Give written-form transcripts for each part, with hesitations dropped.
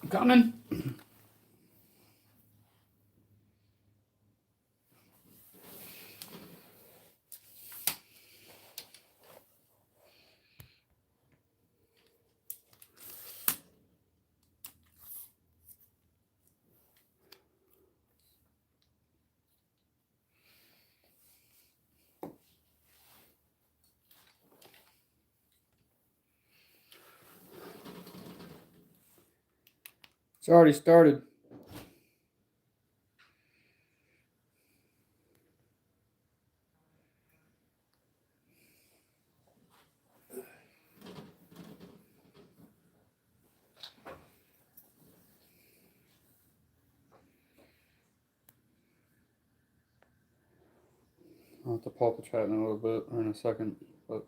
I'm coming. It's already started. I'll have to pull up the chat in a little bit or in a second, but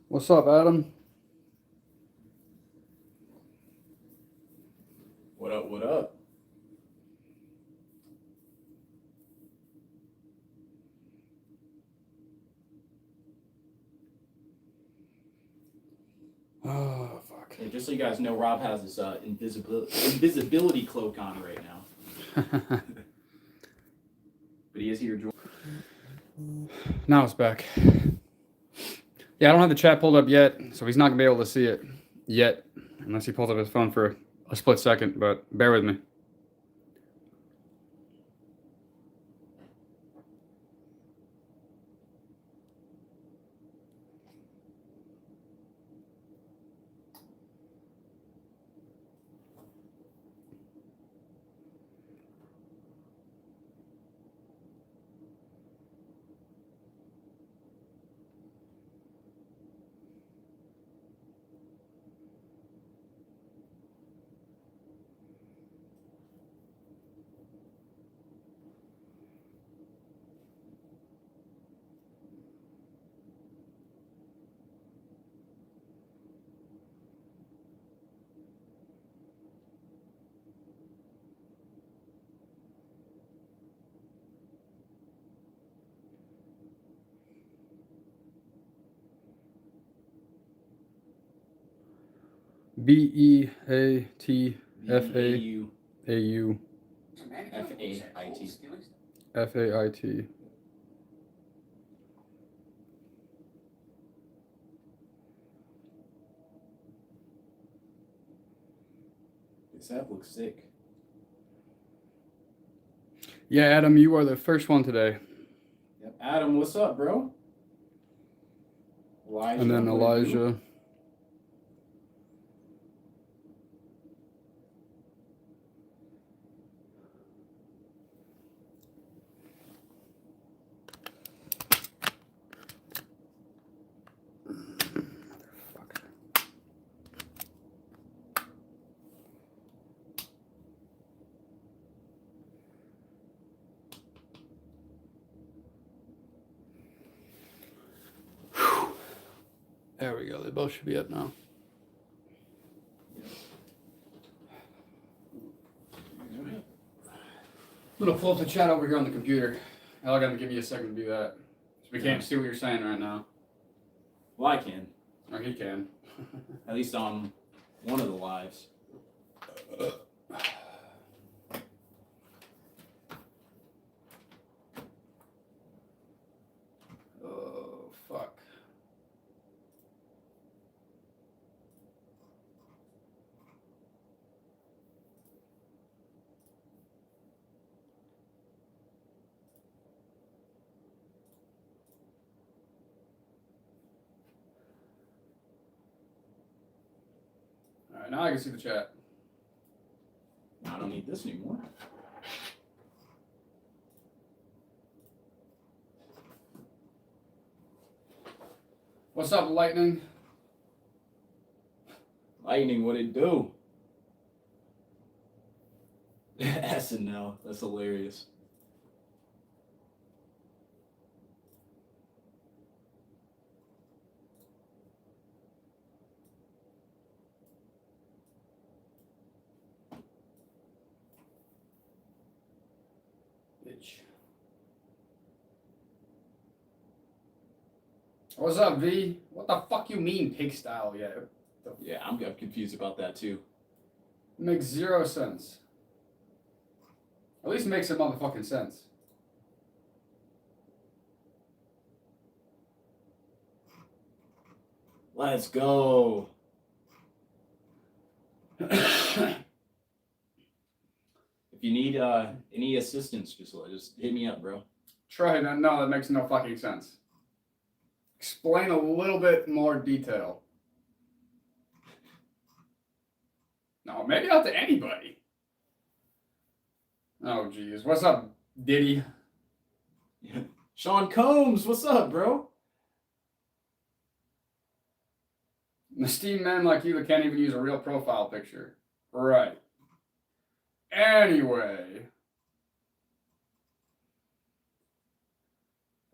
what's up, Adam? What up, what up? Oh, fuck. Hey, just so you guys know, Rob has his invisibility cloak on right now. But he is here. Now it's back. Yeah, I don't have the chat pulled up yet, so he's not going to be able to see it yet, unless he pulls up his phone for a split second, but bear with me. BEATFAAU FAIT. This app looks sick. Yeah, Adam, you are the first one today. Yep. Adam, what's up, bro? Elijah, and then Elijah. There we go. They both should be up now. I'm going to pull up the chat over here on the computer. I'll got to give you a second to do that. So we can't see what you're saying right now. Well, I can. Or he can. At least on one of the lives. Oh, fuck. Alright, now I can see the chat. I don't need this anymore. What's up, Lightning? Lightning, what'd it do? SNL, that's hilarious. What's up, V? What the fuck you mean pig style? Yeah. Yeah, I'm confused about that too. Makes zero sense. At least make some motherfucking sense. Let's go. Try If you need any assistance, just hit me up, bro. that. No, that makes no fucking sense. Explain a little bit more detail. No, maybe not to anybody. Oh, jeez. What's up, Diddy? Sean Combs, what's up, bro? The steam men like you that can't even use a real profile picture. Right. Anyway.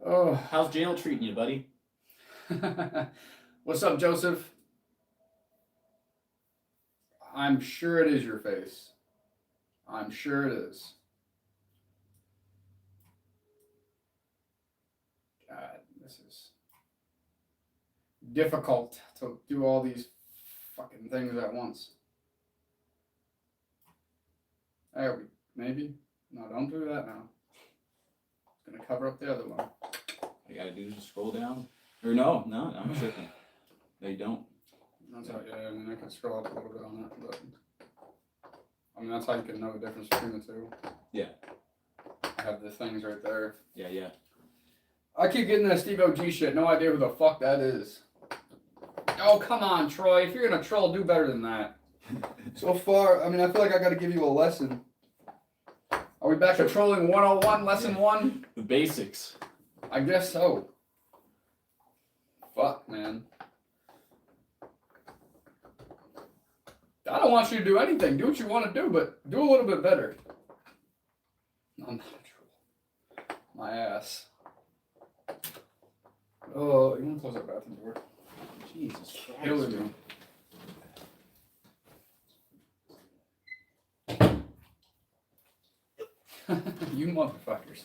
Oh. How's jail treating you, buddy? What's up, Joseph? I'm sure it is your face. I'm sure it is. God, this is difficult to do all these fucking things at once. There we, maybe? No, don't do that now. It's gonna cover up the other one. All you gotta do is just scroll down. Or no, I'm tripping. No, you don't. That's how, yeah, I mean, I can scroll up a little bit on that, but I mean, that's how you can know the difference between the two. Yeah. I have the things right there. Yeah. I keep getting that Steve OG shit. No idea who the fuck that is. Oh, come on, Troy. If you're gonna troll, do better than that. So far, I mean, I feel like I gotta give you a lesson. Are we back to trolling 101, lesson 1? The basics. I guess so. Fuck, man. I don't want you to do anything. Do what you want to do, but do a little bit better. I'm not a troll. My ass. Oh, you want to close that bathroom door? Jesus Killing Christ. me. You motherfuckers.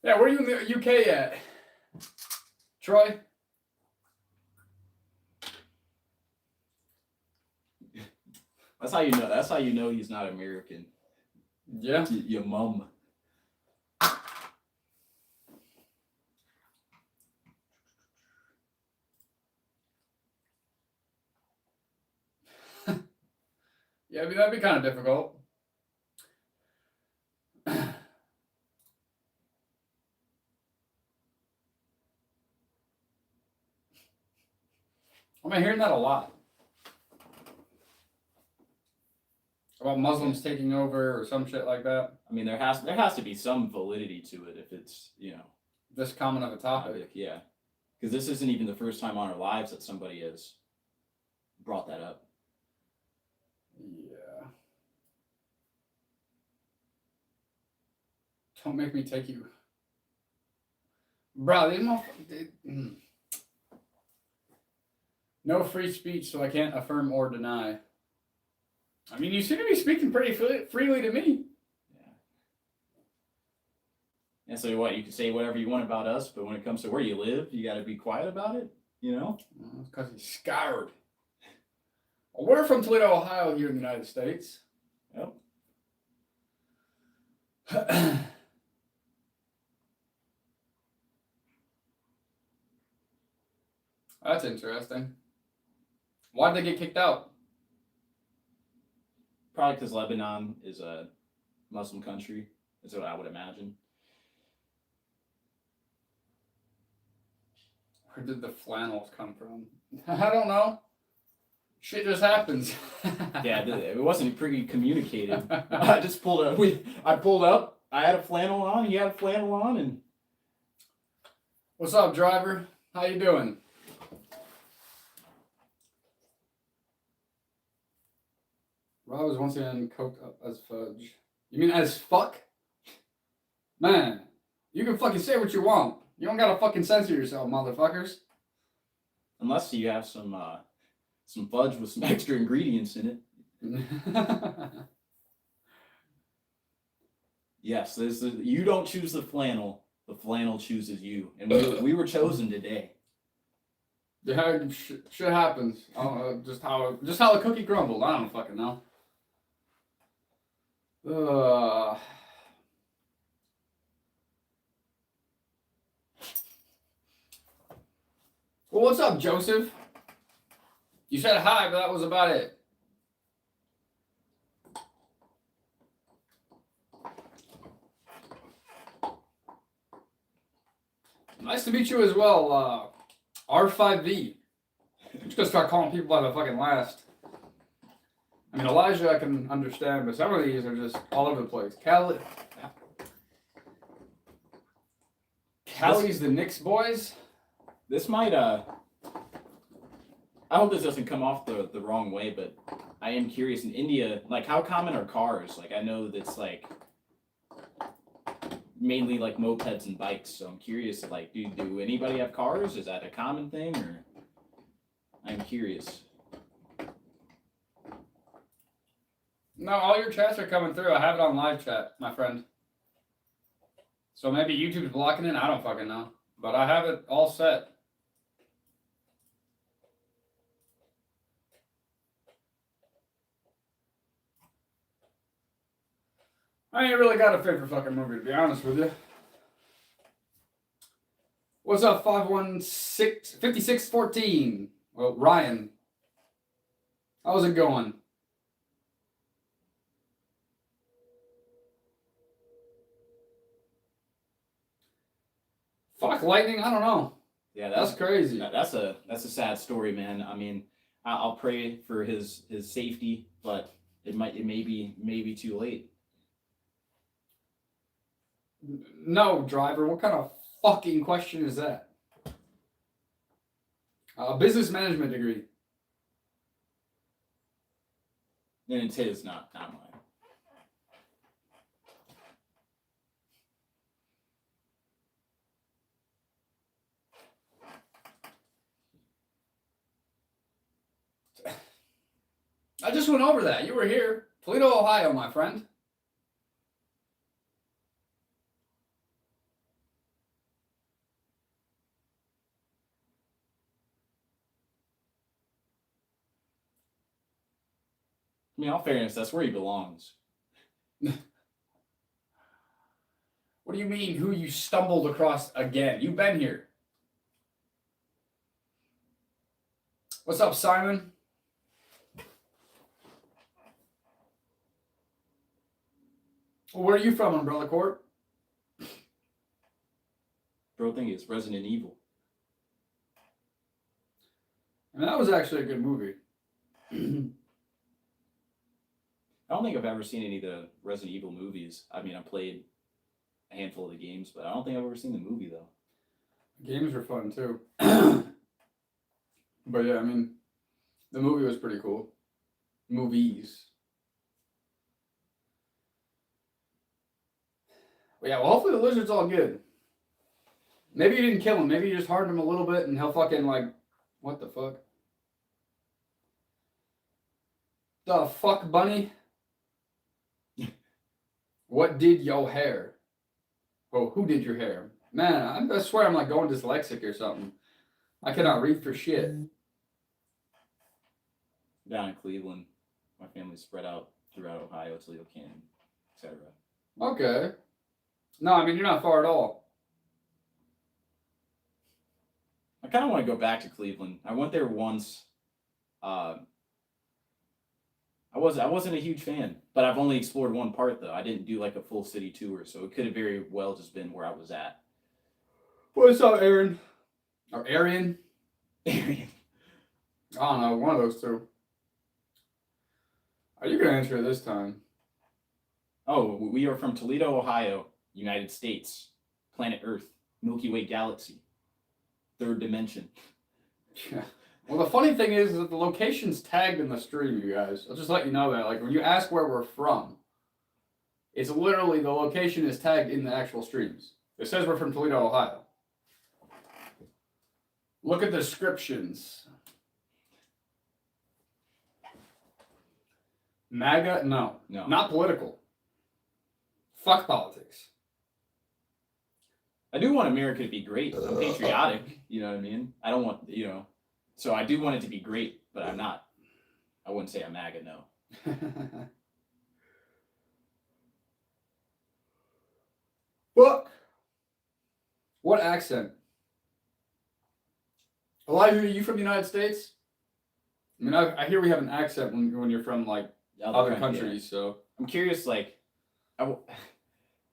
Yeah, where are you in the UK at? Troy? That's how you know. That's how you know he's not American. Yeah. Your mum. Yeah, I mean, that'd be kind of difficult. I'm hearing that a lot. About Muslims taking over or some shit like that. I mean, there has to be some validity to it if it's, This common of a topic. Yeah, because this isn't even the first time on our lives that somebody has brought that up. Yeah. Don't make me take you. Bro, these motherfuckers. No free speech, so I can't affirm or deny. I mean, you seem to be speaking pretty freely to me. Yeah. And so what? You can say whatever you want about us, but when it comes to where you live, you got to be quiet about it. Well, it's because he's scared. Well, we're from Toledo, Ohio, here in the United States. Yep. That's interesting. Why did they get kicked out? Probably because Lebanon is a Muslim country. Is what I would imagine. Where did the flannels come from? I don't know. Shit just happens. Yeah, it wasn't pre-communicated. I just pulled up. I pulled up. I had a flannel on. He had a flannel on, and What's up, driver? How you doing? Rob was once again coked up as fudge. You mean as fuck? Man, you can fucking say what you want. You don't gotta fucking censor yourself, motherfuckers. unless you have some fudge with some extra ingredients in it, Yes, you don't choose the flannel chooses you, and we were chosen today. Yeah, shit happens. I don't know, just how the cookie crumbled. I don't fucking know. Well, what's up, Joseph? You said hi, but that was about it. Nice to meet you as well, R5V. I'm just gonna start calling people by the fucking last. I mean, Elijah I can understand, but some of these are just all over the place. Callie's the Knicks boys. This might I hope this doesn't come off the wrong way, but I am curious in India, like how common are cars? Like I know that's like mainly like mopeds and bikes, so I'm curious, like do anybody have cars? Is that a common thing, or I'm curious. No, all your chats are coming through. I have it on live chat, my friend. So maybe YouTube's blocking it. I don't fucking know. But I have it all set. I ain't really got a favorite fucking movie, to be honest with you. What's up, 516-5614? Well, Ryan. How's it going? Fuck lightning? I don't know. Yeah, that's crazy. That's a sad story, man. I mean, I'll pray for his safety, but it may be too late. No, driver. What kind of fucking question is that? A business management degree. And it's his, not mine. I just went over that. You were here. Toledo, Ohio, my friend. I mean, in all fairness, that's where he belongs. What do you mean, who you stumbled across again? You've been here. What's up, Simon? Well, where are you from, Umbrella Court? Bro, thing is Resident Evil. I mean, that was actually a good movie. I don't think I've ever seen any of the Resident Evil movies. I mean, I played a handful of the games, but I don't think I've ever seen the movie, though. Games are fun, too. But yeah, I mean, the movie was pretty cool. Movies. But yeah, well, hopefully the lizard's all good. Maybe you didn't kill him. Maybe you just hardened him a little bit and he'll fucking, like, what the fuck? The fuck, bunny? What did your hair? Oh, who did your hair? Man, I swear I'm like going dyslexic or something. I cannot read for shit. Down in Cleveland, my family's spread out throughout Ohio, Toledo, Canton, etc. Okay. No, I mean, you're not far at all. I kind of want to go back to Cleveland. I went there once. I wasn't a huge fan, but I've only explored one part, though. I didn't do like a full city tour, so it could have very well just been where I was at. What's up, Aaron? Or Arian? Arian. I don't know, one of those two. Are you going to answer it this time? Oh, we are from Toledo, Ohio, United States, planet Earth, Milky Way galaxy, third dimension. Yeah. Well, the funny thing is that the location's tagged in the stream, you guys. I'll just let you know that. Like, when you ask where we're from, it's literally the location is tagged in the actual streams. It says we're from Toledo, Ohio. Look at the descriptions. MAGA? No. No. Not political. Fuck politics. I do want America to be great. I'm patriotic. You know what I mean? I don't want, so I do want it to be great, but I'm not. I wouldn't say I'm MAGA, no. What accent? Elijah, are you from the United States? I mean, I hear we have an accent when you're from like other countries. Yeah. So I'm curious. Like, I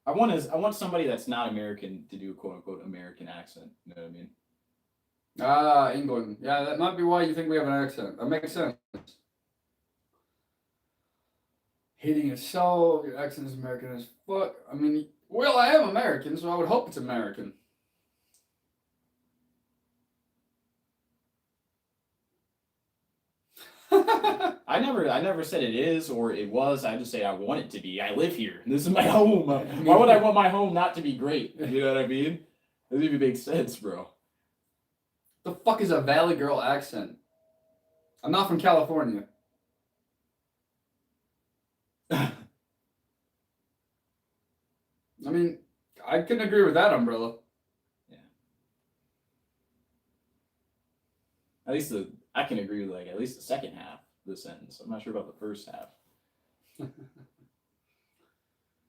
want somebody that's not American to do a quote unquote American accent. You know what I mean? Ah, England. Yeah, that might be why you think we have an accent. That makes sense. Hating is so, your accent is American as fuck. I mean, well, I am American, so I would hope it's American. I never said it is or it was. I just say I want it to be. I live here. This is my home. Why would I want my home not to be great? You know what I mean? That doesn't even make sense, bro. The fuck is a Valley Girl accent? I'm not from California. I mean, I can agree with that umbrella. Yeah. At least I can agree with at least the second half of the sentence. I'm not sure about the first half.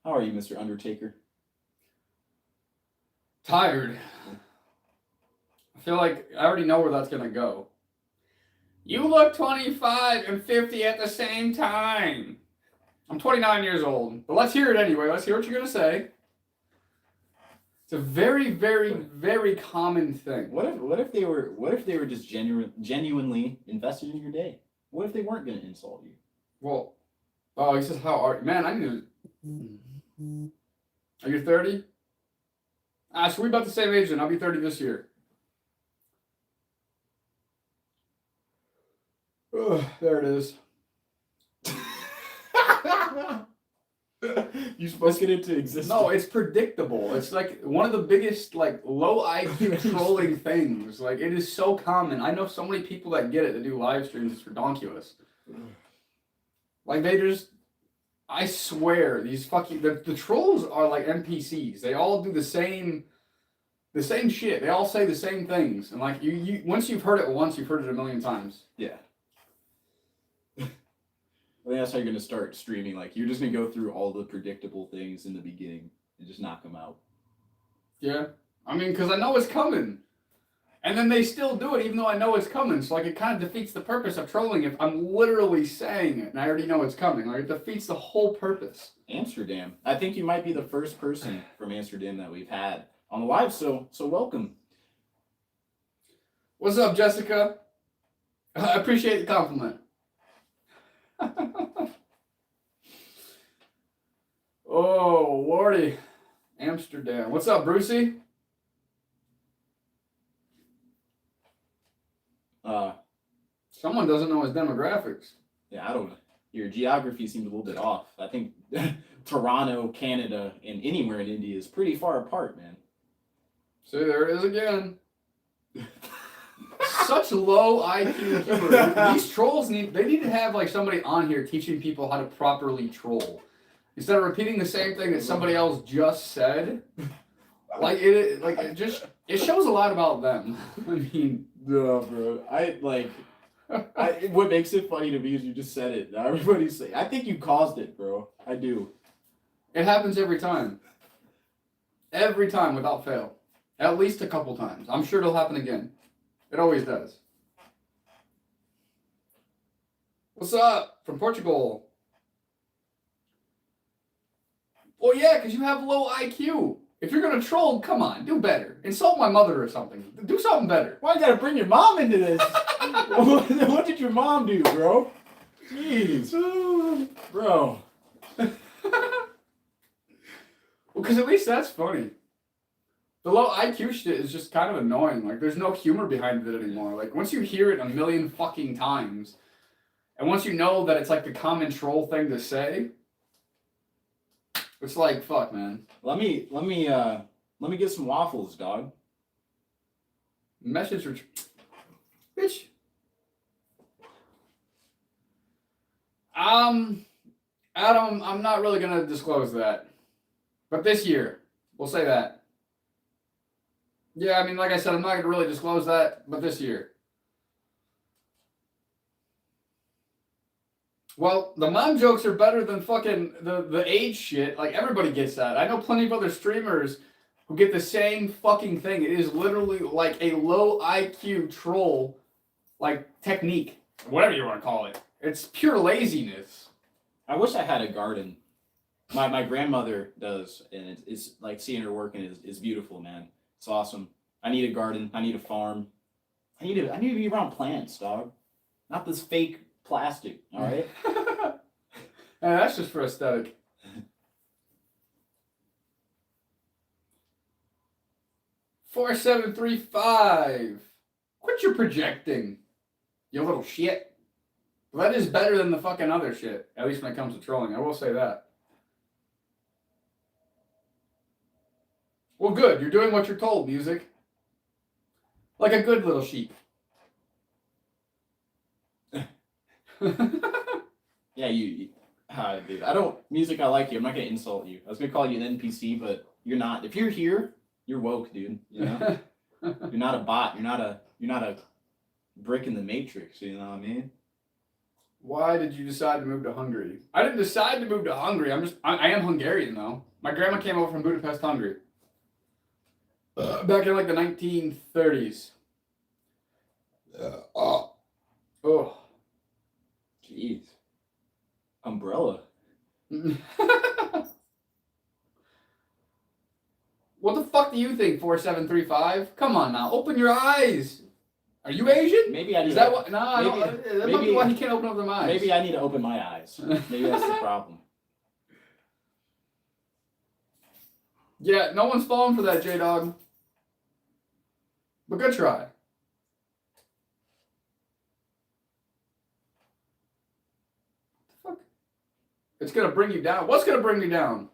How are you, Mr. Undertaker? Tired. I feel like I already know where that's gonna go. You look 25 and 50 at the same time. I'm 29 years old, but let's hear it anyway. Let's hear what you're gonna say. It's a very, very, very common thing. What if they were just genuinely invested in your day? What if they weren't gonna insult you? Well, oh, he says, how are you? Man, I need to. Are you 30? So we're about the same age then. I'll be 30 this year. There it is. You spoke it into existence. No, it's predictable. It's like one of the biggest low IQ trolling things. Like, it is so common. I know so many people that get it to do live streams. It's redonkulous. Like, they just, I swear, these fucking the trolls are like NPCs. They all do the same shit. They all say the same things. And like you once you've heard it once, you've heard it a million times. Yeah. I think that's how you're going to start streaming. Like, you're just going to go through all the predictable things in the beginning and just knock them out. Yeah. I mean, because I know it's coming. And then they still do it even though I know it's coming. So, like, it kind of defeats the purpose of trolling if I'm literally saying it and I already know it's coming. Like, it defeats the whole purpose. Amsterdam. I think you might be the first person from Amsterdam that we've had on the live, so welcome. What's up, Jessica? I appreciate the compliment. Oh, Lordy. Amsterdam. What's up, Brucey? Someone doesn't know his demographics. Yeah, I don't know. Your geography seems a little bit off. I think Toronto, Canada, and anywhere in India is pretty far apart, man. See, there it is again. Such low IQ humor. These trolls need to have like somebody on here teaching people how to properly troll. Instead of repeating the same thing that somebody else just said. It shows a lot about them. I mean, no, bro. What makes it funny to me is you just said it. Now everybody's saying, I think you caused it, bro. I do. It happens every time. Every time without fail. At least a couple times. I'm sure it'll happen again. It always does. What's up? From Portugal. Well, yeah, because you have low IQ. If you're going to troll, come on, do better. Insult my mother or something. Do something better. Why you got to bring your mom into this? What did your mom do, bro? Jeez. Bro. Well, because at least that's funny. The low IQ shit is just kind of annoying. Like, there's no humor behind it anymore. Like, once you hear it a million fucking times, and once you know that it's like the common troll thing to say, it's like, fuck, man. Let me get some waffles, dog. Message bitch. Adam, I'm not really gonna disclose that. But this year, we'll say that. Yeah, I mean, like I said, I'm not gonna really disclose that, but this year. Well, the mom jokes are better than fucking the age shit. Like, everybody gets that. I know plenty of other streamers who get the same fucking thing. It is literally like a low IQ troll, like, technique. Whatever you want to call it. It's pure laziness. I wish I had a garden. My grandmother does, and it's like seeing her working is beautiful, man. It's awesome. I need a garden. I need a farm. I need to be around plants, dog. Not this fake plastic, all right? That's just for aesthetic. $4,735. Quit your projecting, you little shit. Well, that is better than the fucking other shit, at least when it comes to trolling. I will say that. Well, good. You're doing what you're told, music. Like a good little sheep. Yeah, dude. I don't music. I like you. I'm not gonna insult you. I was gonna call you an NPC, but you're not. If you're here, you're woke, dude. You know, you're not a bot. You're not a brick in the matrix. You know what I mean? Why did you decide to move to Hungary? I didn't decide to move to Hungary. I am Hungarian though. My grandma came over from Budapest, Hungary. Back in like the 1930s. Oh. Jeez. Umbrella. What the fuck do you think, 4735? Come on now, open your eyes. Are you Asian? Maybe I need. Is that what? No, maybe, that might be why he can't open up their eyes. Maybe I need to open my eyes. Maybe that's the problem. Yeah, no one's falling for that, J-Dog. But good try. What the fuck? It's gonna bring you down. What's gonna bring me down?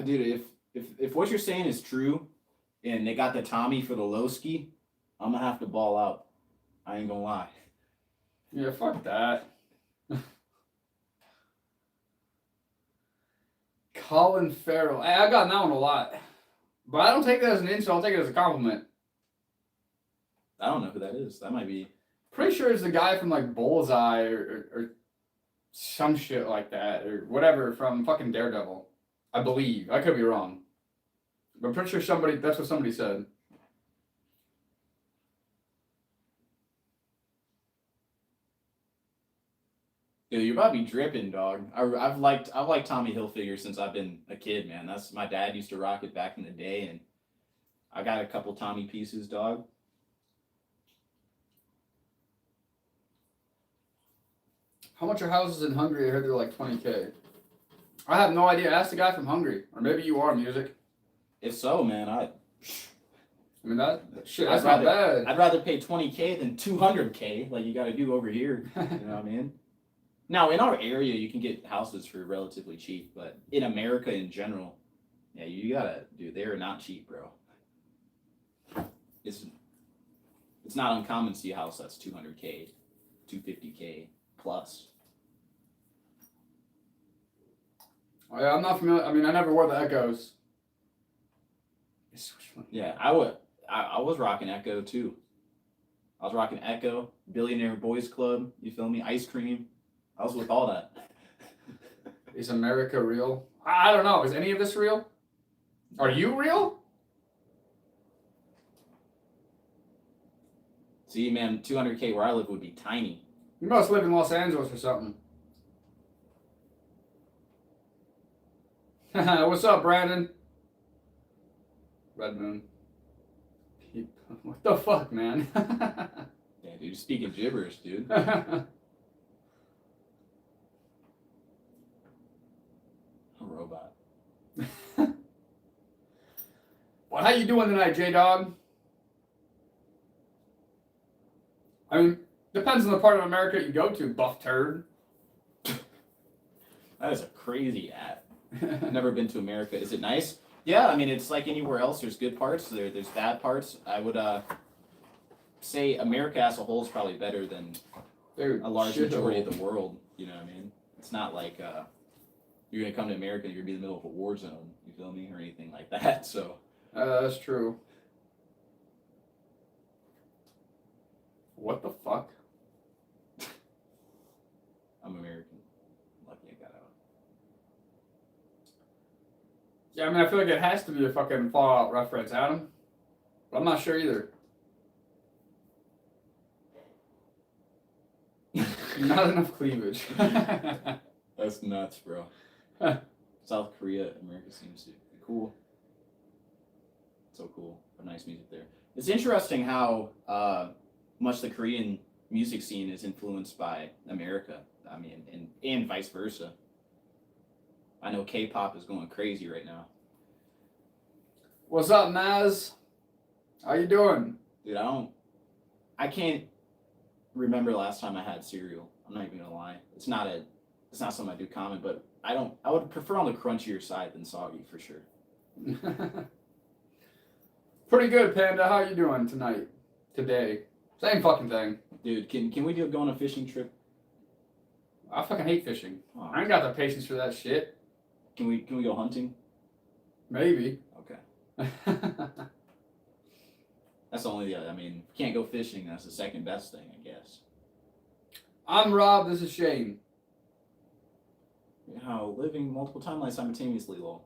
Dude, if what you're saying is true, and they got the Tommy for the Lowski, I'm gonna have to ball out. I ain't gonna lie. Yeah, fuck that. Colin Farrell. Hey, I've gotten that one a lot. But I don't take that as an insult, I'll take it as a compliment. I don't know who that is. That might be. Pretty sure it's the guy from like Bullseye or some shit like that, or whatever, from fucking Daredevil. I believe. I could be wrong. But I'm pretty sure that's what somebody said. Dude, you're about to be dripping, dog. I've liked Tommy Hilfiger since I've been a kid, man. That's my dad used to rock it back in the day, and I got a couple Tommy pieces, dog. How much are houses in Hungary? I heard they're like 20K. I have no idea. Ask the guy from Hungary, or maybe you are, music. If so, man, I mean that's not bad. I'd rather pay 20K than 200K, like you got to do over here. You know what I mean? Now, in our area, you can get houses for relatively cheap, but in America in general, yeah, you gotta, dude, they are not cheap, bro. It's not uncommon to see a house that's 200K, 250K plus. Oh, yeah, I'm not familiar. I mean, I never wore the Echoes. Yeah, I was rocking Echo too. I was rocking Echo, Billionaire Boys Club. You feel me? Ice cream. I was with all that. Is America real? I don't know. Is any of this real? Are you real? See, man, 200K where I live would be tiny. You must live in Los Angeles or something. What's up, Brandon? Red Moon. What the fuck, man? Yeah, dude, you're speaking gibberish, dude. Robot. Well, how you doing tonight, J-Dog? I mean, depends on the part of America you go to, buff turd. That is a crazy ad. Never been to America. Is it nice? Yeah, I mean, it's like anywhere else. There's good parts. There's bad parts. I would say America as a whole is probably better than a large majority of the world. You You know what I mean? It's not like you're gonna come to America and you're gonna be in the middle of a war zone. You feel me? Or anything like that. So That's true. What the fuck? I'm American. Lucky I got out. Yeah, I mean, I feel like it has to be a fucking Fallout reference, Adam. But I'm not sure either. Not enough cleavage. That's nuts, bro. South Korea, America seems to be cool. So cool. But nice music there. It's interesting how much the Korean music scene is influenced by America. I mean, and vice versa. I know K-pop is going crazy right now. What's up, Maz? How you doing? Dude, I can't remember last time I had cereal. I'm not even gonna lie. It's not something I do common, but I would prefer on the crunchier side than soggy for sure. Pretty good, Panda. How you doing tonight? Today? Same fucking thing. Dude, can we go on a fishing trip? I fucking hate fishing. Oh, I ain't got the patience for that shit. Can we go hunting? Maybe. Okay. That's the only, I mean, if you can't go fishing, that's the second best thing, I guess. I'm Rob, this is Shane. How living multiple timelines simultaneously, lol.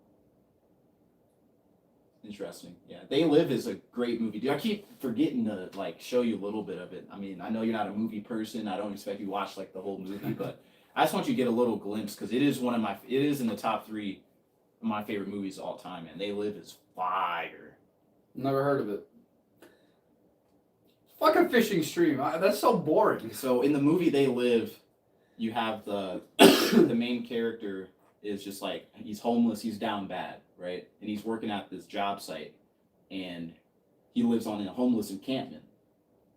Interesting. Yeah, They Live is a great movie. Dude, I keep forgetting to, like, show you a little bit of it. I mean, I know you're not a movie person. I don't expect you to watch, like, the whole movie, but I just want you to get a little glimpse, because it is in the top 3 of my favorite movies of all time, man. They Live is fire. Never heard of it. Fucking fishing stream. That's so boring. So in the movie They Live, you have the main character is just like, he's homeless, he's down bad, right? And he's working at this job site, and he lives on a homeless encampment.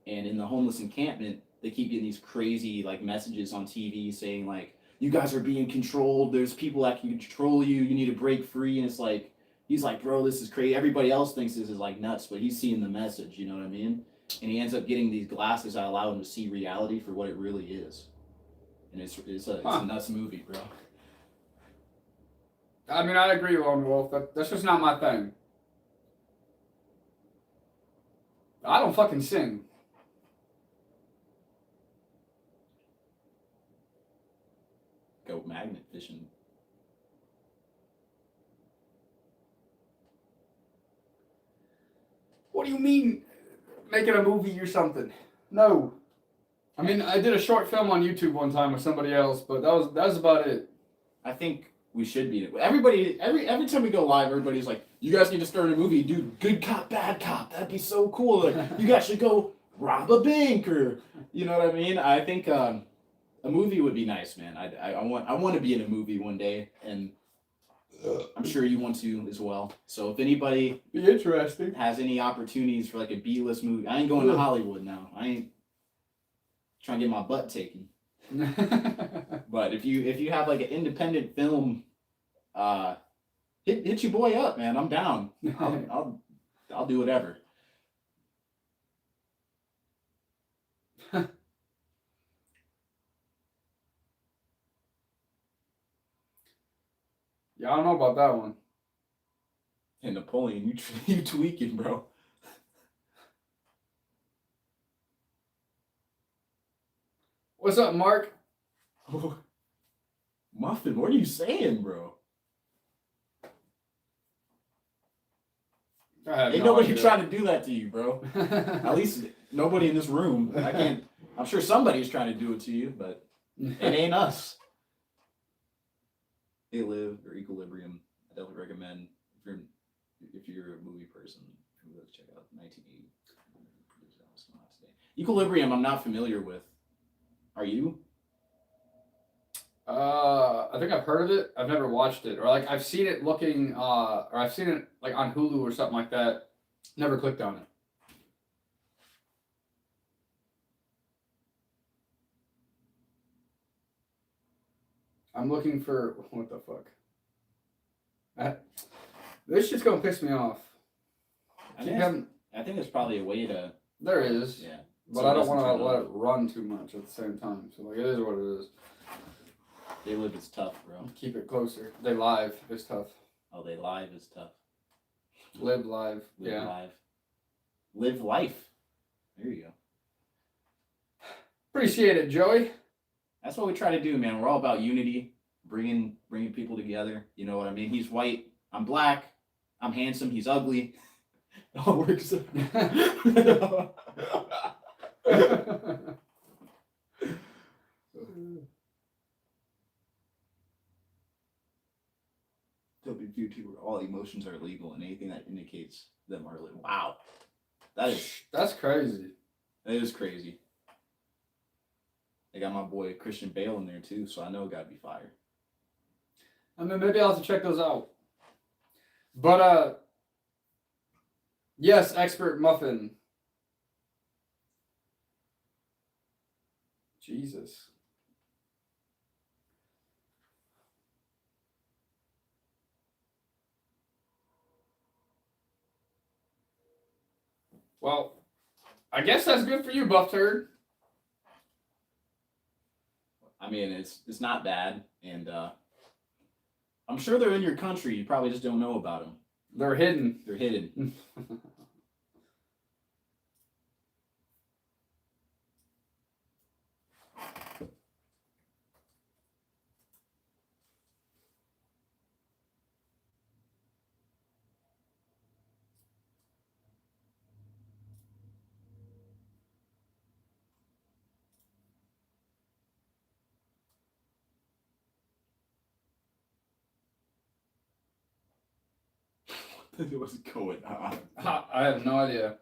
And in the homeless encampment, they keep getting these crazy like messages on TV saying like, you guys are being controlled, there's people that can control you, you need to break free. And it's like, he's like, bro, this is crazy. Everybody else thinks this is like nuts, but he's seeing the message, you know what I mean? And he ends up getting these glasses that allow him to see reality for what it really is. And it's a nuts movie, bro. I mean, I agree, Lone Wolf. That's just not my thing. I don't fucking sing. Go magnet fishing. What do you mean, making a movie or something? No. I mean, I did a short film on YouTube one time with somebody else, but that was about it. I think we should be. Everybody, every time we go live, everybody's like, "You guys need to start a movie, dude. Good cop, bad cop. That'd be so cool. Like, you guys should go rob a bank, or you know what I mean." I think a movie would be nice, man. I want to be in a movie one day, and I'm sure you want to as well. So if anybody Be interesting. has any opportunities for like a B-list movie, I ain't going to Hollywood now. I ain't trying to get my butt taken. But if you have like an independent film, hit your boy up, man. I'm down. I'll do whatever. Yeah, I don't know about that one. Hey, Napoleon, you tweaking, bro. What's up, Mark? Oh, Muffin, what are you saying, bro? Ain't nobody trying to do that to you, bro. At least nobody in this room. I'm sure somebody's trying to do it to you, but it ain't us. They Live or Equilibrium. I definitely recommend if you're a movie person, let's check out 1980. Equilibrium, I'm not familiar with. Are you? I think I've heard of it. I've never watched it, or like I've seen it looking, or I've seen it like on Hulu or something like that. Never clicked on it. I'm looking for what the fuck. This shit's gonna piss me off. I think there's probably a way to. There is. Yeah. But I don't want to let it run too much at the same time. So like, it is what it is. They live is tough, bro. Keep it closer. They live is tough. Oh, they live is tough. Live live. Live live. Live life. There you go. Appreciate it, Joey. That's what we try to do, man. We're all about unity, bringing people together. You know what I mean? He's white. I'm black. I'm handsome. He's ugly. It all works. WQT, where all emotions are legal and anything that indicates them are illegal. Wow. That's crazy. That is crazy. They got my boy Christian Bale in there too, so I know it gotta be fire. I mean, maybe I'll have to check those out. But yes, Expert Muffin. Jesus. Well, I guess that's good for you, Buff Turd. I mean, it's not bad, and I'm sure they're in your country. You probably just don't know about them. They're hidden. They're hidden. What's going on? I have no idea.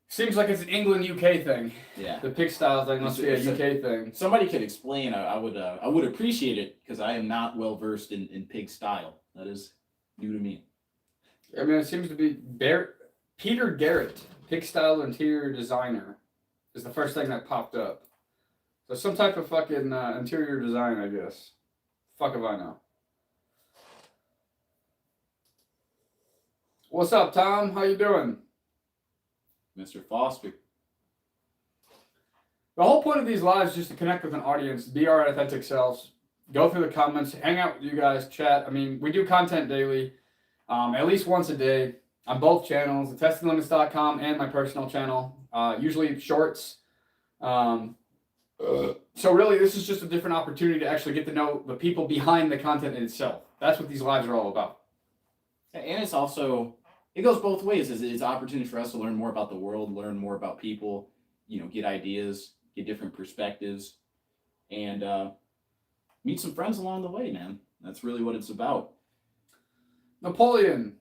Seems like it's an England UK thing. Yeah. The pig style thing must be a UK thing. Somebody could explain. I would appreciate it because I am not well versed in pig style. That is new to me. I mean, it seems to be Peter Garrett, pig style interior designer, is the first thing that popped up. So some type of fucking interior design, I guess. Fuck if I know. What's up, Tom? How you doing? Mr. Foster. The whole point of these lives is just to connect with an audience, be our authentic selves, go through the comments, hang out with you guys, chat. I mean, we do content daily, at least once a day on both channels, thetestinglimits.com and my personal channel, usually shorts. So really, this is just a different opportunity to actually get to know the people behind the content in itself. That's what these lives are all about. And it's also, it goes both ways. It's an opportunity for us to learn more about the world, learn more about people, get ideas, get different perspectives, and meet some friends along the way, man. That's really what it's about. Napoleon,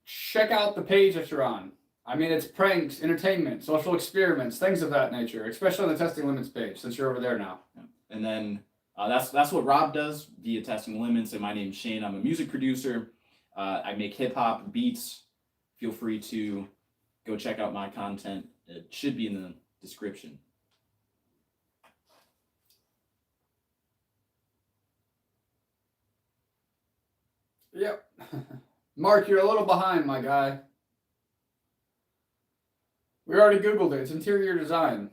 check out the page that you're on. I mean, it's pranks, entertainment, social experiments, things of that nature, especially on the Testing Limits page, since you're over there now. Yeah. And then that's what Robb does via Testing Limits, and my name's Shane. I'm a music producer. I make hip-hop beats. Feel free to go check out my content. It should be in the description. Yep. Mark, you're a little behind, my guy. We already Googled it. It's interior design.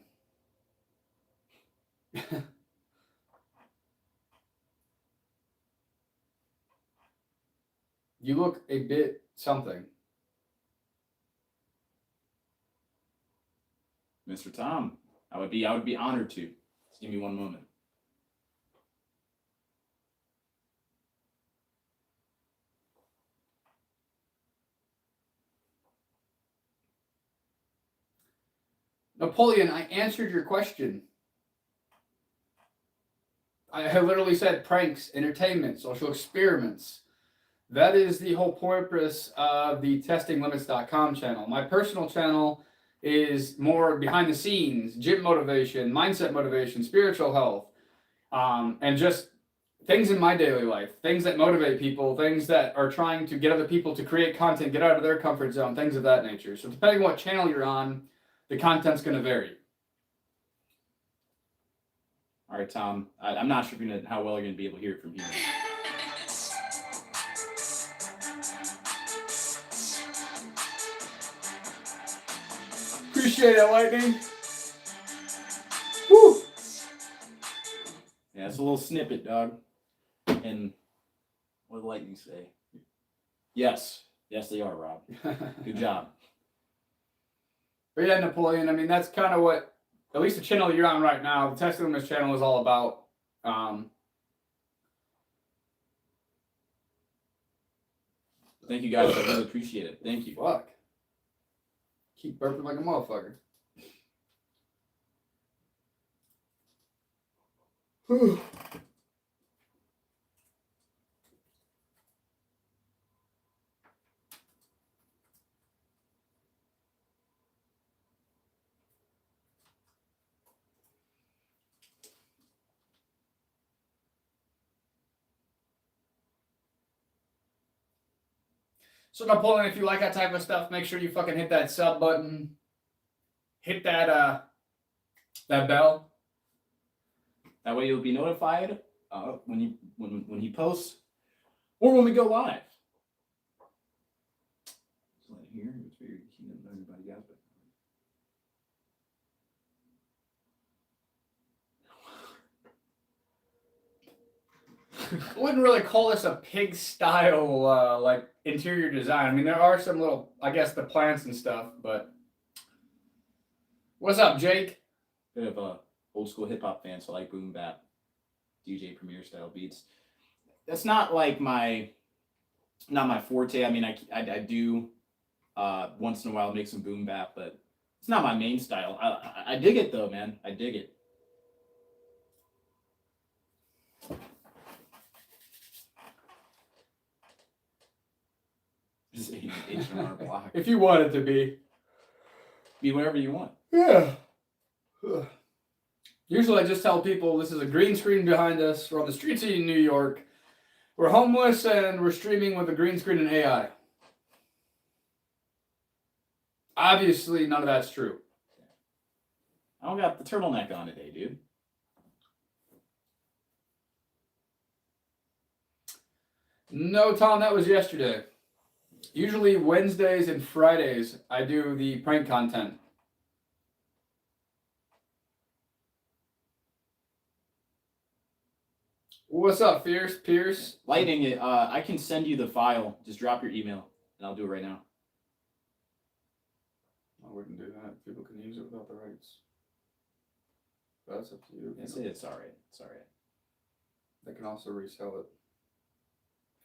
You look a bit something. Mr. Tom, I would be honored to. Just give me one moment. Napoleon, I answered your question. I literally said pranks, entertainment, social experiments. That is the whole purpose of the testinglimits.com channel. My personal channel is more behind the scenes, gym motivation, mindset motivation, spiritual health, and just things in my daily life, things that motivate people, things that are trying to get other people to create content, get out of their comfort zone, things of that nature. So depending on what channel you're on, the content's going to vary. All right, Tom. I'm not sure how well you're going to be able to hear it from here. Appreciate it, Lightning. Woo! Yeah, it's a little snippet, dog. And what did lightning say? Yes. Yes, they are, Rob. Good job. But yeah, Napoleon, I mean, that's kind of what, at least the channel you're on right now, the Text Limits channel is all about. Thank you, guys. I really appreciate it. Thank you. Fuck. Keep burping like a motherfucker. So Napoleon, if you like that type of stuff, make sure you fucking hit that sub button. Hit that that bell. That way you'll be notified when he posts or when we go live. Here, it's weird. He didn't know anybody else, but I wouldn't really call this a pig style like interior design. I mean, there are some little, I guess, the plants and stuff, but what's up, Jake? bit of a old school hip hop fan, so I like boom bap, DJ Premier style beats. That's not like not my forte. I mean, I do once in a while make some boom bap, but it's not my main style. I dig it though, man. I dig it. Just H&R Block. If you want it to be. Be whatever you want. Yeah. Usually I just tell people this is a green screen behind us. We're on the streets of New York. We're homeless and we're streaming with a green screen and AI. Obviously, none of that's true. I don't got the turtleneck on today, dude. No, Tom, that was yesterday. Usually Wednesdays and Fridays, I do the prank content. What's up, Pierce? Lightning, I can send you the file. Just drop your email, and I'll do it right now. I wouldn't do that. People can use it without the rights. But that's up to you. It's all right. It's all right. They can also resell it,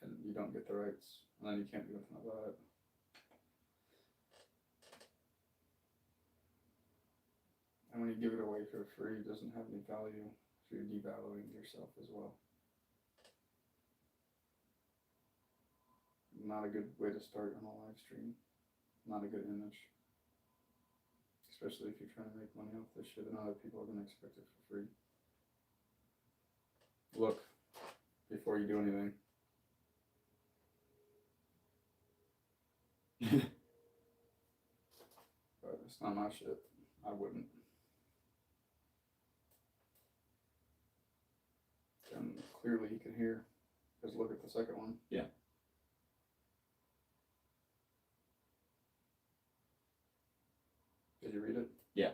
and you don't get the rights, and then you can't do anything about it. And when you give it away for free, it doesn't have any value, so you're devaluing yourself as well. Not a good way to start on a live stream. Not a good image. Especially if you're trying to make money off this shit and other people are going to expect it for free. Look before you do anything. But it's not my shit. I wouldn't. And clearly you can hear. Just look at the second one. Yeah. Did you read it? Yeah.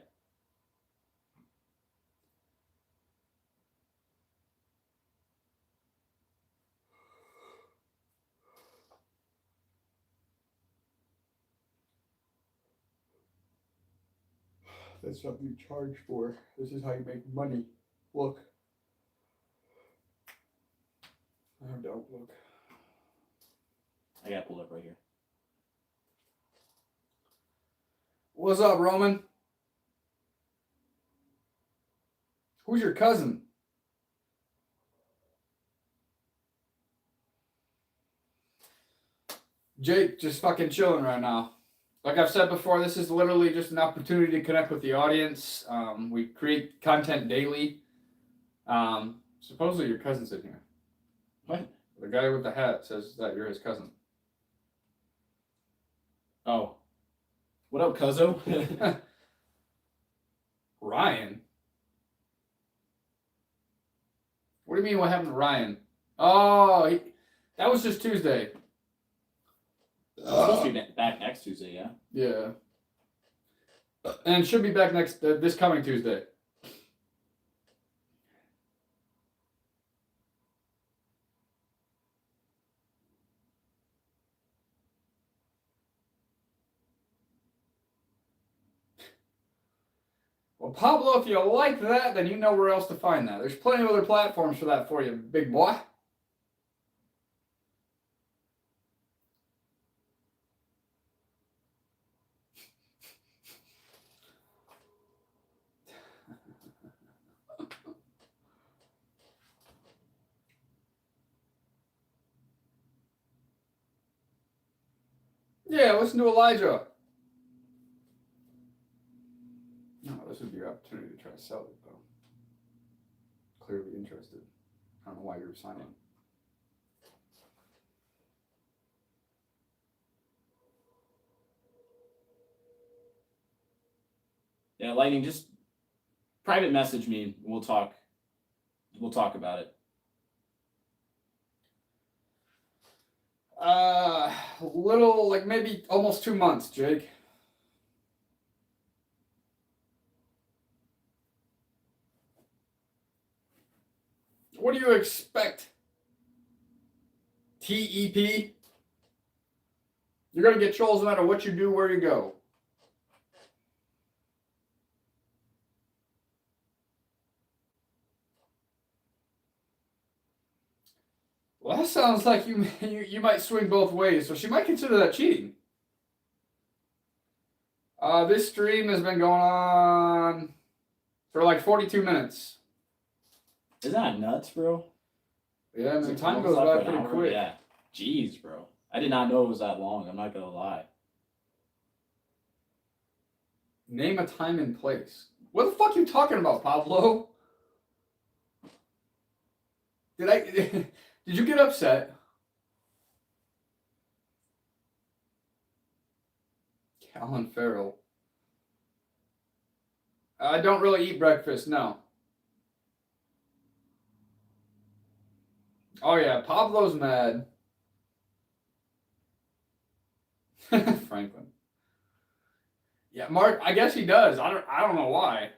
That's something you charge for. This is how you make money. Look. Oh, don't look. I got it pulled up right here. What's up, Roman? Who's your cousin? Jake, just fucking chilling right now. Like I've said before, this is literally just an opportunity to connect with the audience. We create content daily. Supposedly your cousin's in here. What? The guy with the hat says that you're his cousin. Oh. What up, cuzzo? Ryan? What do you mean what happened to Ryan? Oh, that was just Tuesday. It's supposed to be back next Tuesday, yeah? Yeah. And should be back this coming Tuesday. Well, Pablo, if you like that, then you know where else to find that. There's plenty of other platforms for that for you, big boy. Yeah, listen to Elijah. No, this would be your opportunity to try to sell it, though. Clearly interested. I don't know why you're signing. Yeah, Lightning, just private message me. We'll talk. We'll talk about it. Little, like maybe almost 2 months, Jake. What do you expect? TEP? You're going to get trolls no matter what you do, where you go. Well, that sounds like you might swing both ways, so she might consider that cheating. This stream has been going on for like 42 minutes. Isn't that nuts, bro? Yeah, man, time goes by pretty quick. Yeah. Jeez, bro. I did not know it was that long. I'm not going to lie. Name a time and place. What the fuck are you talking about, Pablo? Did you get upset? Callan Farrell. I don't really eat breakfast, no. Oh yeah, Pablo's mad. Franklin. Yeah, Mark, I guess he does. I don't know why.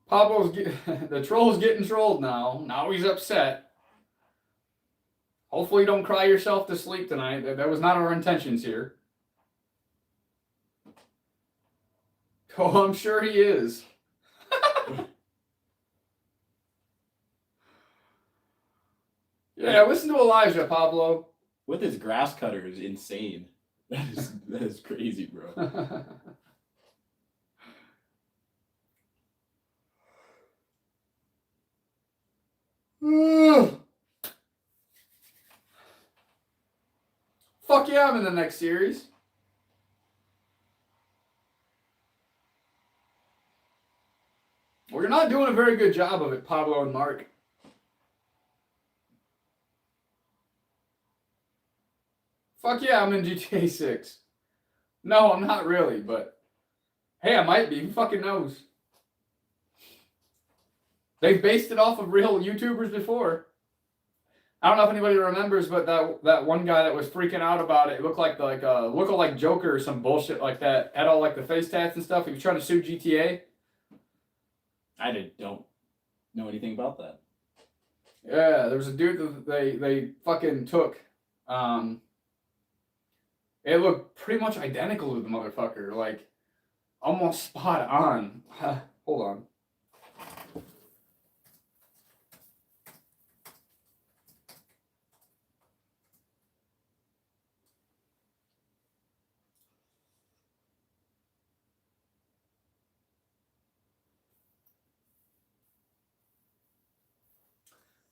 The troll's getting trolled now. Now he's upset. Hopefully you don't cry yourself to sleep tonight. That was not our intentions here. Oh, I'm sure he is. Yeah, listen to Elijah, Pablo. With his grass cutter is insane. That is crazy, bro. Fuck yeah, I'm in the next series. Well, you're not doing a very good job of it, Pablo and Mark. Fuck yeah, I'm in GTA 6. No, I'm not really, but hey, I might be. Who fucking knows? They've based it off of real YouTubers before. I don't know if anybody remembers, but that one guy that was freaking out about it looked like a lookalike Joker or some bullshit like that. Had all like the face tats and stuff. He was trying to sue GTA. I don't know anything about that. Yeah, there was a dude that they fucking took. It looked pretty much identical to the motherfucker, like almost spot on. Hold on.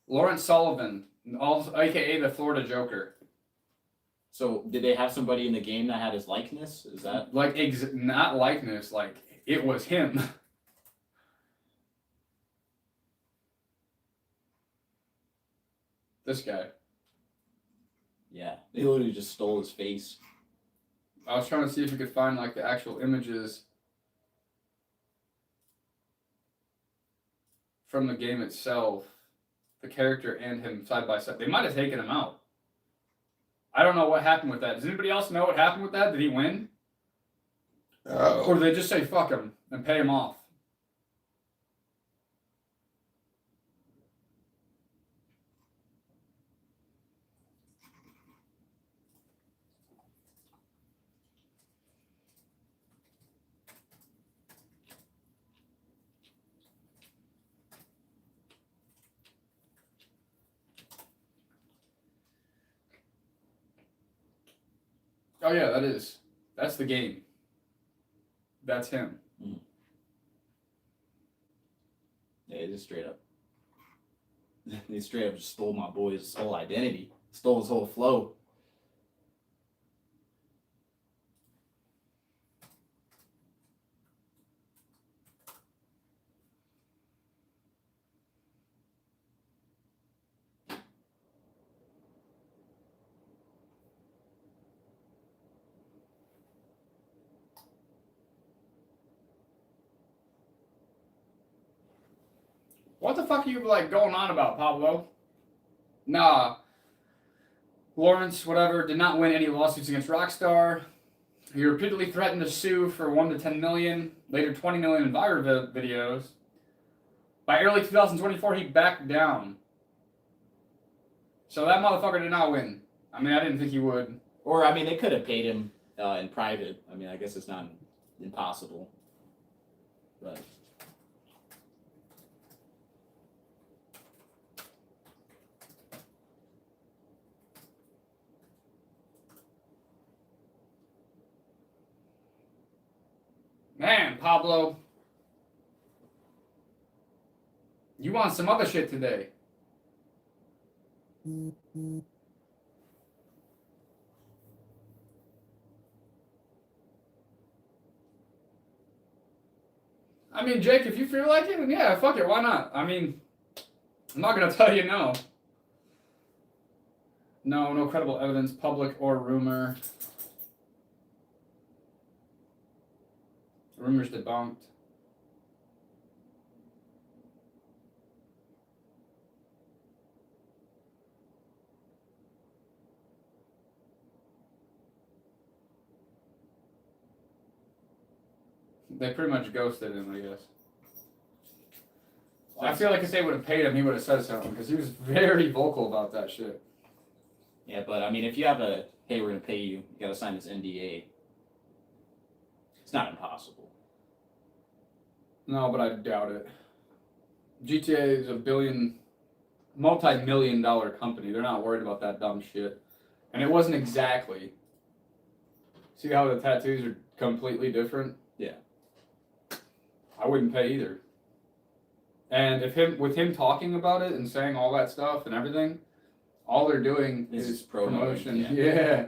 Lawrence Sullivan, also, aka the Florida Joker. So, did they have somebody in the game that had his likeness? Is that like not likeness? Like it was him. This guy. Yeah, they literally just stole his face. I was trying to see if you could find like the actual images from the game itself, the character and him side by side. They might have taken him out. I don't know what happened with that. Does anybody else know what happened with that? Did he win? Or did they just say fuck him and pay him off? Oh yeah, that's the game. That's him. Mm. Yeah, he just straight up. He straight up just stole my boy's whole identity, stole his whole flow. What the fuck are you like going on about, Pablo? Nah. Lawrence, whatever, did not win any lawsuits against Rockstar. He repeatedly threatened to sue for 1 to 10 million, later 20 million in viral videos. By early 2024, he backed down. So that motherfucker did not win. I mean, I didn't think he would. Or, I mean, they could have paid him in private. I mean, I guess it's not impossible. But... Man, Pablo. You want some other shit today. I mean, Jake, if you feel like it, then yeah, fuck it, why not? I mean, I'm not gonna tell you no. No credible evidence, public or rumor. Rumors debunked. They pretty much ghosted him, I guess. I feel like if they would have paid him, he would have said something, because he was very vocal about that shit. Yeah, but I mean, if you have a, hey, we're going to pay you, you got to sign this NDA, it's not impossible. No, but I doubt it. GTA is a multi-million dollar company. They're not worried about that dumb shit. And it wasn't exactly. See how the tattoos are completely different? Yeah. I wouldn't pay either. And with him talking about it and saying all that stuff and everything, all they're doing is promotion. Yeah.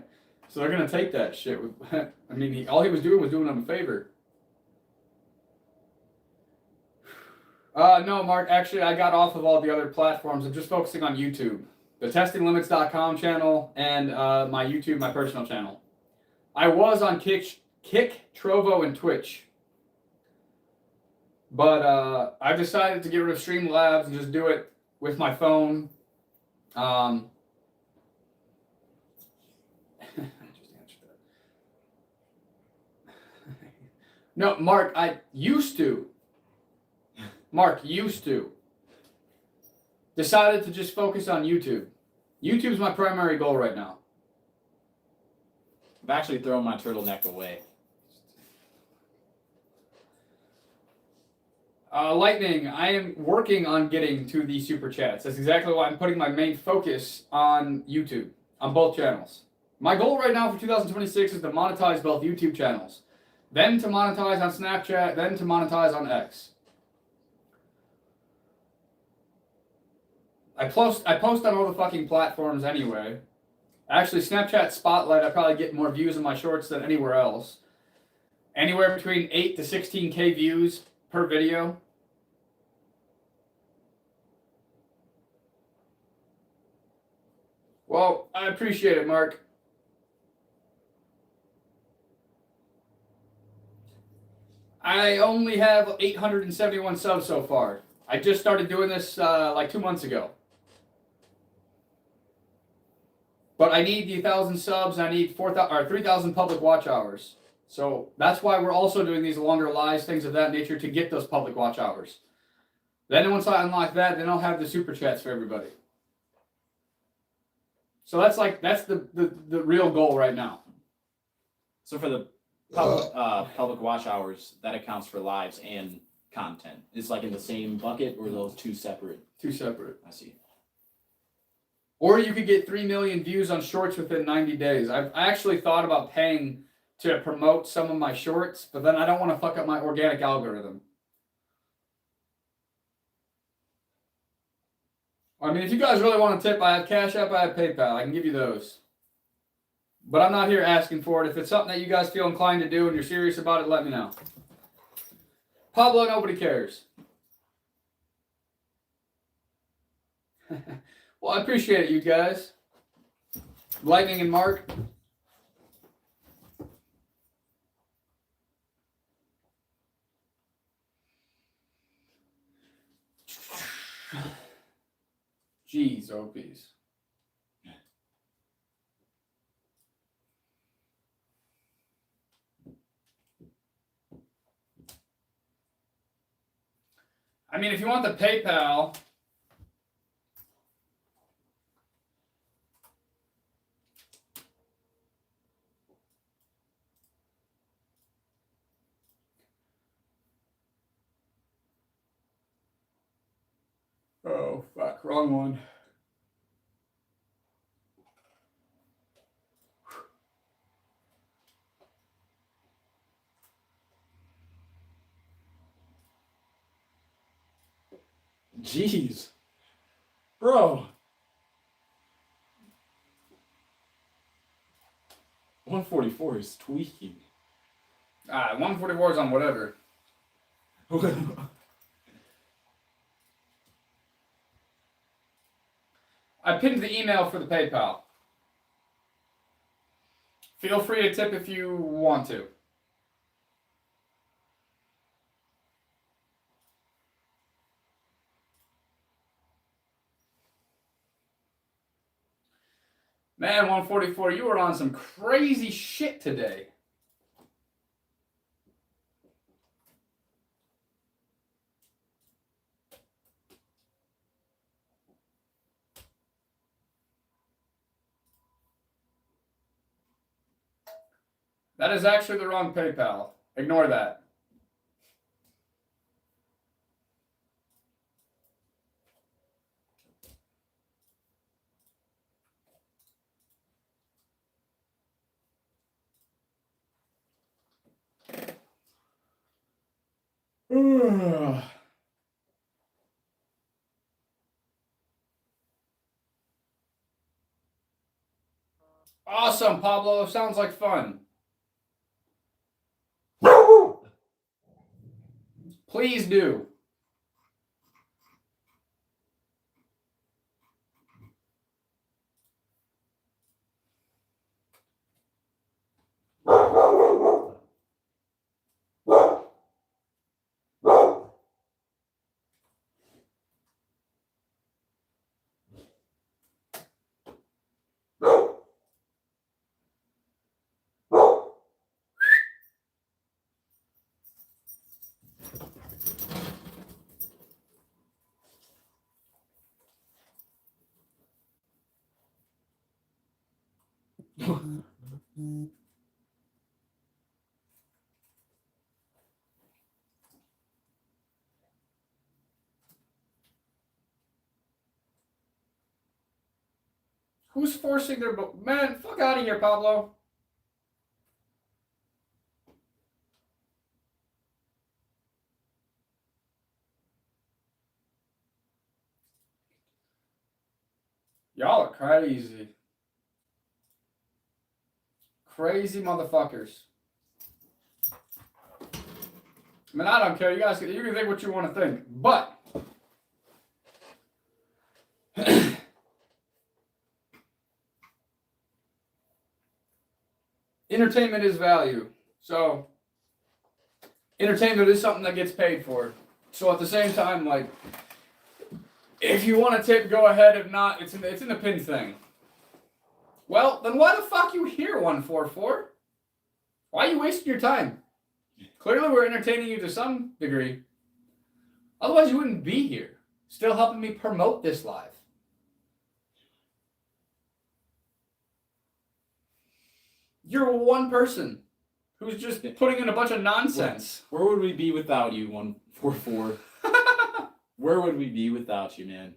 So they're gonna take that shit. I mean, all he was doing them a favor. No, Mark. Actually, I got off of all the other platforms. I'm just focusing on YouTube, the testinglimits.com channel, and my YouTube, my personal channel. I was on Kick, Trovo, and Twitch. But I decided to get rid of Streamlabs and just do it with my phone. I just answered that. No, Mark, I used to. Decided to just focus on YouTube. YouTube's my primary goal right now. I've actually thrown my turtleneck away. Lightning, I am working on getting to the super chats. That's exactly why I'm putting my main focus on YouTube, on both channels. My goal right now for 2026 is to monetize both YouTube channels, then to monetize on Snapchat, then to monetize on X. I post on all the fucking platforms anyway. Actually, Snapchat Spotlight, I probably get more views on my shorts than anywhere else. Anywhere between 8 to 16K views per video. Well, I appreciate it, Mark. I only have 871 subs so far. I just started doing this like 2 months ago. But I need the 1,000 subs. I need 3,000 public watch hours. So that's why we're also doing these longer lives, things of that nature, to get those public watch hours. Then once I unlock that, then I'll have the super chats for everybody. So that's the real goal right now. So for the public watch hours, that accounts for lives and content. It's like in the same bucket, or are those two separate? Two separate. I see. Or you could get 3 million views on shorts within 90 days. I actually thought about paying to promote some of my shorts, but then I don't want to fuck up my organic algorithm. I mean, if you guys really want to tip, I have Cash App, I have PayPal. I can give you those. But I'm not here asking for it. If it's something that you guys feel inclined to do and you're serious about it, let me know. Pablo, nobody cares. Well, I appreciate it, you guys. Lightning and Mark. Jeez, OPs. I mean, if you want the PayPal, oh fuck, wrong one. Jeez. Bro. 144 is tweaking. 144 is on whatever. I pinned the email for the PayPal. Feel free to tip if you want to. Man, 144, you were on some crazy shit today. That is actually the wrong PayPal. Ignore that. Awesome, Pablo. Sounds like fun. Please do. Who's forcing their... Man, fuck out of here, Pablo. Y'all are crazy. Crazy motherfuckers. I mean, I don't care. You guys, you can think what you want to think. But... entertainment is value. So, entertainment is something that gets paid for. So at the same time, like, if you want to tip, go ahead. If not, it's in the pin thing. Well, then why the fuck you here, 144? Why are you wasting your time? Clearly we're entertaining you to some degree. Otherwise you wouldn't be here. Still helping me promote this live. You're one person who's just putting in a bunch of nonsense. Where would we be without you, 144? Where would we be without you, man?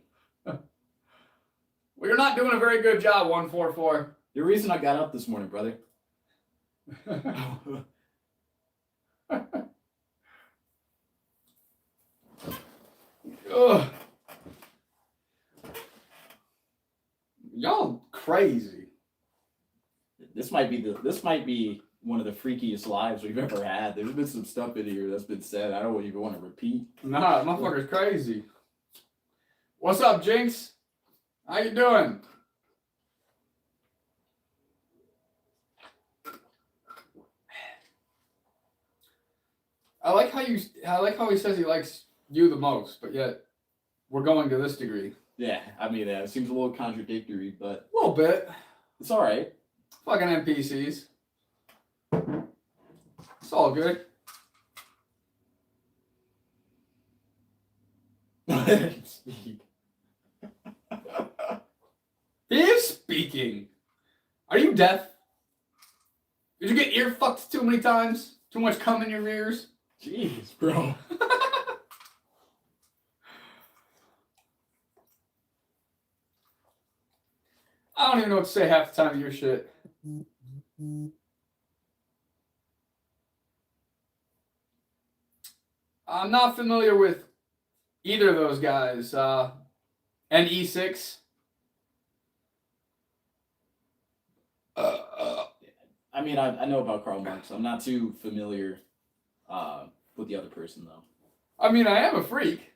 Well, you're not doing a very good job, 144. The reason I got up this morning, brother. Ugh. Y'all crazy. This might be one of the freakiest lives we've ever had. There's been some stuff in here that's been said. I don't even want to repeat. Nah, motherfucker's crazy. What's up, Jinx? How you doing? I like how he says he likes you the most, but yet we're going to this degree. Yeah, I mean, it seems a little contradictory, but A little bit. it's all right. Fucking NPCs. It's all good. He is speaking. Are you deaf? Did you get ear fucked too many times? Too much cum in your ears? Jeez, bro. I don't even know what to say half the time of your shit. I'm not familiar with either of those guys. And E6. I mean, I know about Karl Marx. I'm not too familiar with the other person, though. I mean, I am a freak.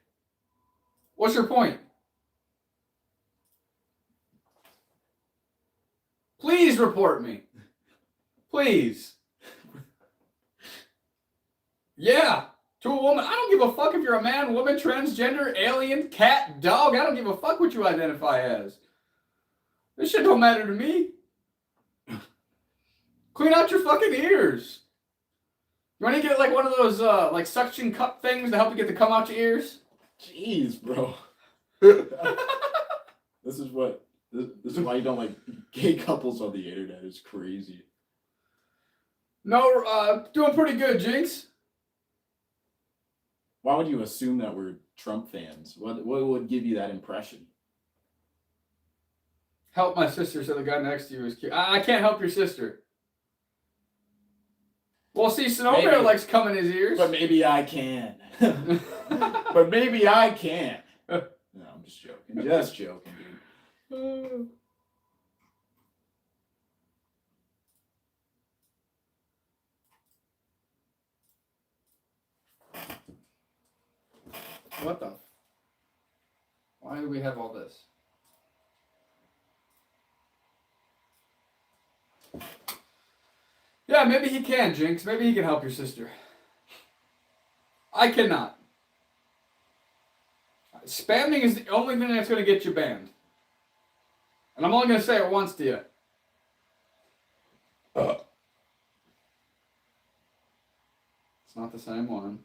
What's your point? Please report me. Please. Yeah, to a woman. I don't give a fuck if you're a man, woman, transgender, alien, cat, dog. I don't give a fuck what you identify as. This shit don't matter to me. Clean out your fucking ears. You want to get like one of those like suction cup things to help you get the cum out your ears? Jeez, bro. This is why you don't like gay couples on the internet. It's crazy. No, doing pretty good, Jinx. Why would you assume that we're Trump fans? What would give you that impression? Help my sister so the guy next to you is cute. I can't help your sister. Well, see, Snowbear likes cum in his ears. But maybe I can. But maybe I can. No, I'm just joking. Just joking, dude. What the? Why do we have all this? Yeah, maybe he can, Jinx. Maybe he can help your sister. I cannot. Spamming is the only thing that's going to get you banned. And I'm only going to say it once to you. It's not the same one.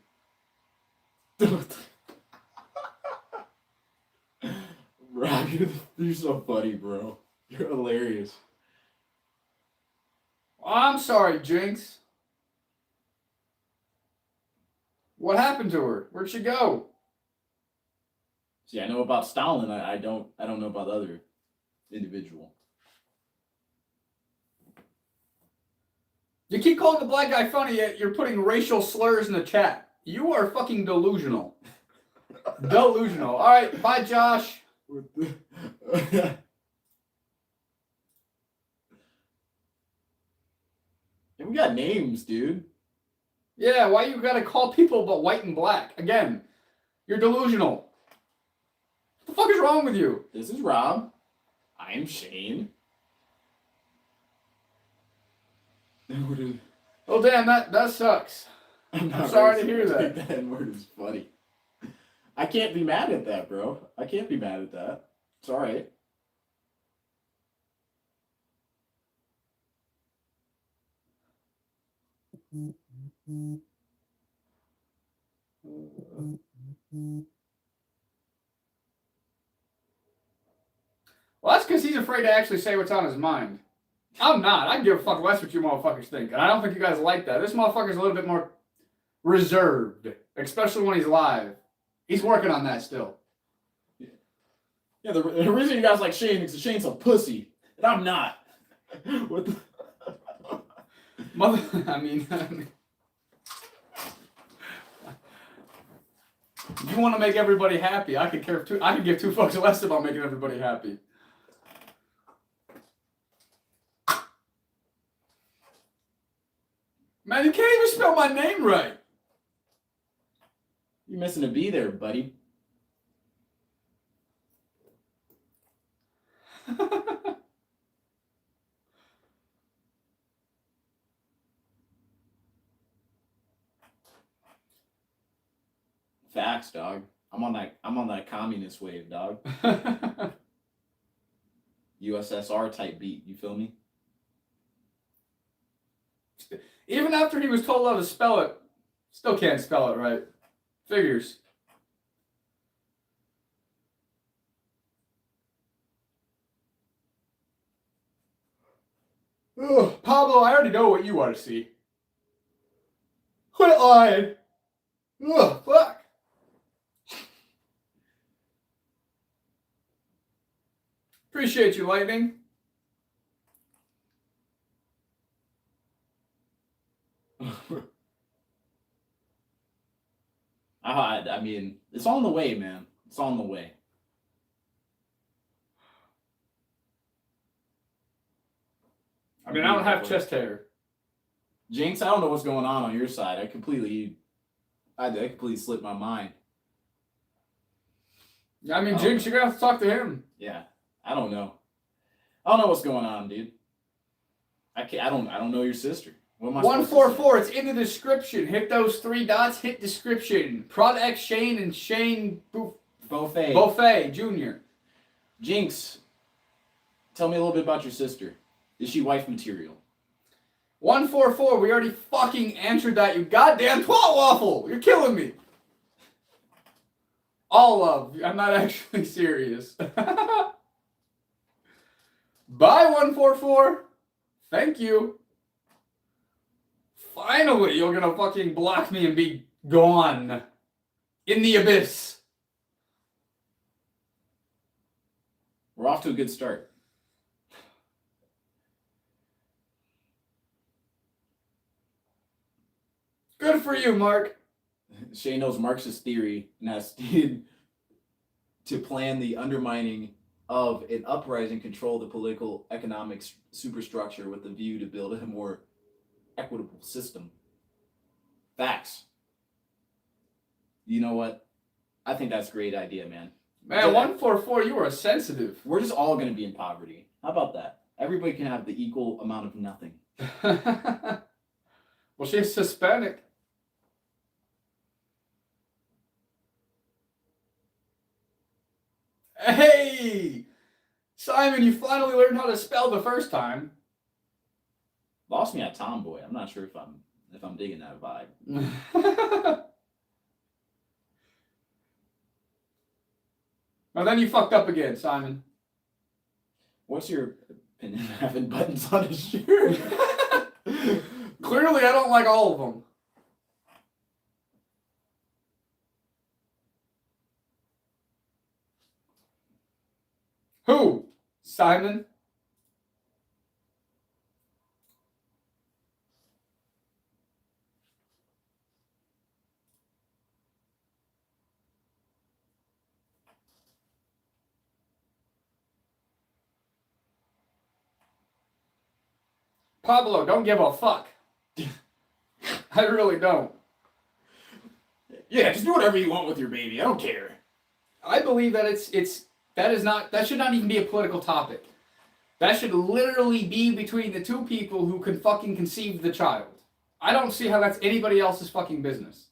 Rob, you're so funny, bro. You're hilarious. I'm sorry, Jinx. What happened to her? Where'd she go? See, I know about Stalin. I don't know about the other individual. You keep calling the black guy funny, yet you're putting racial slurs in the chat. You are fucking delusional. Delusional. All right, bye, Josh. And we got names, dude. Yeah, why you gotta call people but white and black? Again, you're delusional. What the fuck is wrong with you? This is Rob. I'm Shane. Oh, damn, that sucks. I'm sorry to hear that. The N-word is funny. I can't be mad at that, bro. I can't be mad at that. It's all right. Well, that's because he's afraid to actually say what's on his mind. I'm not. I can give a fuck less what you motherfuckers think. And I don't think you guys like that. This motherfucker's a little bit more reserved, especially when he's live. He's working on that still. Yeah, the reason you guys like Shane is Shane's a pussy, and I'm not. What the? Mother, you want to make everybody happy. I could give two fucks less about making everybody happy. Man, you can't even spell my name right. You're missing a B there, buddy. Facts, dog. I'm on that communist wave, dog. USSR type beat, you feel me? Even after he was told how to spell it, still can't spell it right. Figures. Ugh, Pablo, I already know what you want to see. Quit lying. Ugh, fuck. Appreciate you, Lightning. I mean, it's on the way, man. It's on the way. I mean, I don't have chest hair. Jinx, I don't know what's going on your side. I completely slipped my mind. I mean, Jinx, you're gonna have to talk to him. Yeah, I don't know. I don't know what's going on, dude. I don't know your sister. What am I 144. It's in the description. Hit those 3 dots. Hit description. Product Shane and Shane Buffet Jr. Jinx, tell me a little bit about your sister. Is she wife material? 144. We already fucking answered that. You goddamn twat waffle. You're killing me. All love. I'm not actually serious. Bye, 144. Thank you. Finally, you're gonna fucking block me and be gone in the abyss. We're off to a good start. Good for you, Mark. Shane knows Marxist theory and has to plan the undermining of an uprising, control the political economic superstructure with the view to build a more equitable system. Facts. You know what? I think that's a great idea, man. Man, 144, you are sensitive. We're just all going to be in poverty. How about that? Everybody can have the equal amount of nothing. Well, she's Hispanic. Hey! Simon, you finally learned how to spell the first time. Lost me at tomboy. I'm not sure if I'm digging that vibe. Well, then you fucked up again, Simon. What's your opinion on having buttons on his shirt? Clearly, I don't like all of them. Who? Simon? Pablo, don't give a fuck. I really don't. Yeah, just do whatever you want with your baby. I don't care. I believe that that should not even be a political topic. That should literally be between the two people who can fucking conceive the child. I don't see how that's anybody else's fucking business.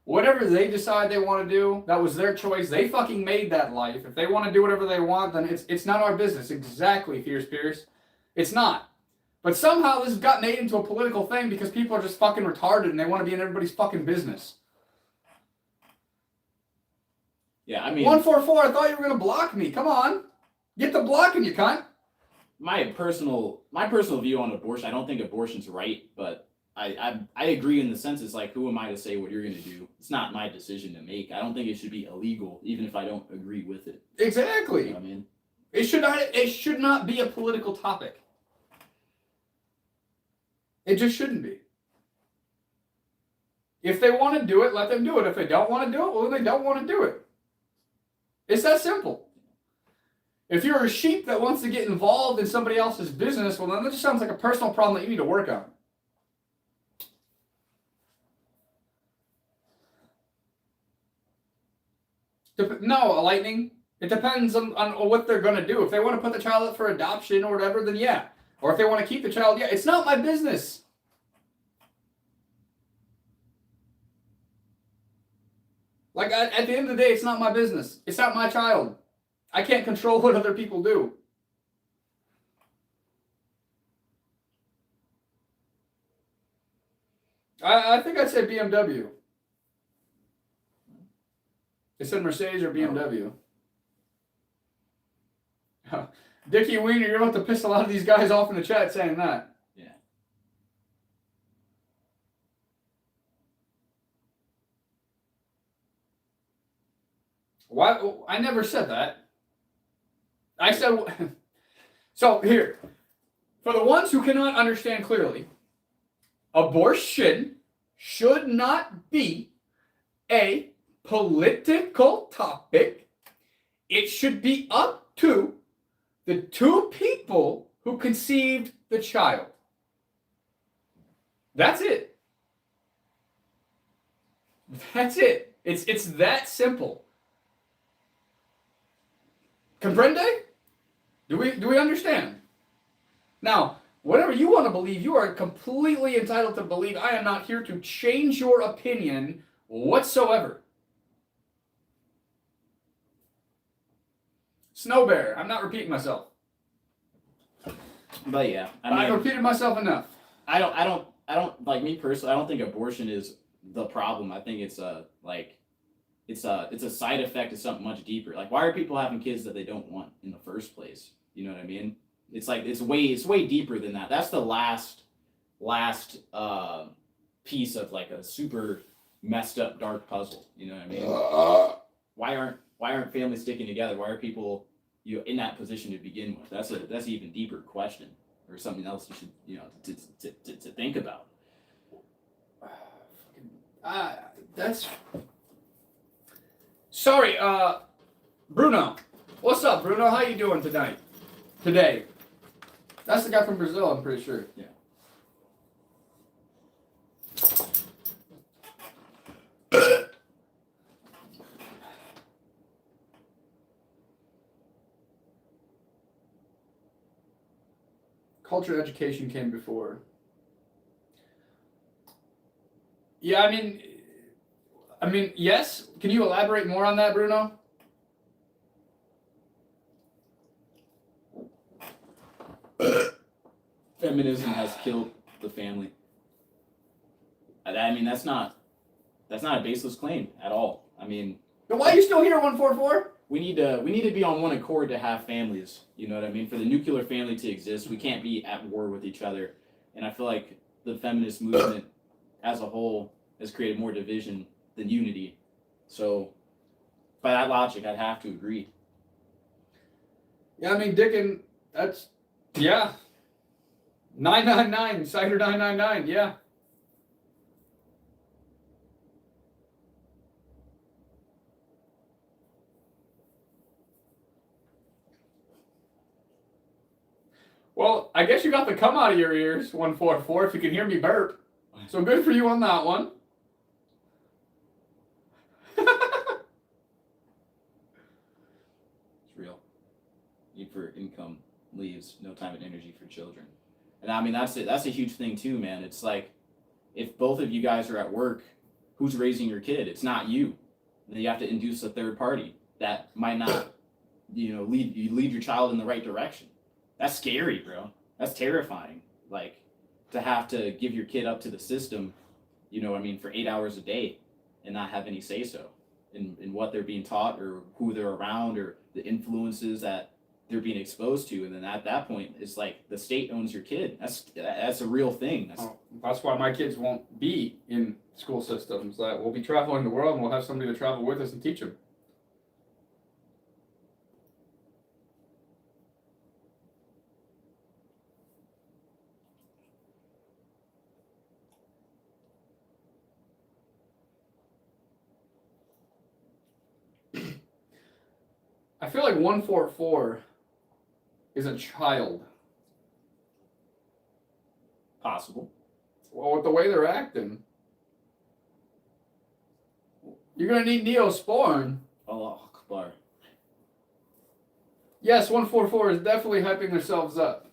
Whatever they decide they want to do, that was their choice. They fucking made that life. If they want to do whatever they want, then it's not our business. Exactly, Fierce Pierce. It's not. But somehow this got made into a political thing because people are just fucking retarded and they want to be in everybody's fucking business. Yeah, I mean... 144, I thought you were going to block me. Come on. Get the blocking, you cunt. My personal view on abortion, I don't think abortion's right, but I agree in the sense it's like, who am I to say what you're going to do? It's not my decision to make. I don't think it should be illegal, even if I don't agree with it. Exactly. You know what I mean, it should not be a political topic. It just shouldn't be. If they want to do it, let them do it. If they don't want to do it, well, then they don't want to do it. It's that simple. If you're a sheep that wants to get involved in somebody else's business, well, then that just sounds like a personal problem that you need to work on. No, Lightning. It depends on what they're going to do. If they want to put the child up for adoption or whatever, then yeah. Or if they want to keep the child, yeah. It's not my business. Like, at the end of the day, it's not my business. It's not my child. I can't control what other people do. I think I'd say BMW. It said Mercedes or BMW. Oh. Dickie Wiener, you're about to piss a lot of these guys off in the chat saying that. Yeah. Why? I never said that. I said... So, here. For the ones who cannot understand clearly, abortion should not be a political topic. It should be up to the two people who conceived the child. That's it. That's it. It's that simple. Comprende? Do we understand? Now, whatever you want to believe, you are completely entitled to believe. I am not here to change your opinion whatsoever. Snow Bear, I'm not repeating myself. But yeah, I mean, I've repeated myself enough. I don't like, me personally. I don't think abortion is the problem. I think it's a side effect of something much deeper. Like, why are people having kids that they don't want in the first place? You know what I mean? It's like it's way deeper than that. That's the last piece of like a super messed up dark puzzle. You know what I mean? Why aren't families sticking together? Why are people in that position to begin with? That's an even deeper question, or something else you should to think about. That's sorry, Bruno. What's up, Bruno? How you doing tonight? Today. That's the guy from Brazil, I'm pretty sure. Yeah. Culture education came before. Yeah, I mean, yes. Can you elaborate more on that, Bruno? Feminism has killed the family. I mean, that's not a baseless claim at all. I mean, then why are you still here, 144? We need to be on one accord to have families. You know what I mean? For the nuclear family to exist, we can't be at war with each other. And I feel like the feminist movement as a whole has created more division than unity. So, by that logic, I'd have to agree. Yeah, I mean, Dickin, that's, yeah. 999, Cider 999, yeah. Well, I guess you got the come out of your ears, 144, if you can hear me burp. So good for you on that one. It's real. Need for income leaves no time and energy for children. And I mean, that's it. That's a huge thing too, man. It's like, if both of you guys are at work, who's raising your kid? It's not you. Then you have to induce a third party that might not, lead your child in the right direction. That's scary, bro. That's terrifying. Like, to have to give your kid up to the system, for 8 hours a day and not have any say so in what they're being taught or who they're around or the influences that they're being exposed to. And then at that point, it's like the state owns your kid. That's a real thing. That's why my kids won't be in school systems. That we'll be traveling the world and we'll have somebody to travel with us and teach them. I feel like 144 is a child. Possible. Well, with the way they're acting, you're gonna need Neosporin. Allah Akbar. Yes, 144 is definitely hyping themselves up.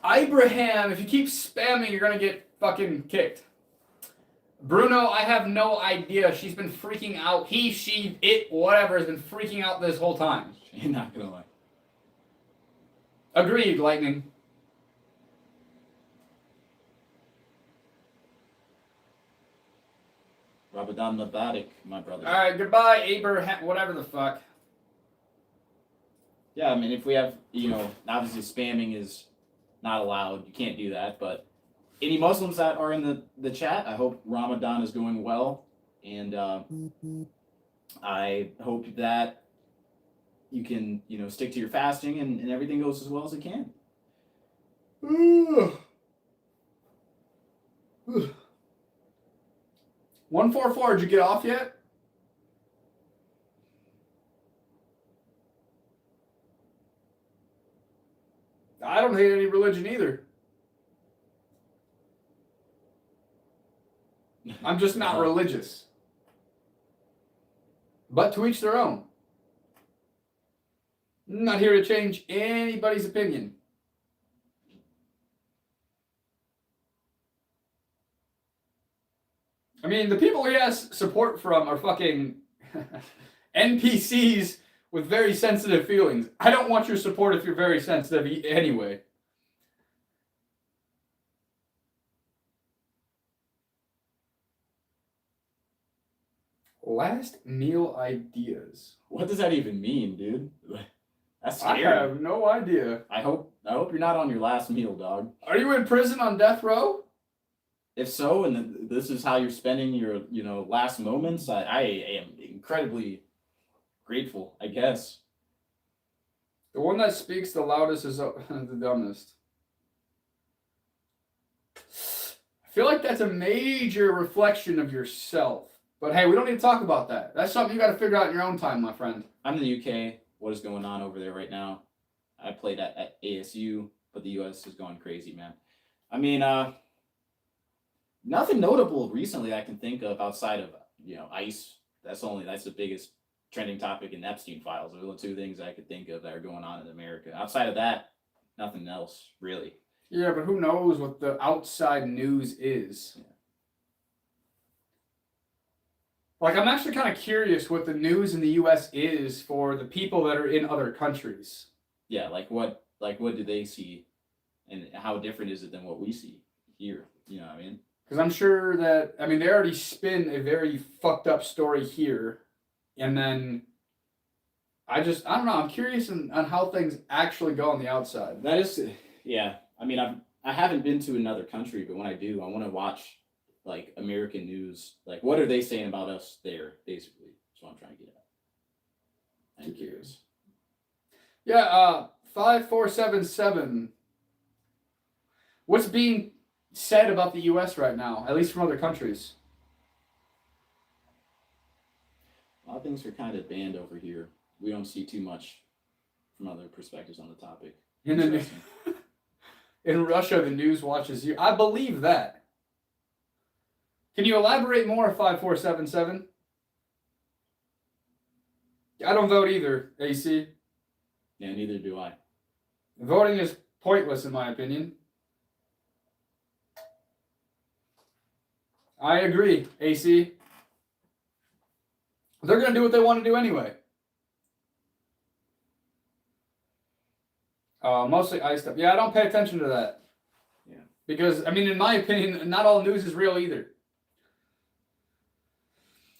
Ibrahim, if you keep spamming, you're gonna get fucking kicked. Bruno, I have no idea. She's been freaking out. He, she, it, whatever, has been freaking out this whole time. You're not gonna lie. Agreed, Lightning. Ramadan Mubarak, my brother. Alright, goodbye, Abraham, whatever the fuck. Yeah, I mean, if we have, obviously spamming is not allowed. You can't do that. But any Muslims that are in the chat, I hope Ramadan is going well. And I hope that you can, stick to your fasting and everything goes as well as it can. 144, did you get off yet? I don't hate any religion either. I'm just not religious. But to each their own. I'm not here to change anybody's opinion. I mean, the people he has support from are fucking NPCs with very sensitive feelings. I don't want your support if you're very sensitive anyway. Last meal ideas. What does that even mean, dude? That's scary. I have no idea. I hope you're not on your last meal, dog. Are you in prison on death row? If so, and this is how you're spending your, last moments, I am incredibly grateful, I guess. The one that speaks the loudest is the dumbest. I feel like that's a major reflection of yourself. But hey, we don't need to talk about that. That's something you got to figure out in your own time, my friend. I'm in the UK. What is going on over there right now? I played at ASU, but the US is going crazy, man. I mean, nothing notable recently I can think of outside of, ICE. That's the biggest trending topic in Epstein files. Those are the two things I could think of that are going on in America. Outside of that, nothing else, really. Yeah, but who knows what the outside news is. Yeah. Like, I'm actually kind of curious what the news in the U.S. is for the people that are in other countries. Yeah, like what do they see, and how different is it than what we see here? You know what I mean? Because I'm sure that, they already spin a very fucked up story here. And then, I don't know, I'm curious on how things actually go on the outside. That is, yeah. I haven't been to another country, but when I do, I want to watch, like, American news. Like, what are they saying about us there, basically? That's what I'm trying to get at. I'm curious. Yeah, 5477. What's being said about the U.S. right now, at least from other countries? A lot of things are kind of banned over here. We don't see too much from other perspectives on the topic. In Russia, the news watches you. I believe that. Can you elaborate more, 5477? I don't vote either, AC. Yeah, neither do I. Voting is pointless, in my opinion. I agree, AC. They're going to do what they want to do anyway. Mostly ice stuff. Yeah, I don't pay attention to that. Yeah. Because, in my opinion, not all news is real either.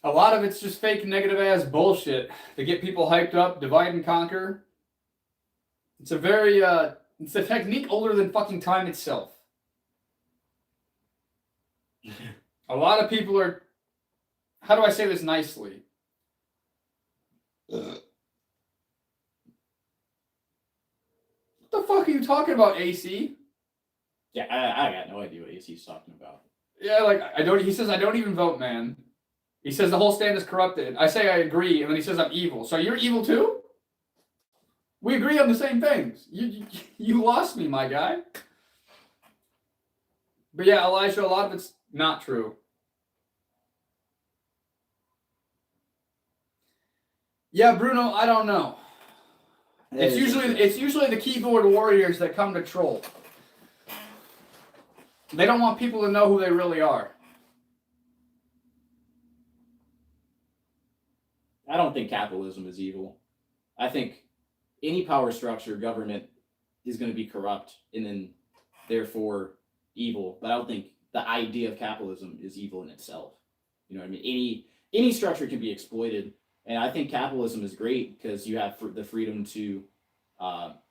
A lot of it's just fake negative ass bullshit to get people hyped up, divide and conquer. It's a very, it's a technique older than fucking time itself. A lot of people are, how do I say this nicely? What the fuck are you talking about, AC? Yeah, I got no idea what AC's talking about. Yeah, like, he says, I don't even vote, man. He says the whole stand is corrupted. I say I agree, and then he says I'm evil. So you're evil too? We agree on the same things. You lost me, my guy. But yeah, Elijah, a lot of it's not true. Yeah, Bruno, I don't know. It's usually the keyboard warriors that come to troll. They don't want people to know who they really are. I don't think capitalism is evil. I think any power structure, government, is going to be corrupt and then therefore evil. But I don't think the idea of capitalism is evil in itself. You know what I mean? Any structure can be exploited, and I think capitalism is great because you have the freedom to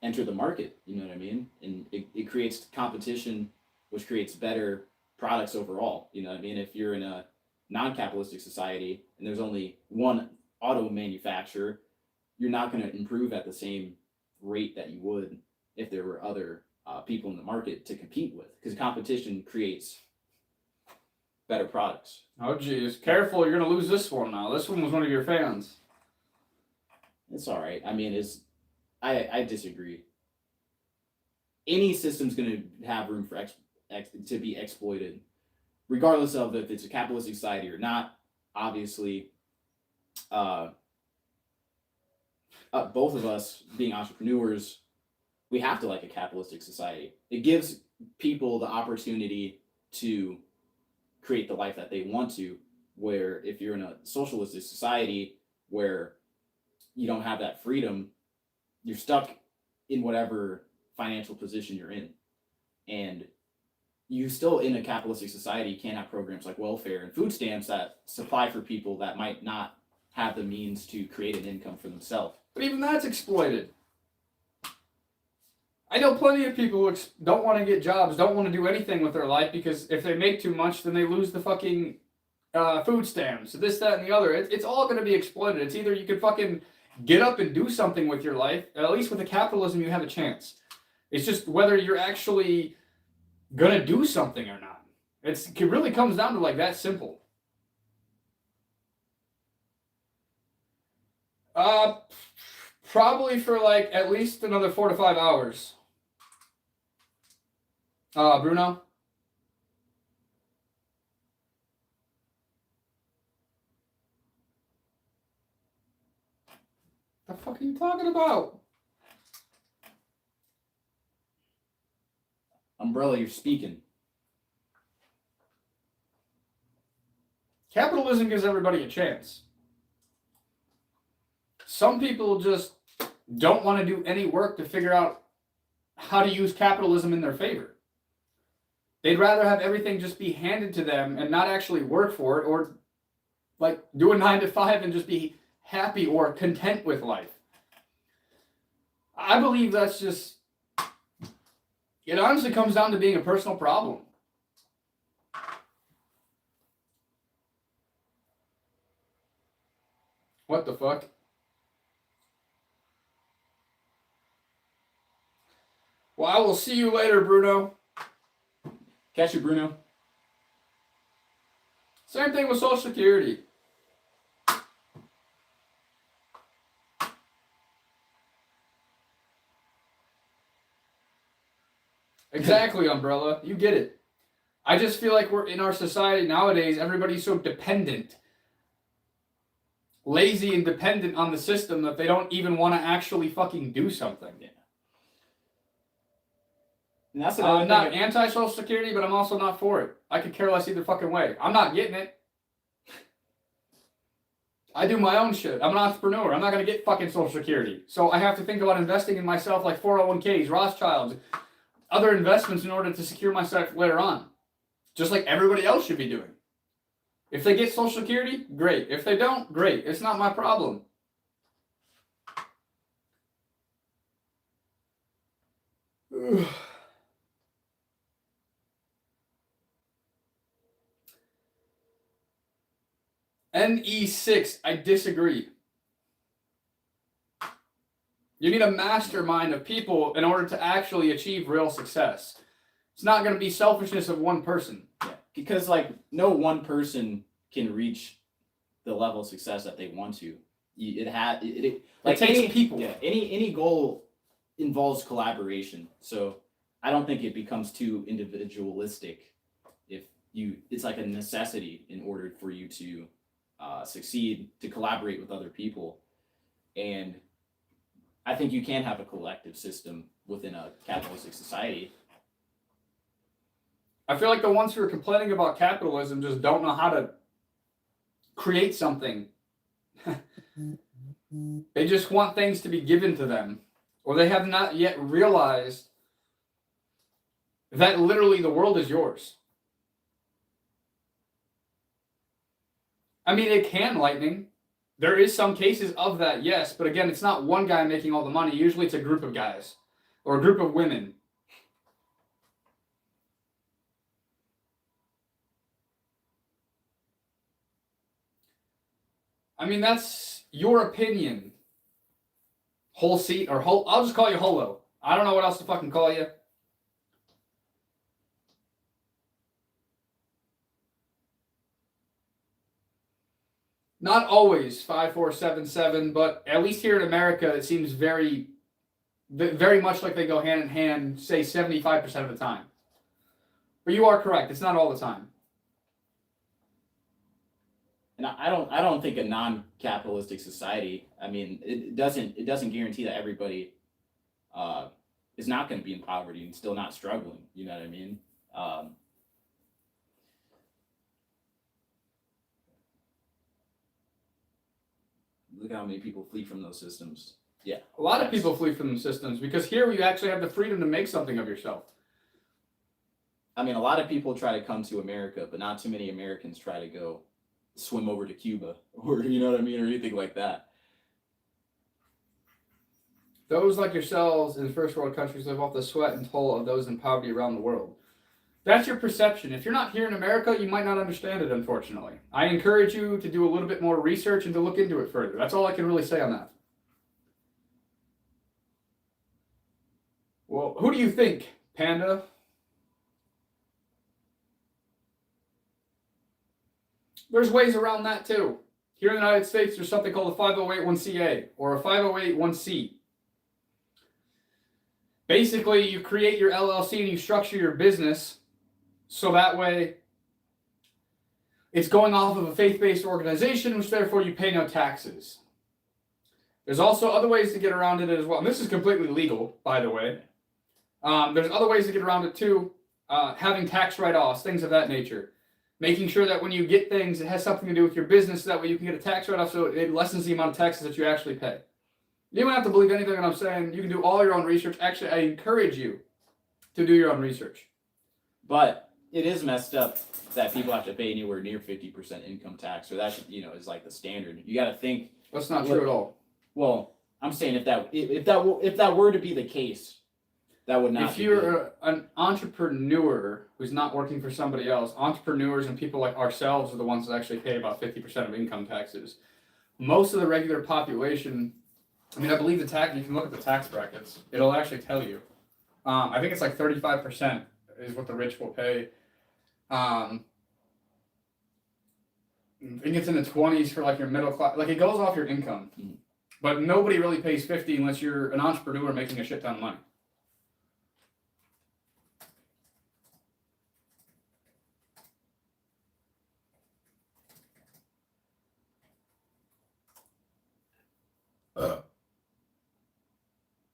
enter the market. You know what I mean? And it creates competition, which creates better products overall. You know what I mean? If you're in a non-capitalistic society and there's only one auto manufacturer, you're not going to improve at the same rate that you would if there were other people in the market to compete with, because competition creates better products. Oh, geez. Careful, you're going to lose this one now. This one was one of your fans. It's all right. I mean, I disagree. Any system's going to have room for to be exploited, regardless of if it's a capitalistic society or not. Obviously, both of us being entrepreneurs, we have to like a capitalistic society. It gives people the opportunity to create the life that they want to, where if you're in a socialistic society where you don't have that freedom, you're stuck in whatever financial position you're in. And you still, in a capitalistic society, can't have programs like welfare and food stamps that supply for people that might not have the means to create an income for themselves. But even that's exploited. I know plenty of people who don't want to get jobs, don't want to do anything with their life, because if they make too much, then they lose the fucking food stamps, this, that, and the other. It's all going to be exploited. It's either you can fucking get up and do something with your life. At least with the capitalism, you have a chance. It's just whether you're actually going to do something or not. It really comes down to like that simple. Probably for like at least another 4 to 5 hours. Bruno? The fuck are you talking about? Umbrella, you're speaking. Capitalism gives everybody a chance. Some people just don't want to do any work to figure out how to use capitalism in their favor. They'd rather have everything just be handed to them and not actually work for it, or like do a 9 to 5 and just be happy or content with life. I believe that's just, it honestly comes down to being a personal problem. What the fuck? Well, I will see you later, Bruno. Catch you, Bruno. Same thing with Social Security. Exactly, Umbrella. You get it. I just feel like we're in our society nowadays, everybody's so dependent. Lazy and dependent on the system that they don't even want to actually fucking do something. Yeah. And that's I'm not anti-Social Security, but I'm also not for it. I could care less either fucking way. I'm not getting it. I do my own shit. I'm an entrepreneur. I'm not going to get fucking Social Security. So I have to think about investing in myself like 401ks, Rothschilds, other investments in order to secure myself later on. Just like everybody else should be doing. If they get Social Security, great. If they don't, great. It's not my problem. NE6, I disagree. You need a mastermind of people in order to actually achieve real success. It's not going to be selfishness of one person. Yeah, because like no one person can reach the level of success that they want to. It takes people. Yeah, any goal involves collaboration. So I don't think it becomes too individualistic if it's like a necessity in order for you to succeed, to collaborate with other people. And I think you can have a collective system within a capitalistic society. I feel like the ones who are complaining about capitalism just don't know how to create something. They just want things to be given to them. Or they have not yet realized that literally the world is yours. I mean, it can, Lightning. There is some cases of that, yes. But again, it's not one guy making all the money. Usually it's a group of guys. Or a group of women. I mean, that's your opinion. Whole seat or whole. I'll just call you Holo. I don't know what else to fucking call you. Not always 5477, but at least here in America, it seems very much like they go hand in hand, say 75% of the time. But you are correct. It's not all the time. And I don't think a non-capitalistic society. I mean, it doesn't guarantee that everybody is not going to be in poverty and still not struggling. You know what I mean? Look how many people flee from those systems. Yeah, a lot of people flee from the systems because here you actually have the freedom to make something of yourself. I mean, a lot of people try to come to America, but not too many Americans try to go swim over to Cuba or you know what I mean, or anything like that. Those like yourselves in first world countries live off the sweat and toil of those in poverty around the world. That's your perception. If you're not here in America, you might not understand it, unfortunately. I encourage you to do a little bit more research and to look into it further. That's all I can really say on that. Well, who do you think, Panda? There's ways around that too. Here in the United States, there's something called a 5081CA or a 5081C. Basically, you create your LLC and you structure your business so that way it's going off of a faith-based organization, which therefore you pay no taxes. There's also other ways to get around it as well. And this is completely legal, by the way. There's other ways to get around it too. Having tax write-offs, things of that nature. Making sure that when you get things, it has something to do with your business, so that way you can get a tax write-off so it lessens the amount of taxes that you actually pay. You don't have to believe anything that I'm saying. You can do all your own research. Actually, I encourage you to do your own research. But it is messed up that people have to pay anywhere near 50% income tax, or that should, is like the standard. You got to think. That's not true at all. Well, I'm saying if that were to be the case, that would not. If you're an entrepreneur who's not working for somebody else, entrepreneurs and people like ourselves are the ones that actually pay about 50% of income taxes. Most of the regular population, I mean, I believe the tax. You can look at the tax brackets. It'll actually tell you. I think it's like 35% is what the rich will pay. I think it's in the 20s for like your middle class. Like it goes off your income, but nobody really pays 50 unless you're an entrepreneur making a shit ton of money.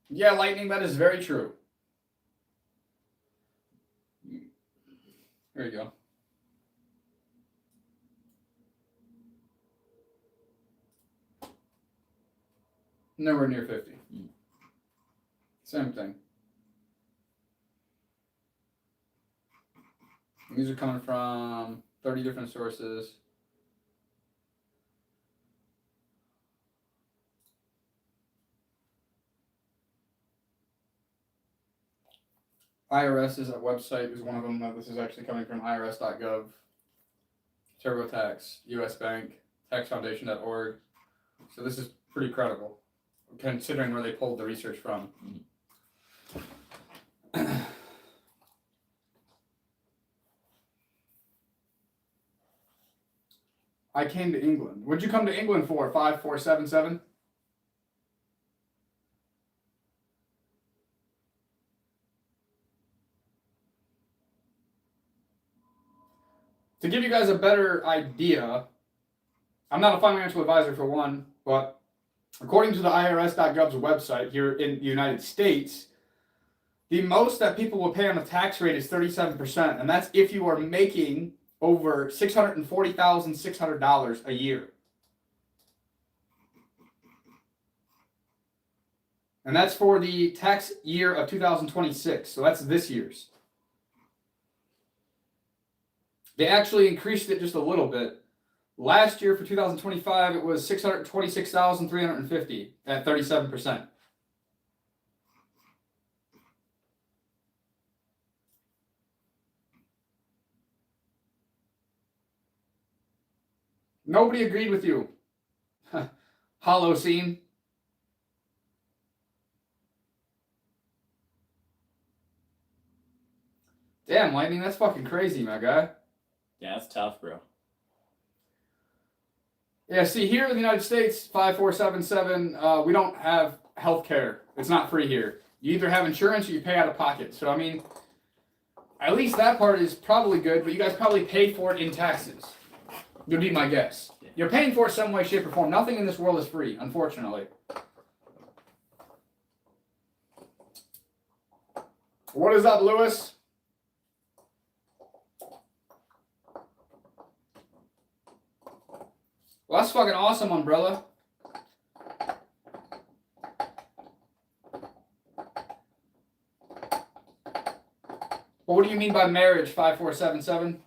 Yeah, Lightning, that is very true. There you go. Nowhere near 50. Same thing. These are coming from 30 different sources. IRS's website is one of them. This is actually coming from irs.gov. TurboTax, U.S. Bank, xfoundation.org. So this is pretty credible, considering where they pulled the research from. I came to England. What'd you come to England for? 5477? To give you guys a better idea, I'm not a financial advisor for one, but according to the IRS.gov's website here in the United States, the most that people will pay on the tax rate is 37%, and that's if you are making over $640,600 a year. And that's for the tax year of 2026, so that's this year's. They actually increased it just a little bit. Last year for 2025, it was $626,350 at 37%. Nobody agreed with you. Holocene. Damn, Lightning, that's fucking crazy, my guy. Yeah, that's tough, bro. Yeah, see, here in the United States, 5477, we don't have health care. It's not free here. You either have insurance or you pay out of pocket. So, I mean, at least that part is probably good, but you guys probably pay for it in taxes. Would be my guess. You're paying for it some way, shape, or form. Nothing in this world is free, unfortunately. What is up, Lewis? Well, that's fucking awesome, Umbrella. Well, what do you mean by marriage, 5477?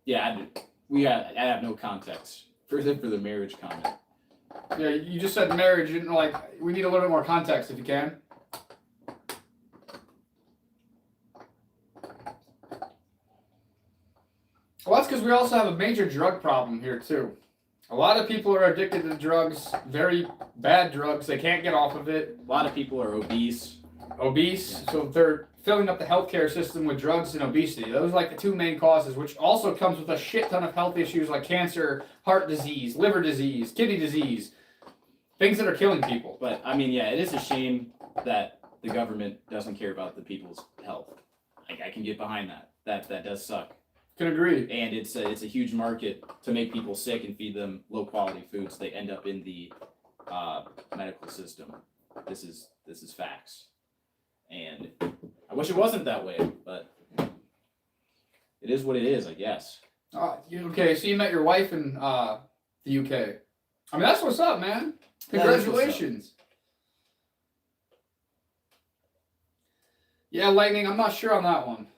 Yeah, I have no context for the marriage comment. Yeah, you just said marriage. You didn't like. We need a little bit more context, if you can. Well, that's because we also have a major drug problem here too. A lot of people are addicted to drugs, very bad drugs. They can't get off of it. A lot of people are obese. Yeah. So they're filling up the healthcare system with drugs and obesity. Those are like the two main causes, which also comes with a shit ton of health issues like cancer, heart disease, liver disease, kidney disease, things that are killing people. But I mean, yeah, it is a shame that the government doesn't care about the people's health. I can get behind that. That does suck. Can agree. And it's a huge market to make people sick and feed them low quality foods. They end up in the medical system. This is facts. And I wish it wasn't that way, but it is what it is, I guess. Okay, so you met your wife in the UK. I mean, that's what's up, man. Congratulations. Yeah, Lightning, I'm not sure on that one.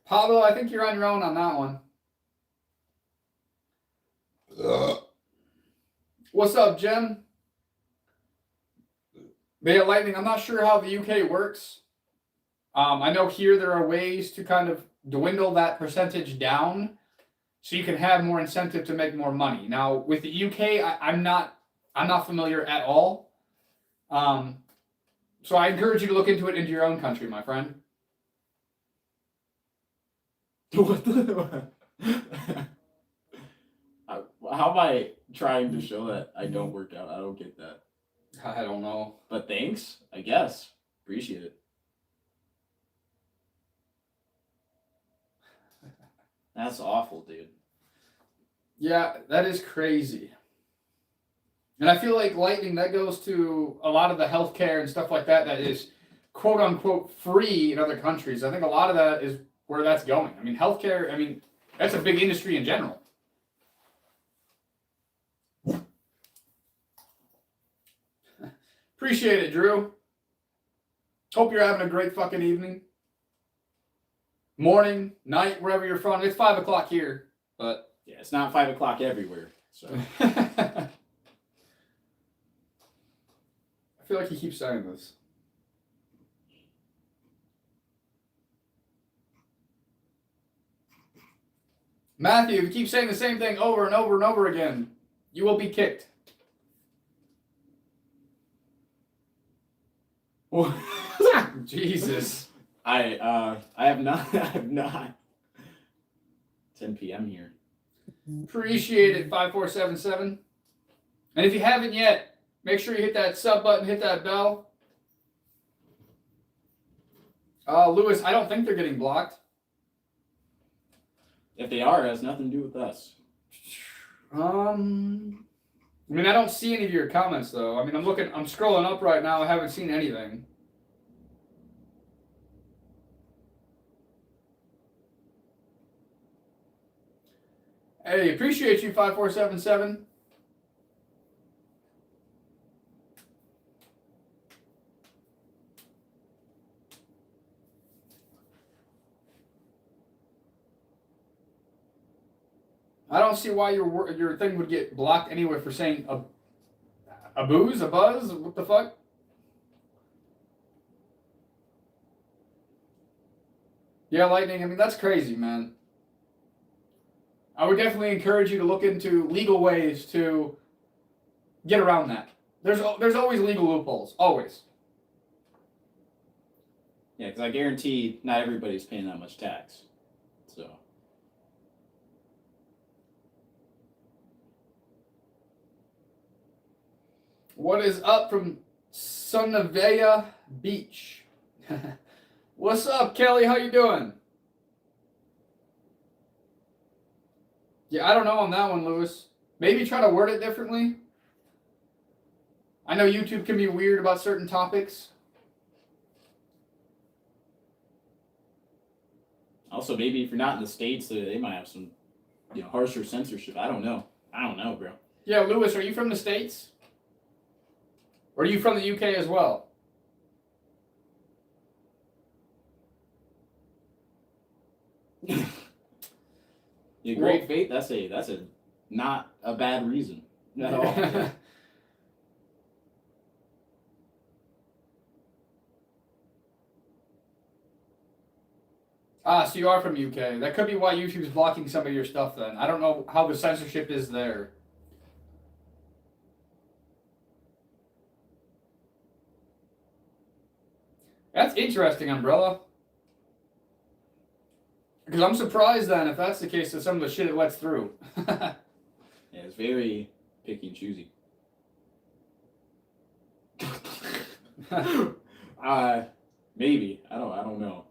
Pablo, I think you're on your own on that one. What's up, Jen? But yeah, Lightning, I'm not sure how the UK works. I know here there are ways to kind of dwindle that percentage down so you can have more incentive to make more money. Now, with the UK, I'm not familiar at all. So I encourage you to look into it into your own country, my friend. What the? How am I trying to show that I don't work out? I don't get that. I don't know. But thanks, I guess. Appreciate it. That's awful, dude. Yeah, that is crazy. And I feel like Lightning, that goes to a lot of the healthcare and stuff like that is quote unquote free in other countries. I think a lot of that is where that's going. I mean, healthcare, that's a big industry in general. Appreciate it, Drew. Hope you're having a great fucking evening. Morning, night, wherever you're from. It's 5 o'clock here, but yeah, it's not 5 o'clock everywhere. So I feel like he keeps saying this. Matthew, if you keep saying the same thing over and over and over again, you will be kicked. Jesus. I have not. I have not. 10 p.m. here. Appreciate it, 5477. And if you haven't yet, make sure you hit that sub button, hit that bell. Lewis, I don't think they're getting blocked. If they are, it has nothing to do with us. I mean, I don't see any of your comments though. I mean, I'm scrolling up right now. I haven't seen anything. Hey, appreciate you, 5477. I don't see why your thing would get blocked anyway for saying a booze, a buzz. What the fuck? Yeah, Lightning. I mean, that's crazy, man. I would definitely encourage you to look into legal ways to get around that. There's always legal loopholes, always. Yeah, because I guarantee not everybody's paying that much tax. So. What is up from Sunnyvale Beach? What's up, Kelly? How you doing? Yeah, I don't know on that one, Lewis. Maybe try to word it differently. I know YouTube can be weird about certain topics. Also, maybe if you're not in the States, they might have some, harsher censorship. I don't know. I don't know, bro. Yeah, Lewis, are you from the States? Or are you from the UK as well? Yeah, great faith. That's a not a bad reason at all. So you are from UK. That could be why YouTube's blocking some of your stuff then. I don't know how the censorship is there. That's interesting, Umbrella. Because I'm surprised then, if that's the case, that some of the shit it lets through. Yeah, it's very picky and choosy. Maybe. I don't know.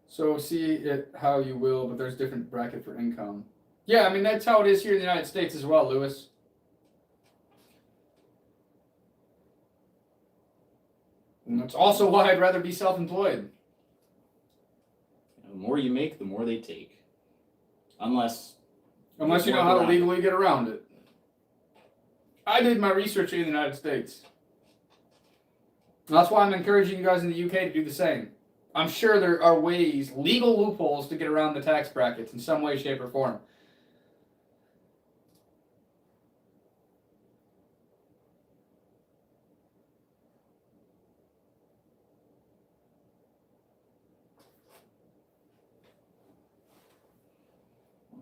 So see it how you will, but there's different bracket for income. Yeah, I mean, that's how it is here in the United States as well, Lewis. And that's also why I'd rather be self-employed. The more you make, the more they take. Unless you know how to legally get around it. I did my research in the United States. And that's why I'm encouraging you guys in the UK to do the same. I'm sure there are ways, legal loopholes, to get around the tax brackets in some way, shape, or form.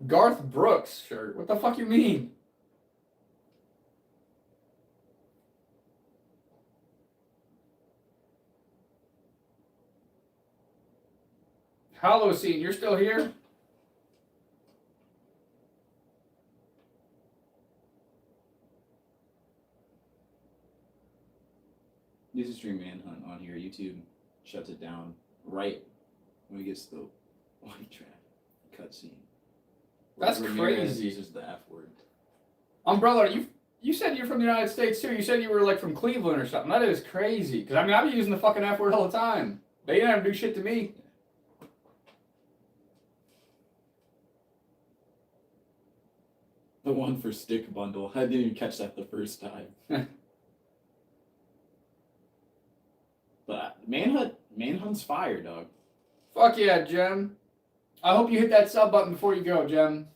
Garth Brooks shirt. What the fuck you mean? Holocene, you're still here? Use a stream manhunt on here. YouTube shuts it down right when it gets to the white track cutscene. That's Ramirez crazy. uses the F word. Umbrella, you said you're from the United States too. You said you were like from Cleveland or something. That is crazy. Because I mean, I be using the fucking F word all the time. They never do shit to me. The one for stick bundle. I didn't even catch that the first time. But Manhunt's fire, dog. Fuck yeah, Jem. I hope you hit that sub button before you go, Jem.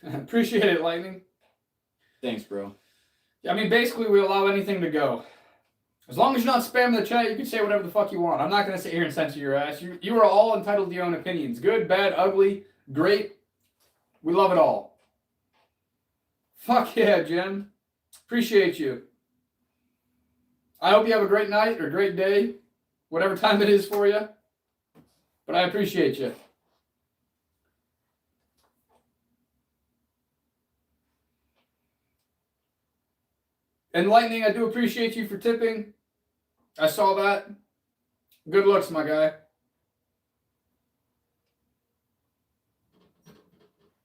Appreciate it, Lightning. Thanks, bro. I mean, basically, we allow anything to go. As long as you're not spamming the chat, you can say whatever the fuck you want. I'm not going to sit here and censor your ass. You are all entitled to your own opinions. Good, bad, ugly, great. We love it all. Fuck yeah, Jen. Appreciate you. I hope you have a great night or great day, whatever time it is for you. But I appreciate you. And Lightning, I do appreciate you for tipping. I saw that. Good looks, my guy.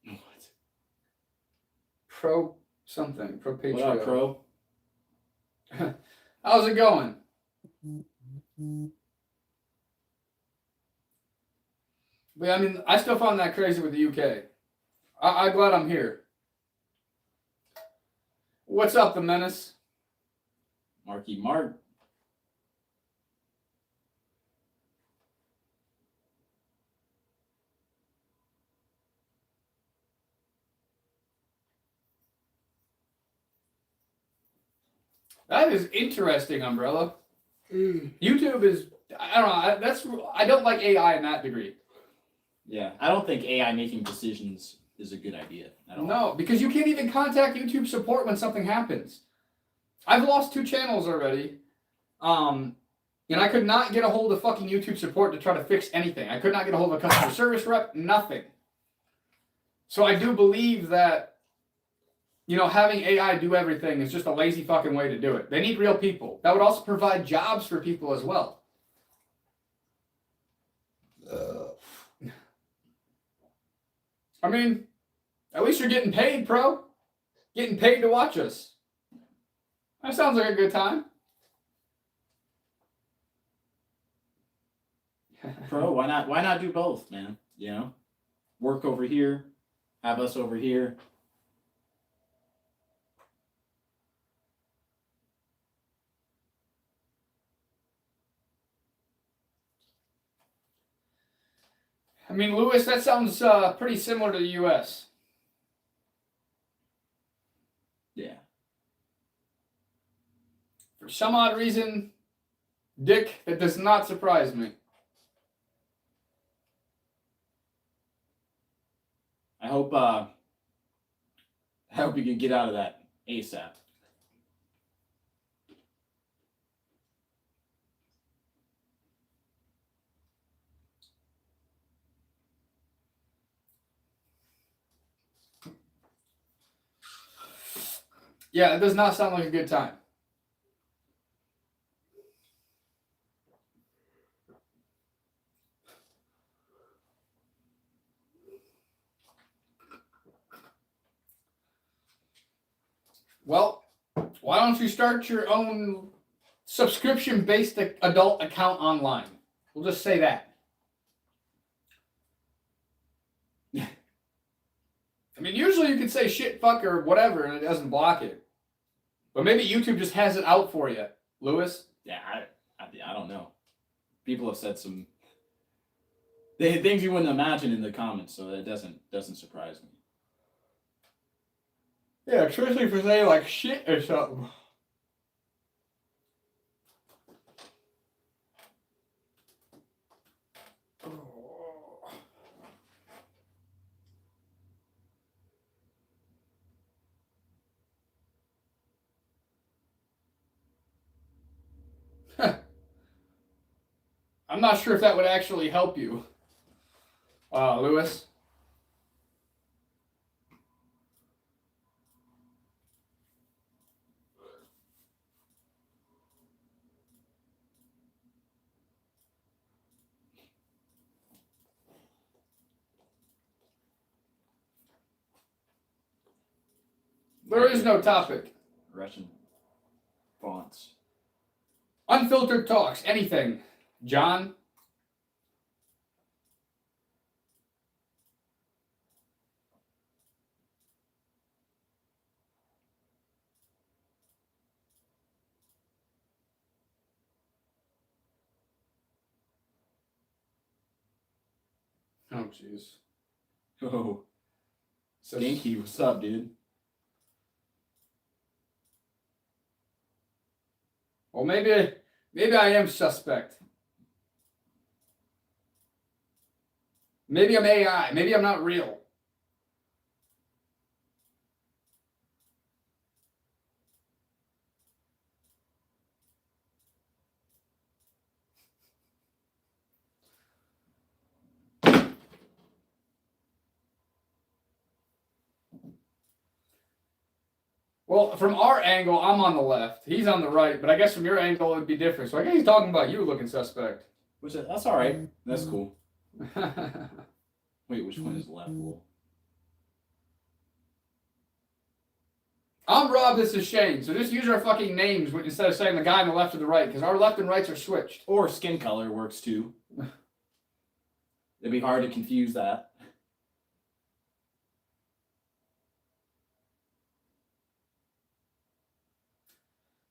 What? Pro something. Pro Patreon. What up, Pro? How's it going? But yeah, I mean, I still find that crazy with the UK. I'm glad I'm here. What's up, the menace? Marky Mark. That is interesting, Umbrella. YouTube is, I don't know, I don't like AI in that degree. Yeah, I don't think AI making decisions is a good idea at all. No, because you can't even contact YouTube support when something happens. I've lost 2 channels already. And I could not get a hold of fucking YouTube support to try to fix anything. I could not get a hold of a customer service rep, nothing. So I do believe that, you know, having AI do everything is just a lazy fucking way to do it. They need real people. That would also provide jobs for people as well. I mean, at least you're getting paid, pro. Getting paid to watch us. That sounds like a good time. Pro, why not do both, man? You know? Work over here, have us over here. I mean, Lewis, that sounds pretty similar to the U.S. Yeah. For some odd reason, Dick, that does not surprise me. I hope you can get out of that ASAP. Yeah, it does not sound like a good time. Well, why don't you start your own subscription-based adult account online? We'll just say that. I mean, usually you can say shit, fuck, or whatever, and it doesn't block it. But maybe YouTube just has it out for you, Lewis. Yeah, I don't know. People have said some things you wouldn't imagine in the comments, so that doesn't surprise me. Yeah, especially for saying like shit or something. I'm not sure if that would actually help you, Lewis. There is no topic. Russian fonts. Unfiltered talks, anything. John? Oh, jeez. Oh. Stinky, what's up, dude? Well, maybe I am suspect. Maybe I'm AI. Maybe I'm not real. Well, from our angle, I'm on the left. He's on the right, but I guess from your angle, it'd be different. So I guess he's talking about you looking suspect. That's all right. That's cool. Wait, which one is left? I'm Rob, this is Shane. So just use our fucking names instead of saying the guy on the left or the right, because our left and rights are switched. Or skin color works too. It'd be hard to confuse that.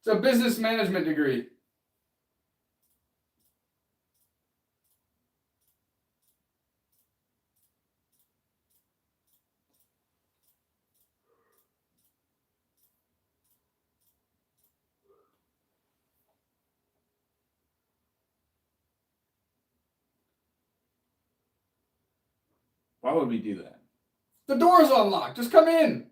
It's a business management degree. Why would we do that? The door's unlocked. Just come in.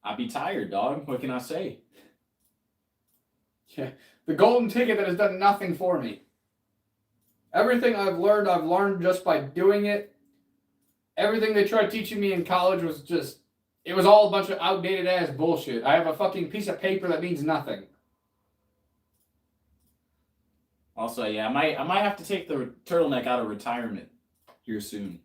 I'd be tired, dog. What can I say? Yeah, the golden ticket that has done nothing for me. Everything I've learned just by doing it. Everything they tried teaching me in college was just, it was all a bunch of outdated ass bullshit. I have a fucking piece of paper that means nothing. Also, yeah, I might have to take the turtleneck out of retirement here soon.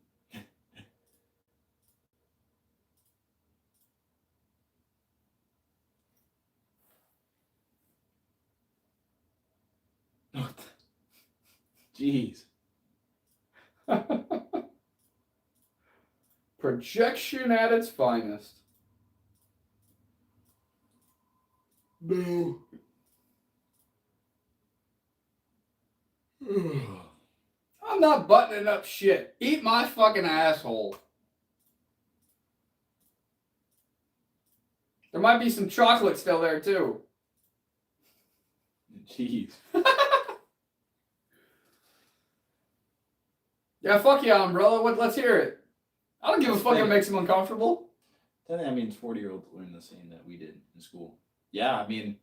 Jeez. Projection at its finest. No. I'm not buttoning up shit. Eat my fucking asshole. There might be some chocolate still there too. Jeez. Yeah, fuck yeah, umbrella. Let's hear it. I don't give a fuck if it makes him uncomfortable. That means 40-year-olds learn the same that we did in school. Yeah, I mean,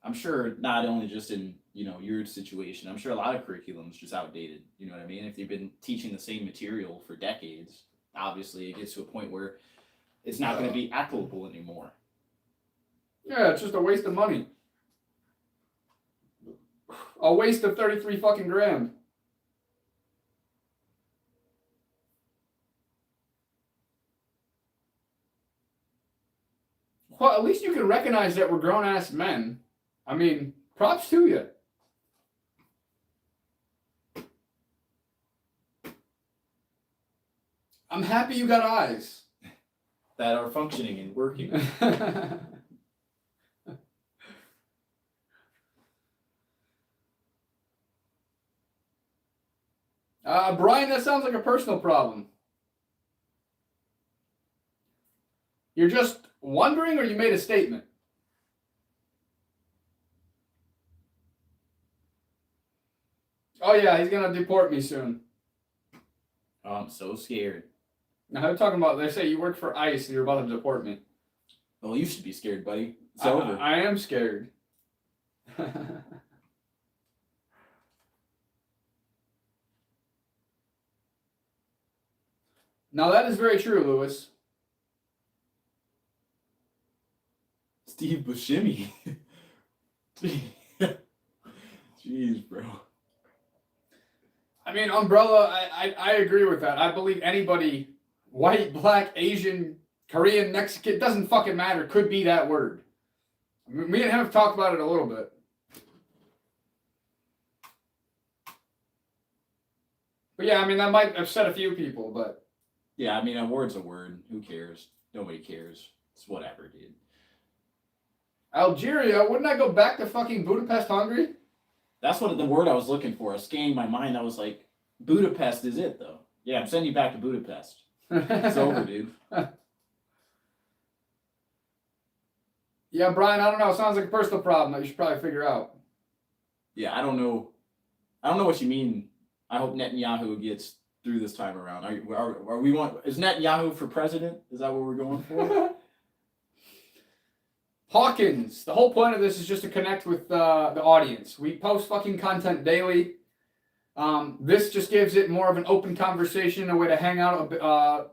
I'm sure not only just in, your situation, I'm sure a lot of curriculum's just outdated. You know what I mean? If you've been teaching the same material for decades, obviously it gets to a point where it's not going to be applicable anymore. Yeah, it's just a waste of money. A waste of 33 fucking grand. Well, at least you can recognize that we're grown-ass men. I mean, props to you. I'm happy you got eyes. That are functioning and working. Brian, that sounds like a personal problem. You're just wondering, or you made a statement? Oh yeah, he's gonna deport me soon. Oh, I'm so scared. Now they're talking about, they say you work for ICE and you're about to deport me. Well, you should be scared, buddy. It's over. I am scared. Now that is very true, Lewis. Steve Buscemi. Jeez, bro. I mean, umbrella, I agree with that. I believe anybody, white, black, Asian, Korean, Mexican, doesn't fucking matter, could be that word. I mean, me and him have talked about it a little bit. But yeah, I mean, that might upset a few people, but... Yeah, I mean, a word's a word. Who cares? Nobody cares. It's whatever, dude. Algeria? Wouldn't I go back to fucking Budapest, Hungary? That's what the word I was looking for. I was scanning my mind. I was like, Budapest is it, though. Yeah, I'm sending you back to Budapest. It's over, dude. Yeah, Brian, I don't know. It sounds like a personal problem that you should probably figure out. Yeah, I don't know. I don't know what you mean. I hope Netanyahu gets through this time around. Are we is Netanyahu for president? Is that what we're going for? Hawkins, the whole point of this is just to connect with the audience. We post fucking content daily. This just gives it more of an open conversation, a way to hang out,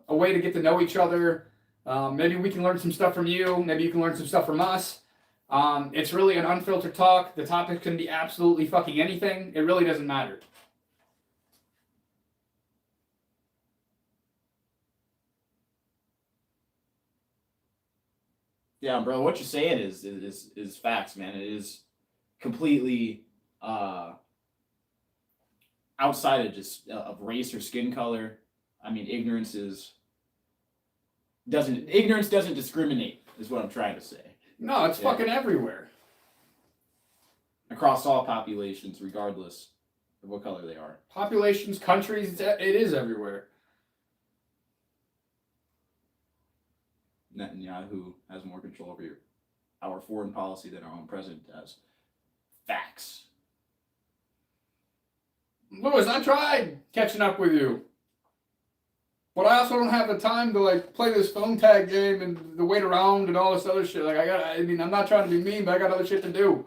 a way to get to know each other. Maybe we can learn some stuff from you. Maybe you can learn some stuff from us. It's really an unfiltered talk. The topic can be absolutely fucking anything. It really doesn't matter. Yeah, bro. What you're saying is facts, man. It is completely outside of just of race or skin color. I mean, ignorance doesn't discriminate. Is what I'm trying to say. No, it's fucking everywhere. Across all populations, regardless of what color they are. Populations, countries, it is everywhere. Netanyahu has more control over our foreign policy than our own president does. Facts. Lewis, I tried catching up with you. But I also don't have the time to play this phone tag game and the wait around and all this other shit. I'm not trying to be mean, but I got other shit to do.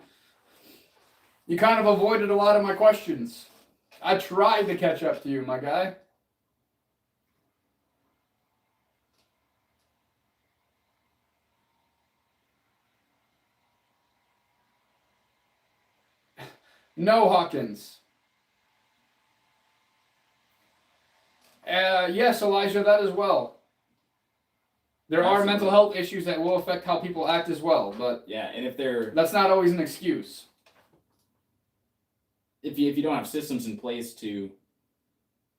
You kind of avoided a lot of my questions. I tried to catch up to you, my guy. No, Hawkins. Yes, Elijah, that as well. There are mental health issues that will affect how people act as well, but yeah, and that's not always an excuse. If you don't have systems in place to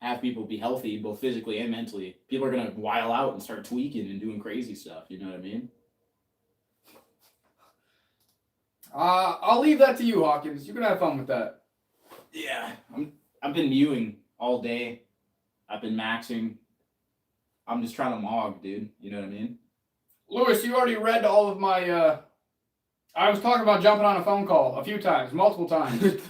have people be healthy, both physically and mentally, people are gonna wild out and start tweaking and doing crazy stuff. You know what I mean? I'll leave that to you, Hawkins. You can have fun with that. Yeah, I've been mewing all day. I've been maxing. I'm just trying to mog, dude. You know what I mean? Lewis, you already read all of my. I was talking about jumping on a phone call a few times, multiple times.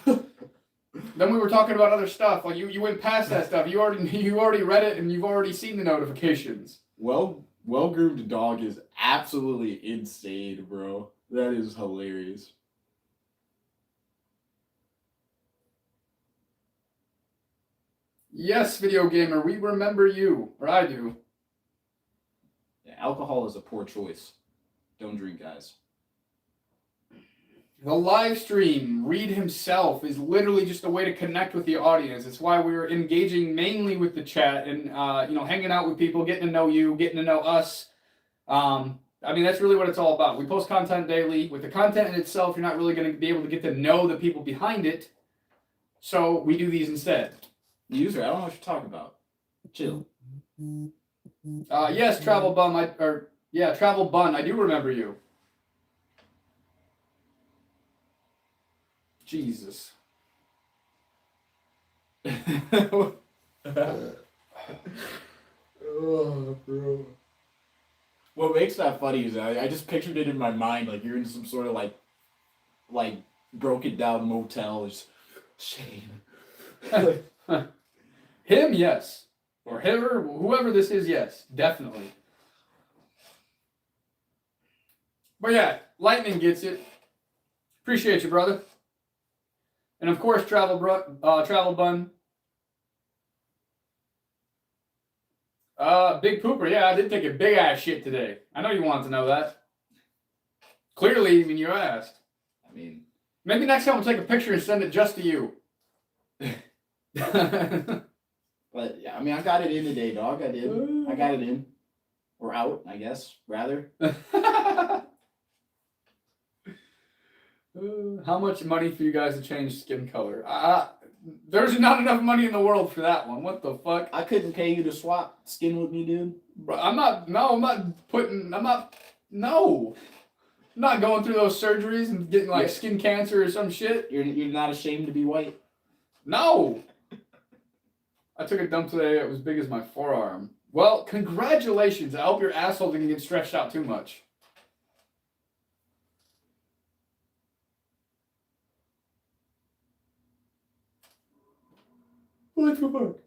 Then we were talking about other stuff. Like you went past that stuff. You already read it and you've already seen the notifications. Well-groomed dog is absolutely insane, bro. That is hilarious. Yes, video gamer, we remember you, or I do. Yeah, alcohol is a poor choice. Don't drink, guys. The live stream, Reed himself, is literally just a way to connect with the audience. It's why we're engaging mainly with the chat and hanging out with people, getting to know you, getting to know us. That's really what it's all about. We post content daily. With the content in itself, you're not really going to be able to get to know the people behind it. So we do these instead. User, I don't know what you're talking about. Chill. Yes, Travel Bun. Travel Bun. I do remember you. Jesus. Oh, bro. What makes that funny is I just pictured it in my mind, like you're in some sort of like broken down motel. Just shame. Him, yes. Or her, whoever this is, yes. Definitely. But yeah, Lightning gets it. Appreciate you, brother. And of course, Travel Bun. Big pooper. Yeah, I did take a big ass shit today. I know you wanted to know that. Clearly, you asked. Maybe next time we'll take a picture and send it just to you. But yeah, I got it in today, dog. I did. I got it in. Or out, I guess, rather. How much money for you guys to change skin color? There's not enough money in the world for that one. What the fuck? I couldn't pay you to swap skin with me, dude. Bro, I'm not going through those surgeries and getting skin cancer or some shit. You're not ashamed to be white? No. I took a dump today. It was big as my forearm. Well, congratulations. I hope your asshole didn't get stretched out too much. What the fuck?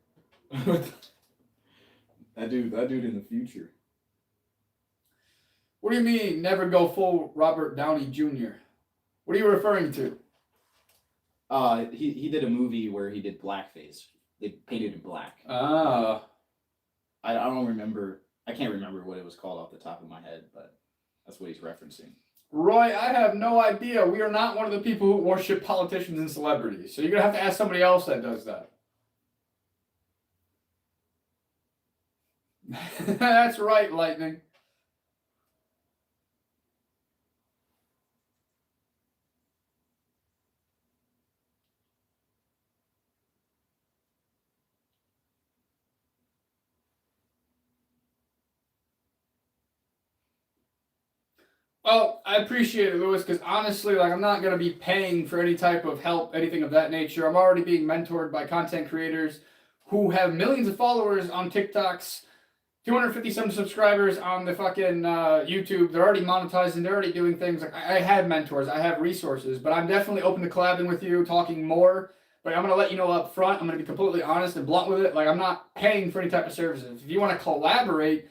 That dude in the future. What do you mean, never go full Robert Downey Jr.? What are you referring to? He did a movie where he did blackface. They painted him black. Ah. I don't remember. I can't remember what it was called off the top of my head, but that's what he's referencing. Roy, I have no idea. We are not one of the people who worship politicians and celebrities. So you're going to have to ask somebody else that does that. That's right, Lightning. Well, I appreciate it, Lewis, because honestly, like, I'm not going to be paying for any type of help, anything of that nature. I'm already being mentored by content creators who have millions of followers on TikToks, 250-some subscribers on the fucking YouTube. They're already monetizing. They're already doing things. Like, I have mentors. I have resources. But I'm definitely open to collabing with you, talking more. But I'm going to let you know up front. I'm going to be completely honest and blunt with it. Like, I'm not paying for any type of services. If you want to collaborate,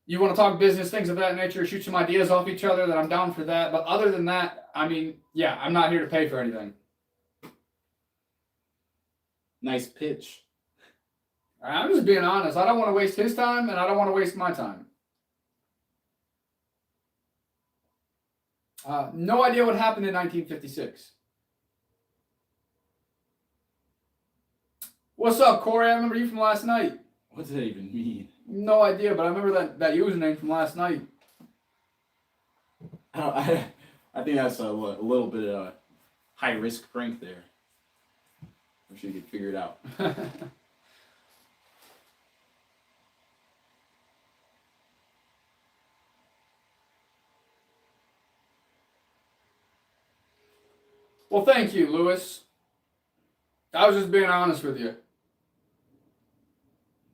you want to talk business, things of that nature, shoot some ideas off each other, then I'm down for that. But other than that, I mean, yeah, I'm not here to pay for anything. Nice pitch. I'm just being honest. I don't want to waste his time, and I don't want to waste my time. No idea what happened in 1956. What's up, Corey? I remember you from last night. What does that even mean? No idea, but I remember that username from last night. I think that's a little bit of a high-risk prank there. Wish you could figure it out. Well, thank you, Lewis. I was just being honest with you.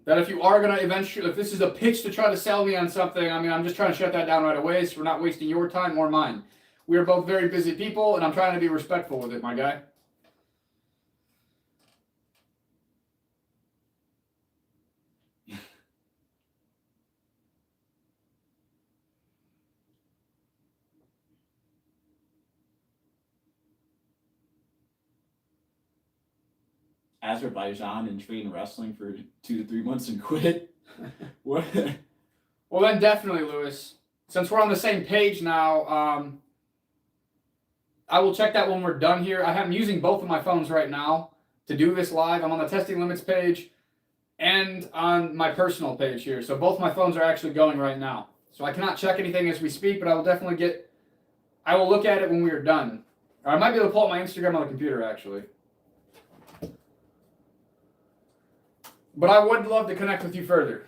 That if you are going to eventually, if this is a pitch to try to sell me on something, I mean, I'm just trying to shut that down right away so we're not wasting your time or mine. We are both very busy people, and I'm trying to be respectful with it, my guy. Azerbaijan and train wrestling for 2 to 3 months and quit? What? Well, then definitely, Lewis. Since we're on the same page now, I will check that when we're done here. I'm using both of my phones right now to do this live. I'm on the testing limits page and on my personal page here. So both my phones are actually going right now. So I cannot check anything as we speak, but I will definitely I will look at it when we are done. Or I might be able to pull up my Instagram on the computer, actually. But I would love to connect with you further.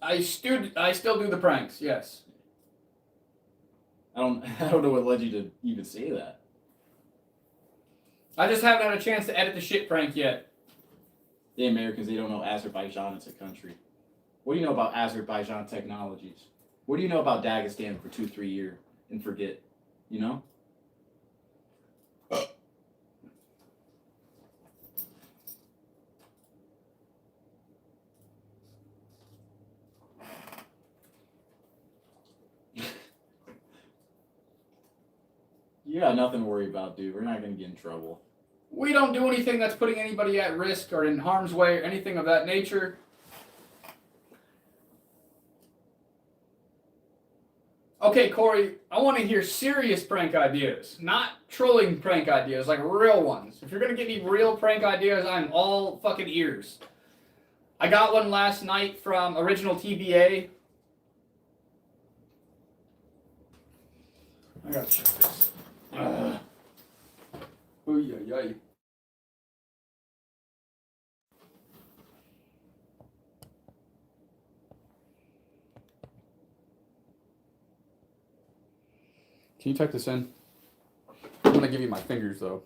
I still do the pranks, yes. I don't know what led you to even say that. I just haven't had a chance to edit the shit prank yet. The Americans, they don't know Azerbaijan is a country. What do you know about Azerbaijan technologies? What do you know about Dagestan for 2-3 years and forget? You know? You got nothing to worry about, dude. We're not going to get in trouble. We don't do anything that's putting anybody at risk or in harm's way or anything of that nature. Okay, Corey, I want to hear serious prank ideas, not trolling prank ideas, like real ones. If you're going to give me real prank ideas, I'm all fucking ears. I got one last night from Original TBA. I gotta check this. Oh, yeah, yeah. Can you type this in? I'm gonna give you my fingers though.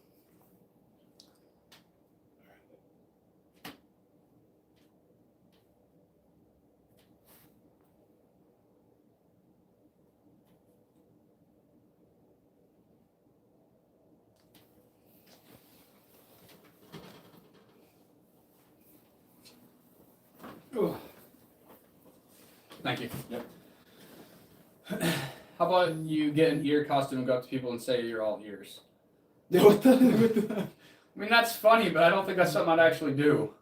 Thank you. Yep. How about you get an ear costume and go up to people and say you're all ears? What the? I mean, that's funny, but I don't think that's something I'd actually do.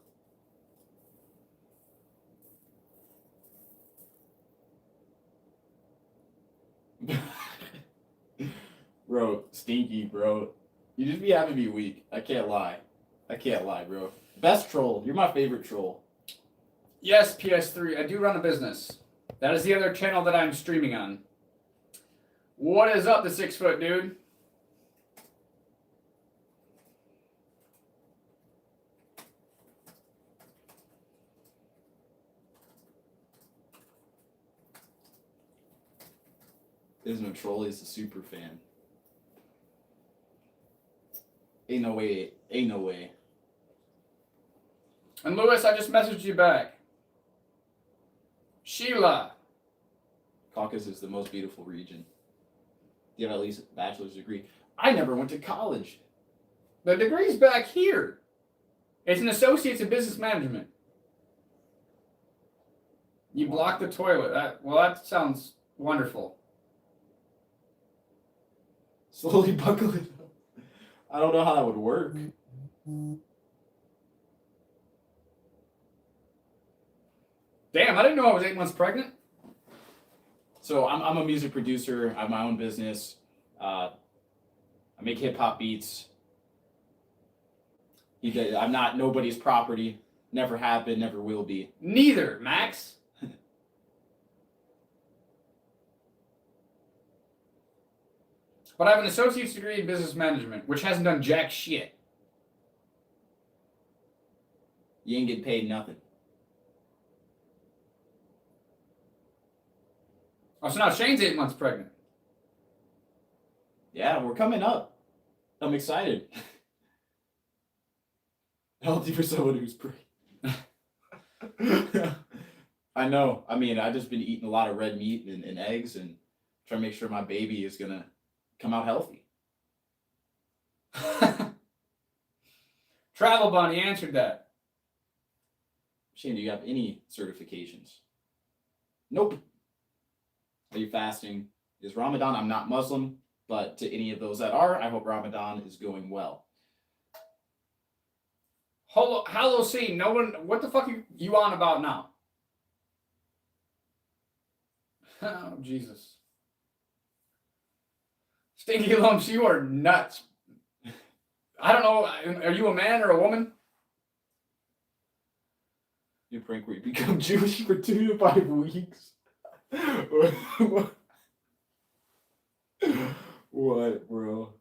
Bro, stinky, bro. You just be having me weak. I can't lie, bro. Best troll. You're my favorite troll. Yes, PS3. I do run a business. That is the other channel that I'm streaming on. What is up, the 6 foot dude? There's no troll. He's a super fan. Ain't no way. Ain't no way. And Lewis, I just messaged you back. Sheila. Caucasus is the most beautiful region. You have at least a bachelor's degree. I never went to college. The degree's back here. It's an associate's in business management. You blocked the toilet. Well, that sounds wonderful. Slowly buckle it up. I don't know how that would work. Damn, I didn't know I was 8 months pregnant. So I'm a music producer. I have my own business. I make hip hop beats. I'm not nobody's property. Never have been, never will be. Neither, Max. But I have an associate's degree in business management, which hasn't done jack shit. You ain't get paid nothing. Oh, so now Shane's 8 months pregnant. Yeah, we're coming up. I'm excited. Healthy for someone who's pregnant. I know. I mean, I've just been eating a lot of red meat and eggs and trying to make sure my baby is going to come out healthy. Travel Bunny answered that. Shane, do you have any certifications? Nope. Are you fasting? Is Ramadan? I'm not Muslim, but to any of those that are, I hope Ramadan is going well. Hello, C. No one. What the fuck are you on about now? Oh, Jesus. Stinky Lumps, you are nuts. I don't know. Are you a man or a woman? You prank where you become Jewish for 2 to 5 weeks. What, bro?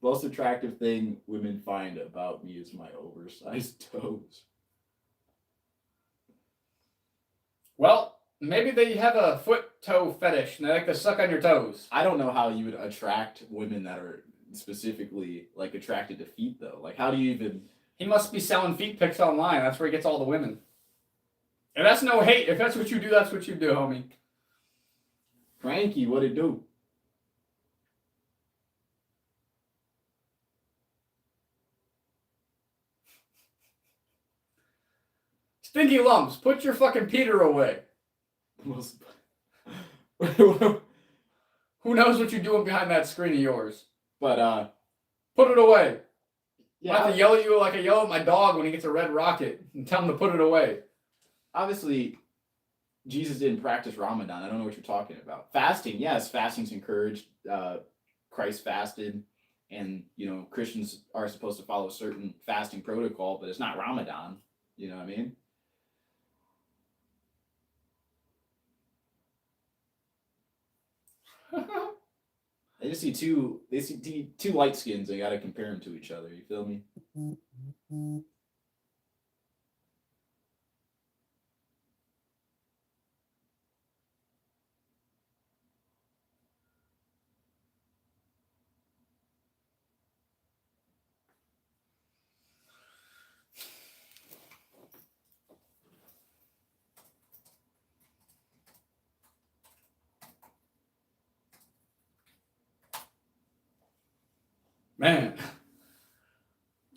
Most attractive thing women find about me is my oversized toes. Well, maybe they have a foot-toe fetish and they like to suck on your toes. I don't know how you would attract women that are specifically like attracted to feet though. Like how do you even? He must be selling feet pics online. That's where he gets all the women. And that's no hate. If that's what you do, that's what you do, homie. Frankie, what it do? Stinky Lumps, put your fucking Peter away. Who knows what you're doing behind that screen of yours? But put it away. Yeah, I have to yell at you like I yell at my dog when he gets a red rocket and tell him to put it away. Obviously, Jesus didn't practice Ramadan. I don't know what you're talking about. Fasting, yes, fasting's encouraged. Christ fasted, and Christians are supposed to follow a certain fasting protocol, but it's not Ramadan. You know what I mean? They see two light skins. They got to compare them to each other. You feel me? Man.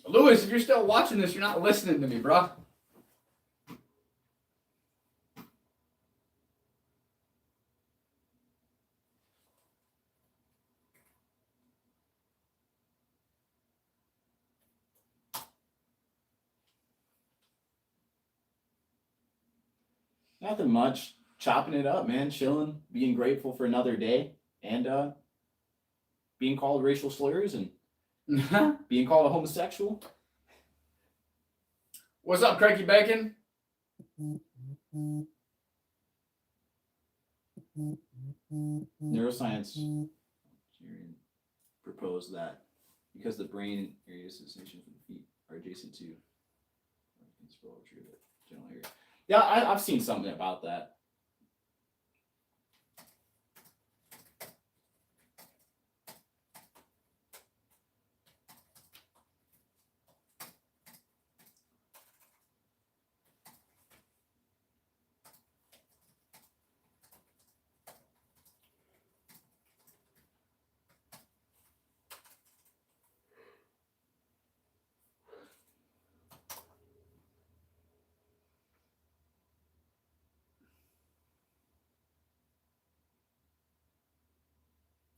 Lewis, if you're still watching this, you're not listening to me, bro. Nothing much. Chopping it up, man. Chilling, being grateful for another day, and being called racial slurs and being called a homosexual. What's up, Cranky Bacon? Neuroscience proposed that because the brain areas association for the feet are adjacent to general area. Yeah, I've seen something about that.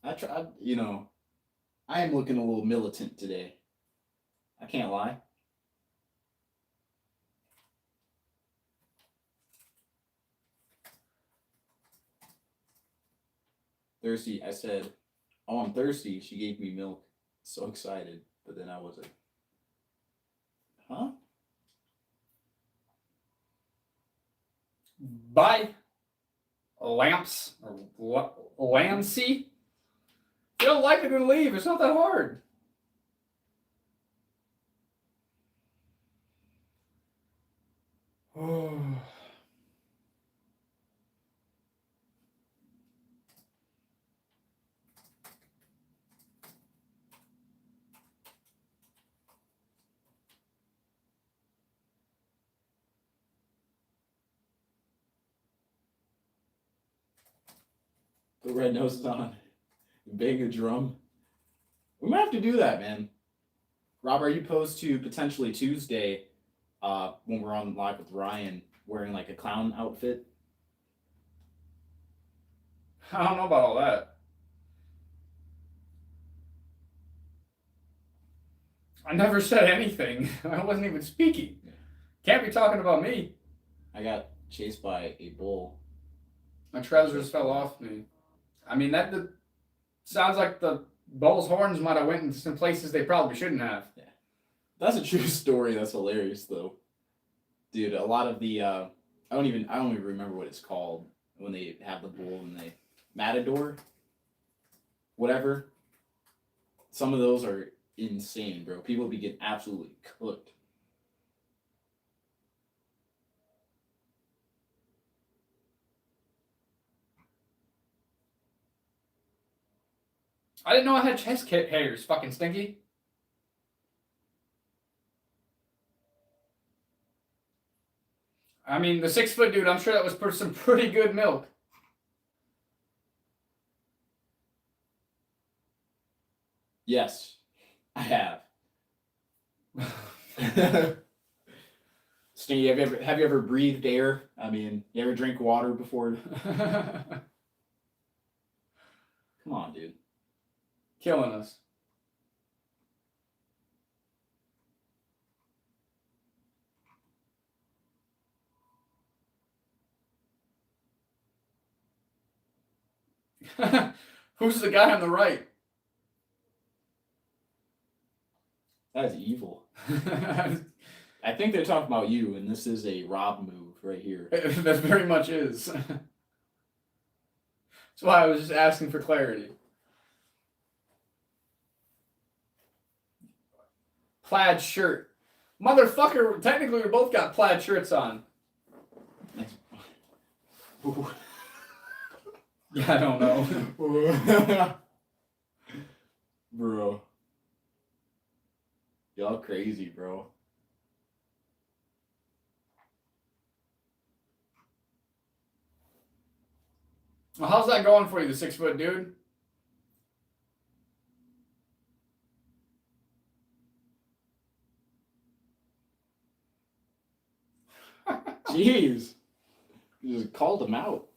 I tried, I am looking a little militant today. I can't lie. Thirsty, I said, oh, I'm thirsty. She gave me milk. So excited. But then I was like, huh? Bye. Lamps or Lancey. If you don't like it, then leave. It's not that hard. Oh. Put red noses on. Bang a drum. We might have to do that, man. Rob, are you opposed to potentially Tuesday when we're on live with Ryan wearing like a clown outfit? I don't know about all that. I never said anything. I wasn't even speaking. Can't be talking about me. I got chased by a bull. My trousers fell off me. I mean, that sounds like the bull's horns might have went in some places they probably shouldn't have. Yeah. That's a true story. That's hilarious, though. Dude, a lot of the I don't even remember what it's called when they have the bull and they matador, whatever. Some of those are insane, bro. People be getting absolutely cooked. I didn't know I had chest hairs, fucking stinky. I mean, the 6 foot dude, I'm sure that was some pretty good milk. Yes, I have. Stinky, have you ever breathed air? I mean, you ever drink water before? Come on, dude. Killing us. Who's the guy on the right? That is evil. I think they're talking about you, and this is a Robb move right here. That very much is. That's why I was just asking for clarity. Plaid shirt. Motherfucker, technically we both got plaid shirts on. Yeah, I don't know. Bro. Y'all crazy, bro. Well, how's that going for you, the 6 foot dude? Jeez. You just called him out.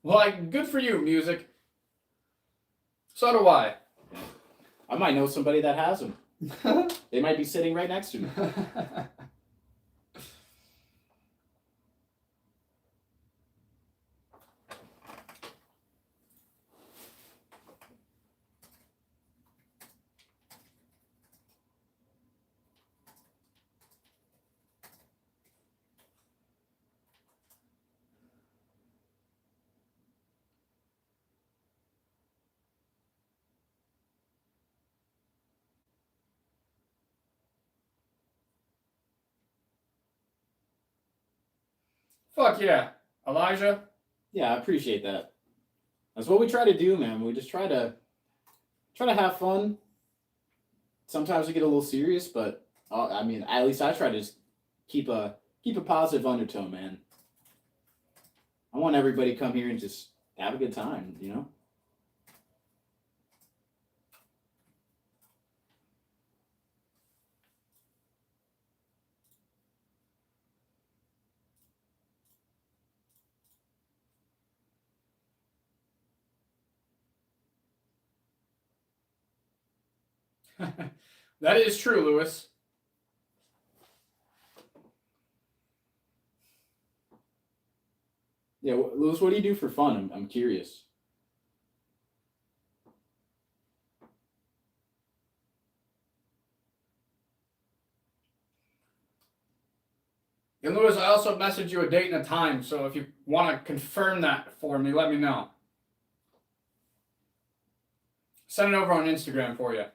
Well, good for you, music. So do I. I might know somebody that has them. They might be sitting right next to me. Fuck yeah. Elijah? Yeah, I appreciate that. That's what we try to do, man. We just try to have fun. Sometimes we get a little serious, but I mean, at least I try to just keep a positive undertone, man. I want everybody to come here and just have a good time, you know? That is true, Lewis. Yeah, Lewis, what do you do for fun? I'm curious. And Lewis, I also messaged you a date and a time, so if you want to confirm that for me, let me know. Send it over on Instagram for you.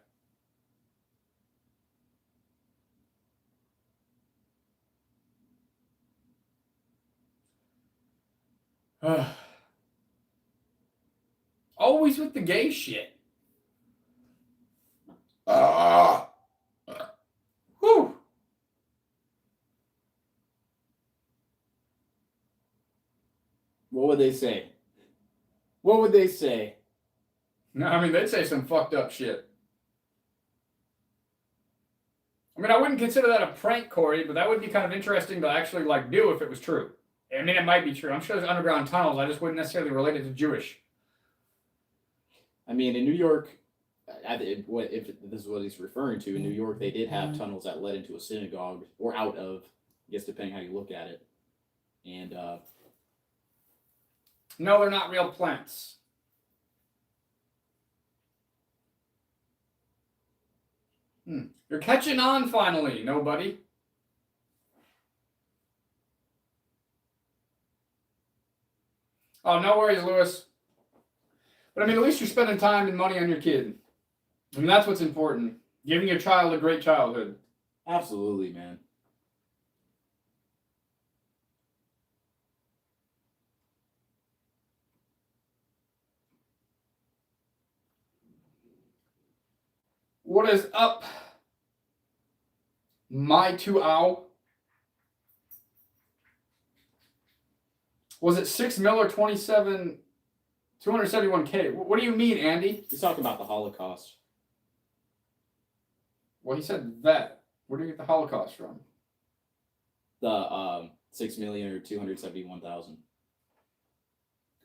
Always with the gay shit. Whew. What would they say? What would they say? No, I mean, they'd say some fucked up shit. I mean, I wouldn't consider that a prank, Corey, but that would be kind of interesting to actually, like, do if it was true. I mean, it might be true. I'm sure there's underground tunnels. I just wouldn't necessarily relate it to Jewish. I mean, in New York, if this is what he's referring to, in New York, they did have tunnels that led into a synagogue, or out of, I guess depending how you look at it. And no, they're not real plants. You're catching on finally, nobody. Oh, no worries, Lewis. But I mean, at least you're spending time and money on your kid. I mean, that's what's important. Giving your child a great childhood. absolutely, man. What is up, my 2-ow? Was it 6 mil or 271K? What do you mean, Andy? He's talking about the Holocaust. Well, he said that. Where do you get the Holocaust from? The 6 million or 271,000.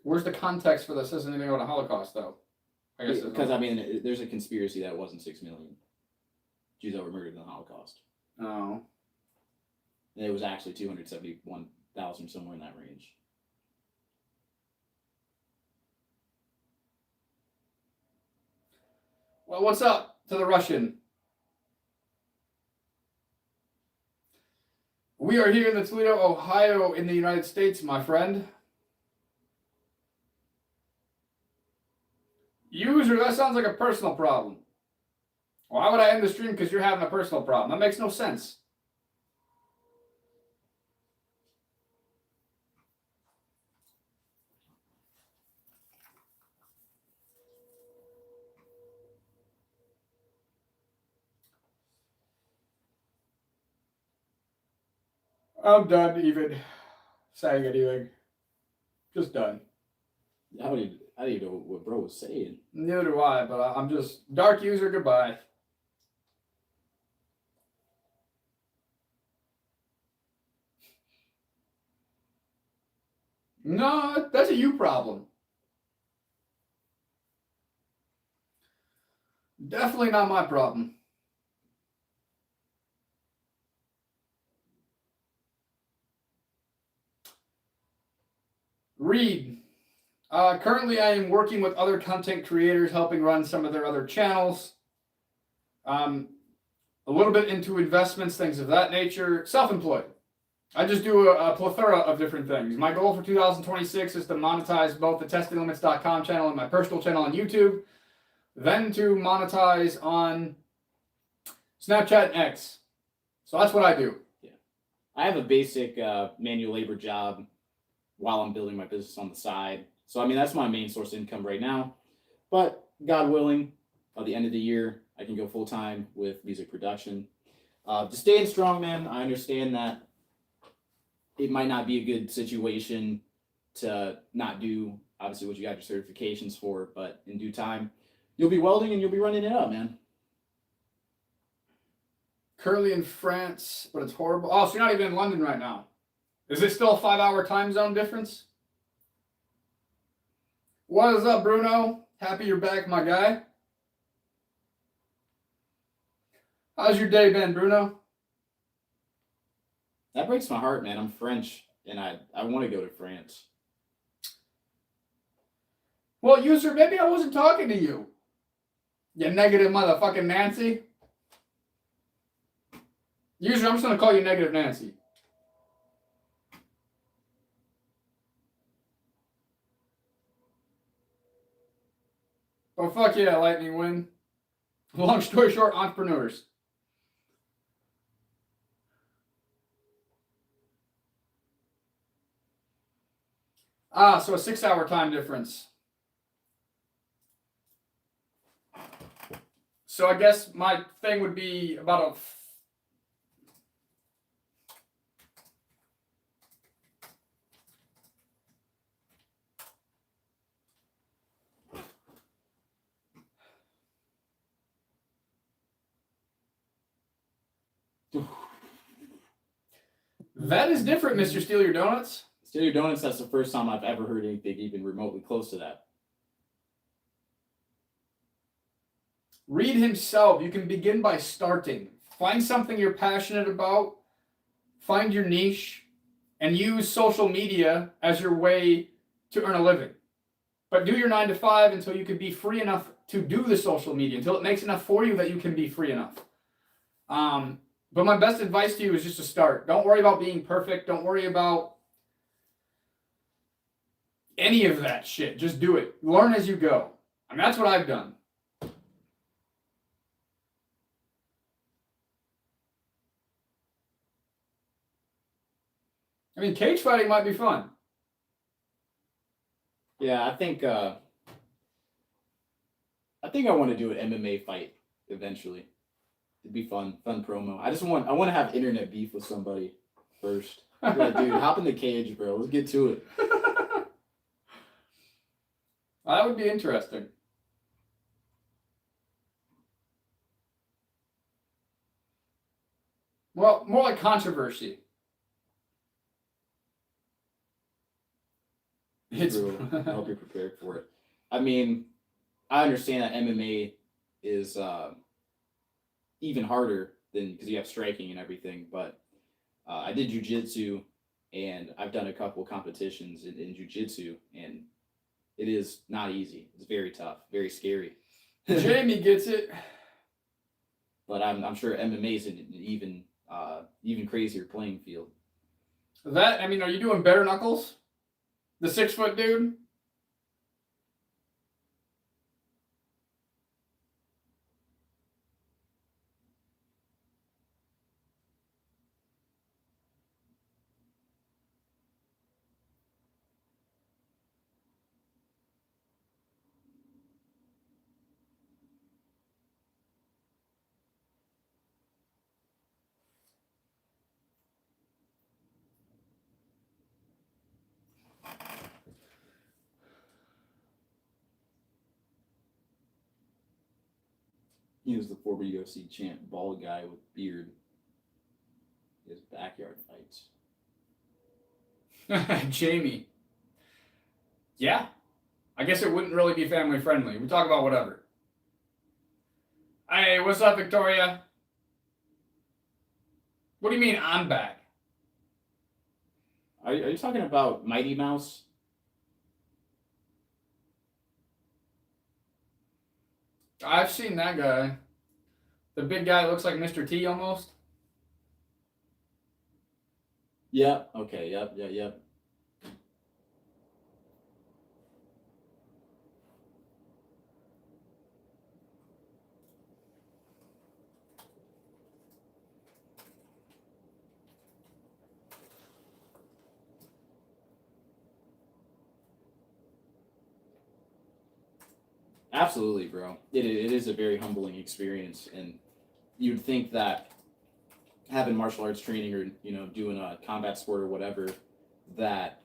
Where's the context for this? Isn't anything about a Holocaust, though? I guess Because I mean, there's a conspiracy that it wasn't 6 million Jews that were murdered in the Holocaust. Oh. And it was actually 271,000, somewhere in that range. Well, what's up to the Russian? We are here in the Toledo, Ohio, in the United States, my friend. User, that sounds like a personal problem. Why would I end the stream because you're having a personal problem? That makes no sense. I'm done even saying anything. Just done. How do you know what bro was saying? Neither do I, but I'm just... Dark user, goodbye. No, that's a you problem. Definitely not my problem. Reed. Currently, I am working with other content creators, helping run some of their other channels. A little bit into investments, things of that nature. Self-employed. I just do a plethora of different things. My goal for 2026 is to monetize both the testinglimits.com channel and my personal channel on YouTube. Then to monetize on Snapchat and X. So that's what I do. Yeah. I have a basic manual labor job while I'm building my business on the side. So, I mean, that's my main source of income right now. But God willing, by the end of the year, I can go full-time with music production. Just staying strong, man. I understand that it might not be a good situation to not do, obviously, what you got your certifications for, but in due time, you'll be welding and you'll be running it up, man. Currently in France, but it's horrible. Oh, so you're not even in London right now. Is it still a 5-hour time zone difference? What is up, Bruno? Happy you're back, my guy. How's your day been, Bruno? That breaks my heart, man. I'm French, and I want to go to France. Well, user, maybe I wasn't talking to you. You negative motherfucking Nancy. User, I'm just going to call you Negative Nancy. But fuck yeah, Lightning Win. Long story short, entrepreneurs. So a 6-hour time difference. So I guess my thing would be about That is different, Mr. Steal Your Donuts. Steal Your Donuts, that's the first time I've ever heard anything even remotely close to that. Read himself. You can begin by starting. Find something you're passionate about. Find your niche. And use social media as your way to earn a living. But do your 9 to 5 until you can be free enough to do the social media. Until it makes enough for you that you can be free enough. But my best advice to you is just to start. Don't worry about being perfect. Don't worry about any of that shit. Just do it. Learn as you go. I mean, that's what I've done. I mean, cage fighting might be fun. Yeah, I think I want to do an MMA fight eventually. It'd be fun promo. I want to have internet beef with somebody first. Like, dude, hop in the cage, bro. Let's get to it. That would be interesting. Well, more like controversy. I hope you're prepared for it. I mean, I understand that MMA is even harder than because you have striking and everything, but I did jiu-jitsu and I've done a couple competitions in jiu-jitsu, and it is not easy. It's very tough, very scary. Jamie gets it. But I'm sure MMA is an even crazier playing field. That, I mean, are you doing bare knuckles? The 6-foot dude? He was the former UFC champ, bald guy with beard. His backyard fights. Jamie. Yeah. I guess it wouldn't really be family friendly. We talk about whatever. Hey, what's up, Victoria? What do you mean I'm back? Are you talking about Mighty Mouse? I've seen that guy. The big guy that looks like Mr. T almost. Yep. Okay. Yep. Absolutely, bro. It is a very humbling experience, and you'd think that having martial arts training or doing a combat sport or whatever, that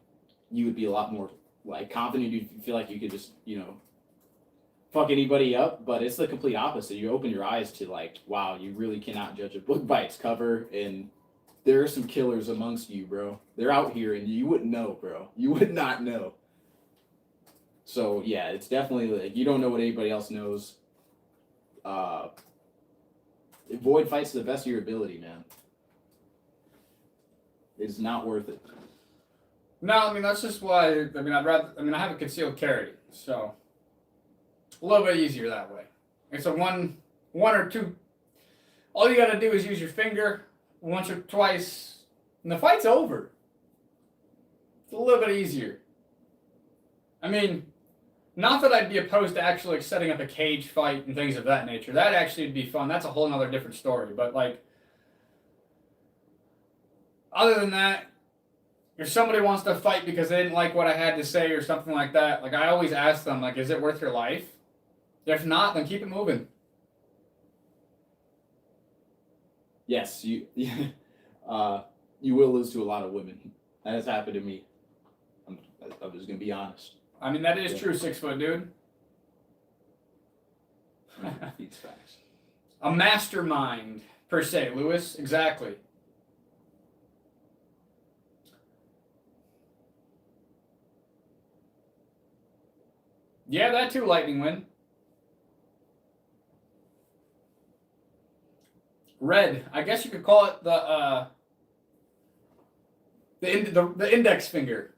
you would be a lot more like confident. You'd feel like you could just fuck anybody up, but it's the complete opposite. You open your eyes to like, wow, you really cannot judge a book by its cover, and there are some killers amongst you, bro. They're out here, and you wouldn't know, bro. You would not know. So yeah, it's definitely like you don't know what anybody else knows. Avoid fights to the best of your ability, man. It's not worth it. No, I mean that's just why. I mean, I have a concealed carry, so a little bit easier that way. It's a one or two. All you gotta do is use your finger once or twice, and the fight's over. It's a little bit easier. I mean, not that I'd be opposed to actually like, setting up a cage fight and things of that nature. That actually would be fun. That's a whole nother different story. But like, other than that, if somebody wants to fight because they didn't like what I had to say or something like that, like I always ask them, like, is it worth your life? If not, then keep it moving. Yes, you you will lose to a lot of women. That has happened to me. I'm just gonna be honest. I mean, that is true, 6 foot dude. Feeds facts. A mastermind, per se, Lewis. Exactly. Yeah, that too, Lightning Wind. Red. I guess you could call it the index finger.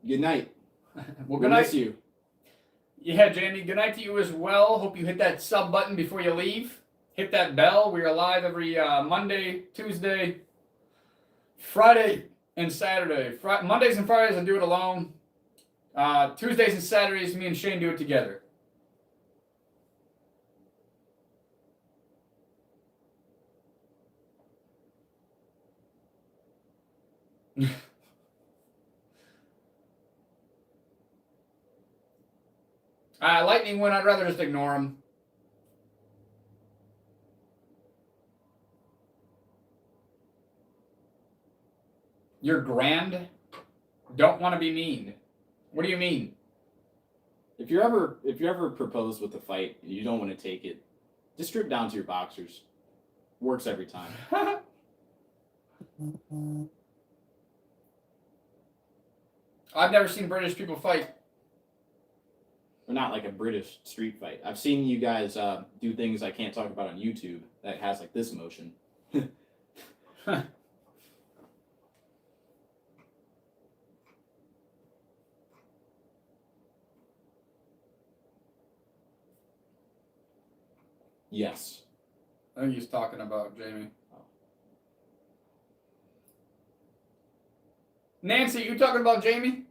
Good night. Well, good night. Miss you. Yeah, Jamie, good night to you as well. Hope you hit that sub button before you leave. Hit that bell. We are live every Monday, Tuesday, Friday, and Saturday. Mondays and Fridays I do it alone. Tuesdays and Saturdays me and Shane do it together. Lightning Wind, I'd rather just ignore him. You're grand? Don't want to be mean. What do you mean? If you're ever proposed with a fight and you don't want to take it, just strip down to your boxers. Works every time. I've never seen British people fight. Or not like a British street fight. I've seen you guys do things I can't talk about on YouTube that has like this motion. Yes. I think he's talking about Jamie. Oh. Nancy, you talking about Jamie?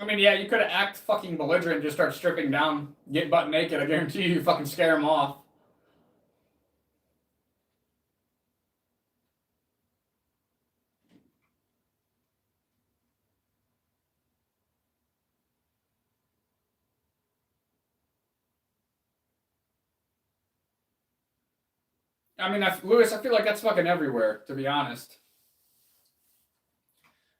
I mean, yeah, you could have act fucking belligerent and just start stripping down, get butt naked. I guarantee you fucking scare him off. I mean, Lewis, I feel like that's fucking everywhere, to be honest.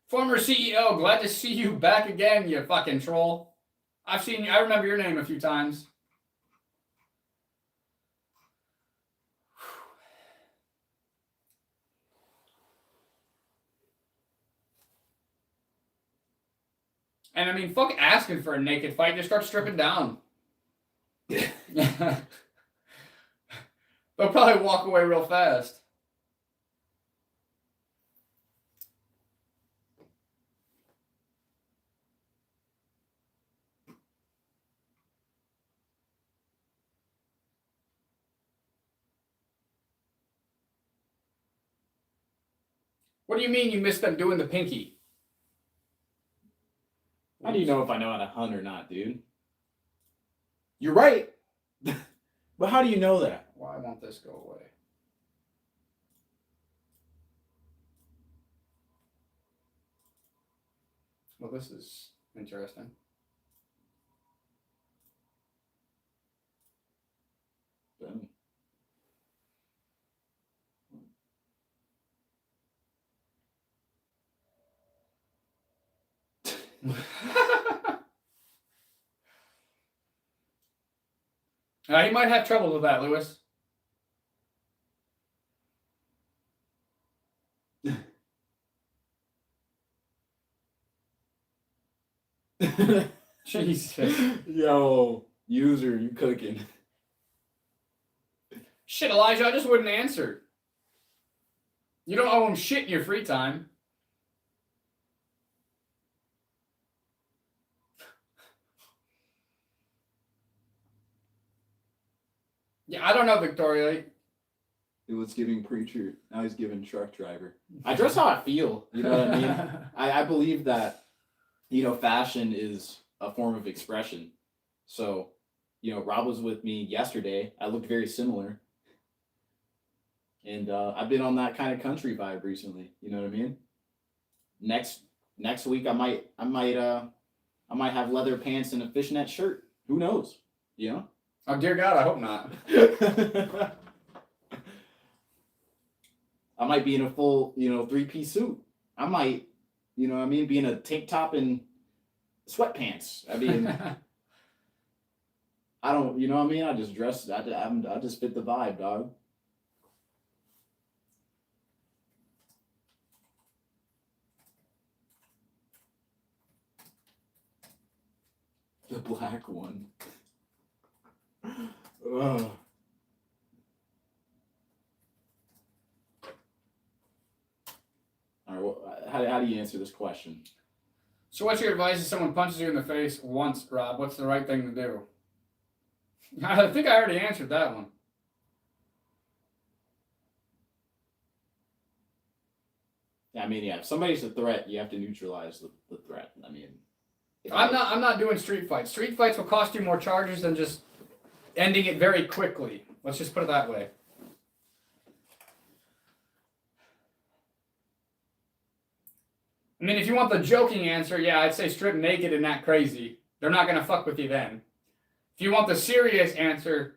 Former CEO, glad to see you back again, you fucking troll. I've seen you, I remember your name a few times. And I mean, fuck asking for a naked fight. Just start stripping down. They'll probably walk away real fast. What do you mean you missed them doing the pinky? How do you know if I know how to hunt or not, dude? You're right. But how do you know that? Why won't this go away? Well, this is interesting. Boom. You might have trouble with that, Lewis. Jesus. Yo, user, you cooking. Shit, Elijah, I just wouldn't answer. You don't owe him shit in your free time. Yeah, I don't know, Victoria. It was giving preacher. Now he's giving truck driver. I dress how I feel. You know what I mean? I believe that, fashion is a form of expression. So, Rob was with me yesterday. I looked very similar. And I've been on that kind of country vibe recently. You know what I mean? Next week I might have leather pants and a fishnet shirt. Who knows? Oh dear God, I hope not. I might be in a full, 3-piece suit. I might, be in a tank top and sweatpants. I mean, I don't, I just dress. I just fit the vibe, dog. The black one. Ugh. All right, well, how do you answer this question? So what's your advice if someone punches you in the face once, Rob? What's the right thing to do? I think I already answered that one. I mean, yeah, if somebody's a threat, you have to neutralize the threat. I mean, I'm not doing street fights. Street fights will cost you more charges than just ending it very quickly. Let's just put it that way. I mean, if you want the joking answer, yeah, I'd say strip naked and not crazy. They're not going to fuck with you then. If you want the serious answer,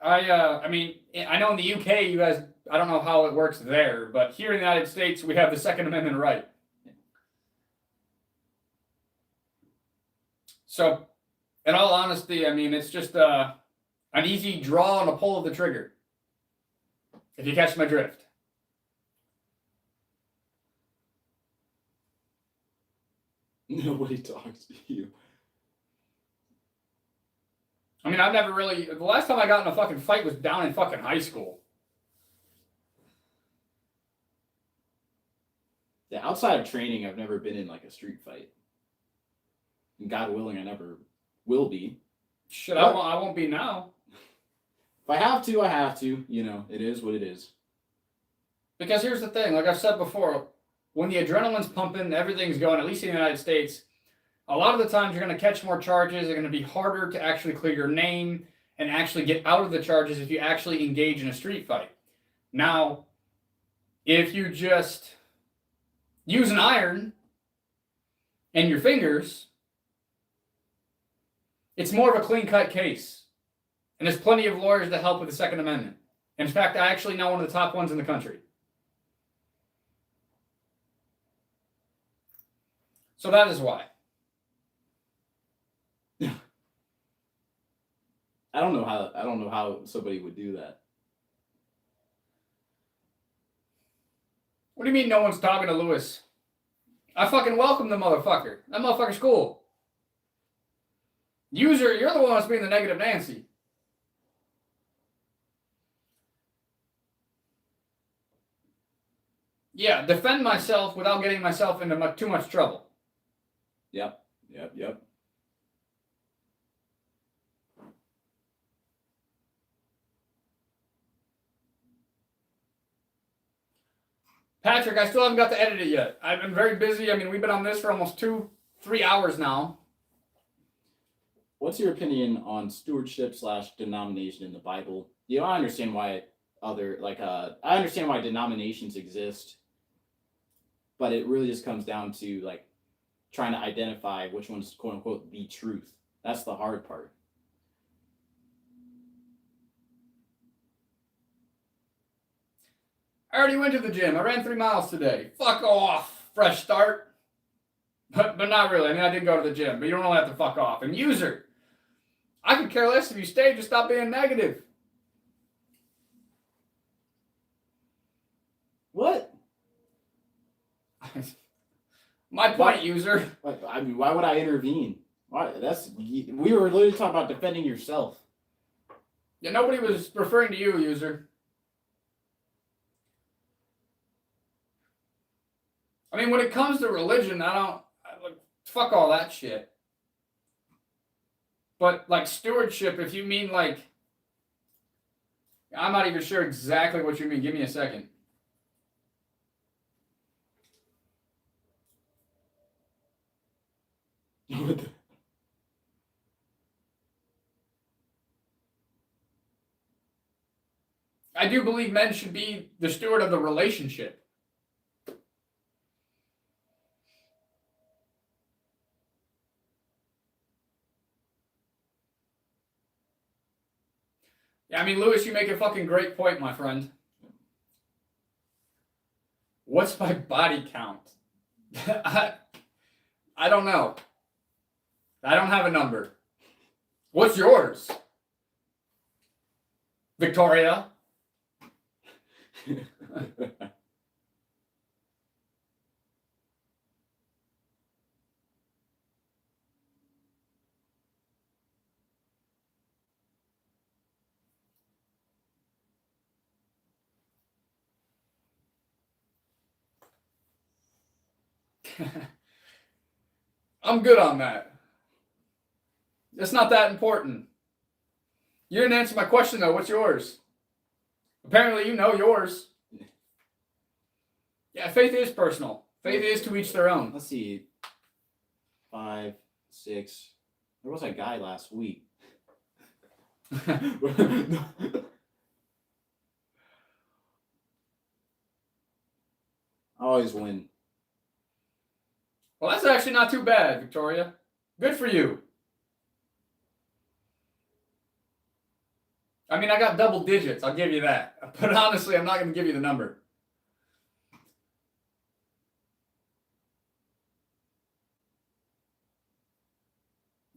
I mean, I know in the UK, you guys, I don't know how it works there, but here in the United States, we have the Second Amendment right. So, in all honesty, I mean, it's just an easy draw and a pull of the trigger. If you catch my drift. Nobody talks to you. I mean, I've never really... The last time I got in a fucking fight was down in fucking high school. Yeah, outside of training, I've never been in like a street fight. And God willing, I never will be. Shit, but I won't be now. If I have to, I have to. It is what it is. Because here's the thing, like I've said before, when the adrenaline's pumping, everything's going, at least in the United States, a lot of the times you're going to catch more charges. They're going to be harder to actually clear your name and actually get out of the charges if you actually engage in a street fight. Now, if you just use an iron and your fingers, it's more of a clean-cut case. And there's plenty of lawyers that help with the Second Amendment. In fact, I actually know one of the top ones in the country. So that is why. I don't know how somebody would do that. What do you mean no one's talking to Lewis? I fucking welcome the motherfucker. That motherfucker's cool. User, you're the one that's being the negative Nancy. Yeah, defend myself without getting myself into too much trouble. Yep. Patrick, I still haven't got to edit it yet. I've been very busy. I mean, we've been on this for almost 2-3 hours now. What's your opinion on stewardship / denomination in the Bible? You know, I understand why I understand why denominations exist, but it really just comes down to like trying to identify which one's quote unquote the truth. That's the hard part. I already went to the gym. I ran 3 miles today. Fuck off. Fresh start. But not really. I mean, I did go to the gym, but you don't really have to fuck off. And user, I could care less if you stay. Just stop being negative. What? My point, user. I mean, why would I intervene? Why? We were literally talking about defending yourself. Yeah, nobody was referring to you, user. I mean, when it comes to religion, fuck all that shit. But like stewardship, if you mean like, I'm not even sure exactly what you mean. Give me a second. I do believe men should be the steward of the relationship. Yeah, I mean, Lewis, you make a fucking great point, my friend. What's my body count? I don't know. I don't have a number. What's yours? Victoria? I'm good on that. It's not that important. You didn't answer my question, though. What's yours? Apparently, you know yours. Yeah, faith is personal. Faith is to each their own. Let's see. 5, 6. There was a guy last week. I always win. Well, that's actually not too bad, Victoria. Good for you. I mean, I got double digits, I'll give you that. But honestly, I'm not going to give you the number.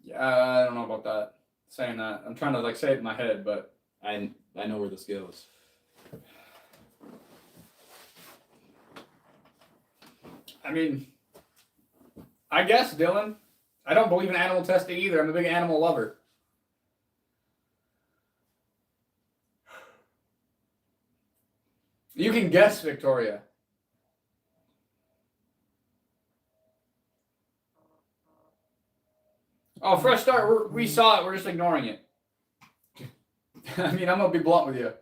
Yeah, I don't know about that. Saying that. I'm trying to like say it in my head, but I know where this goes. I mean, I guess, Dylan. I don't believe in animal testing either. I'm a big animal lover. You can guess, Victoria. Oh, fresh start. We saw it. We're just ignoring it. I mean, I'm going to be blunt with you.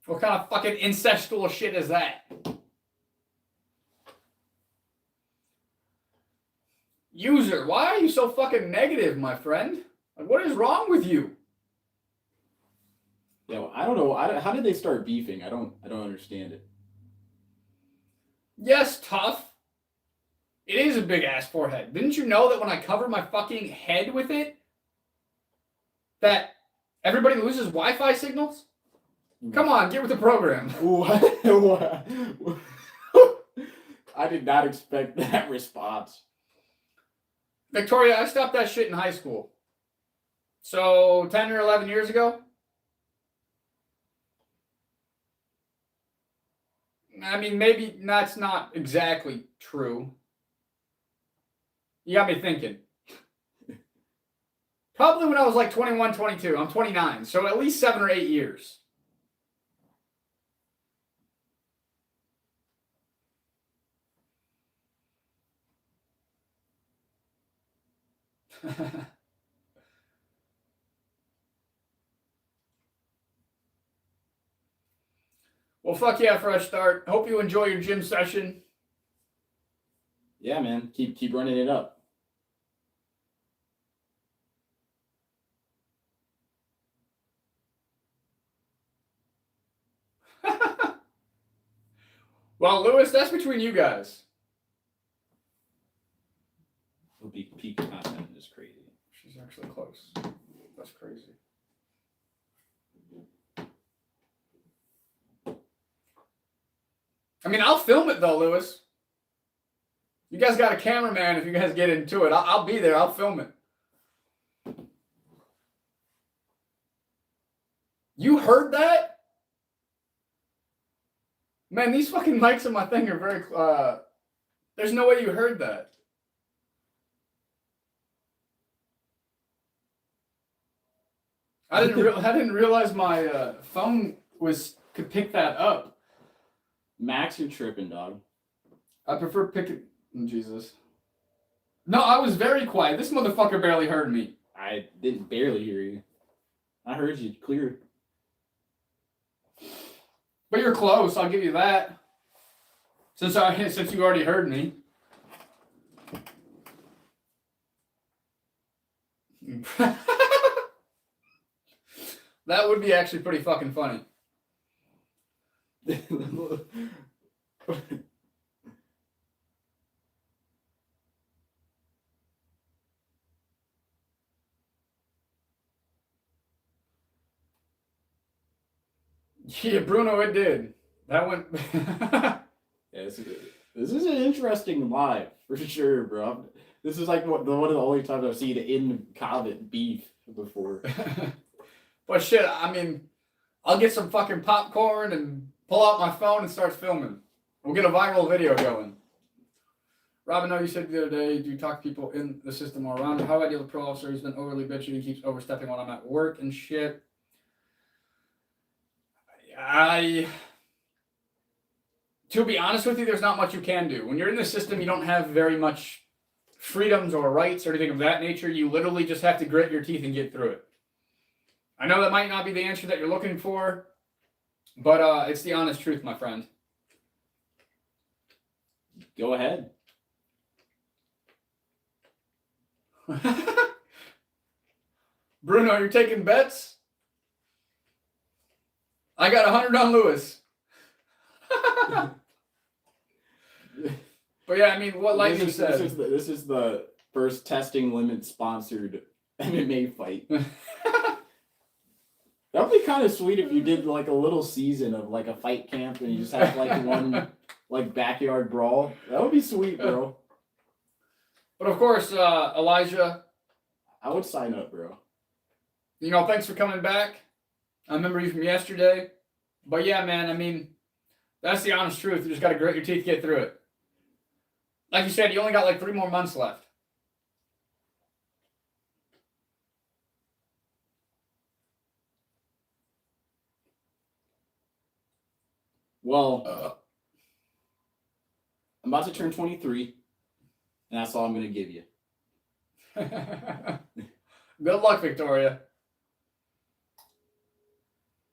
What kind of fucking incestual shit is that? User, why are you so fucking negative, my friend? Like, what is wrong with you? Yeah, well, I don't know. How did they start beefing? I don't understand it. Yes, tough. It is a big ass forehead. Didn't you know that when I cover my fucking head with it, that everybody loses Wi-Fi signals? Come on, get with the program. What? I did not expect that response. Victoria, I stopped that shit in high school. So 10 or 11 years ago. I mean, maybe that's not exactly true. You got me thinking. Probably when I was like 21, 22. I'm 29, so at least 7 or 8 years. Well, fuck yeah, fresh start. Hope you enjoy your gym session. Yeah, man. Keep running it up. Well, Lewis, that's between you guys. It'll be peak content is crazy. She's actually close. That's crazy. I mean, I'll film it though, Lewis. You guys got a cameraman if you guys get into it. I'll be there. I'll film it. You heard that? Man, these fucking mics on my thing are very... there's no way you heard that. I didn't realize my phone could pick that up. Max, you're tripping, dog. I prefer picking... Jesus. No, I was very quiet. This motherfucker barely heard me. I didn't barely hear you. I heard you clear. But you're close, I'll give you that. Since you already heard me. That would be actually pretty fucking funny. Yeah, Bruno, it did. That went... Yeah, this is an interesting live, for sure, bro. This is like one of the only times I've seen in comment beef before. But shit, I mean, I'll get some fucking popcorn and pull out my phone and start filming. We'll get a viral video going. Rob, I know you said the other day, do you talk to people in the system or around? How do I deal with a pro officer who's been overly bitchy and keeps overstepping when I'm at work and shit? To be honest with you, there's not much you can do. When you're in the system, you don't have very much freedoms or rights or anything of that nature. You literally just have to grit your teeth and get through it. I know that might not be the answer that you're looking for, but it's the honest truth, my friend. Go ahead. Bruno, you're taking bets? I got 100 on Lewis. But yeah, I mean, what Lightning said. This is the first testing limit sponsored MMA fight. That would be kind of sweet if you did like a little season of like a fight camp and you just have like one like backyard brawl. That would be sweet, bro. But of course, Elijah. I would sign up, bro. You know, thanks for coming back. I remember you from yesterday. But yeah, man, I mean, that's the honest truth. You just got to grit your teeth, get through it. Like you said, you only got like 3 more months left. Well, I'm about to turn 23, and that's all I'm going to give you. Good luck, Victoria.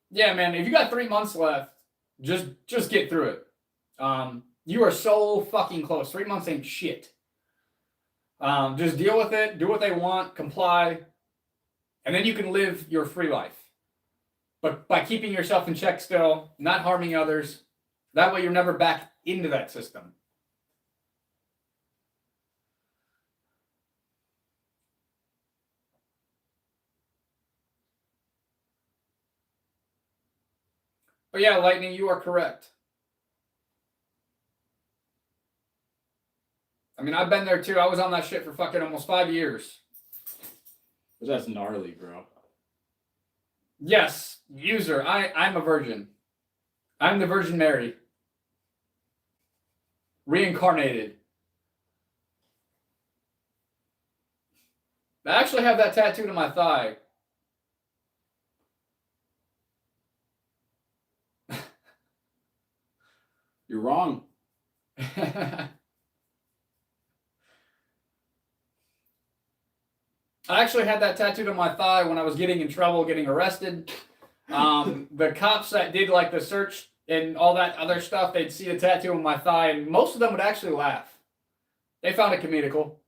Yeah, man, if you got 3 months left, just get through it. You are so fucking close. 3 months ain't shit. Just deal with it, do what they want, comply, and then you can live your free life. But by keeping yourself in check still, not harming others, that way you're never back into that system. But yeah, Lightning, you are correct. I mean, I've been there too. I was on that shit for fucking almost 5 years. But that's gnarly, bro. Yes, user. I'm a virgin. I'm the Virgin Mary. Reincarnated. I actually have that tattooed on my thigh. You're wrong. I actually had that tattooed on my thigh when I was getting in trouble, getting arrested. The cops that did like the search and all that other stuff, they'd see the tattoo on my thigh, and most of them would actually laugh. They found it comical.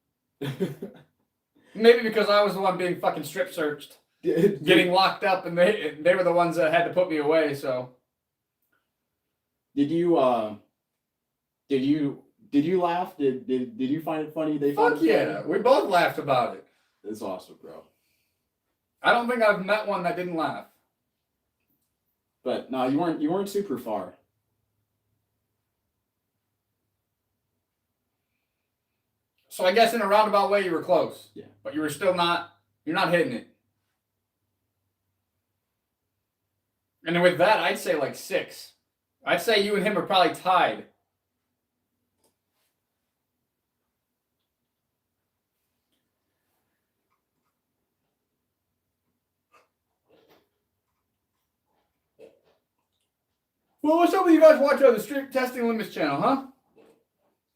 Maybe because I was the one being fucking strip searched, getting locked up, and they were the ones that had to put me away. So, did you laugh? Did you find it funny? They found fuck yeah, we both laughed about it. That's awesome, bro. I don't think I've met one that didn't laugh. But no, you weren't super far. So I guess in a roundabout way you were close. Yeah. But you were still not. You're not hitting it. And with that, I'd say like 6. I'd say you and him are probably tied. Well, what's up with you guys watching on the Street Testing Limits channel, huh?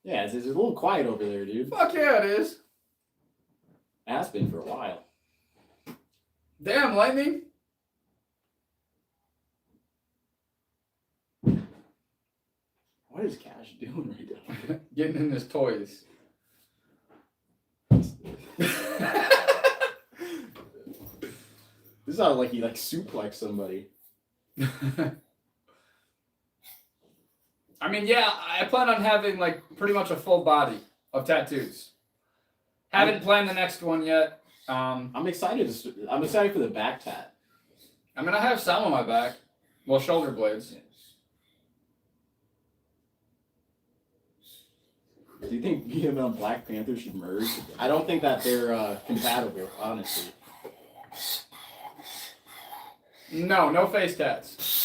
Yeah, it's a little quiet over there, dude. Fuck yeah, it is. It has been for a while. Damn, Lightning. What is Cash doing right now? Getting in his toys. This sounded like he suplexed somebody. I mean, yeah, I plan on having pretty much a full body of tattoos. Haven't planned the next one yet. I'm excited. I'm excited for the back tat. I mean, I have some on my back. Well, shoulder blades. Do you think BML and Black Panther should merge? I don't think that they're compatible, honestly. No face tats.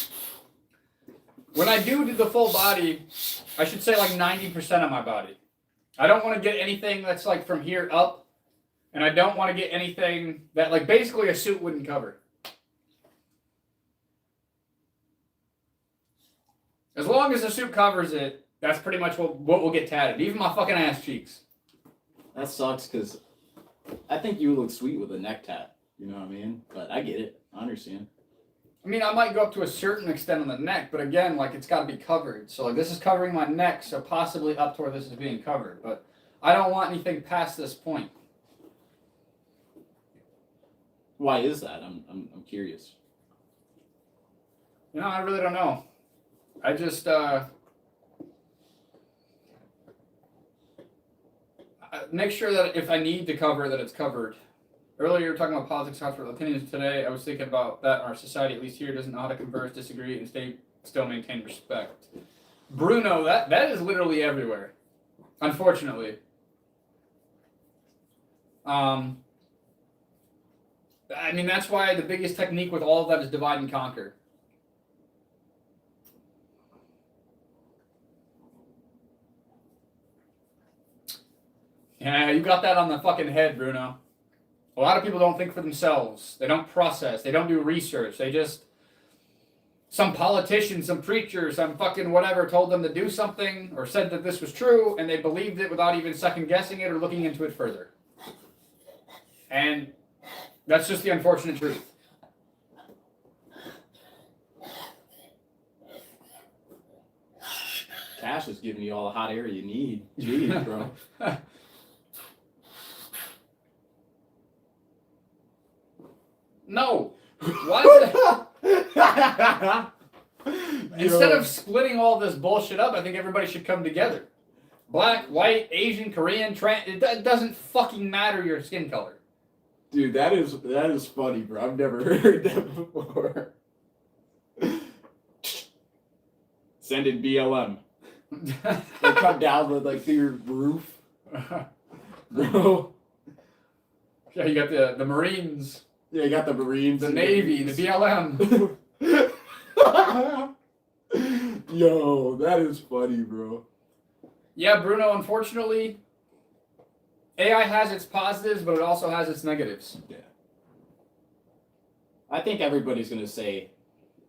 When I do the full body, I should say 90% of my body. I don't want to get anything that's from here up, and I don't want to get anything that basically a suit wouldn't cover. As long as the suit covers it, that's pretty much what will get tatted. Even my fucking ass cheeks. That sucks because I think you look sweet with a neck tat. You know what I mean? But I get it. I understand. I mean, I might go up to a certain extent on the neck, but again, it's got to be covered. So, this is covering my neck, so possibly up to where this is being covered. But I don't want anything past this point. Why is that? I'm curious. I really don't know. I just, make sure that if I need to cover, that it's covered. Earlier, you were talking about politics, controversial opinions. Today, I was thinking about that our society, at least here, doesn't know how to converse, disagree, and still maintain respect. Bruno, that is literally everywhere, unfortunately. I mean, that's why the biggest technique with all of that is divide and conquer. Yeah, you got that on the fucking head, Bruno. A lot of people don't think for themselves. They don't process. They don't do research. They just... Some politician, some preacher, some fucking whatever told them to do something or said that this was true, and they believed it without even second-guessing it or looking into it further. And that's just the unfortunate truth. Cash is giving you all the hot air you need. Jeez, bro. No. Why is that? Instead of splitting all this bullshit up, I think everybody should come together. Black, white, Asian, Korean, it doesn't fucking matter your skin color. Dude, that is funny, bro. I've never heard that before. Send in BLM. They come down with through your roof. Bro. Yeah, you got the Marines. Yeah, you got the Marines. The Navy, the BLM. Yo, that is funny, bro. Yeah, Bruno, unfortunately, AI has its positives, but it also has its negatives. Yeah. I think everybody's going to say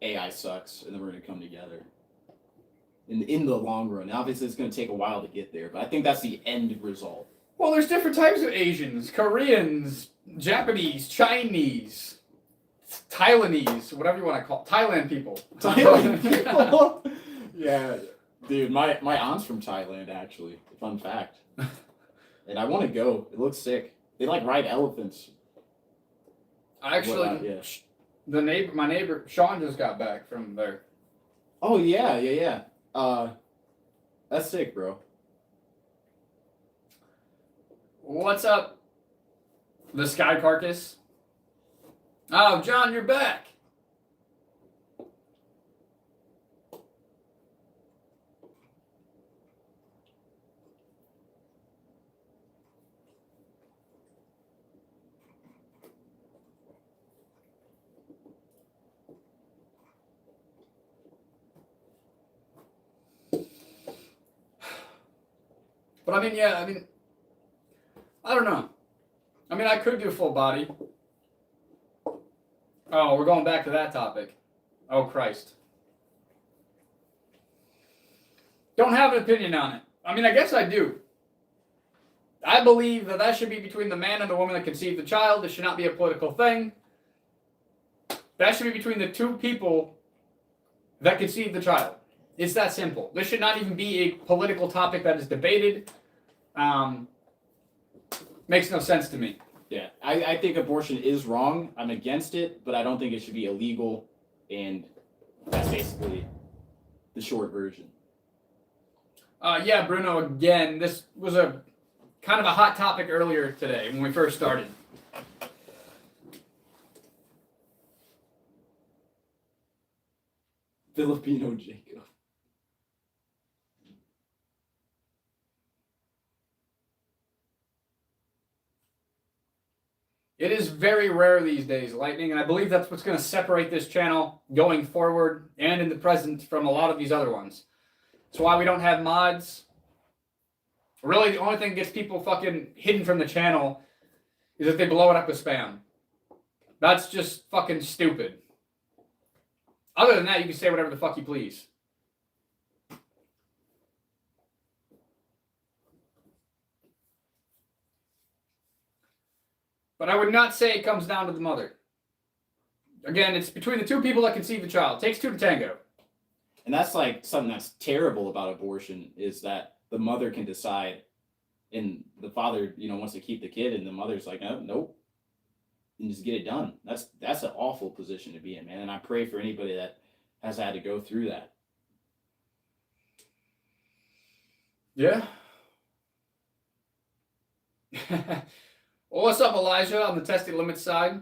AI sucks, and then we're going to come together. In the long run. Obviously, it's going to take a while to get there, but I think that's the end result. Well, there's different types of Asians, Koreans, Japanese, Chinese, Thailandese, whatever you want to call it. Thailand people. Thailand people? Yeah. Dude, my aunt's from Thailand, actually. Fun fact. And I want to go. It looks sick. They like ride elephants. Actually, my neighbor, Sean just got back from there. Oh, yeah. That's sick, bro. What's up, the Sky Carcass? Oh, John, you're back. But I mean, I don't know. I mean, I could do full body. Oh, we're going back to that topic. Oh, Christ. Don't have an opinion on it. I mean, I guess I do. I believe that should be between the man and the woman that conceived the child. It should not be a political thing. That should be between the two people that conceived the child. It's that simple. This should not even be a political topic that is debated. Makes no sense to me. Yeah, I think abortion is wrong. I'm against it, but I don't think it should be illegal. And that's basically the short version. Yeah, Bruno, again, this was a kind of a hot topic earlier today when we first started. Filipino Jacob. It is very rare these days, Lightning, and I believe that's what's going to separate this channel going forward and in the present from a lot of these other ones. That's why we don't have mods. Really, the only thing that gets people fucking hidden from the channel is if they blow it up with spam. That's just fucking stupid. Other than that, you can say whatever the fuck you please. But I would not say it comes down to the mother. Again, it's between the two people that conceive the child. It takes two to tango. And that's like something that's terrible about abortion is that the mother can decide and the father, wants to keep the kid and the mother's like, no, nope. And just get it done. That's an awful position to be in, man. And I pray for anybody that has had to go through that. Yeah. Well, what's up, Elijah, on the Testing Limits side?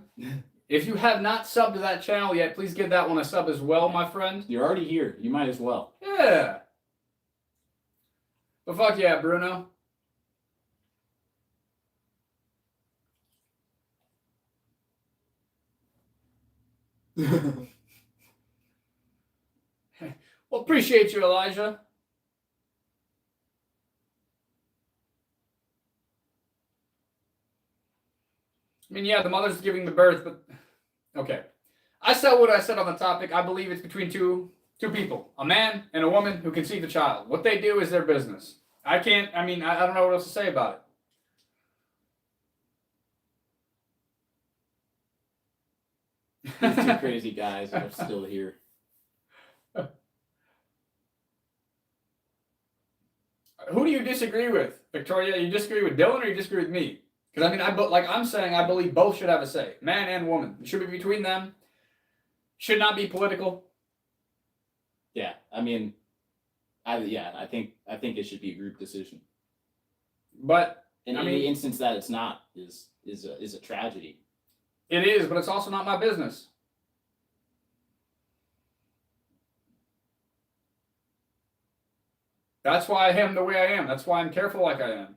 If you have not subbed to that channel yet, please give that one a sub as well, my friend. You're already here. You might as well. Yeah. But fuck yeah, Bruno. Well, appreciate you, Elijah. I mean, yeah, the mother's giving the birth, but okay. I said what I said on the topic. I believe it's between two people, a man and a woman who conceive the child. What they do is their business. I don't know what else to say about it. These two crazy guys are still here. Who do you disagree with, Victoria? You disagree with Dylan or you disagree with me? Because I'm saying I believe both should have a say, man and woman. It should be between them. Should not be political. Yeah, I think it should be a group decision. But in the instance that it's not is a tragedy. It is, but it's also not my business. That's why I am the way I am. That's why I'm careful like I am.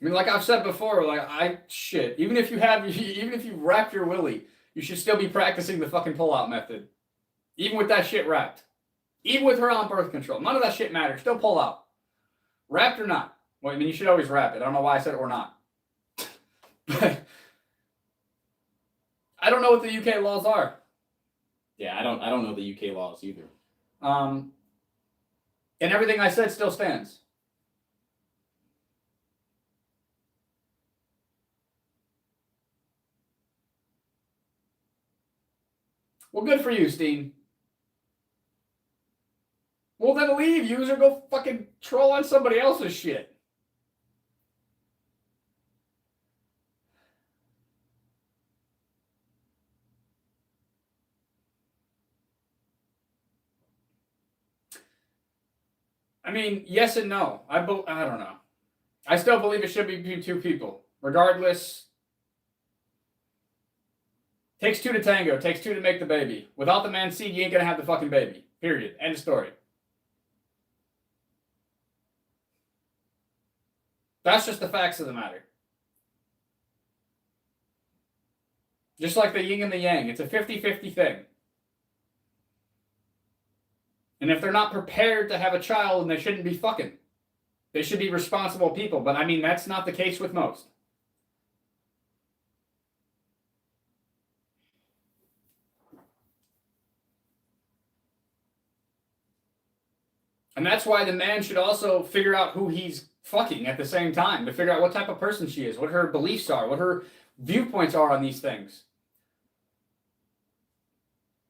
I mean, like I've said before, even if you wrap your willy, you should still be practicing the fucking pull-out method. Even with that shit wrapped. Even with her on birth control. None of that shit matters. Still pull out. Wrapped or not. Well, I mean, you should always wrap it. I don't know why I said or not. But I don't know what the UK laws are. Yeah, I don't know the UK laws either. And everything I said still stands. Well, good for you, Steen. Well, then leave, user. Go fucking troll on somebody else's shit. I mean, yes and no. I don't know. I still believe it should be between two people. Regardless, takes two to tango. Takes two to make the baby. Without the man's seed, you ain't gonna have the fucking baby. Period. End of story. That's just the facts of the matter. Just like the yin and the yang. It's a 50-50 thing. And if they're not prepared to have a child, then they shouldn't be fucking. They should be responsible people. But I mean, that's not the case with most. And that's why the man should also figure out who he's fucking at the same time, to figure out what type of person she is, what her beliefs are, what her viewpoints are on these things.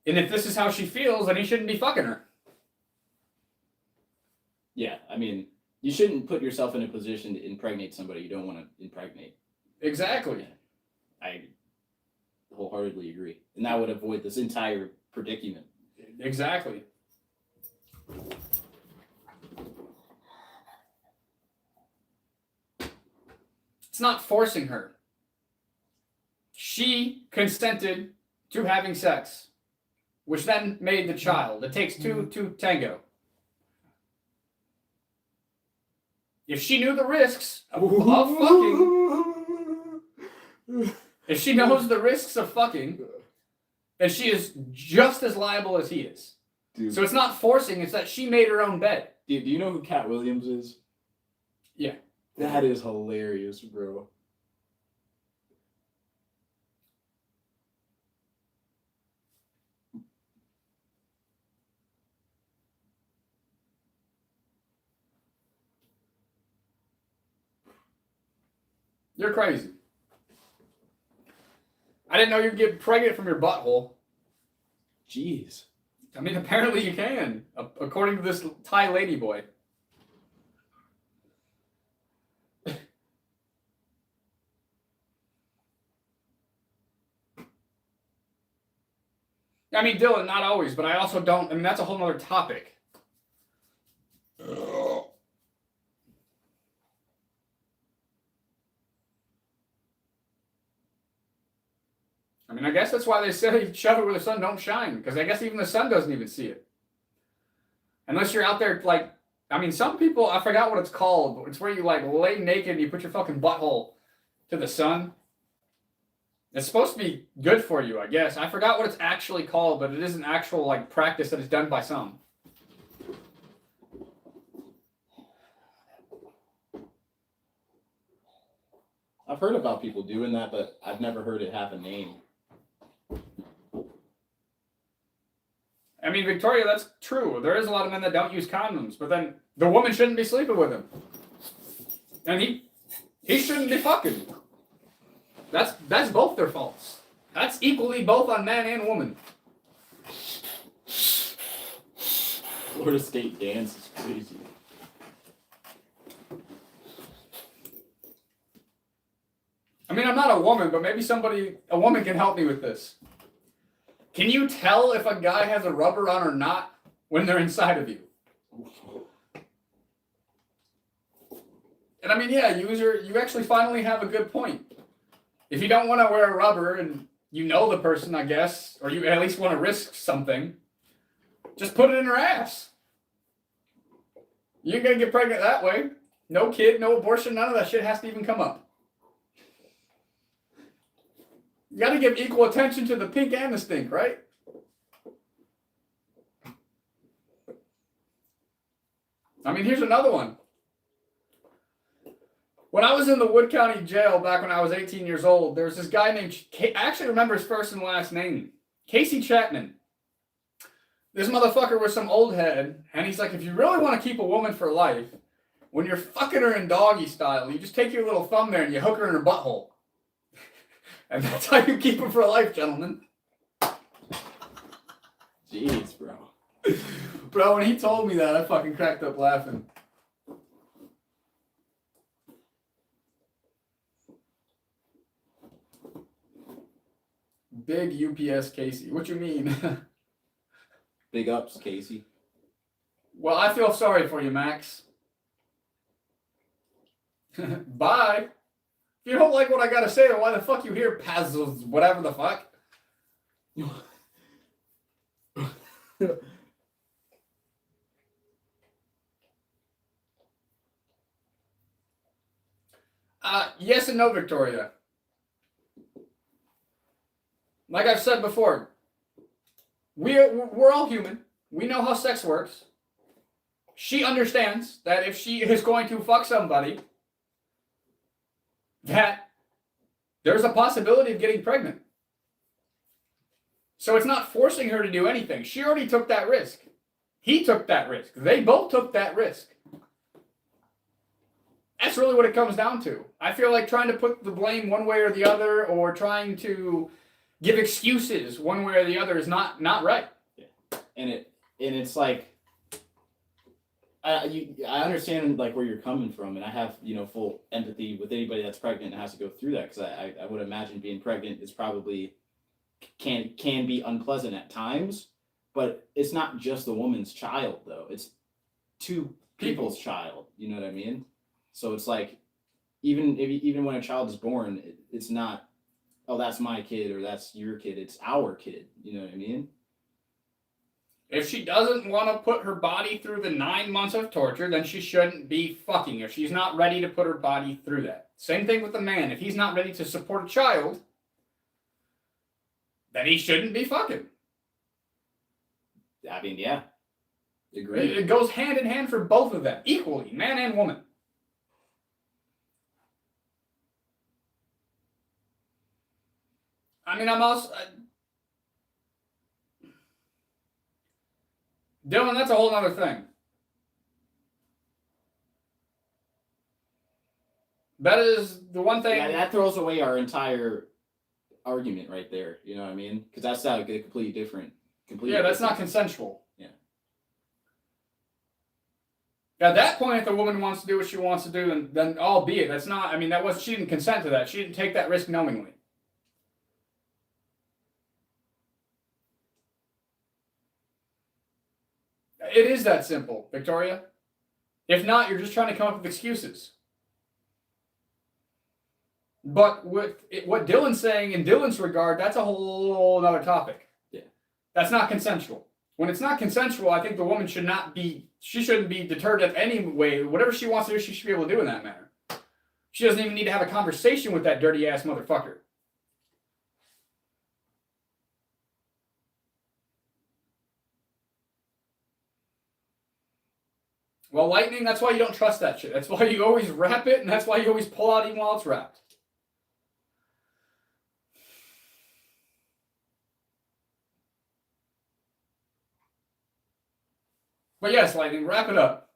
And if this is how she feels, then he shouldn't be fucking her. Yeah, I mean, you shouldn't put yourself in a position to impregnate somebody you don't want to impregnate. Exactly. Yeah, I wholeheartedly agree. And that would avoid this entire predicament. Exactly. It's not forcing her. She consented to having sex, which then made the child. It takes two to tango. If she knew the risks of fucking, if she knows the risks of fucking, then she is just as liable as he is. Dude. So it's not forcing, it's that she made her own bed. Do you know who Cat Williams is? Yeah. That is hilarious, bro. You're crazy. I didn't know you could get pregnant from your butthole. Jeez. I mean, apparently you can, according to this Thai lady boy. I mean, Dylan, not always, but I also don't. I mean, that's a whole nother topic. I mean, I guess that's why they say shove it where the sun don't shine, because I guess even the sun doesn't even see it. Unless you're out there, like, I mean, some people, I forgot what it's called, but it's where you, like, lay naked and you put your fucking butthole to the sun. It's supposed to be good for you, I guess. I forgot what it's actually called, but it is an actual, like, practice that is done by some. I've heard about people doing that, but I've never heard it have a name. I mean, Victoria, that's true. There is a lot of men that don't use condoms, but then the woman shouldn't be sleeping with him. And he shouldn't be fucking. That's both their faults. That's equally both on man and woman. Florida State dance is crazy. I mean, I'm not a woman, but maybe a woman can help me with this. Can you tell if a guy has a rubber on or not when they're inside of you? And I mean, yeah, user, you actually finally have a good point. If you don't want to wear a rubber and you know the person, I guess, or you at least want to risk something, just put it in her ass. You're going to get pregnant that way. No kid, no abortion, none of that shit has to even come up. You got to give equal attention to the pink and the stink, right? I mean, here's another one. When I was in the Wood County jail back when I was 18 years old, there was this guy named, I actually remember his first and last name, Casey Chapman. This motherfucker was some old head, and he's like, if you really want to keep a woman for life, when you're fucking her in doggy style, you just take your little thumb there and you hook her in her butthole. And that's how you keep her for life, gentlemen. Jeez, bro. Bro, when he told me that, I fucking cracked up laughing. Big UPS Casey. What you mean? Big ups, Casey. Well, I feel sorry for you, Max. Bye. If you don't like what I gotta say, then why the fuck you here, Pazos, whatever the fuck? Yes and no, Victoria. Like I've said before, we're all human. We know how sex works. She understands that if she is going to fuck somebody, that there's a possibility of getting pregnant. So it's not forcing her to do anything. She already took that risk. He took that risk. They both took that risk. That's really what it comes down to. I feel like trying to put the blame one way or the other, or trying to give excuses one way or the other, is not right. Yeah. And it's like, I understand like where you're coming from, and I have full empathy with anybody that's pregnant and has to go through that, because I would imagine being pregnant is probably can be unpleasant at times, but it's not just the woman's child though; it's two people's child. You know what I mean? So it's like even when a child is born, it's not, oh, that's my kid or that's your kid. It's our kid. You know what I mean? If she doesn't want to put her body through the 9 months of torture, then she shouldn't be fucking. If she's not ready to put her body through that. Same thing with the man. If he's not ready to support a child, then he shouldn't be fucking. I mean, yeah. Agreed. It goes hand in hand for both of them, equally, man and woman. I mean, I'm also... Dylan, that's a whole other thing. That is the one thing... Yeah, that throws away our entire argument right there. You know what I mean? Because that's not a completely different... that's not consensual. Yeah. At that point, if the woman wants to do what she wants to do, then albeit, that's not... I mean, she didn't consent to that. She didn't take that risk knowingly. It is that simple, Victoria. If not, you're just trying to come up with excuses. But what Dylan's saying in Dylan's regard, that's a whole other topic. Yeah. That's not consensual. When it's not consensual, I think the woman shouldn't be deterred in any way. Whatever she wants to do, she should be able to do in that manner. She doesn't even need to have a conversation with that dirty ass motherfucker. Well, lightning, that's why you don't trust that shit. That's why you always wrap it, and that's why you always pull out even while it's wrapped. But yes, lightning, wrap it up.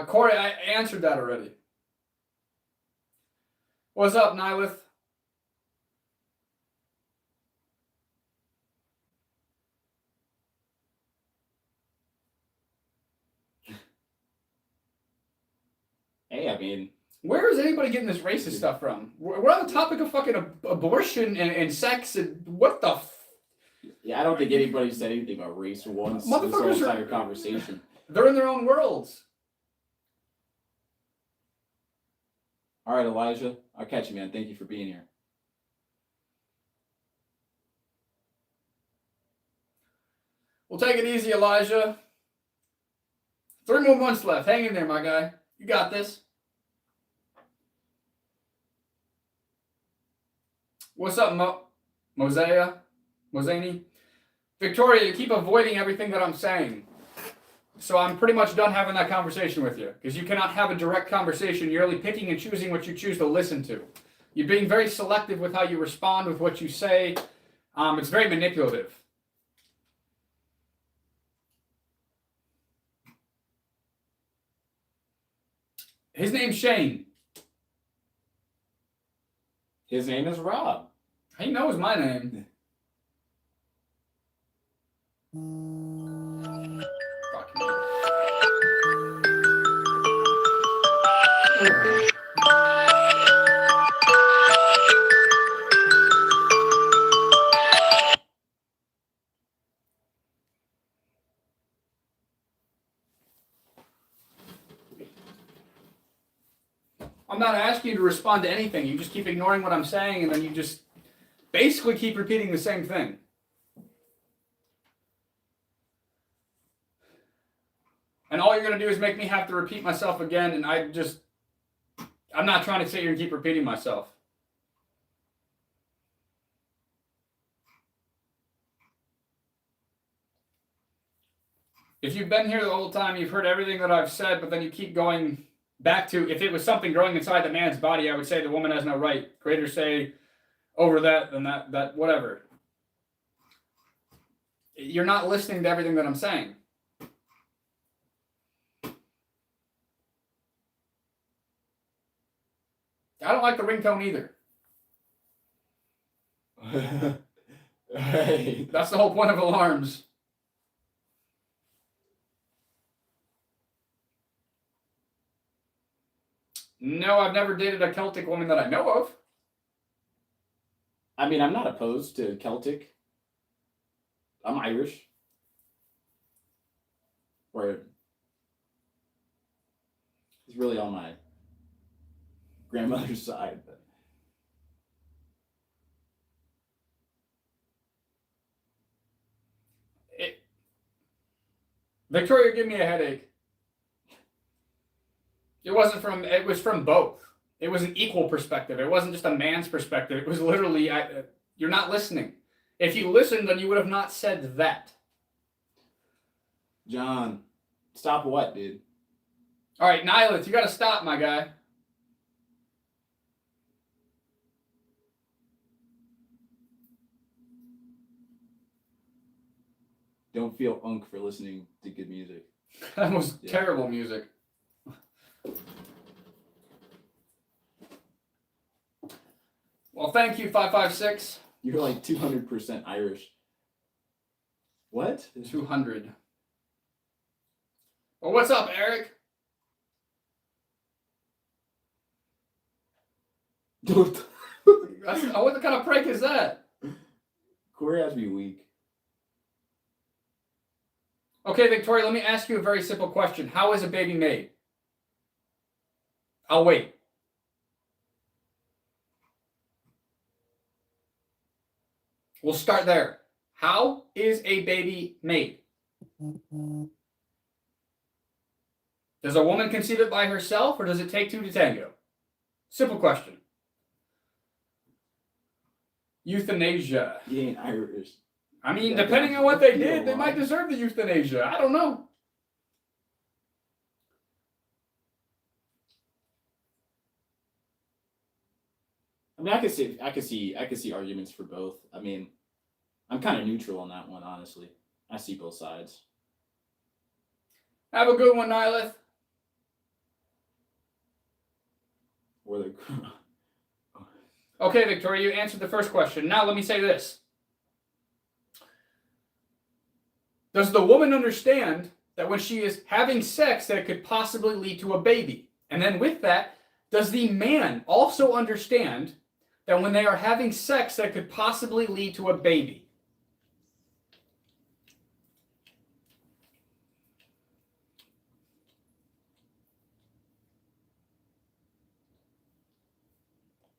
Corey, I answered that already. What's up, Nihilith? Hey, I mean... Where is anybody getting this racist stuff from? We're on the topic of fucking abortion and sex and what the Yeah, I don't think anybody said anything about race once in this whole entire conversation. They're in their own worlds. All right, Elijah. I'll catch you, man. Thank you for being here. We'll take it easy, Elijah. 3 more months left. Hang in there, my guy. You got this. What's up, Mo? Mosani. Victoria, you keep avoiding everything that I'm saying. So I'm pretty much done having that conversation with you. Because you cannot have a direct conversation. You're only picking and choosing what you choose to listen to. You're being very selective with how you respond, with what you say. It's very manipulative. His name's Shane. His name is Rob. He knows my name. Fuck me. I'm not asking you to respond to anything. You just keep ignoring what I'm saying, and then you just basically keep repeating the same thing. And all you're going to do is make me have to repeat myself again, and I'm not trying to sit here and keep repeating myself. If you've been here the whole time, you've heard everything that I've said, but then you keep going back to, if it was something growing inside the man's body, I would say the woman has no right. Greater say over that than that whatever. You're not listening to everything that I'm saying. I don't like the ringtone either. Right. That's the whole point of alarms. No, I've never dated a Celtic woman that I know of. I mean, I'm not opposed to Celtic. I'm Irish. Where it's really on my grandmother's side. But Victoria, give me a headache. It was from both. It was an equal perspective. It wasn't just a man's perspective. It was literally, you're not listening. If you listened, then you would have not said that. John, stop what, dude? All right, Nihilith, you got to stop, my guy. Don't feel unk for listening to good music. That was terrible music. Well, thank you, 556. You're like 200% Irish. What? 200. Well, what's up, Eric? Don't. What kind of prank is that? Corey has to be weak. Okay, Victoria, let me ask you a very simple question. How is a baby made? I'll wait. We'll start there. How is a baby made? Does a woman conceive it by herself, or does it take two to tango? Simple question. Euthanasia. You ain't Irish. I mean, depending on what they did, they might deserve the euthanasia. I don't know. I mean, I could see arguments for both. I mean, I'm kind of neutral on that one, honestly. I see both sides. Have a good one, Nihilith. Or the Okay, Victoria, you answered the first question. Now let me say this. Does the woman understand that when she is having sex that it could possibly lead to a baby? And then with that, does the man also understand that when they are having sex that could possibly lead to a baby?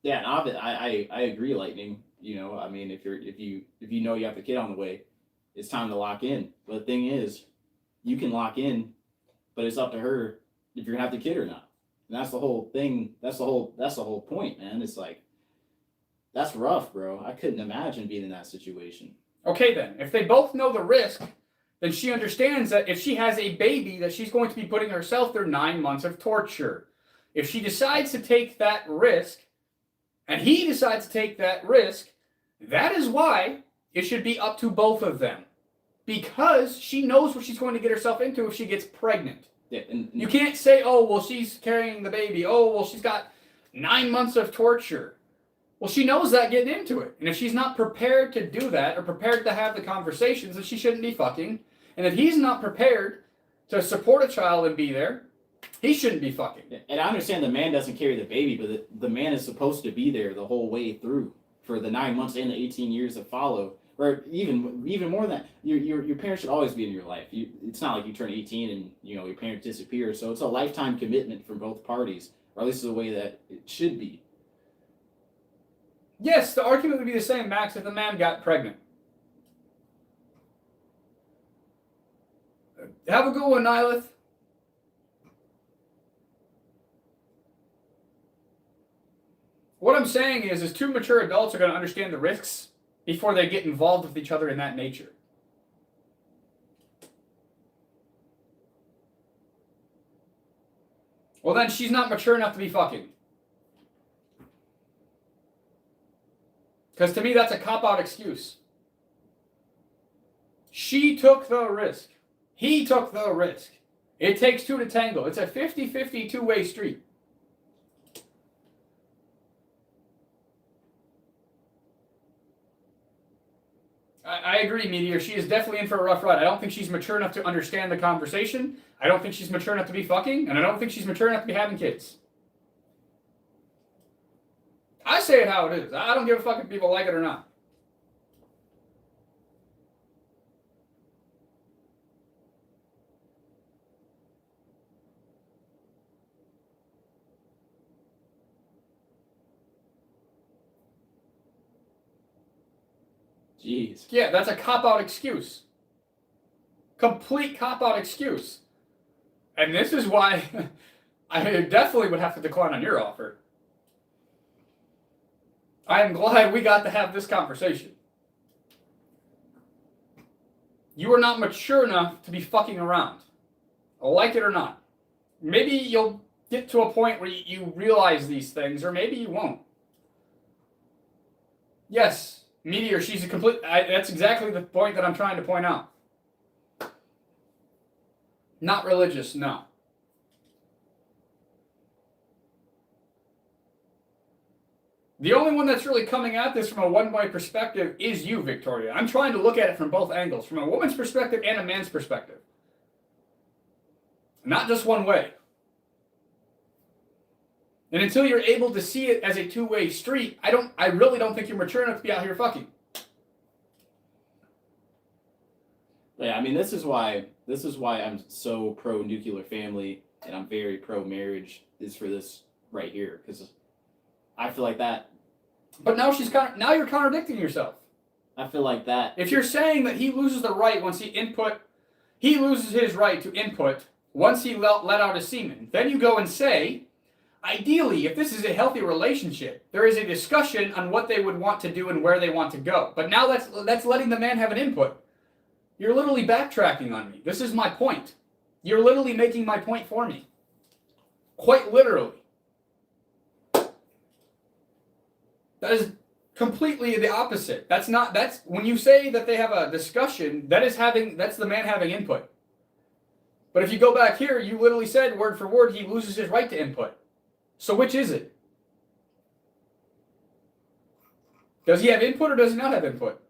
Yeah, and I agree, Lightning. You know, I mean, if you know you have the kid on the way, it's time to lock in. But the thing is, you can lock in, but it's up to her if you're gonna have the kid or not. And that's the whole thing. That's the whole point, man. It's like That's rough, bro. I couldn't imagine being in that situation. Okay, then. If they both know the risk, then she understands that if she has a baby, that she's going to be putting herself through 9 months of torture. If she decides to take that risk, and he decides to take that risk, that is why it should be up to both of them. Because she knows what she's going to get herself into if she gets pregnant. Yeah, and you can't say, oh, well, she's carrying the baby. Oh, well, she's got 9 months of torture. Well, she knows that getting into it. And if she's not prepared to do that or prepared to have the conversations, then she shouldn't be fucking. And if he's not prepared to support a child and be there, he shouldn't be fucking. And I understand the man doesn't carry the baby, but the man is supposed to be there the whole way through for the 9 months and the 18 years that follow. Or even more than that, your parents should always be in your life. It's not like you turn 18 and your parents disappear. So it's a lifetime commitment from both parties, or at least the way that it should be. Yes, the argument would be the same, Max, if the man got pregnant. Have a good one, Nihilith. What I'm saying is two mature adults are going to understand the risks before they get involved with each other in that nature. Well, then she's not mature enough to be fucking. Because to me, that's a cop-out excuse. She took the risk. He took the risk. It takes two to tango. It's a 50-50 two-way street. I agree, Meteor. She is definitely in for a rough ride. I don't think she's mature enough to understand the conversation. I don't think she's mature enough to be fucking. And I don't think she's mature enough to be having kids. I say it how it is. I don't give a fuck if people like it or not. Jeez. Yeah, that's a cop-out excuse. Complete cop-out excuse. And this is why I definitely would have to decline on your offer. I am glad we got to have this conversation. You are not mature enough to be fucking around. Like it or not. Maybe you'll get to a point where you realize these things, or maybe you won't. Yes, Meteor, she's a complete... that's exactly the point that I'm trying to point out. Not religious, no. The only one that's really coming at this from a one-way perspective is you, Victoria. I'm trying to look at it from both angles, from a woman's perspective and a man's perspective. Not just one way. And until you're able to see it as a two-way street, I really don't think you're mature enough to be out here fucking. Yeah, I mean, this is why I'm so pro-nuclear family and I'm very pro-marriage is for this right here, because I feel like that. But now you're contradicting yourself. I feel like that. If you're saying that he loses the right once he loses his right to input once he let out his semen, then you go and say, ideally, if this is a healthy relationship, there is a discussion on what they would want to do and where they want to go. But now that's letting the man have an input. You're literally backtracking on me. This is my point. You're literally making my point for me. Quite literally. That is completely the opposite. That's when you say that they have a discussion, that's the man having input. But if you go back here, you literally said word for word, he loses his right to input. So which is it? Does he have input or does he not have input?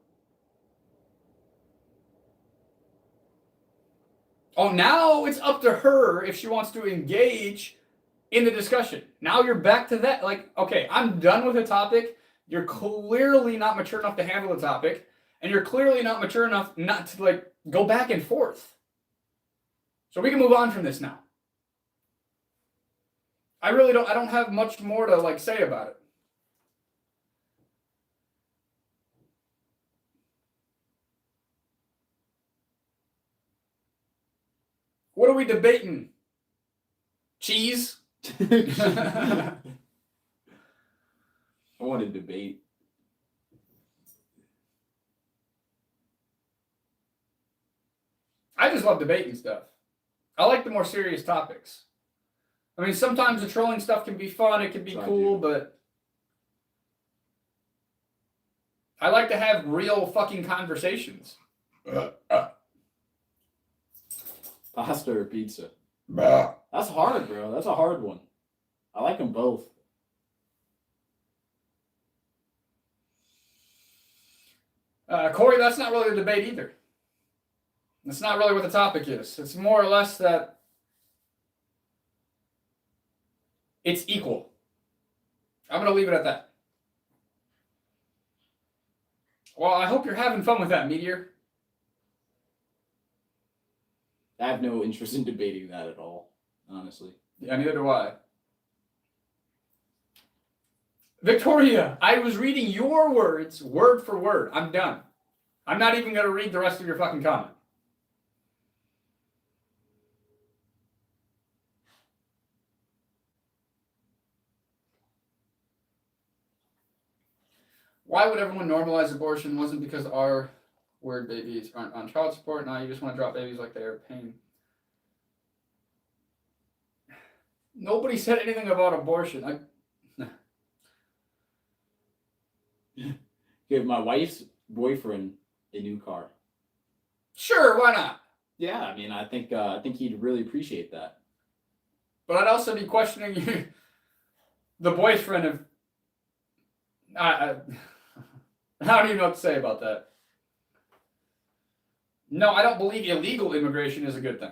Oh, now it's up to her if she wants to engage in the discussion. Now you're back to that. Like, okay, I'm done with the topic. You're clearly not mature enough to handle the topic. And you're clearly not mature enough not to, go back and forth. So we can move on from this now. I don't have much more to, say about it. What are we debating? Cheese? I want to debate. I just love debating stuff. I like the more serious topics. I mean, sometimes the trolling stuff can be fun, it can be cool, but I like to have real fucking conversations. Pasta or pizza? Bah. That's hard, bro. That's a hard one. I like them both. Corey, that's not really a debate either. That's not really what the topic is. It's more or less that it's equal. I'm going to leave it at that. Well, I hope you're having fun with that, Meteor. I have no interest in debating that at all, honestly. Yeah, neither do I. Victoria, I was reading your words word for word. I'm done. I'm not even going to read the rest of your fucking comment. Why would everyone normalize abortion? Wasn't because our word babies aren't on child support. Now you just want to drop babies like they are pain. Nobody said anything about abortion. Give my wife's boyfriend a new car. Sure, why not? Yeah, I mean, I think he'd really appreciate that. But I'd also be questioning the boyfriend of. I don't even know what to say about that. No, I don't believe illegal immigration is a good thing.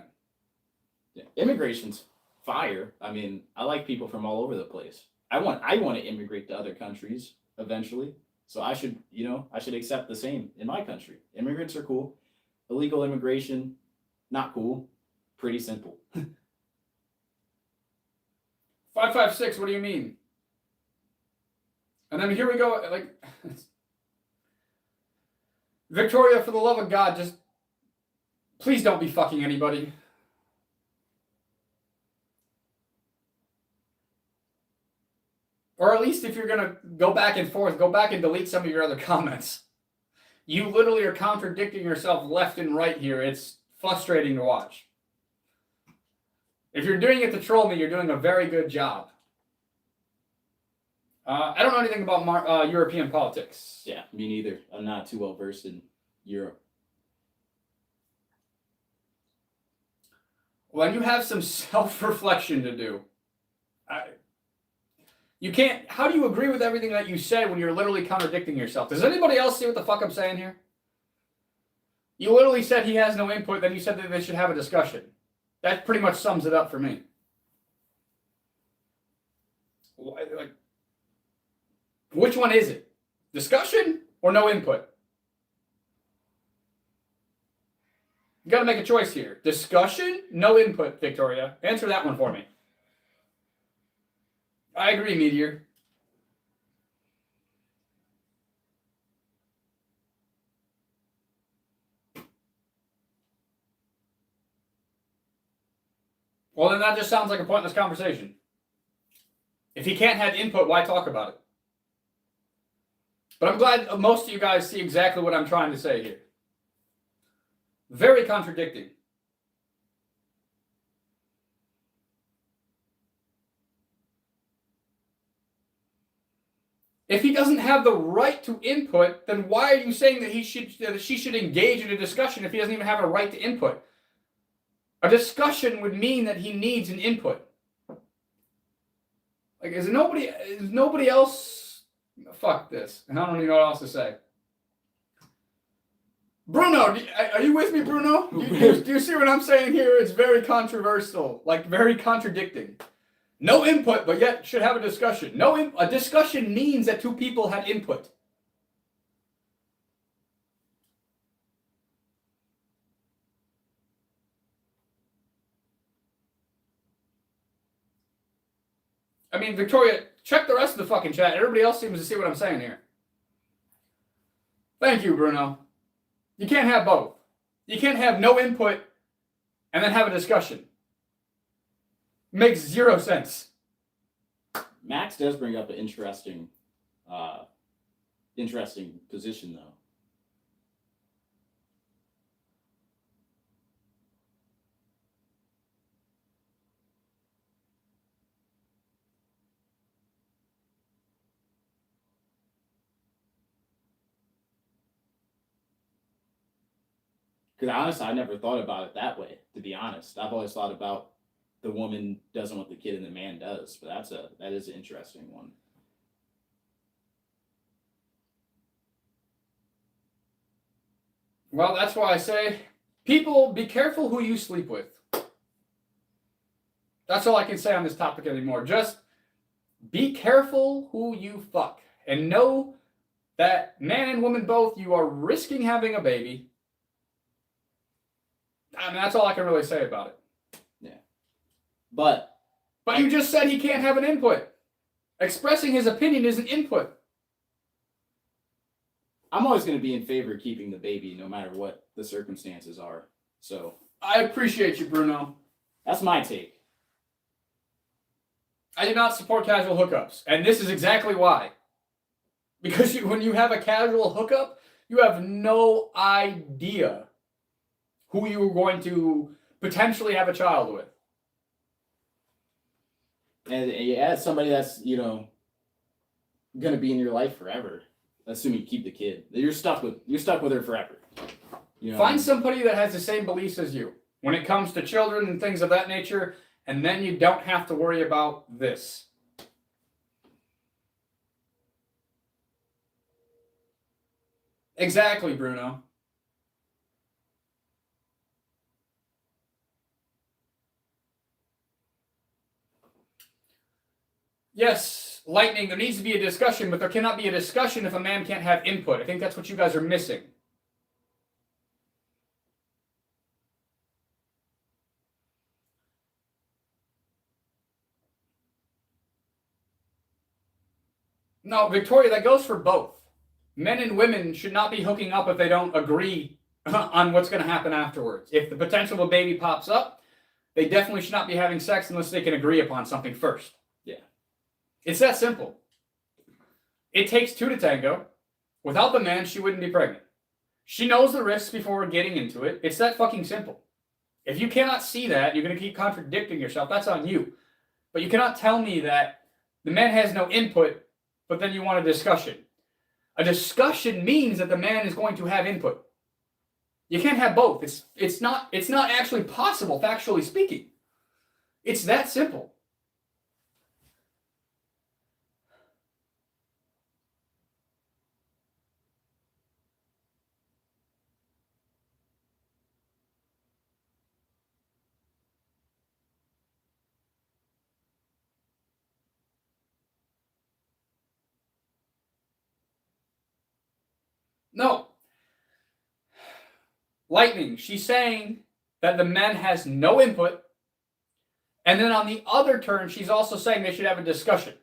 Yeah. Immigration's fire. I mean, I like people from all over the place. I want to immigrate to other countries eventually. So I should accept the same in my country. Immigrants are cool. Illegal immigration, not cool. Pretty simple. 556, what do you mean? And then here we go, like, Victoria, for the love of God, just please don't be fucking anybody. Or at least if you're going to go back and forth, go back and delete some of your other comments. You literally are contradicting yourself left and right here. It's frustrating to watch. If you're doing it to troll me, you're doing a very good job. I don't know anything about European politics. Yeah, me neither. I'm not too well versed in Europe. Well, you have some self-reflection to do. You can't. How do you agree with everything that you said when you're literally contradicting yourself? Does anybody else see what the fuck I'm saying here? You literally said he has no input, then you said that they should have a discussion. That pretty much sums it up for me. Like, which one is it? Discussion or no input? You got to make a choice here. Discussion, no input, Victoria. Answer that one for me. I agree, Meteor. Well, then that just sounds like a pointless conversation. If he can't have input, why talk about it? But I'm glad most of you guys see exactly what I'm trying to say here. Very contradicting. If he doesn't have the right to input, then why are you saying that she should engage in a discussion if he doesn't even have a right to input? A discussion would mean that he needs an input. Like, is nobody else? Fuck this. And I don't even know what else to say. Bruno, are you with me, Bruno? Do you see what I'm saying here? It's very controversial, like very contradicting. No input, but yet should have a discussion. A discussion means that two people had input. I mean, Victoria, check the rest of the fucking chat. Everybody else seems to see what I'm saying here. Thank you, Bruno. You can't have both. You can't have no input and then have a discussion. Makes zero sense. Max does bring up an interesting position, though. Because honestly, I never thought about it that way, to be honest. I've always thought about the woman doesn't want the kid and the man does. But that is an interesting one. Well, that's why I say, people, be careful who you sleep with. That's all I can say on this topic anymore. Just be careful who you fuck. And know that man and woman both, you are risking having a baby. I mean, that's all I can really say about it. Yeah. But you just said he can't have an input. Expressing his opinion is an input. I'm always going to be in favor of keeping the baby no matter what the circumstances are. So I appreciate you, Bruno. that's my take. I do not support casual hookups. And this is exactly why. Because when you have a casual hookup, you have no idea who you are going to potentially have a child with. And yeah, somebody that's, going to be in your life forever. Assuming you keep the kid. You're stuck with her forever. Find somebody that has the same beliefs as you when it comes to children and things of that nature, and then you don't have to worry about this. Exactly, Bruno. Yes, Lightning, there needs to be a discussion, but there cannot be a discussion if a man can't have input. I think that's what you guys are missing. No, Victoria, that goes for both. Men and women should not be hooking up if they don't agree on what's going to happen afterwards. If the potential of a baby pops up, they definitely should not be having sex unless they can agree upon something first. Yeah. It's that simple. It takes two to tango. Without the man, she wouldn't be pregnant. She knows the risks before getting into it. It's that fucking simple. If you cannot see that, you're going to keep contradicting yourself. That's on you. But you cannot tell me that the man has no input, but then you want a discussion. A discussion means that the man is going to have input. You can't have both. It's not actually possible, factually speaking. It's that simple. No. Lightning, she's saying that the man has no input, and then on the other turn, she's also saying they should have a discussion.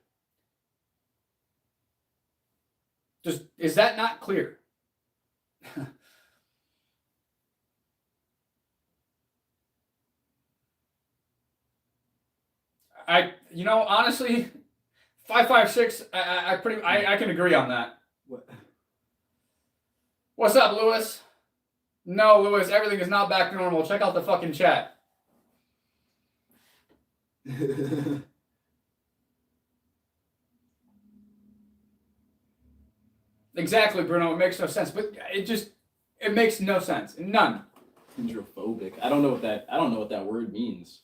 Is that not clear? Honestly, 556, I can agree on that. What? What's up, Lewis? No, Lewis, everything is not back to normal. Check out the fucking chat. Exactly, Bruno. It makes no sense. But it makes no sense. None. Hydrophobic. I don't know what that word means.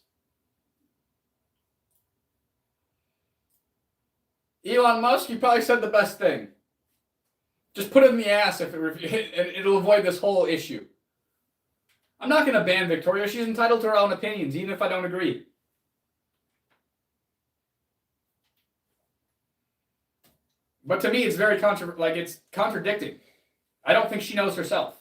Elon Musk, you probably said the best thing. Just put it in the ass it'll avoid this whole issue. I'm not going to ban Victoria. She's entitled to her own opinions, even if I don't agree. But to me, it's very it's contradicting. I don't think she knows herself.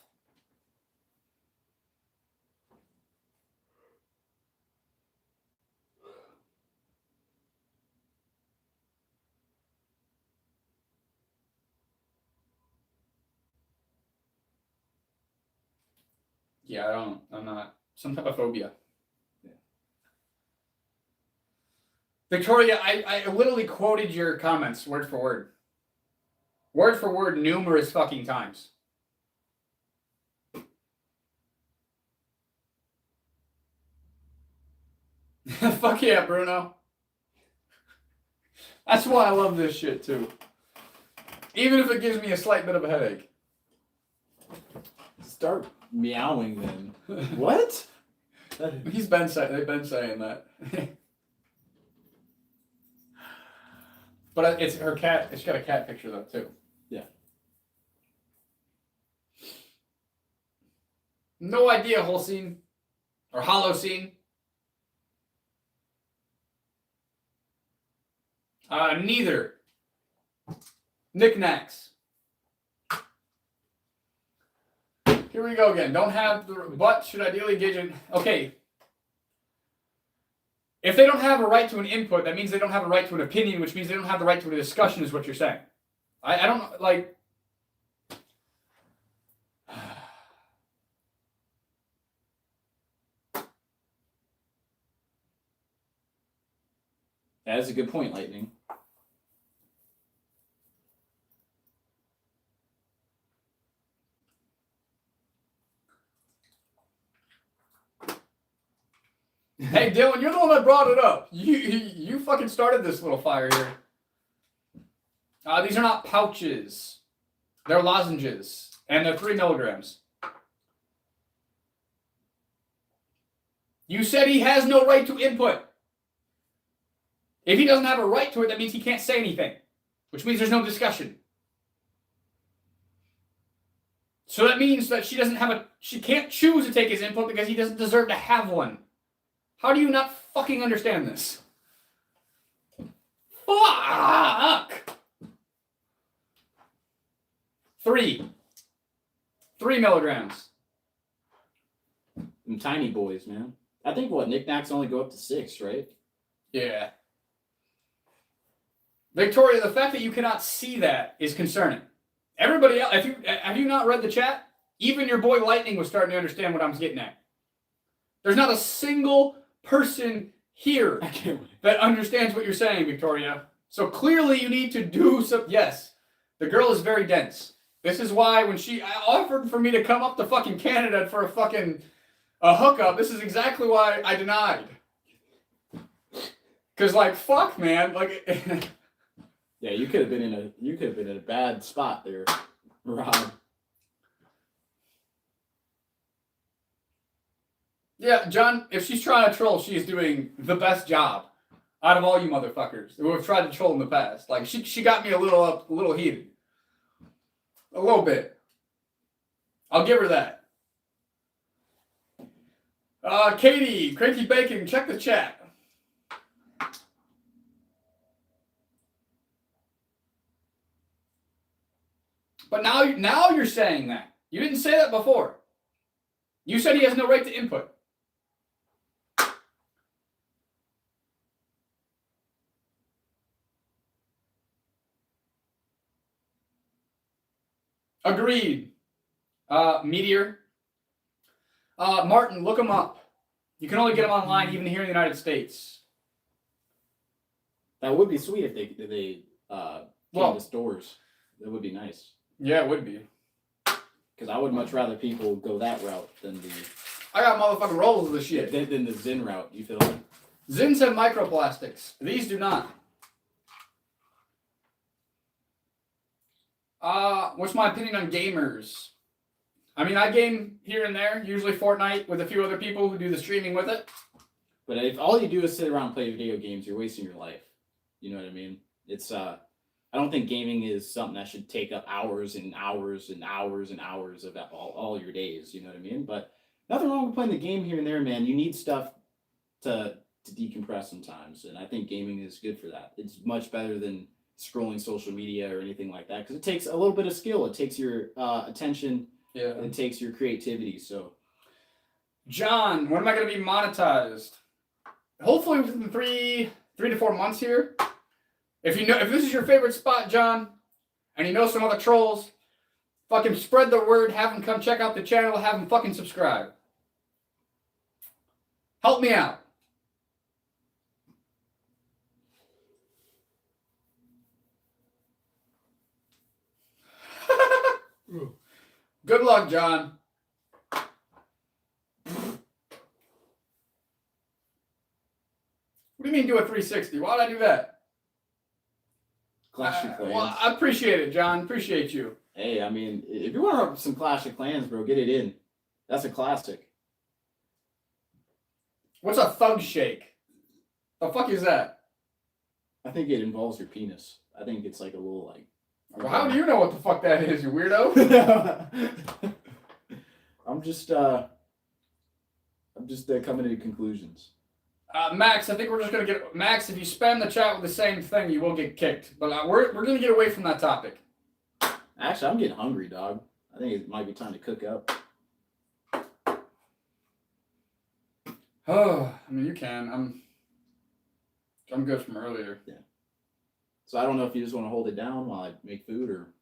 Yeah, I'm not. Some type of phobia. Yeah. Victoria, I literally quoted your comments word for word. Word for word numerous fucking times. Fuck yeah, Bruno. That's why I love this shit too. Even if it gives me a slight bit of a headache. start meowing then. What? They've been saying that. But it's her cat. It's got a cat picture though too. Yeah. No idea, whole scene or hollow scene. Neither. Knickknacks. Here we go again. Don't have the but should ideally engage in. Okay. If they don't have a right to an input, that means they don't have a right to an opinion, which means they don't have the right to a discussion, is what you're saying. I don't like. That's a good point, Lightning. Hey, Dylan, you're the one that brought it up. You fucking started this little fire here. These are not pouches. They're lozenges. And they're 3 milligrams. You said he has no right to input. If he doesn't have a right to it, that means he can't say anything. Which means there's no discussion. So that means that she can't choose to take his input because he doesn't deserve to have one. How do you not fucking understand this? Fuck! 3 milligrams. Them tiny boys, man. I think knickknacks only go up to 6, right? Yeah. Victoria, the fact that you cannot see that is concerning. Everybody else, have you not read the chat? Even your boy Lightning was starting to understand what I'm getting at. There's not a single person here that understands what you're saying, Victoria. So clearly you need to do some. Yes, the girl is very dense. This is why when she offered for me to come up to fucking Canada for a hookup, this is exactly why I denied. Cause like fuck, man, like. Yeah, you could have been in a bad spot there, Rob. Yeah, John, if she's trying to troll, she is doing the best job out of all you motherfuckers who have tried to troll in the past. Like, she got me a little heated. A little bit. I'll give her that. Katie, Cranky Bacon, check the chat. But now you're saying that. You didn't say that before. You said he has no right to input. Agreed. Meteor. Martin, look him up. You can only get him online even here in the United States. That would be sweet if they came to stores. That would be nice. Yeah, it would be. Because I would much rather people go that route than I got motherfucking rolls of this shit. Than the Zyn route, you feel me? Zyns have microplastics. These do not. What's my opinion on gamers? I mean, I game here and there, usually Fortnite with a few other people who do the streaming with it. But if all you do is sit around and play video games, you're wasting your life. You know what I mean? It's I don't think gaming is something that should take up hours and hours and hours and hours of all your days. You know what I mean? But nothing wrong with playing the game here and there, man. You need stuff to decompress sometimes, and I think gaming is good for that. It's much better than scrolling social media or anything like that because it takes a little bit of skill. It takes your attention. Yeah. And it takes your creativity. So, John, when am I going to be monetized? Hopefully within 3 to 4 months here. If this is your favorite spot, John, and you know some other trolls, fucking spread the word, have them come check out the channel, have them fucking subscribe. Help me out. Good luck, John. What do you mean do a 360? Why'd I do that? Clash your plans. Well, I appreciate it, John. Appreciate you. Hey, I mean, if you want some Clash of Clans, bro, get it in. That's a classic. What's a thug shake? The fuck is that? I think it involves your penis. I think it's like a little like. Well, how do you know what the fuck that is, you weirdo? I'm just coming to conclusions. Max, I think we're just gonna get Max. If you spam the chat with the same thing, you will get kicked. But we're gonna get away from that topic. Actually, I'm getting hungry, dog. I think it might be time to cook up. Oh, I mean, you can. I'm good from earlier. Yeah. So I don't know if you just want to hold it down while I make food or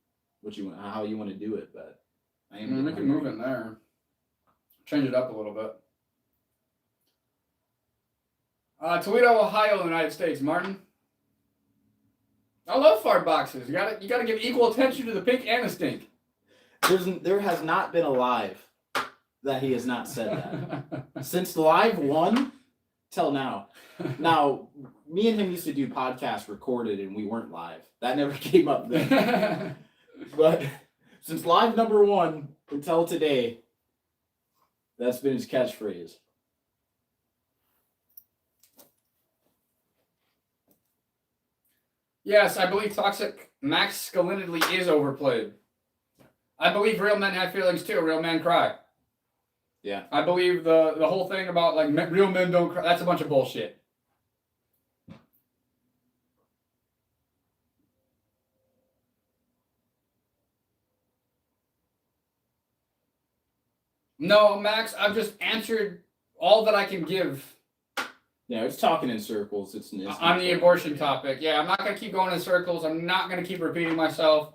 what you want, how you want to do it, but I mean, we can move in there. Change it up a little bit. Toledo, Ohio, in the United States. Martin. I love fart boxes. You gotta give equal attention to the pink and the stink. There has not been a live that he has not said that. Since live 1 till now. Now, me and him used to do podcasts recorded and we weren't live. That never came up then. But since live number 1 until today, that's been his catchphrase. Yes, I believe toxic masculinity is overplayed. I believe real men have feelings too. Real men cry. Yeah. I believe the whole thing about like real men don't cry. That's a bunch of bullshit. No, Max, I've just answered all that I can give. Yeah, it's talking in circles. It's on the abortion topic. Yeah, I'm not going to keep going in circles. I'm not going to keep repeating myself.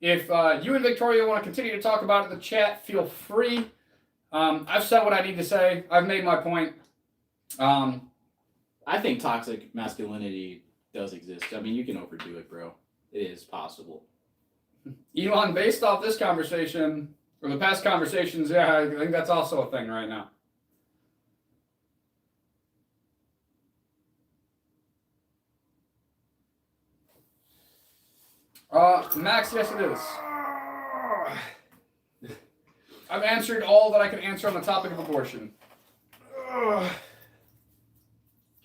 If you and Victoria want to continue to talk about it in the chat, feel free. I've said what I need to say. I've made my point. I think toxic masculinity does exist. I mean, you can overdo it, bro. It is possible. Elon, based off this conversation, or the past conversations, yeah, I think that's also a thing right now. Max, yes it is. I've answered all that I can answer on the topic of abortion.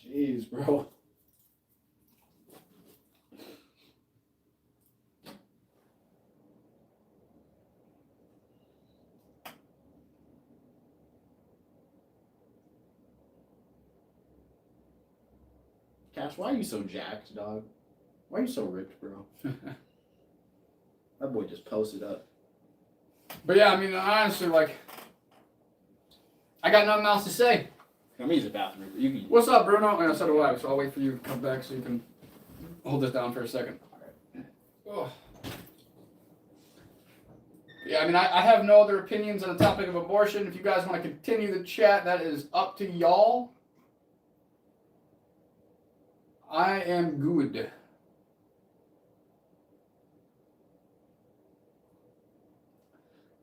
Jeez, bro. Cash, why are you so jacked, dog? Why are you so ripped, bro? That boy just posted up. But yeah, I mean, honestly, like, I got nothing else to say. I mean, he's a bathroom. You can... What's up, Bruno? And so do I, so I'll wait for you to come back so you can hold this down for a second. All right. Yeah, I mean, I have no other opinions on the topic of abortion. If you guys want to continue the chat, that is up to y'all. I am good.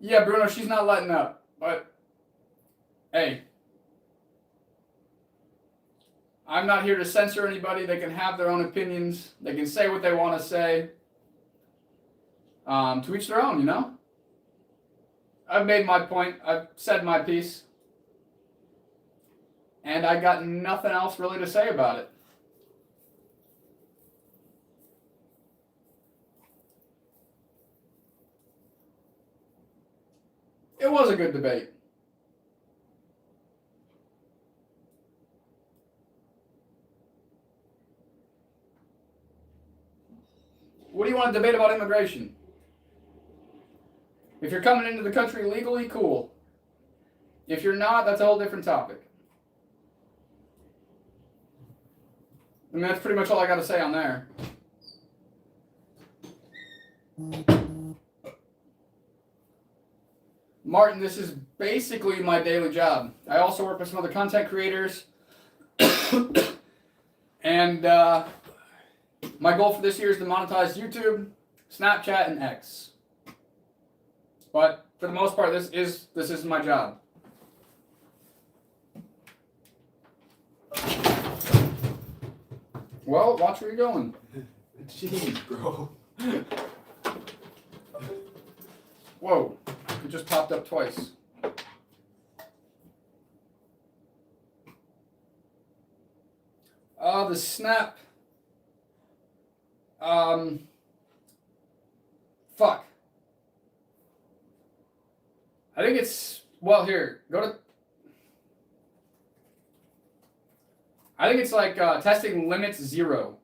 Yeah, Bruno, she's not letting up. But, hey, I'm not here to censor anybody. They can have their own opinions. They can say what they want to say. To each their own, you know? I've made my point. I've said my piece. And I got nothing else really to say about it. It was a good debate. What do you want to debate about immigration? If you're coming into the country legally, cool. If you're not, that's a whole different topic. I mean, that's pretty much all I got to say on there. Martin, this is basically my daily job. I also work with some other content creators. And my goal for this year is to monetize YouTube, Snapchat, and X. But for the most part, this is my job. Well, watch where you're going. Jeez, bro. Whoa, it just popped up twice. The Snap. Fuck. I think it's, well, here, go to, I think it's like testing limits 0.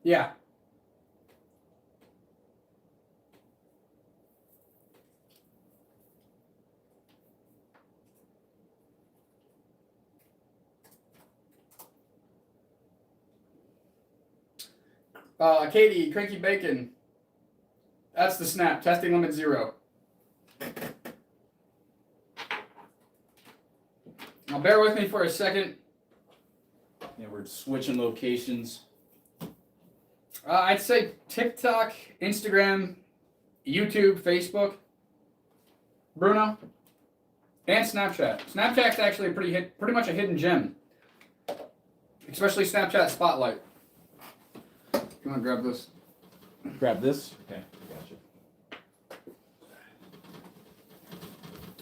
Yeah. Katie, Cranky Bacon. That's the Snap. Testing limit 0. Now bear with me for a second. Yeah, we're switching locations. I'd say TikTok, Instagram, YouTube, Facebook, Bruno, and Snapchat. Snapchat's actually pretty much a hidden gem, especially Snapchat Spotlight. You want to grab this? Grab this. Okay, gotcha.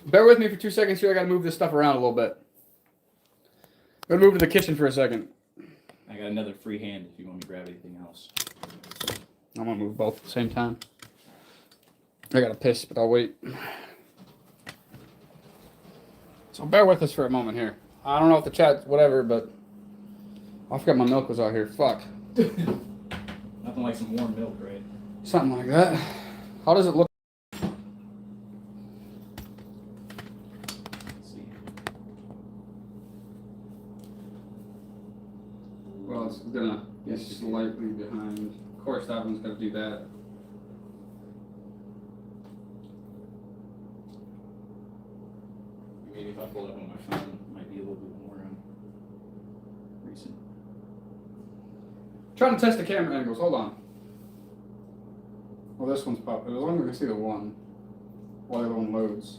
Bear with me for 2 seconds here. I got to move this stuff around a little bit. I'm gonna move to the kitchen for a second. I got another free hand if you want me to grab anything else. I'm gonna move both at the same time. I gotta piss, but I'll wait. So bear with us for a moment here. I don't know if the chat's whatever, but I forgot my milk was out here. Fuck. Nothing like some warm milk, right? Something like that. How does it look? Let's see. Well, it's gonna be slightly behind. Of course, that one's gonna do that. Maybe if I pull it up on my phone, it might be a little bit more recent. Trying to test the camera angles. Hold on. Well, this one's popping. As long as we can see the one while the other one loads.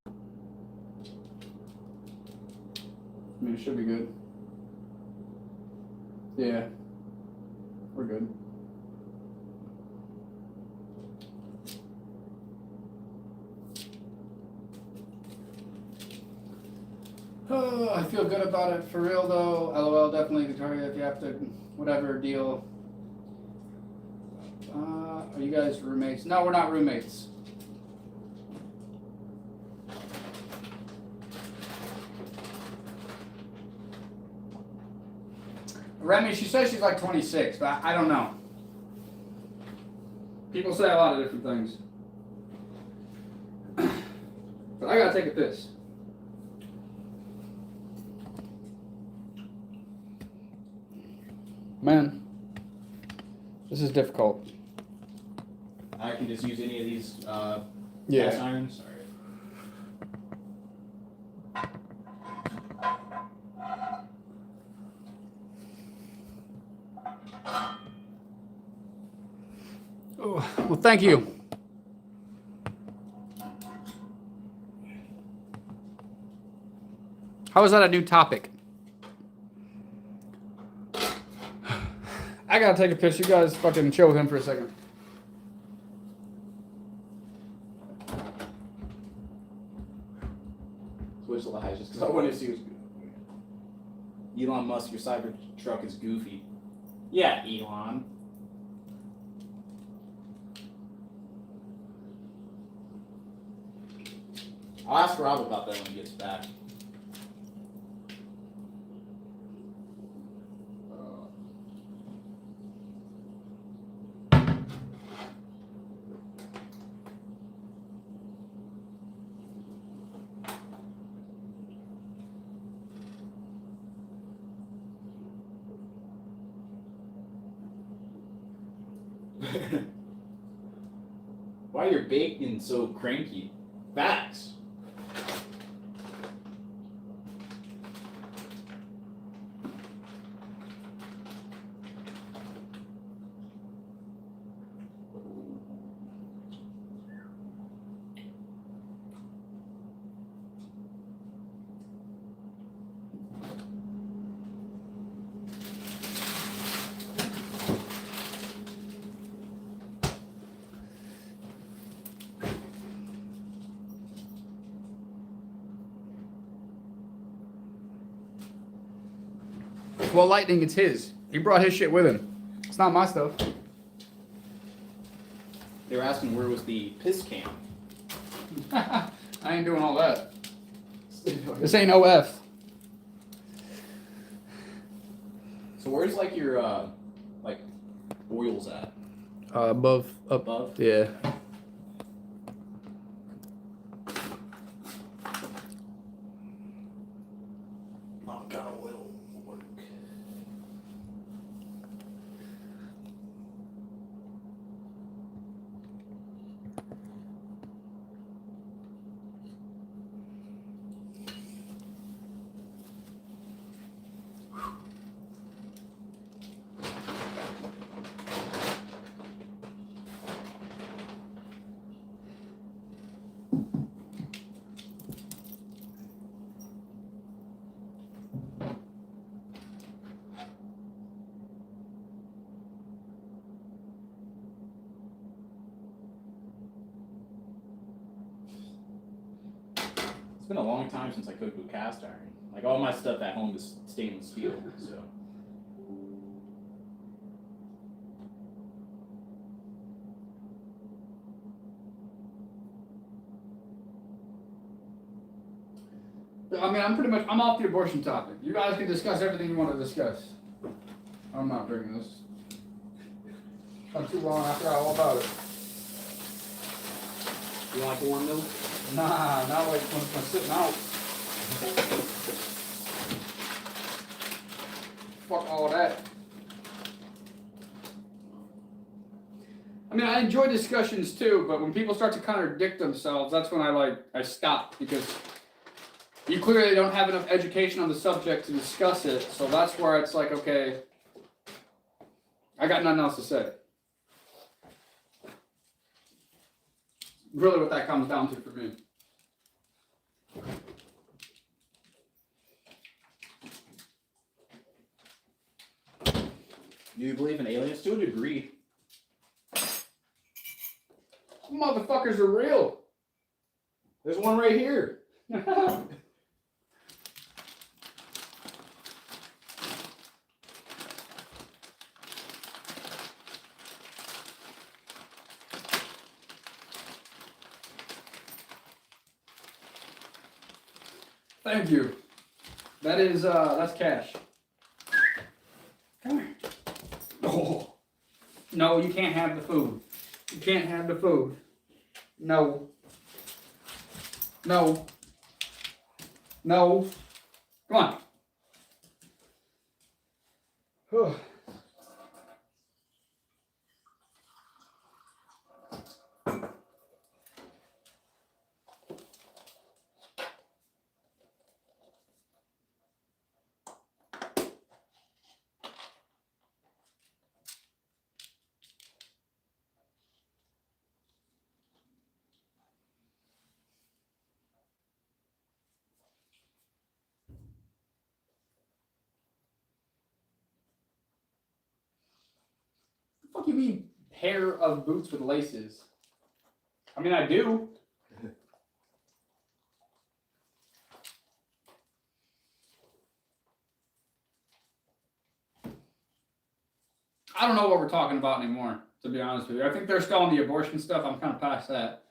I mean, it should be good. Yeah. We're good. Oh, I feel good about it for real though. LOL, definitely Victoria. If you have to, whatever deal. Are you guys roommates? No, we're not roommates. Remy, she says she's like 26, but I don't know. People say a lot of different things. But I gotta take a piss. Man, this is difficult. I can just use any of these Yeah. cast irons. All right. Oh, well, thank you. How is that a new topic? I gotta take a piss. You guys fucking chill with him for a second. Switch the lies just because I want to see what's good. Elon Musk, your Cybertruck is goofy. Yeah, Elon. I'll ask Rob about that when he gets back. Why are your bacon so cranky? Facts. Well, Lightning, it's his. He brought his shit with him. It's not my stuff. They were asking where was the piss cam. I ain't doing all that. This ain't OF. So where's like your like oils at? Above. Above? Yeah. Oh god, oil work. It's been a long time since I cooked with cast iron. Like all my stuff at home is stainless steel, so. I mean, I'm off the abortion topic. You guys can discuss everything you want to discuss. I'm not drinking this. Not too long after all about it. You like warm milk? Nah, not like when I'm sitting out. Fuck all that. I mean, I enjoy discussions too, but when people start to contradict themselves, that's when I stop, because you clearly don't have enough education on the subject to discuss it, so that's where it's like, okay, I got nothing else to say. Really what that comes down to for me. Do you believe in aliens? To a degree. Motherfuckers are real. There's one right here. Thank you. That is, that's cash. Come here. Oh. No, you can't have the food. You can't have the food. No. No. No. Come on. Oh. What the fuck you mean, pair of boots with laces? I mean, I do. I don't know what we're talking about anymore, to be honest with you. I think they're still on the abortion stuff. I'm kind of past that.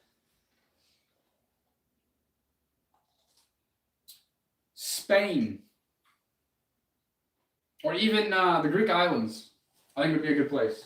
Spain. Or even the Greek islands. I think would be a good place.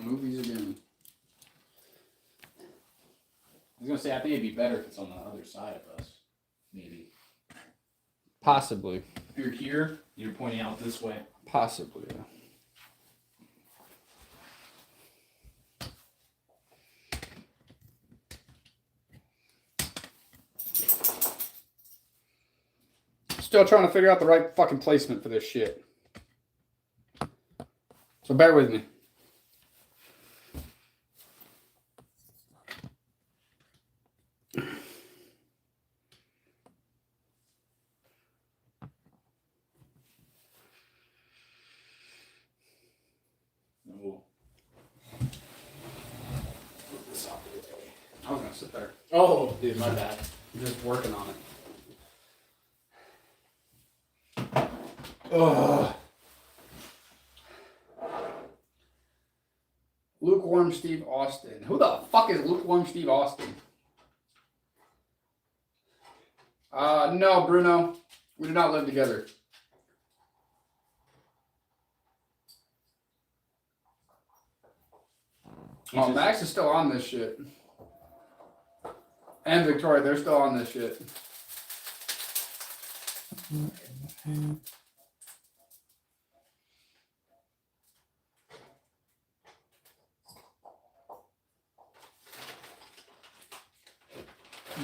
Movies again. I was gonna say, I think it'd be better if it's on the other side of us. Maybe. Possibly. If you're here, you're pointing out this way. Possibly, yeah. Still trying to figure out the right fucking placement for this shit. So bear with me. Oh, dude, my bad. I'm just working on it. Ugh. Lukewarm Steve Austin. Who the fuck is Lukewarm Steve Austin? No, Bruno. We do not live together. Oh, Max is still on this shit. And Victoria, they're still on this shit.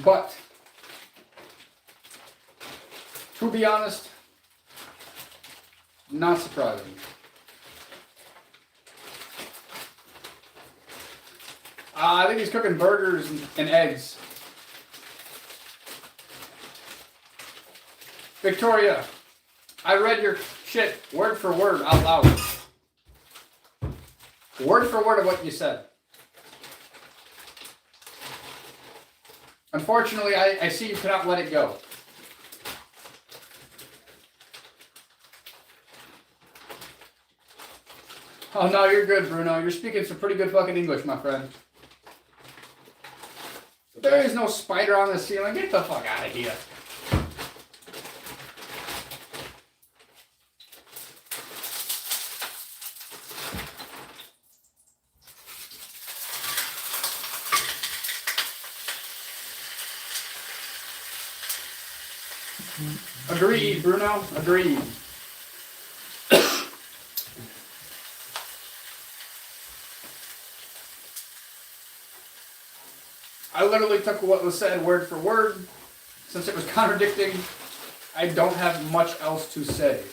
But, to be honest, not surprising. I think he's cooking burgers and eggs. Victoria, I read your shit word for word out loud. Word for word of what you said. Unfortunately, I see you cannot let it go. Oh no, you're good, Bruno. You're speaking some pretty good fucking English, my friend. There is no spider on the ceiling. Get the fuck out of here. Agreed, Bruno. Agreed. I literally took what was said word for word. Since it was contradicting, I don't have much else to say.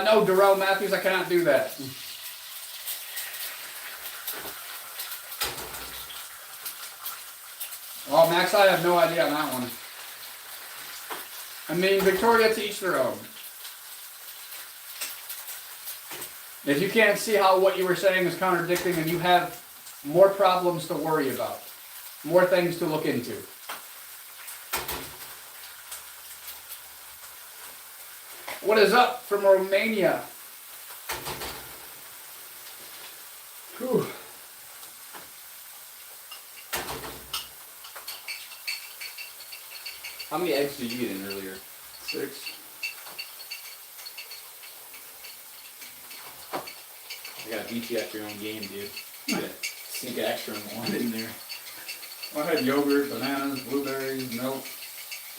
No, Darrell Matthews, I cannot do that. Well, Max, I have no idea on that one. I mean, Victoria, to each their own. If you can't see how what you were saying is contradicting, then you have more problems to worry about. More things to look into. What is up from Romania? Whew. How many eggs did you get in earlier? 6. I gotta beat you at your own game, dude. You gotta sneak an extra one in there. I had yogurt, bananas, blueberries, milk.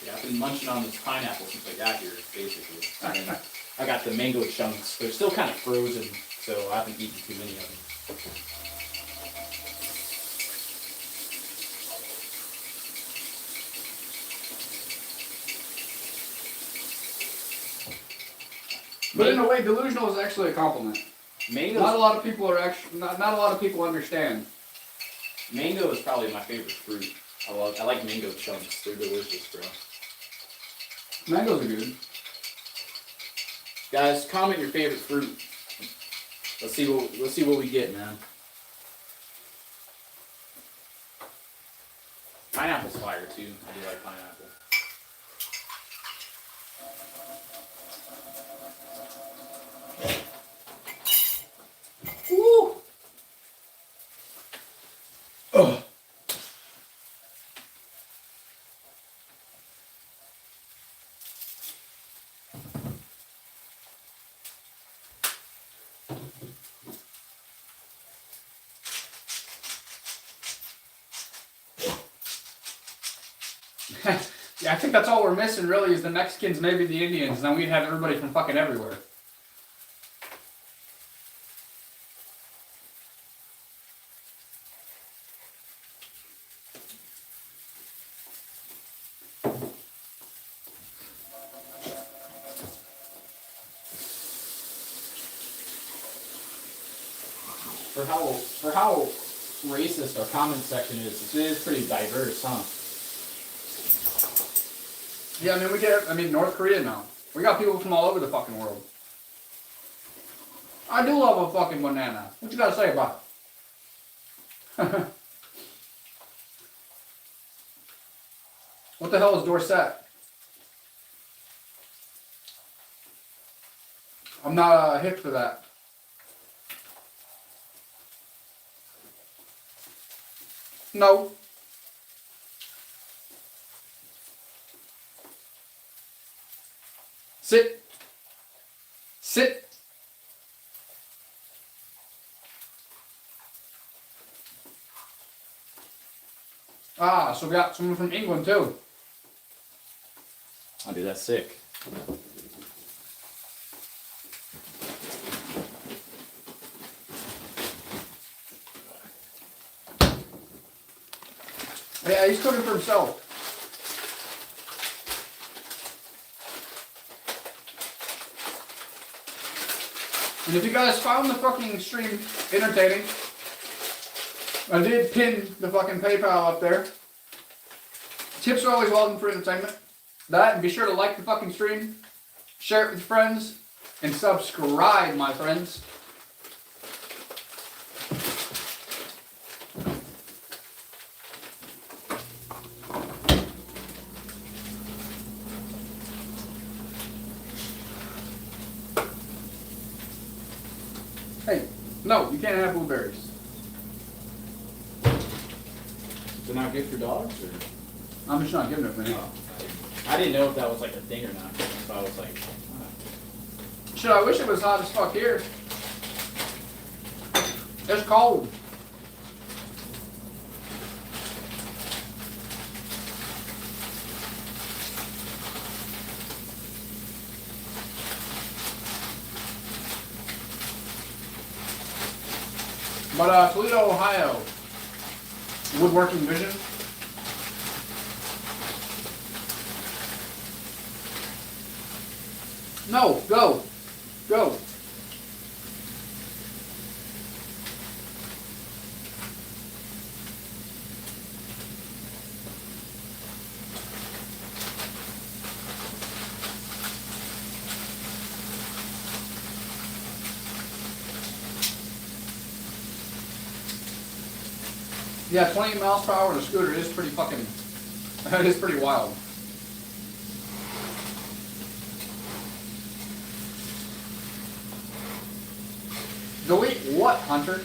Yeah, I've been munching on this pineapple since I got here, basically. And I got the mango chunks. They're still kind of frozen, so I haven't eaten too many of them. But in a way, delusional is actually a compliment. Mango's, Not a lot of people are actually not a lot of people understand. mango is probably my favorite fruit. I like mango chunks. They're delicious, bro. Mangoes are good. Guys, comment your favorite fruit. Let's see what we get, man. Pineapple's fire too. I do like pineapple. Woo! Ugh. Yeah, I think that's all we're missing really is the Mexicans, maybe the Indians, and then we'd have everybody from fucking everywhere. For how racist our comment section is, it is pretty diverse, huh? Yeah, I mean, North Korea now. We got people from all over the fucking world. I do love a fucking banana. What you gotta say about it? What the hell is Dorset? I'm not hip for that. No. Sit. Sit. Ah, so we got someone from England too. Oh, dude, that's sick. Yeah, he's cooking for himself. And if you guys found the fucking stream entertaining, I did pin the fucking PayPal up there. Tips are always welcome for entertainment. That, and be sure to like the fucking stream, share it with your friends, and subscribe, my friends. Hey, no, you can't have blueberries. They're not good for dogs, or? I'm just not giving it for me. I didn't know if that was like a thing or not. So I was like, Shit, I wish it was hot as fuck here. It's cold. But Toledo, Ohio, Woodworking Vision. No, go. Go. Yeah, 20 miles per hour on a scooter is pretty fucking, that is pretty wild. Delete what, Hunter?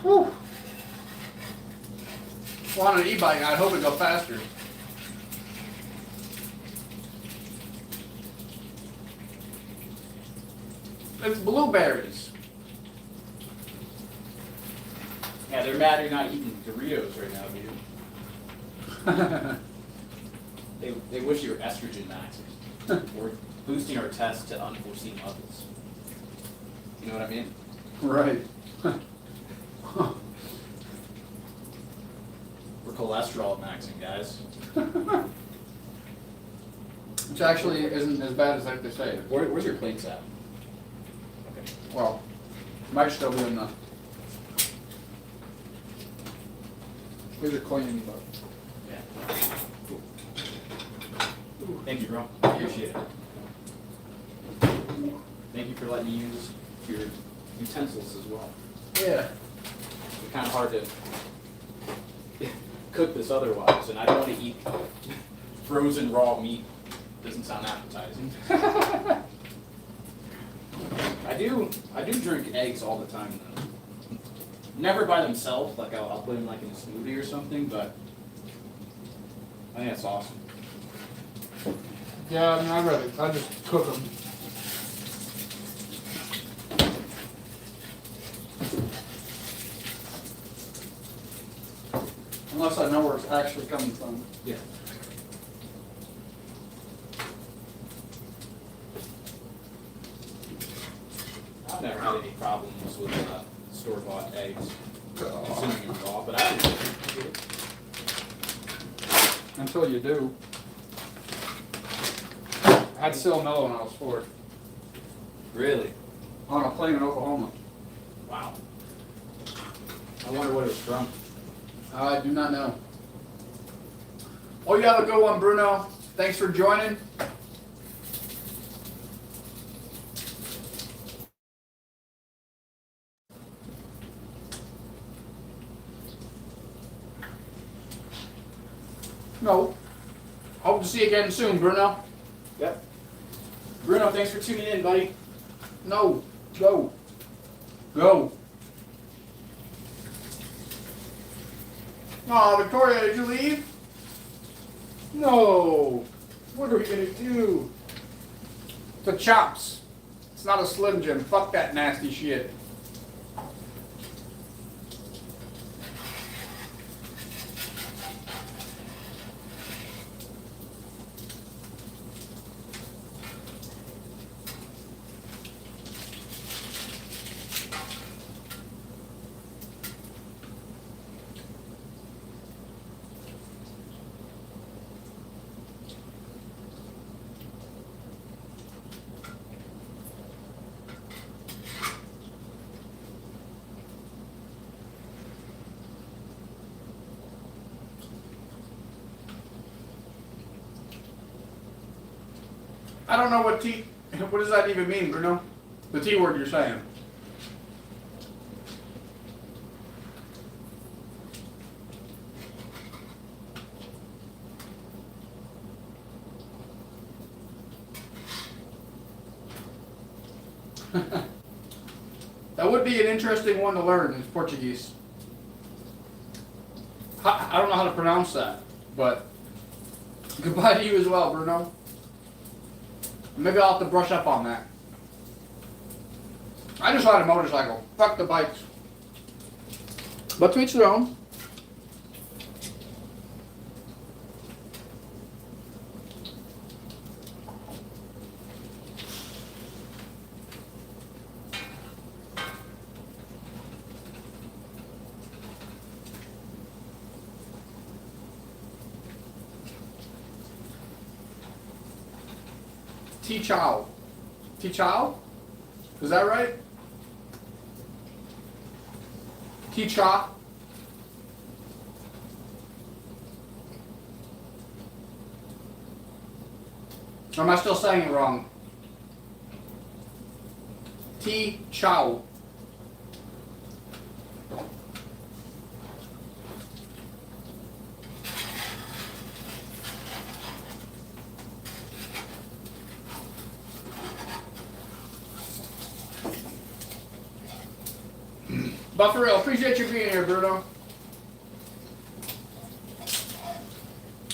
Whew. Well, on an e-bike, I'd hope it'd go faster. It's blueberries. yeah, they're mad you're not eating Doritos right now, dude. They wish you were estrogen maxers. We're boosting our tests to unforeseen levels. You know what I mean? Right. We're cholesterol maxing, guys. Which actually isn't as bad as like they say. Where's your plates at? Okay. Well, might still be in the. These are clean, but. Yeah. Cool. Thank you, bro. Appreciate it. Thank you for letting me use your utensils as well. Yeah. It's kind of hard to cook this otherwise, and I don't want to eat frozen raw meat. Doesn't sound appetizing. I do drink eggs all the time though. Never by themselves, like I'll put them like in a smoothie or something, but I think that's awesome. Yeah, I mean, I just cook them. Unless I know where it's actually coming from. Yeah. I've never had any problems with store-bought eggs consuming them raw, but I don't know. Until you do. I had salmonella when I was 4. Really? On a plane in Oklahoma. Wow. I wonder what it was from. I do not know. Oh, you have a good one, Bruno. Thanks for joining. No. Hope to see you again soon, Bruno. Yep. Bruno, thanks for tuning in, buddy. No. Go. Go. Oh, Victoria, did you leave? No. What are we gonna do? The chops. It's not a Slim Jim. Fuck that nasty shit. I don't know what does that even mean, Bruno? The T word you're saying. That would be an interesting one to learn is Portuguese. I don't know how to pronounce that, but goodbye to you as well, Bruno. Maybe I'll have to brush up on that. I just ride a motorcycle. Fuck the bikes. But to each their own. T-Chow. T-Chow? Is that right? T-Cha? Or am I still saying it wrong? T-Chow. But for real, appreciate you being here, Bruno.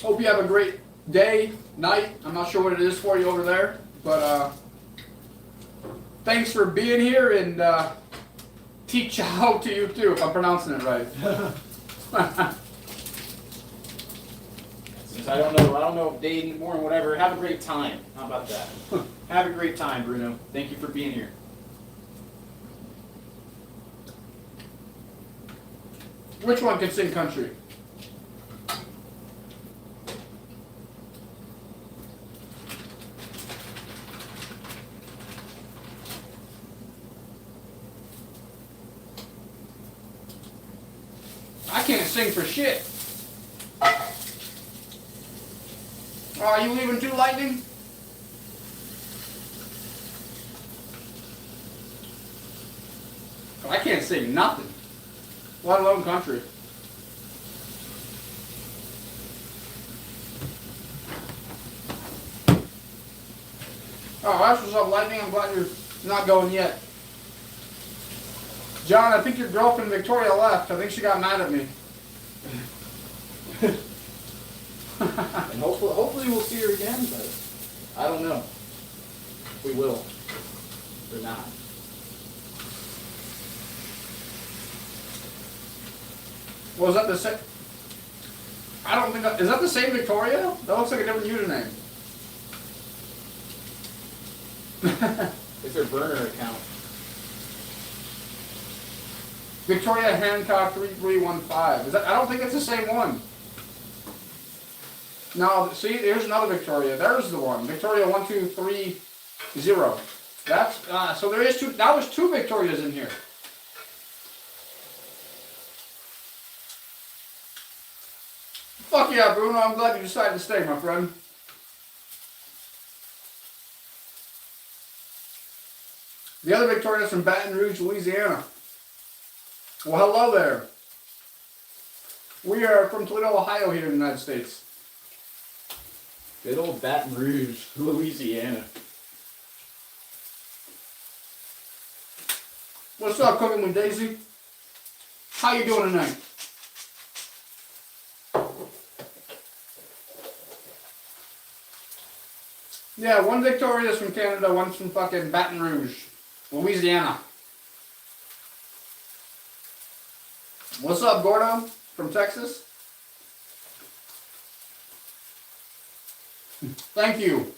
Hope you have a great day, night. I'm not sure what it is for you over there, but thanks for being here, and teach out to you too, if I'm pronouncing it right. Since I don't know if day anymore and whatever. Have a great time. How about that? Have a great time, Bruno. Thank you for being here. Which one can sing country? I can't sing for shit. Oh, are you leaving too, Lightning? I can't sing nothing. Let alone country. Oh, that's what's up, Lightning. I'm glad you're not going yet. John, I think your girlfriend Victoria left. I think she got mad at me. And hopefully we'll see her again, but I don't know. We will. Or not. Was that the same? I don't think that, is that the same Victoria? That looks like a different username. It's her burner account. Victoria Hancock 3315. Is that? I don't think it's the same one. No, see, here's another Victoria. There's the one. Victoria 1230. That's so there is two. Now there's two Victorias in here. Fuck yeah, Bruno. I'm glad you decided to stay, my friend. The other Victoria's from Baton Rouge, Louisiana. Well, hello there. We are from Toledo, Ohio here in the United States. Good old Baton Rouge, Louisiana. What's up, Cooking with Daisy? How you doing tonight? Yeah, one Victoria's from Canada, one's from fucking Baton Rouge, Louisiana. What's up, Gordo? From Texas? Thank you.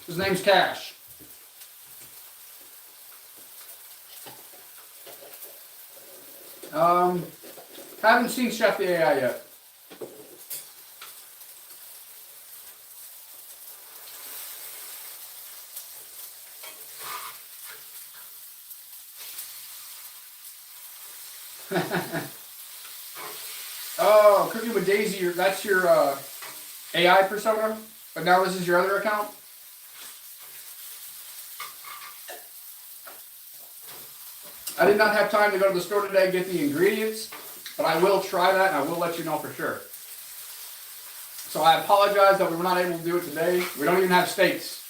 His name's Cash. Haven't seen Chef the AI yet. Oh, Cooking with Daisy, that's your AI persona? But now this is your other account? I did not have time to go to the store today and get the ingredients, but I will try that and I will let you know for sure. So I apologize that we were not able to do it today. We don't even have steaks.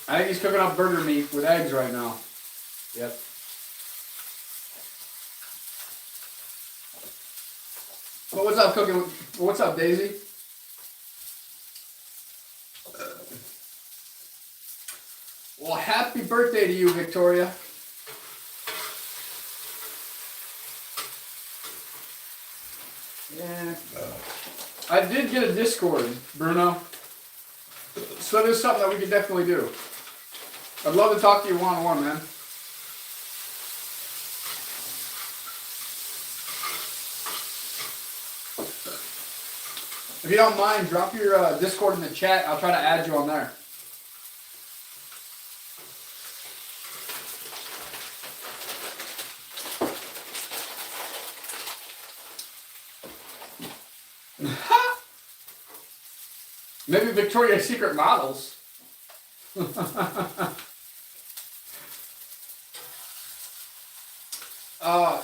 I think he's cooking up burger meat with eggs right now. Yep. But what's up, Cooking? What's up, Daisy? Well, happy birthday to you, Victoria. Yeah. I did get a Discord, Bruno. So that is something that we could definitely do. I'd love to talk to you one-on-one, man. If you don't mind, drop your Discord in the chat. I'll try to add you on there. Maybe Victoria's Secret models.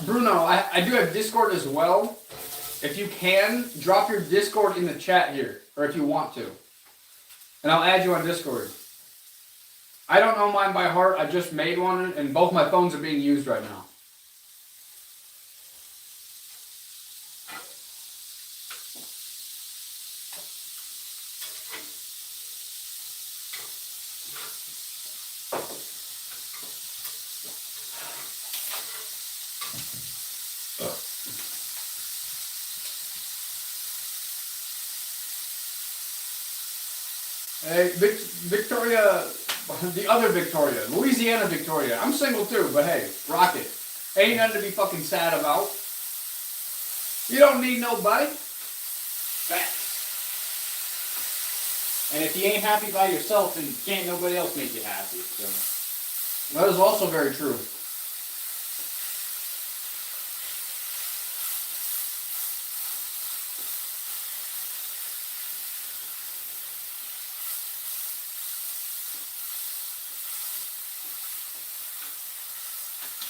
Bruno, I do have Discord as well. If you can, drop your Discord in the chat here, or if you want to. And I'll add you on Discord. I don't know mine by heart. I just made one, and both my phones are being used right now. Hey, Victoria, the other Victoria, Louisiana Victoria. I'm single too, but hey, rock it. Ain't nothing to be fucking sad about. You don't need nobody. Facts. And if you ain't happy by yourself, then can't nobody else make you happy. So. That is also very true.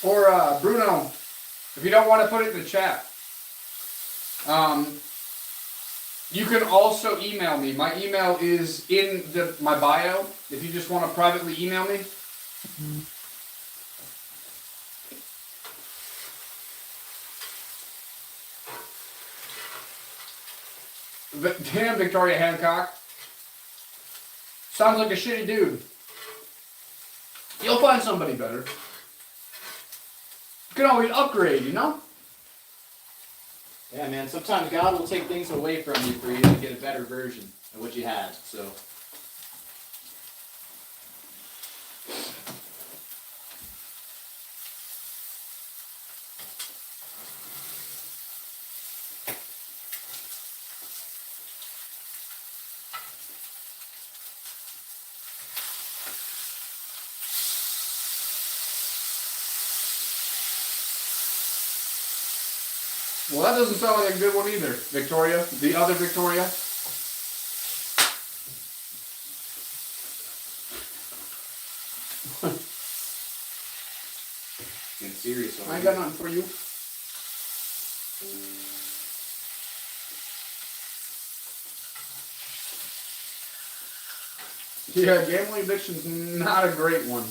Or Bruno, if you don't want to put it in the chat, you can also email me. My email is in my bio. If you just want to privately email me. Damn, Victoria Hancock. Sounds like a shitty dude. You'll find somebody better. You can always upgrade, you know? Yeah, man, sometimes God will take things away from you for you to get a better version of what you had, so. Well, that doesn't sound like a good one either, Victoria. The other Victoria. Getting serious. I ain't got nothing for you. Yeah, gambling addiction's not a great one.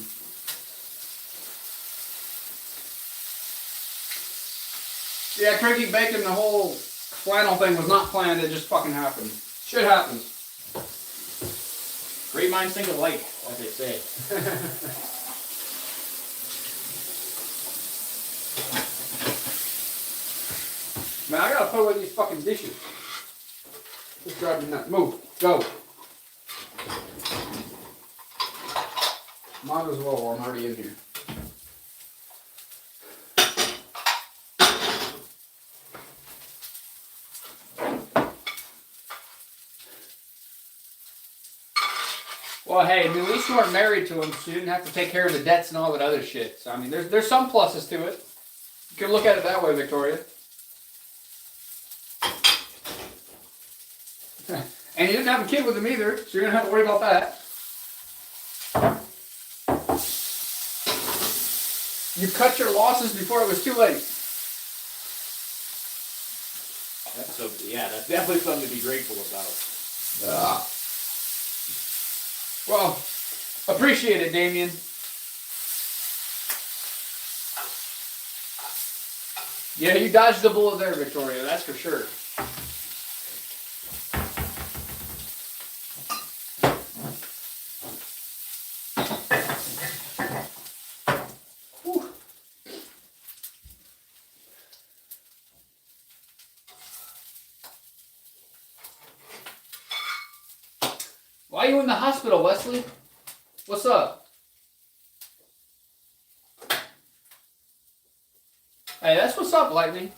Yeah, Cranky Bacon, the whole flannel thing was not planned, it just fucking happened. Shit happens. Great minds think alike, as they say. Man, I gotta put away these fucking dishes. Just drive me nuts. Move. Go. Might as well, I'm already in here. Well, hey, I mean, at least you weren't married to him, so you didn't have to take care of the debts and all that other shit. So, I mean, there's some pluses to it. You can look at it that way, Victoria. And you didn't have a kid with him either, so you're going to have to worry about that. You cut your losses before it was too late. That's definitely something to be grateful about. Well, appreciate it, Damien. Yeah, you dodged the bullet there, Victoria, that's for sure. Whew. Why are you in the hospital, Wesley? What's up? Hey, that's what's up, Lightning.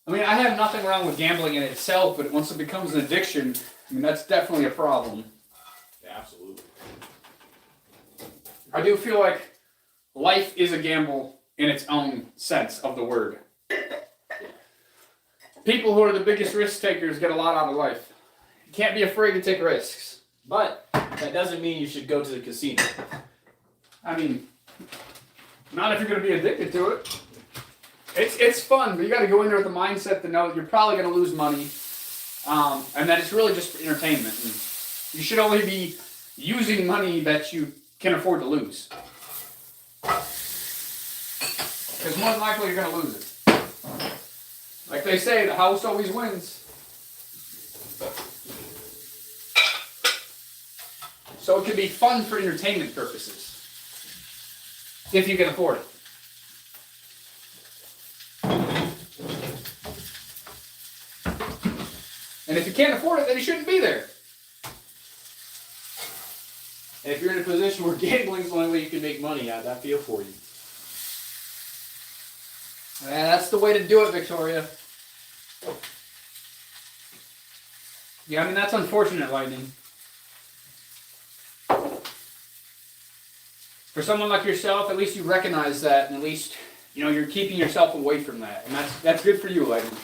I mean, I have nothing wrong with gambling in itself, but once it becomes an addiction, I mean, that's definitely a problem. Yeah, absolutely. I do feel like life is a gamble in its own sense of the word. People who are the biggest risk takers get a lot out of life. You can't be afraid to take risks. But that doesn't mean you should go to the casino. I mean, not if you're going to be addicted to it. It's fun, but you got to go in there with the mindset to know that you're probably going to lose money, and that it's really just for entertainment. And you should only be using money that you can afford to lose, because more than likely you're going to lose it. Like they say, the house always wins. So it can be fun for entertainment purposes, if you can afford it. And if you can't afford it, then you shouldn't be there. And if you're in a position where gambling's the only way you can make money, I feel for you. Yeah, that's the way to do it, Victoria. Yeah, I mean, that's unfortunate, Lightning. For someone like yourself, at least you recognize that, and at least, you know, you're keeping yourself away from that. And that's good for you, Lightning.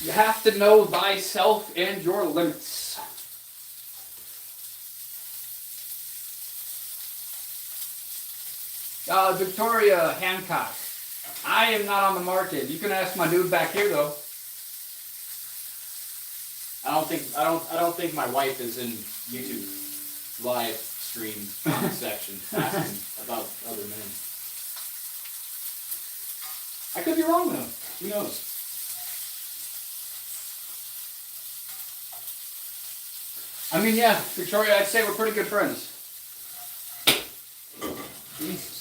You have to know thyself and your limits. Victoria Hancock. I am not on the market. You can ask my dude back here though. I don't think my wife is in YouTube live stream section asking about other men. I could be wrong though. Who knows? I mean, yeah, Victoria, I'd say we're pretty good friends. Jesus.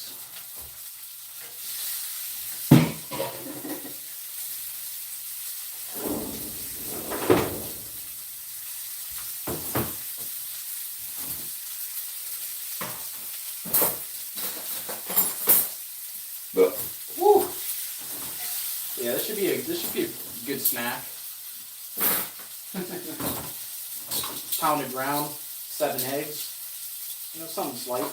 Woo! Yeah, this should be a good snack. Pounded ground, 7 eggs. You know, something slight.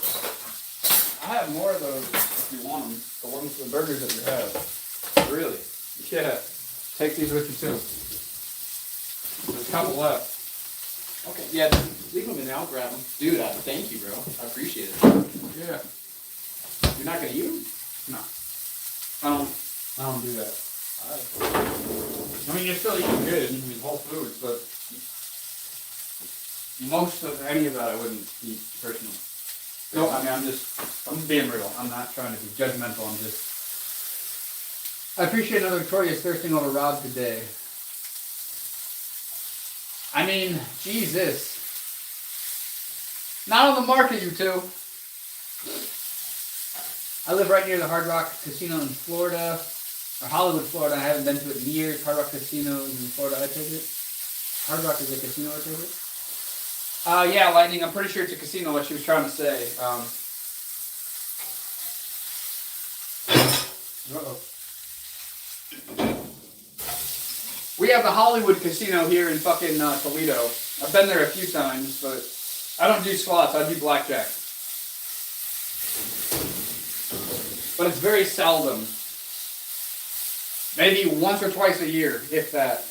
I have more of those if you want them. The ones for the burgers that you have. Really? Yeah. Take these with you too. There's a couple left. Okay. Yeah, leave them in there. I'll grab them. Dude, thank you, bro. I appreciate it. Yeah. You're not gonna eat them? No. I don't do that. I mean, you're still eating good. You mean Whole Foods, but most of any of that I wouldn't eat personally. No, I mean, I'm being real. I'm not trying to be judgmental. I appreciate another Victoria's thirsting over Robb today. I mean, Jesus. Not on the market, you two. I live right near the Hard Rock Casino in Florida, or Hollywood, Florida. I haven't been to it in years. Hard Rock Casino is in Florida, I take it. Hard Rock is a casino, I take it. Yeah, Lightning, I'm pretty sure it's a casino, what she was trying to say. Uh-oh. We have the Hollywood Casino here in fucking Toledo. I've been there a few times, but I don't do slots, I do blackjack. But it's very seldom. Maybe once or twice a year, if that.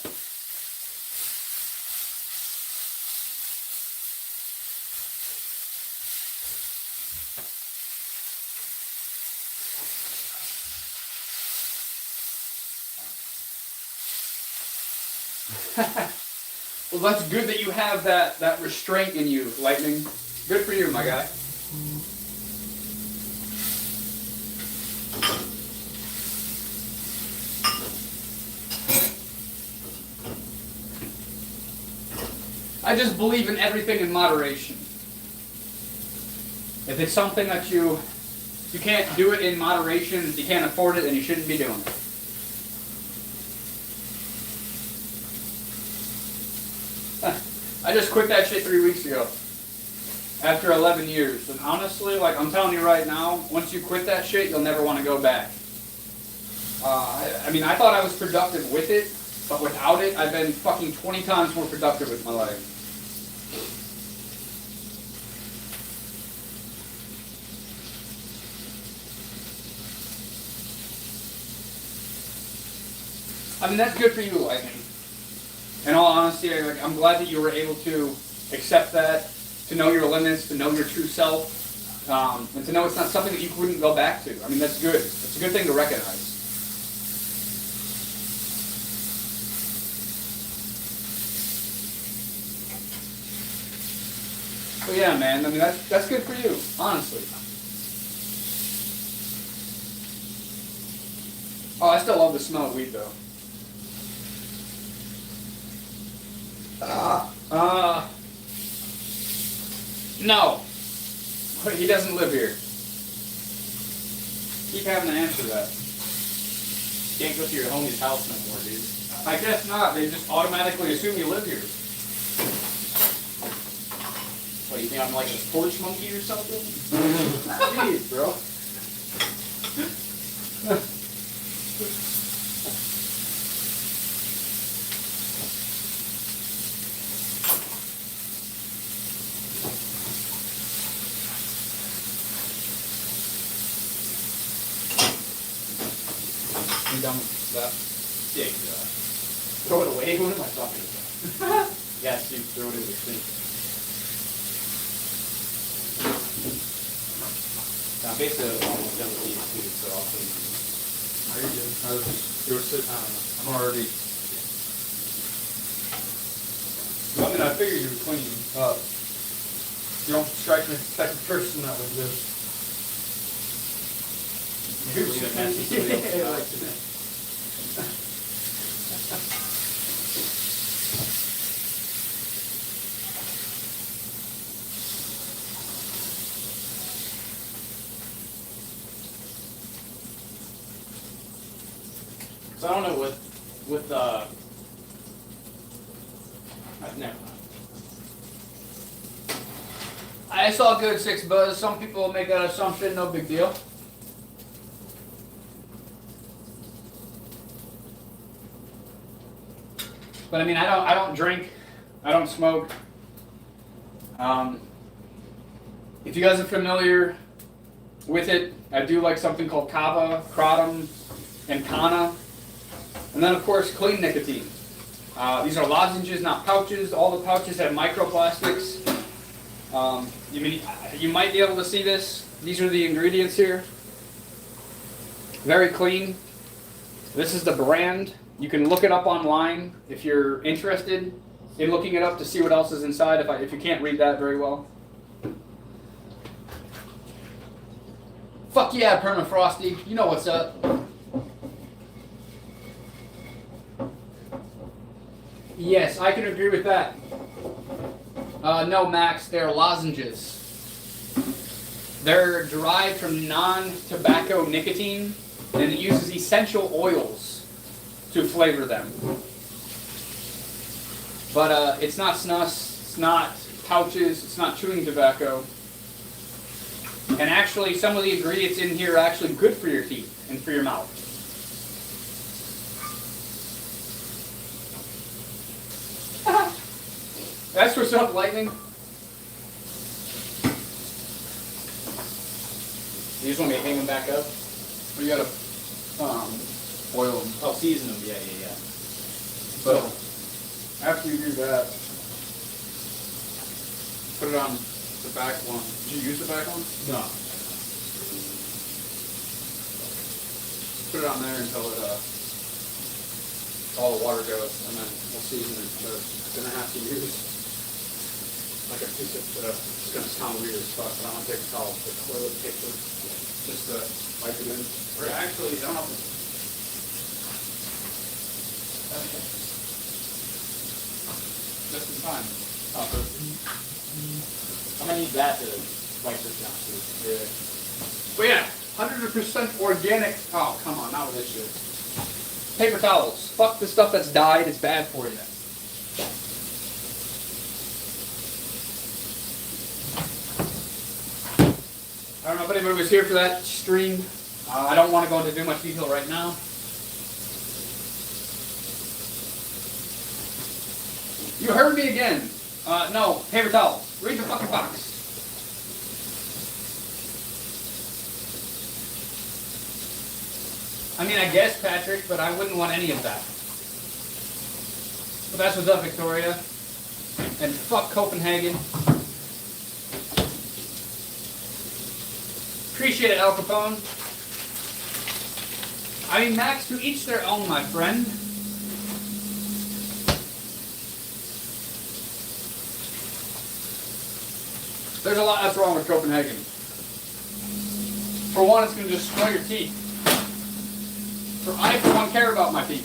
Well, that's good that you have that restraint in you, Lightning. Good for you, my guy. I just believe in everything in moderation. If it's something that you can't do it in moderation, if you can't afford it, then you shouldn't be doing it. I just quit that shit 3 weeks ago. After 11 years. And honestly, like I'm telling you right now, once you quit that shit, you'll never want to go back. I mean, I thought I was productive with it, but without it, I've been fucking 20 times more productive with my life. I mean, that's good for you, Lightning. In all honesty, I'm glad that you were able to accept that, to know your limits, to know your true self, and to know it's not something that you wouldn't go back to. I mean, that's good. It's a good thing to recognize. So yeah, man, I mean, that's good for you, honestly. Oh, I still love the smell of weed, though. No. He doesn't live here. Keep having to answer that. Can't go to your homie's house no more, dude. I guess not. They just automatically assume you live here. What, you think I'm like a porch monkey or something? Jeez, bro. You done with that? Yeah, throw it away? What am I talking about? Yes, dude, throw it in the sink. I'm basically almost done with these two, so I'll clean them. Are you good? You were sitting, I don't know. I'm already. I mean, I figured you were cleaning up. You don't strike me as the type of person that would just. Leave it messy, somebody else can Yeah, So I don't know with never mind. It's all good, Six Buzz. Some people make that assumption, no big deal. But I mean, I don't drink, I don't smoke. If you guys are familiar with it, I do like something called kava, kratom, and kana. And then of course, clean nicotine. These are lozenges, not pouches. All the pouches have microplastics. You might be able to see this. These are the ingredients here. Very clean. This is the brand. You can look it up online if you're interested in looking it up to see what else is inside if you can't read that very well. Fuck yeah, Permafrosty. You know what's up. Yes, I can agree with that. No, Max, they're lozenges. They're derived from non-tobacco nicotine, and it uses essential oils to flavor them. But it's not snus, it's not pouches, it's not chewing tobacco. And actually, some of the ingredients in here are actually good for your teeth and for your mouth. That's what's up, Lightning. You just want me to hang them back up? Or you gotta oil them? Oh, season them. Yeah. So, after you do that, put it on the back one. Did you use the back one? No. Put it on there until it all the water goes, and then we'll season it. But I'm gonna have to use like a piece of, it's gonna sound weird as fuck, but I'm gonna take a towel, the toilet paper, just to wipe it in. Or actually, I don't know. Okay. Just in time. Oh, perfect. I'm gonna need that to wipe this down too. Yeah. But yeah, 100% organic. Oh, come on, not with this shit. Paper towels. Fuck the stuff that's dyed. It's bad for you. I don't know if anybody was here for that stream. I don't want to go into too much detail right now. You heard me again. No, paper towels. Read the fucking box. I mean, I guess, Patrick, but I wouldn't want any of that. But that's what's up, Victoria. And fuck Copenhagen. Appreciate it, Al Capone. I mean, Max, to each their own, my friend. There's a lot that's wrong with Copenhagen. For one, it's going to destroy your teeth. I, for one, care about my teeth.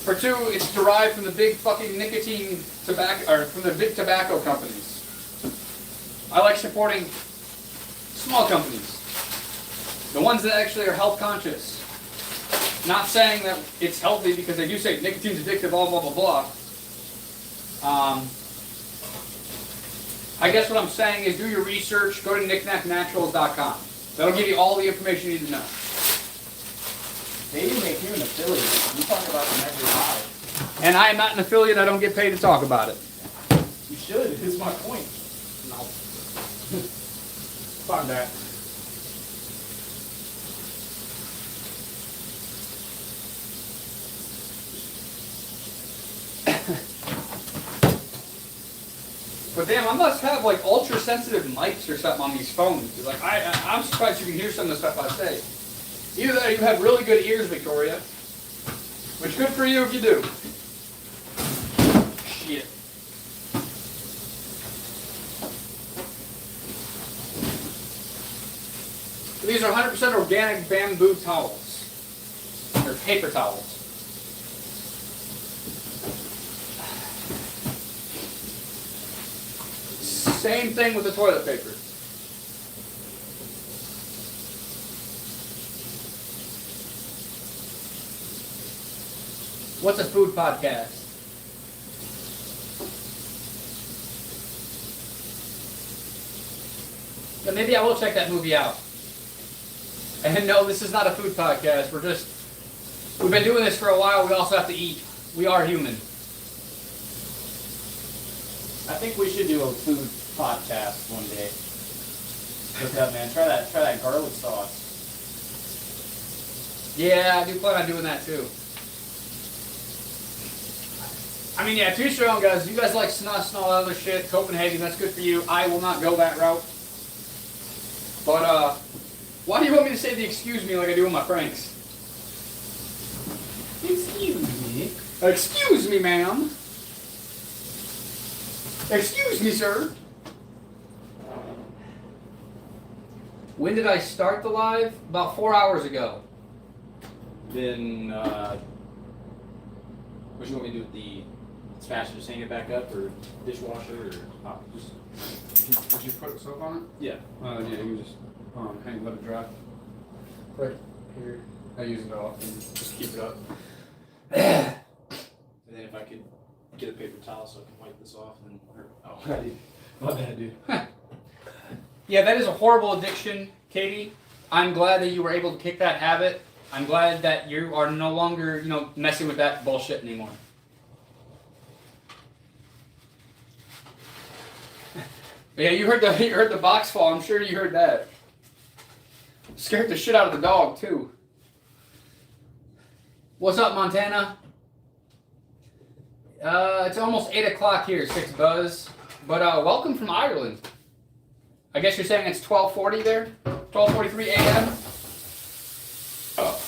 For two, it's derived from the big fucking nicotine tobacco, or from the big tobacco companies. I like supporting small companies. The ones that actually are health conscious. Not saying that it's healthy because they do say nicotine's addictive, blah, blah, blah, blah. I guess what I'm saying is do your research, go to knickknacknaturals.com. That'll give you all the information you need to know. They even make you an affiliate. You talk about them every live. And I am not an affiliate, I don't get paid to talk about it. You should, this is my point. No. Fuck that. But damn, I must have like ultra sensitive mics or something on these phones. Like I'm surprised you can hear some of the stuff I say. Either that or you have really good ears, Victoria. Which good for you if you do. Shit. So these are 100% organic bamboo towels. Or paper towels. Same thing with the toilet paper. What's a food podcast? Yeah, maybe I will check that movie out. And no, this is not a food podcast. We're just We've been doing this for a while. We also have to eat. We are human. I think we should do a food podcast one day. Look up, man. Try that garlic sauce. Yeah, I do plan on doing that too. I mean, yeah, to each your own, guys. You guys like snus and all that other shit. Copenhagen, that's good for you. I will not go that route. But, why do you want me to say the excuse me like I do in my pranks? Excuse me. Excuse me, ma'am. Excuse me, sir. When did I start the live? About 4 hours ago. Then, what do you want me to do with the spatula? Just hang it back up, or dishwasher, or Did you put soap on it? yeah. Yeah, you can just let it dry. Right here. I use it often. Just keep it up. And then if I could get a paper towel so I can wipe this off, and I did. My bad, dude. Yeah, that is a horrible addiction, Katie. I'm glad that you were able to kick that habit. I'm glad that you are no longer, messing with that bullshit anymore. Yeah, you heard the box fall. I'm sure you heard that. Scared the shit out of the dog too. What's up, Montana? It's almost 8 o'clock here, 6 buzz. But welcome from Ireland. I guess you're saying it's 12:40 there? 12:43 a.m.? Oh.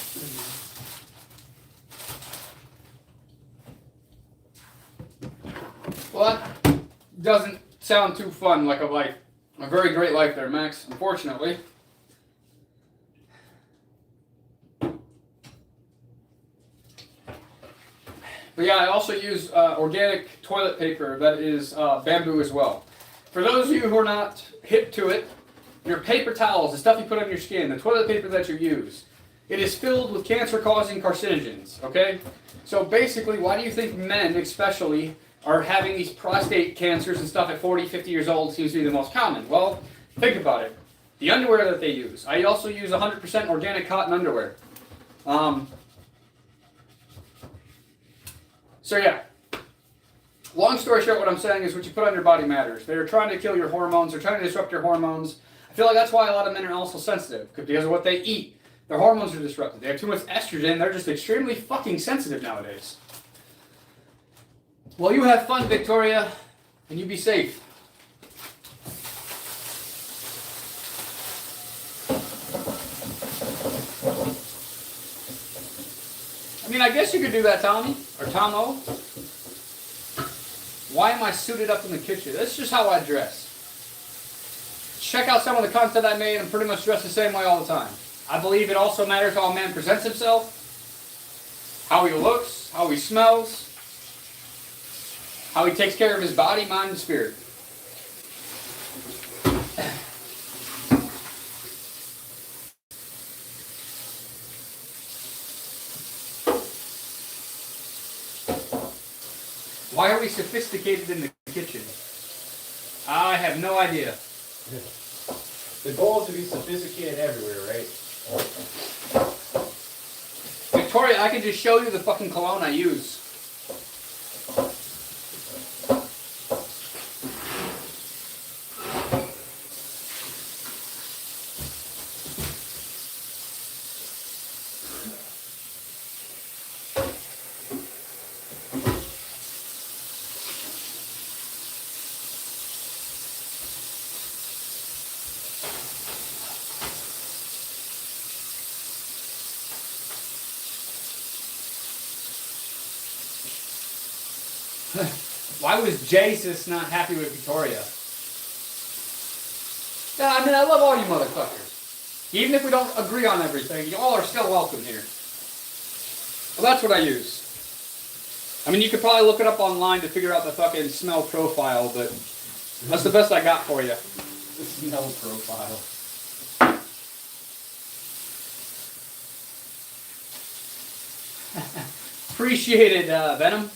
Well, that doesn't sound too fun like a life. A very great life there, Max, unfortunately. But yeah, I also use organic toilet paper that is bamboo as well. For those of you who are not hip to it, your paper towels, the stuff you put on your skin, the toilet paper that you use, it is filled with cancer-causing carcinogens, okay? So basically, why do you think men especially are having these prostate cancers and stuff at 40, 50 years old seems to be the most common? Well, think about it. The underwear that they use. I also use 100% organic cotton underwear. So yeah. Long story short, what I'm saying is what you put on your body matters. They're trying to kill your hormones. They're trying to disrupt your hormones. I feel like that's why a lot of men are also sensitive, because of what they eat. Their hormones are disrupted. They have too much estrogen. They're just extremely fucking sensitive nowadays. Well, you have fun, Victoria, and you be safe. I mean, I guess you could do that, Tommy, or Tomo. Why am I suited up in the kitchen? That's just how I dress. Check out some of the content I made. I'm pretty much dressed the same way all the time. I believe it also matters how a man presents himself, how he looks, how he smells, how he takes care of his body, mind, and spirit. Why are we sophisticated in the kitchen? I have no idea. The goal is to be sophisticated everywhere, right? Victoria, I can just show you the fucking cologne I use. Why was Jesus not happy with Victoria? Yeah, I mean, I love all you motherfuckers. Even if we don't agree on everything, you all are still welcome here. Well, that's what I use. I mean, you could probably look it up online to figure out the fucking smell profile, but that's the best I got for you. The smell profile. Appreciate it, Venom.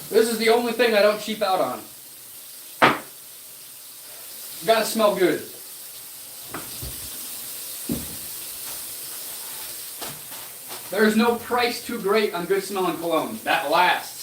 This is the only thing I don't cheap out on. Gotta smell good. There's no price too great on good smelling cologne. That lasts.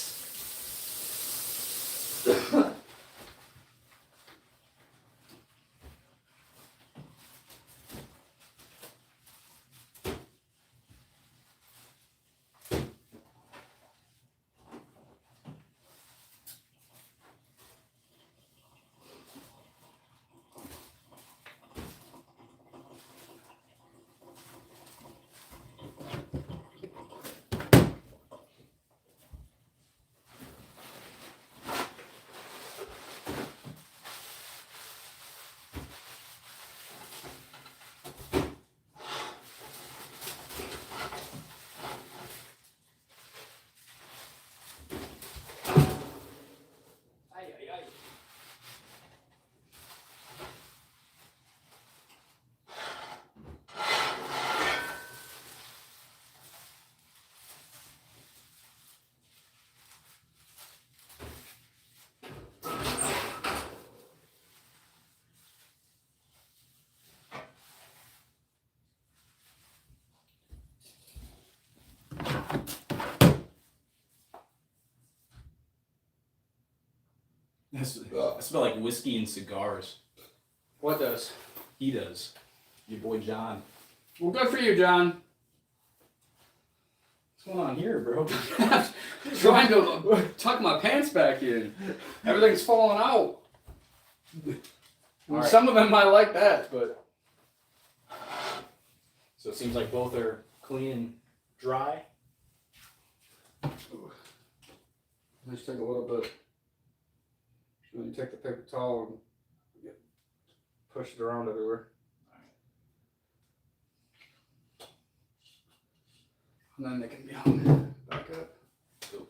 I smell like whiskey and cigars. What does? He does. Your boy John. Well, good for you, John. What's going on here, bro? Trying to tuck my pants back in. Everything's falling out. Right. Some of them might like that, but... So it seems like both are clean and dry. Let's take a little bit. Then you take the paper towel and push it around everywhere. And then they can be hung back up. Cool.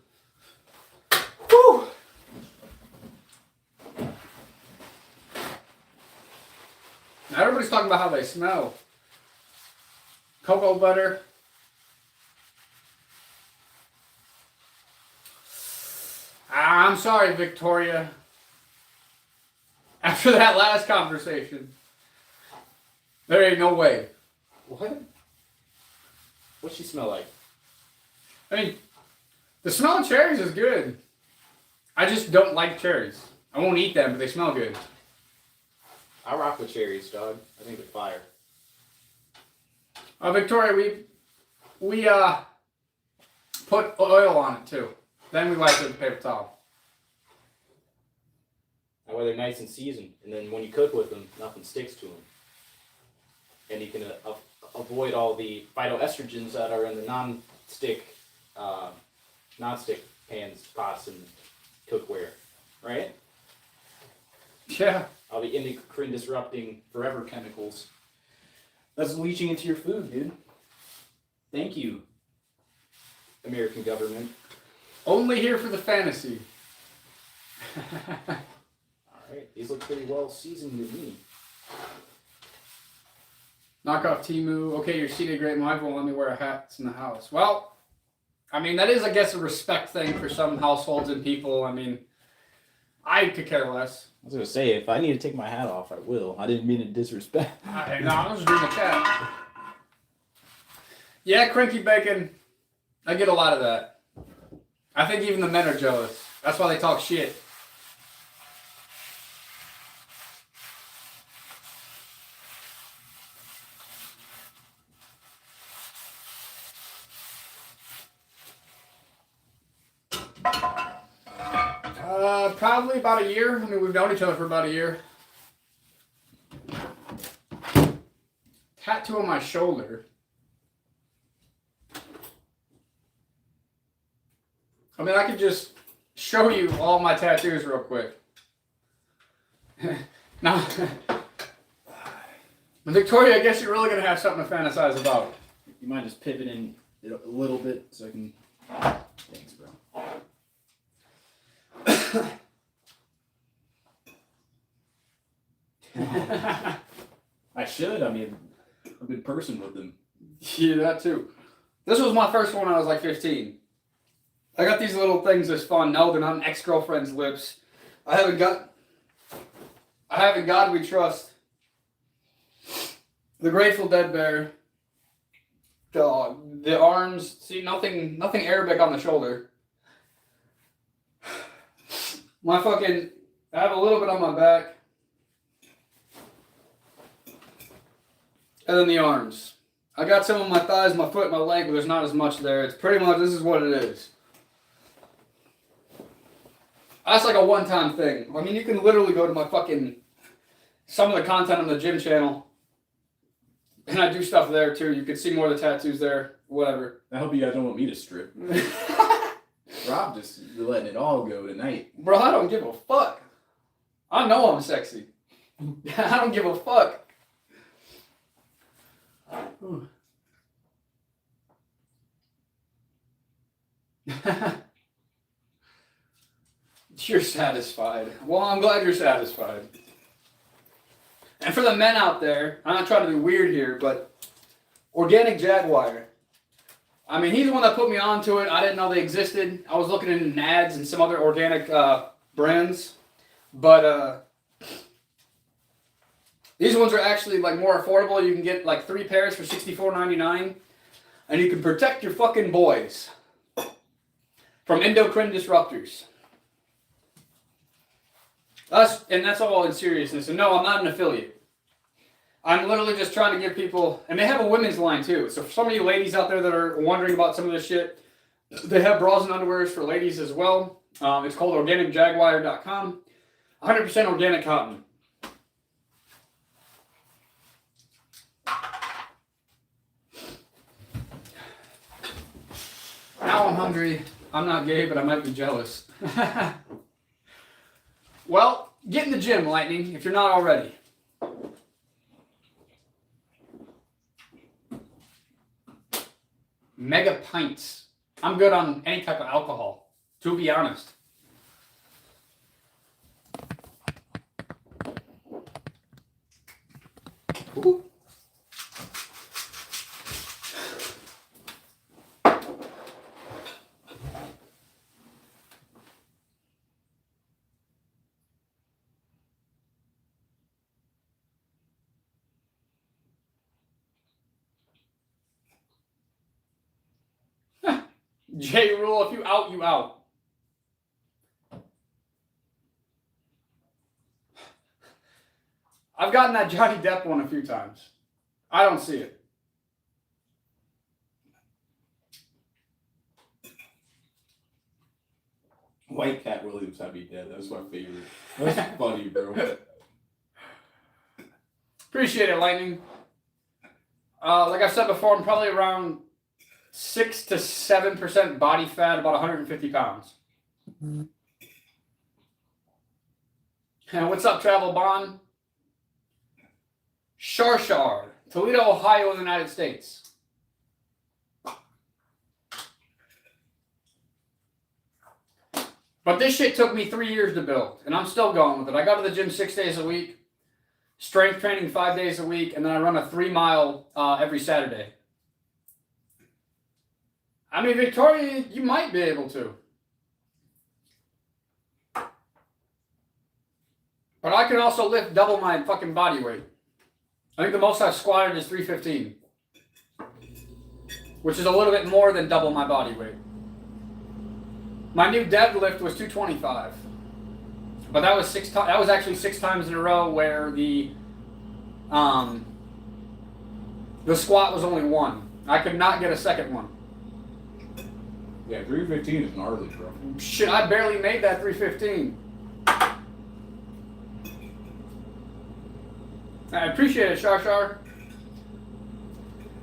Whew! Now everybody's talking about how they smell. Cocoa butter. I'm sorry, Victoria. After that last conversation, there ain't no way. What? What's she smell like? I mean, the smell of cherries is good. I just don't like cherries. I won't eat them, but they smell good. I rock with cherries, dog. I think they're fire. Victoria, we put oil on it too. Then we wipe it with a paper towel. That way they're nice and seasoned, and then when you cook with them, nothing sticks to them. And you can avoid all the phytoestrogens that are in the non-stick pans, pots, and cookware, right? Yeah. All the endocrine disrupting forever chemicals that's leaching into your food, dude. Thank you, American government. Only here for the fantasy. Alright, these look pretty well seasoned to me. Knock off Timu. Okay, you're seated great. My wife won't let me wear a hat. It's in the house. Well, I mean, that is, I guess, a respect thing for some households and people. I mean, I could care less. I was going to say, if I need to take my hat off, I will. I didn't mean to disrespect. No, I was just reading the chat. Yeah, cranky bacon. I get a lot of that. I think even the men are jealous. That's why they talk shit. Probably about a year. I mean, we've known each other for about a year. Tattoo on my shoulder. I mean, I could just show you all my tattoos real quick. Now, Victoria, I guess you're really going to have something to fantasize about. You mind just pivoting it a little bit so I can... Thanks, bro. I should. I mean, I'm a good person with them. Yeah, that too. This was my first one when I was like 15. I got these little things that's fun. No, they're not an ex-girlfriend's lips. I haven't God We Trust. The Grateful Dead bear. The arms, see, nothing Arabic on the shoulder. I have a little bit on my back. And then the arms. I got some on my thighs, my foot, my leg, but there's not as much there. It's pretty much, this is what it is. That's like a one-time thing. I mean, you can literally go to my some of the content on the gym channel. And I do stuff there too. You can see more of the tattoos there. Whatever. I hope you guys don't want me to strip. Rob just letting it all go tonight. Bro, I don't give a fuck. I know I'm sexy. I don't give a fuck. You're satisfied. Well, I'm glad you're satisfied. And for the men out there, I'm not trying to be weird here, but Organic Jaguar. I mean, he's the one that put me onto it. I didn't know they existed. I was looking in ads and some other organic brands. But these ones are actually like more affordable. You can get like 3 pairs for $64.99. And you can protect your fucking boys from endocrine disruptors. That's all in seriousness. And no, I'm not an affiliate. I'm literally just trying to give people, and they have a women's line too. So for some of you ladies out there that are wondering about some of this shit, they have bras and underwears for ladies as well. It's called organicjaguar.com. 100% organic cotton. Now I'm hungry. I'm not gay, but I might be jealous. Well, get in the gym, Lightning, if you're not already. Mega pints. I'm good on any type of alcohol, to be honest. Ooh. J Rule, if you out, you out. I've gotten that Johnny Depp one a few times. I don't see it. White Cat Williams had me dead. That was my favorite. That's funny, bro. Appreciate it, Lightning. Like I've said before, I'm probably around 6 to 7% body fat, about 150 pounds. And what's up, Travel Bond? Shar, Toledo, Ohio, in the United States. But this shit took me 3 years to build, and I'm still going with it. I go to the gym 6 days a week, strength training 5 days a week, and then I run a 3-mile every Saturday. I mean, Victoria, you might be able to. But I can also lift double my fucking body weight. I think the most I've squatted is 315. Which is a little bit more than double my body weight. My new deadlift was 225. But that was actually 6 times in a row where the squat was only 1. I could not get a second one. Yeah, 315 is gnarly, bro. Shit, I barely made that 315. I appreciate it, Shar.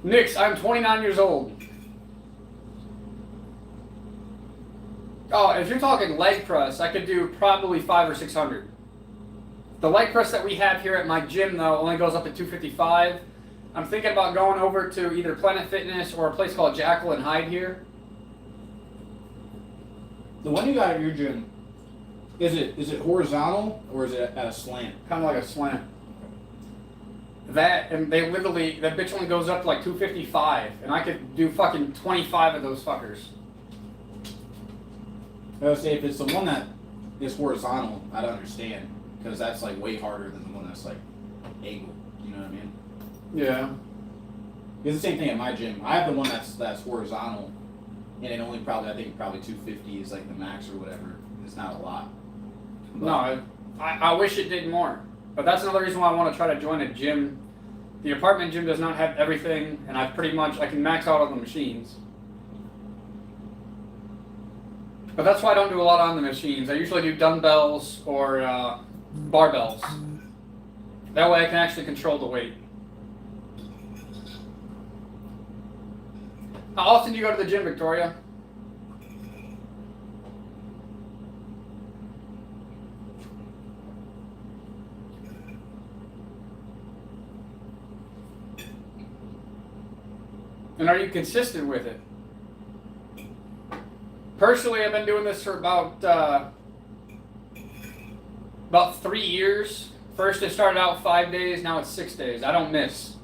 Nix, I'm 29 years old. Oh, if you're talking leg press, I could do probably 500 or 600. The leg press that we have here at my gym, though, only goes up to 255. I'm thinking about going over to either Planet Fitness or a place called Jackal and Hyde here. The one you got at your gym, is it horizontal or is it at a slant? Kind of like a slant. That, and they literally, that bitch only goes up to like 255, and I could do fucking 25 of those fuckers. I would say if it's the one that is horizontal, I'd understand, because that's like way harder than the one that's like angled. You know what I mean? Yeah. It's the same thing at my gym. I have the one that's horizontal, and it only probably 250 is like the max or whatever. It's not a lot. But No, I wish it did more. But that's another reason why I want to try to join a gym. The apartment gym does not have everything, and I can max out on the machines. But that's why I don't do a lot on the machines. I usually do dumbbells or barbells. That way I can actually control the weight. How often do you go to the gym, Victoria? And are you consistent with it? Personally, I've been doing this for about 3 years. First, it started out 5 days. Now it's 6 days. I don't miss.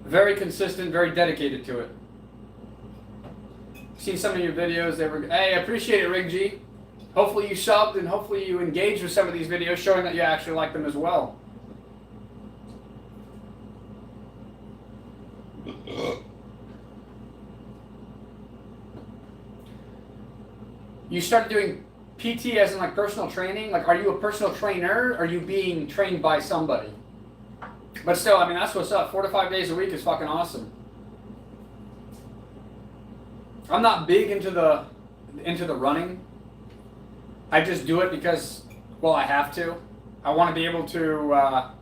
Very consistent, very dedicated to it. Seen some of your videos. Hey, I appreciate it, Rig G. Hopefully you subbed and hopefully you engaged with some of these videos, showing that you actually like them as well. You started doing PT as in like personal training? Like, are you a personal trainer? Or are you being trained by somebody? But still, I mean, that's what's up. 4 to 5 days a week is fucking awesome. I'm not big into the running. I just do it because, well, I have to. I want to be able to,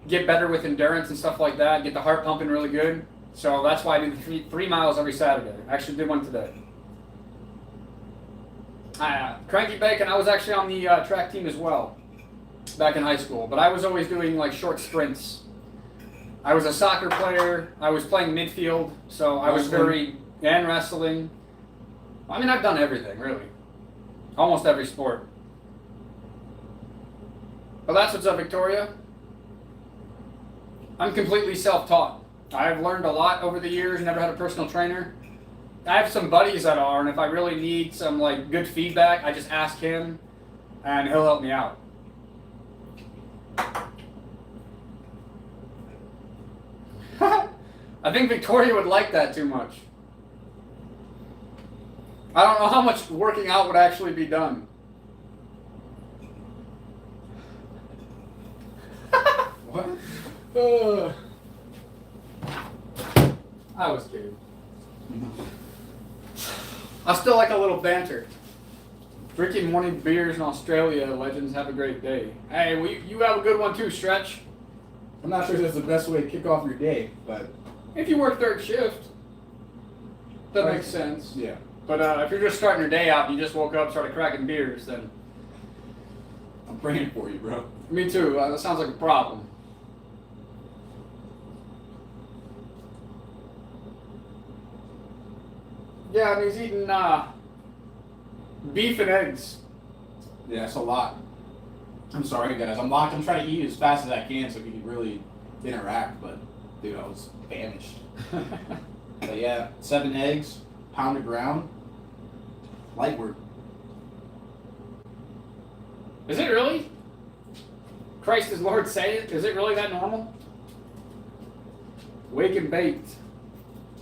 get better with endurance and stuff like that. Get the heart pumping really good. So that's why I do the 3 miles every Saturday. I actually did one today. Cranky Bacon, I was actually on the track team as well back in high school, but I was always doing like short sprints. I was a soccer player. I was playing midfield, so I was and wrestling. I mean, I've done everything, really. Almost every sport. But that's what's up, Victoria. I'm completely self-taught. I've learned a lot over the years, never had a personal trainer. I have some buddies that are, and if I really need some like good feedback, I just ask him, and he'll help me out. I think Victoria would like that too much. I don't know how much working out would actually be done. What? I was kidding. I still like a little banter. Drinking morning beers in Australia, legends, have a great day. Hey, you have a good one too, Stretch. I'm not sure if that's the best way to kick off your day, but If you work third shift, that makes sense. yeah. But if you're just starting your day out and you just woke up, started cracking beers, then I'm praying for you, bro. me too. That sounds like a problem. Yeah, and he's eating beef and eggs. yeah, it's a lot. I'm sorry, guys. I'm locked. I'm trying to eat as fast as I can so we can really interact, but dude, I was famished. But yeah, 7 eggs, pound of ground, light work. Is it really? Christ is Lord, say it. Is it really that normal? Wake and baked.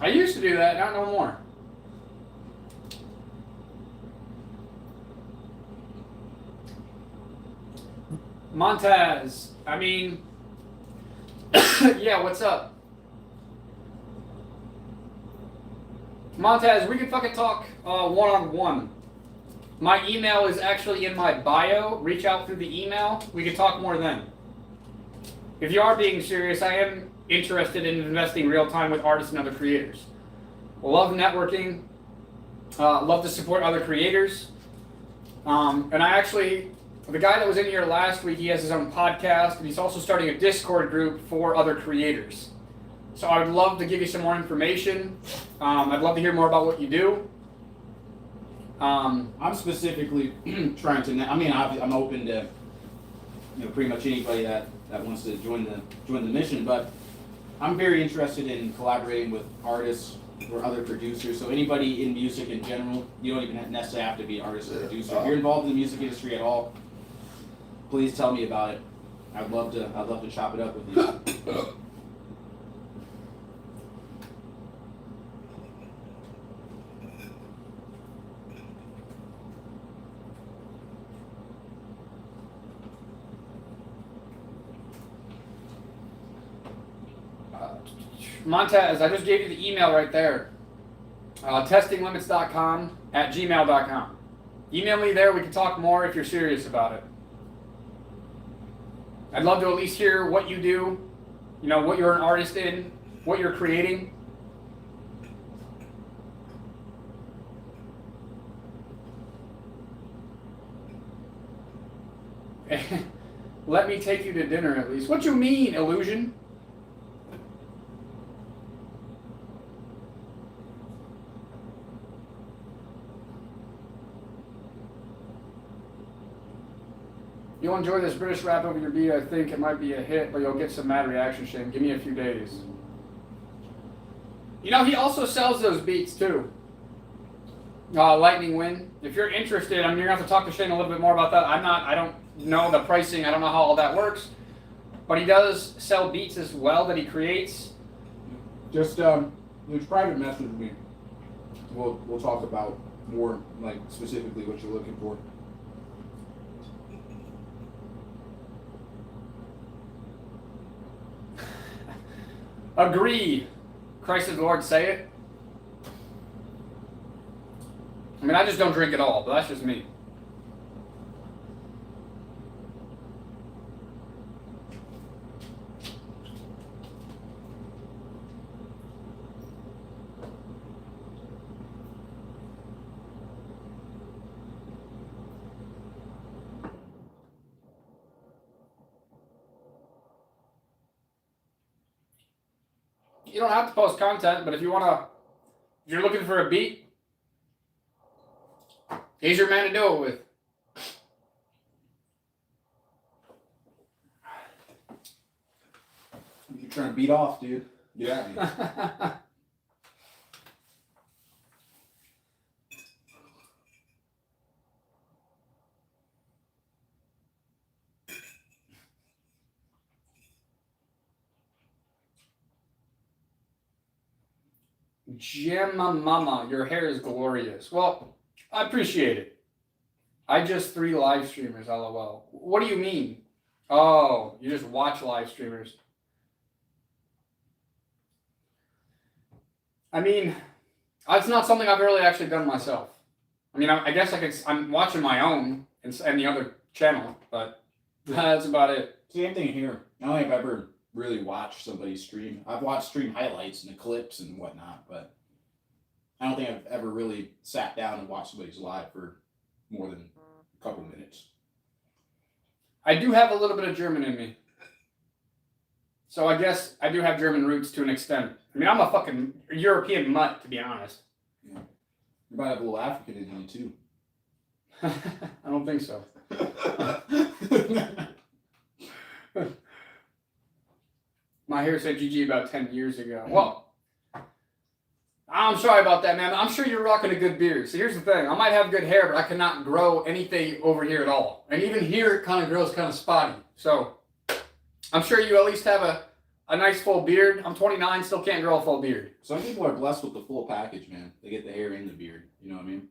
I used to do that, not no more. Montez, I mean, yeah, what's up? Montez, we can fucking talk one-on-one. My email is actually in my bio. Reach out through the email. We can talk more then. If you are being serious, I am interested in investing real time with artists and other creators. Love networking. Love to support other creators. And I actually, the guy that was in here last week, he has his own podcast, and he's also starting a Discord group for other creators. So I would love to give you some more information. I'd love to hear more about what you do. I'm specifically trying to. I mean, I'm open to pretty much anybody that wants to join the mission. But I'm very interested in collaborating with artists or other producers. So anybody in music in general, you don't even necessarily have to be an artist or producer. If you're involved in the music industry at all, please tell me about it. I'd love to chop it up with you. Montez, I just gave you the email right there. Testinglimits.com@gmail.com. Email me there. We can talk more if you're serious about it. I'd love to at least hear what you do, you know, what you're an artist in, what you're creating. Let me take you to dinner at least. What you mean, illusion? You'll enjoy this British rap over your beat. I think it might be a hit, but you'll get some mad reaction, Shane. Give me a few days. You know, he also sells those beats too. Lightning Wind. If you're interested, I mean, you're gonna have to talk to Shane a little bit more about that. I don't know the pricing. I don't know how all that works. But he does sell beats as well that he creates. Just private message me. We'll talk about more, like specifically what you're looking for. Agree. Christ is Lord, say it. I mean, I just don't drink at all, but that's just me. You don't have to post content, but if you're looking for a beat, he's your man to do it with. You're trying to beat off, dude. Get at me. Gemma Mama, your hair is glorious. Well, I appreciate it. I just 3 live streamers, lol. What do you mean? Oh, you just watch live streamers. I mean, it's not something I've really actually done myself. I mean, I guess I'm watching my own and the other channel, but that's about it. Same thing here. I don't think I've ever really watched somebody stream. I've watched stream highlights and the clips and whatnot, but I don't think I've ever really sat down and watched somebody's live for more than a couple minutes. I do have a little bit of German in me. So I guess I do have German roots to an extent. I mean, I'm a fucking European mutt, to be honest. Yeah. You might have a little African in you, too. I don't think so. My hair said GG about 10 years ago. Well, I'm sorry about that, man. I'm sure you're rocking a good beard. So here's the thing. I might have good hair, but I cannot grow anything over here at all. And even here, it kind of grows kind of spotty. So I'm sure you at least have a nice full beard. I'm 29, still can't grow a full beard. Some people are blessed with the full package, man. They get the hair and the beard. You know what I mean?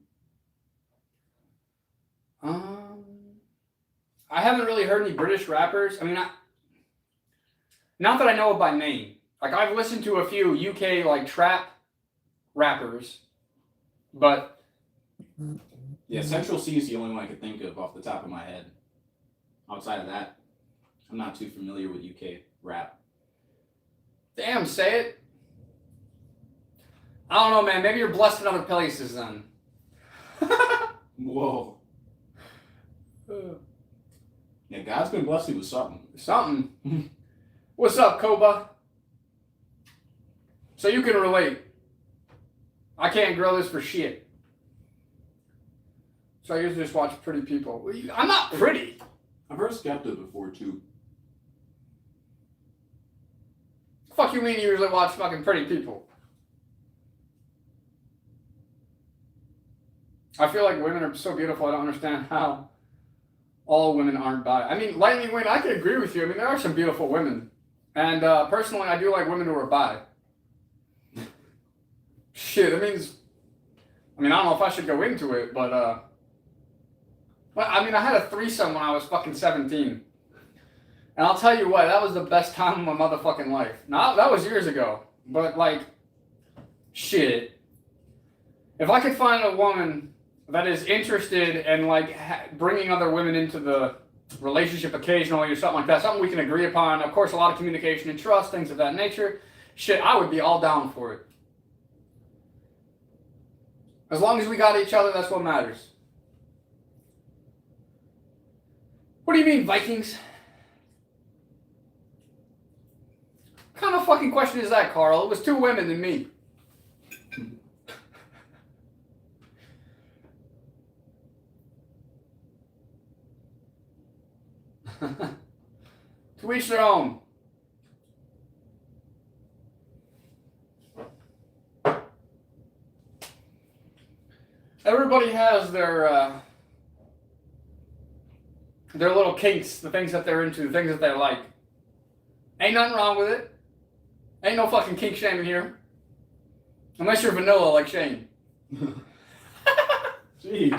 I haven't really heard any British rappers. I mean, not that I know of by name. Like, I've listened to a few UK, like, trap rappers, but... Yeah, Central C is the only one I could think of off the top of my head. Outside of that, I'm not too familiar with UK rap. Damn, say it. I don't know, man. Maybe you're blessed in other places, then. Whoa. Yeah, God's been blessed you with something. Something. What's up, Koba? So you can relate. I can't grow this for shit. So I usually just watch pretty people. I'm not pretty. I've heard Skepta before, too. Fuck you mean you usually watch fucking pretty people? I feel like women are so beautiful, I don't understand how all women aren't bi. I mean, Lightning Wind, I can agree with you. I mean, there are some beautiful women. And personally, I do like women who are bi. Shit, that means... I mean, I don't know if I should go into it, but... Well, I mean, I had a threesome when I was fucking 17. And I'll tell you what, that was the best time of my motherfucking life. Now, that was years ago. But, like, shit. If I could find a woman that is interested in, like, bringing other women into the relationship occasionally or something like that, something we can agree upon, of course, a lot of communication and trust, things of that nature, shit, I would be all down for it. As long as we got each other, that's what matters. What do you mean, Vikings? What kind of fucking question is that, Carl? It was 2 women and me. To each their own. Everybody has their little kinks, the things that they're into, the things that they like. Ain't nothing wrong with it. Ain't no fucking kink shaming here. Unless you're vanilla like Shane. Gee.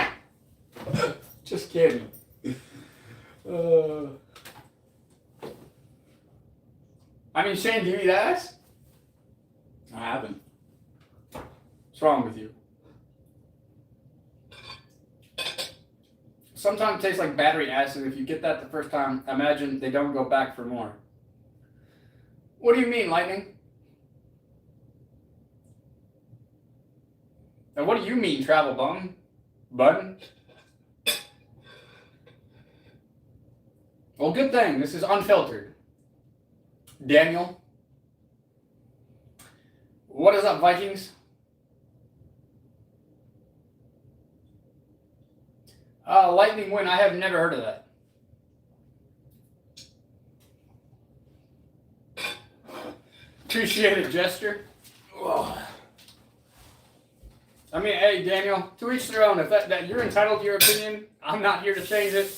Just kidding. I mean, Shane, do you eat ass? I haven't. What's wrong with you? Sometimes it tastes like battery acid. If you get that the first time, imagine they don't go back for more. What do you mean, Lightning? And what do you mean, Travel Bum? Button? Well, good thing. This is Unfiltered. Daniel? What is up, Vikings? Lightning win. I have never heard of that. Appreciated gesture. Ugh. I mean, hey, Daniel, to each their own. If that you're entitled to your opinion, I'm not here to change it.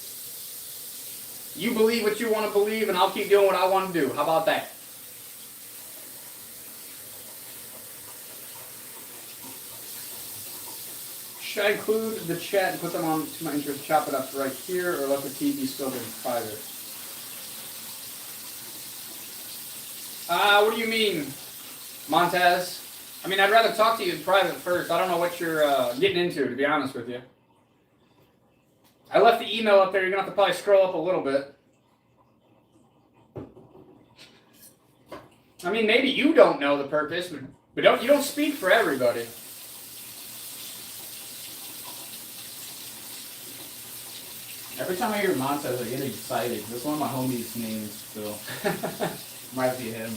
You believe what you want to believe, and I'll keep doing what I want to do. How about that? Should I include the chat and put them on to my interest, chop it up right here, or let the TV still be private? What do you mean, Montez? I mean, I'd rather talk to you in private first. I don't know what you're getting into, to be honest with you. I left the email up there. You're going to have to probably scroll up a little bit. I mean, maybe you don't know the purpose, but you don't speak for everybody. Every time I hear Montez, I get excited. That's one of my homies' names, so reminds me of him. And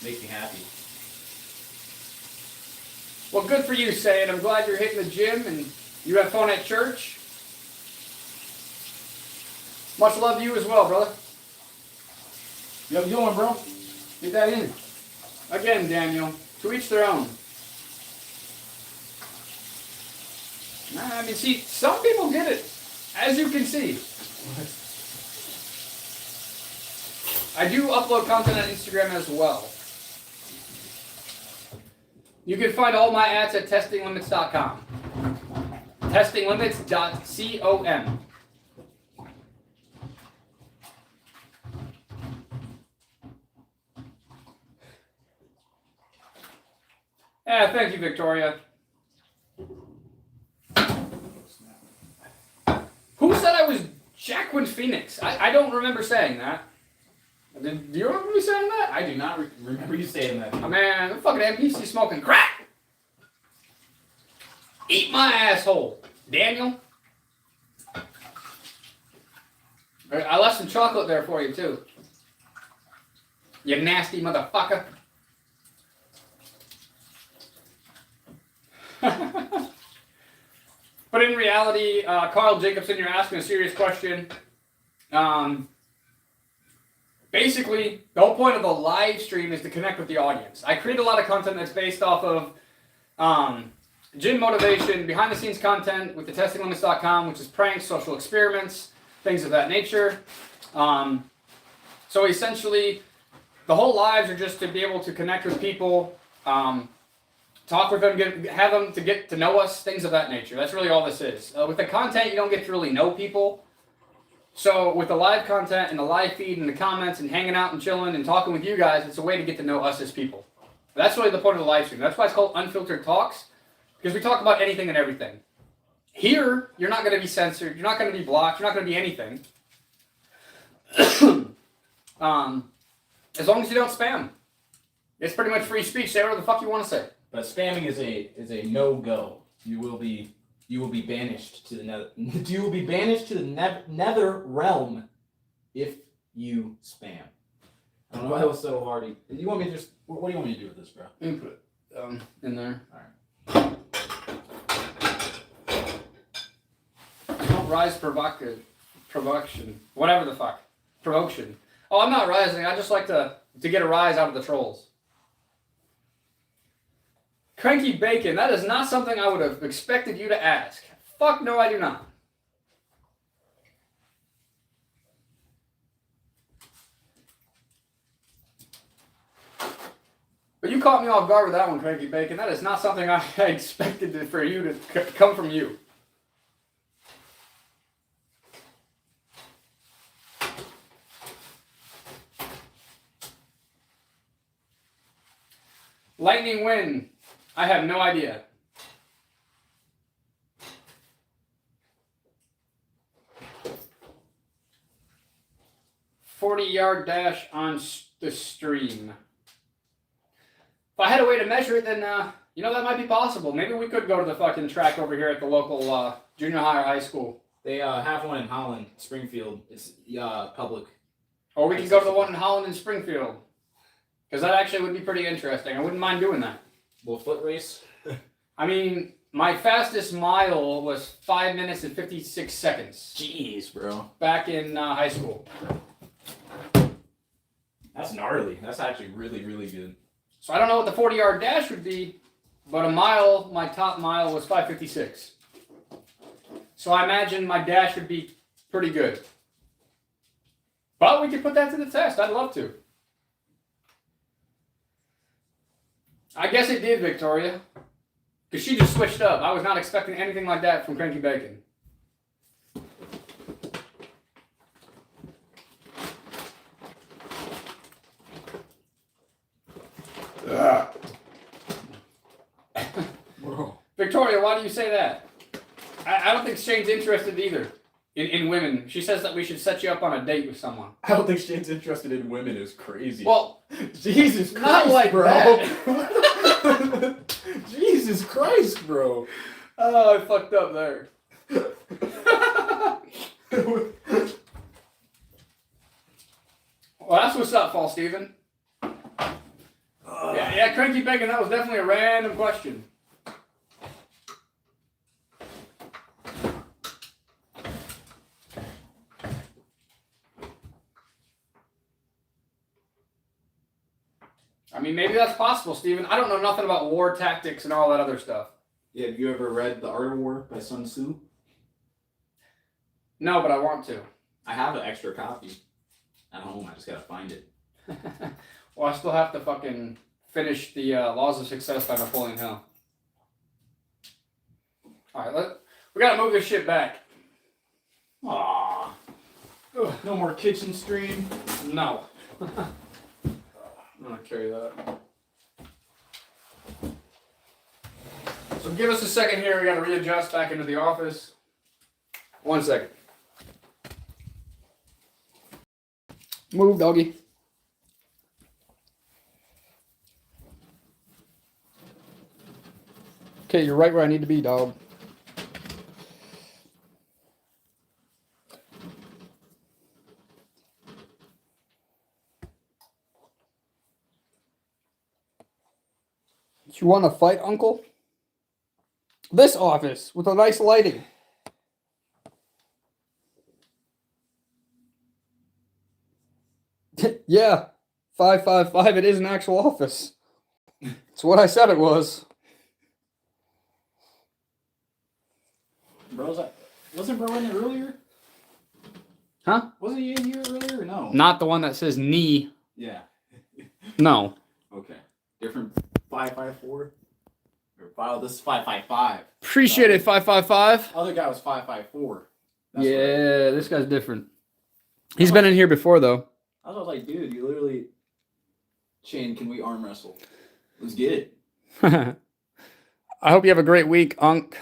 makes me happy. Well, good for you, Sayed. I'm glad you're hitting the gym and you have fun at church. Much love to you as well, brother. You have a good one, bro. Get that in. Again, Daniel, to each their own. I mean, see, some people get it, as you can see. I do upload content on Instagram as well. You can find all my ads at testinglimits.com. Testinglimits.com. Yeah, thank you, Victoria. Who said I was Jacqueline Phoenix? I don't remember saying that. Do you remember me saying that? I do not remember you saying that. Oh, man, the fucking NPC smoking crack. Eat my asshole, Daniel. I left some chocolate there for you, too. You nasty motherfucker. But in reality, Carl Jacobson, you're asking a serious question. Basically, the whole point of the live stream is to connect with the audience. I create a lot of content that's based off of gym motivation, behind-the-scenes content with the testinglimits.com, which is pranks, social experiments, things of that nature. So essentially, the whole lives are just to be able to connect with people, talk with them, have them to get to know us, things of that nature. That's really all this is. With the content, you don't get to really know people. So with the live content and the live feed and the comments and hanging out and chilling and talking with you guys, it's a way to get to know us as people. That's really the point of the live stream. That's why it's called Unfiltered Talks, because we talk about anything and everything. Here, you're not going to be censored. You're not going to be blocked. You're not going to be anything. As long as you don't spam. It's pretty much free speech. Say whatever the fuck you want to say. But spamming is a no-go. You will be banished to the nether. You will be banished to the nether realm if you spam. I don't know why that was so hard. You want me to just? What do you want me to do with this, bro? You can put it in there. All right. Don't rise provocation. Whatever the fuck. Provocation. Oh, I'm not rising. I just like to get a rise out of the trolls. Cranky Bacon. That is not something I would have expected you to ask. Fuck no, I do not. But you caught me off guard with that one, Cranky Bacon. That is not something I expected for you to come from you. Lightning Wind. I have no idea. "40-yard dash on the stream." If I had a way to measure it, then, that might be possible. Maybe we could go to the fucking track over here at the local junior high or high school. They have one in Holland, Springfield. It's public. Or we could go to the one in Holland and Springfield. Because that actually would be pretty interesting. I wouldn't mind doing that. Little foot race. I mean, my fastest mile was 5 minutes and 56 seconds. Jeez, bro. Back in high school. That's gnarly. That's actually really, really good. So I don't know what the 40-yard dash would be, but my top mile was 5:56. So I imagine my dash would be pretty good. But we could put that to the test. I'd love to. I guess it did, Victoria. Because she just switched up. I was not expecting anything like that from Cranky Bacon. Victoria, why do you say that? I don't think Shane's interested either in women. She says that we should set you up on a date with someone. I don't think Shane's interested in women is crazy. Well, Jesus Christ, not like bro. that. Jesus Christ, bro. Oh, I fucked up there. Well, that's what's up, Fall Steven. Yeah, Cranky Bacon, that was definitely a random question. I mean, maybe that's possible, Steven. I don't know nothing about war tactics and all that other stuff. Yeah, have you ever read The Art of War by Sun Tzu? No, but I want to. I have an extra copy at home. I just gotta find it. Well, I still have to fucking finish the Laws of Success by Napoleon Hill. Alright, we gotta move this shit back. Aww. Ugh, no more kitchen stream. No. I'm gonna carry that. So give us a second here. We gotta readjust back into the office. 1 second. Move, doggy. Okay, you're right where I need to be, dog. You want to fight, Uncle? This office with a nice lighting. Yeah, 555. It is an actual office. It's what I said it was. Bro, wasn't bro in there earlier? Huh? Wasn't he in here earlier or no? Not the one that says knee. Yeah. No. Okay. Different 554? This is 555. Appreciate it, 555. Other guy was 554. Yeah, this guy's different. He's been in here before, though. I was like, dude, you literally... Shane, can we arm wrestle? Let's get it. I hope you have a great week, Unk.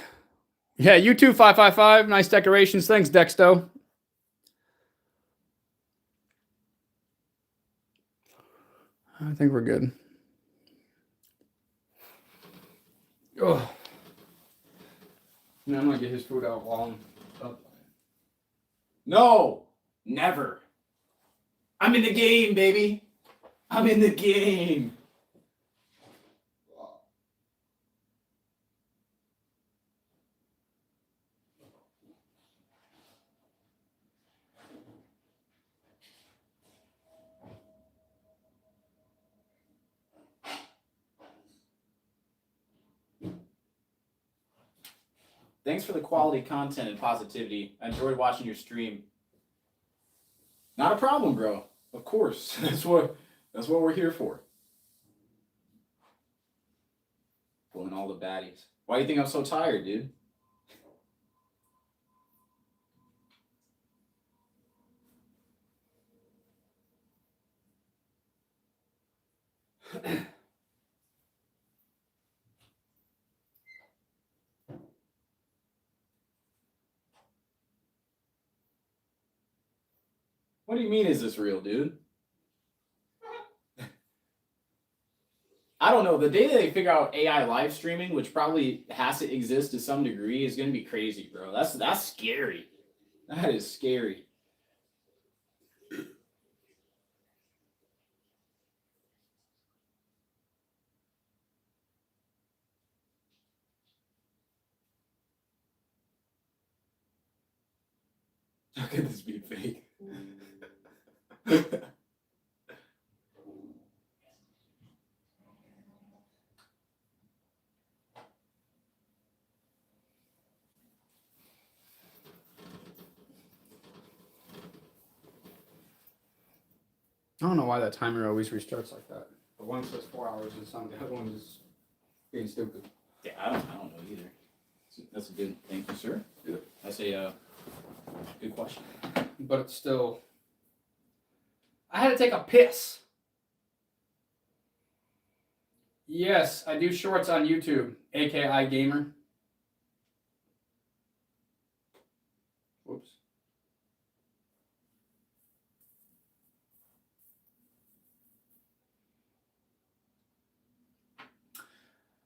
Yeah, you too, 555. Nice decorations. Thanks, Dexto. I think we're good. Oh. Now I'm going to get his food out while I'm up. No! Never. I'm in the game, baby. I'm in the game. Thanks for the quality content and positivity. I enjoyed watching your stream. Not a problem, bro. Of course. That's what we're here for. Pulling all the baddies. Why do you think I'm so tired, dude? What do you mean, is this real, dude? I don't know. The day that they figure out AI live streaming, which probably has to exist to some degree, is going to be crazy, bro. That's scary. That is scary. How could this be fake? I don't know why that timer always restarts like that. The one says 4 hours and some, the other one is being stupid. Yeah, I don't know either. That's a good thank you, sir. Yeah. That's a good question. But it's still... I had to take a piss. Yes, I do shorts on YouTube, aka Gamer. Whoops.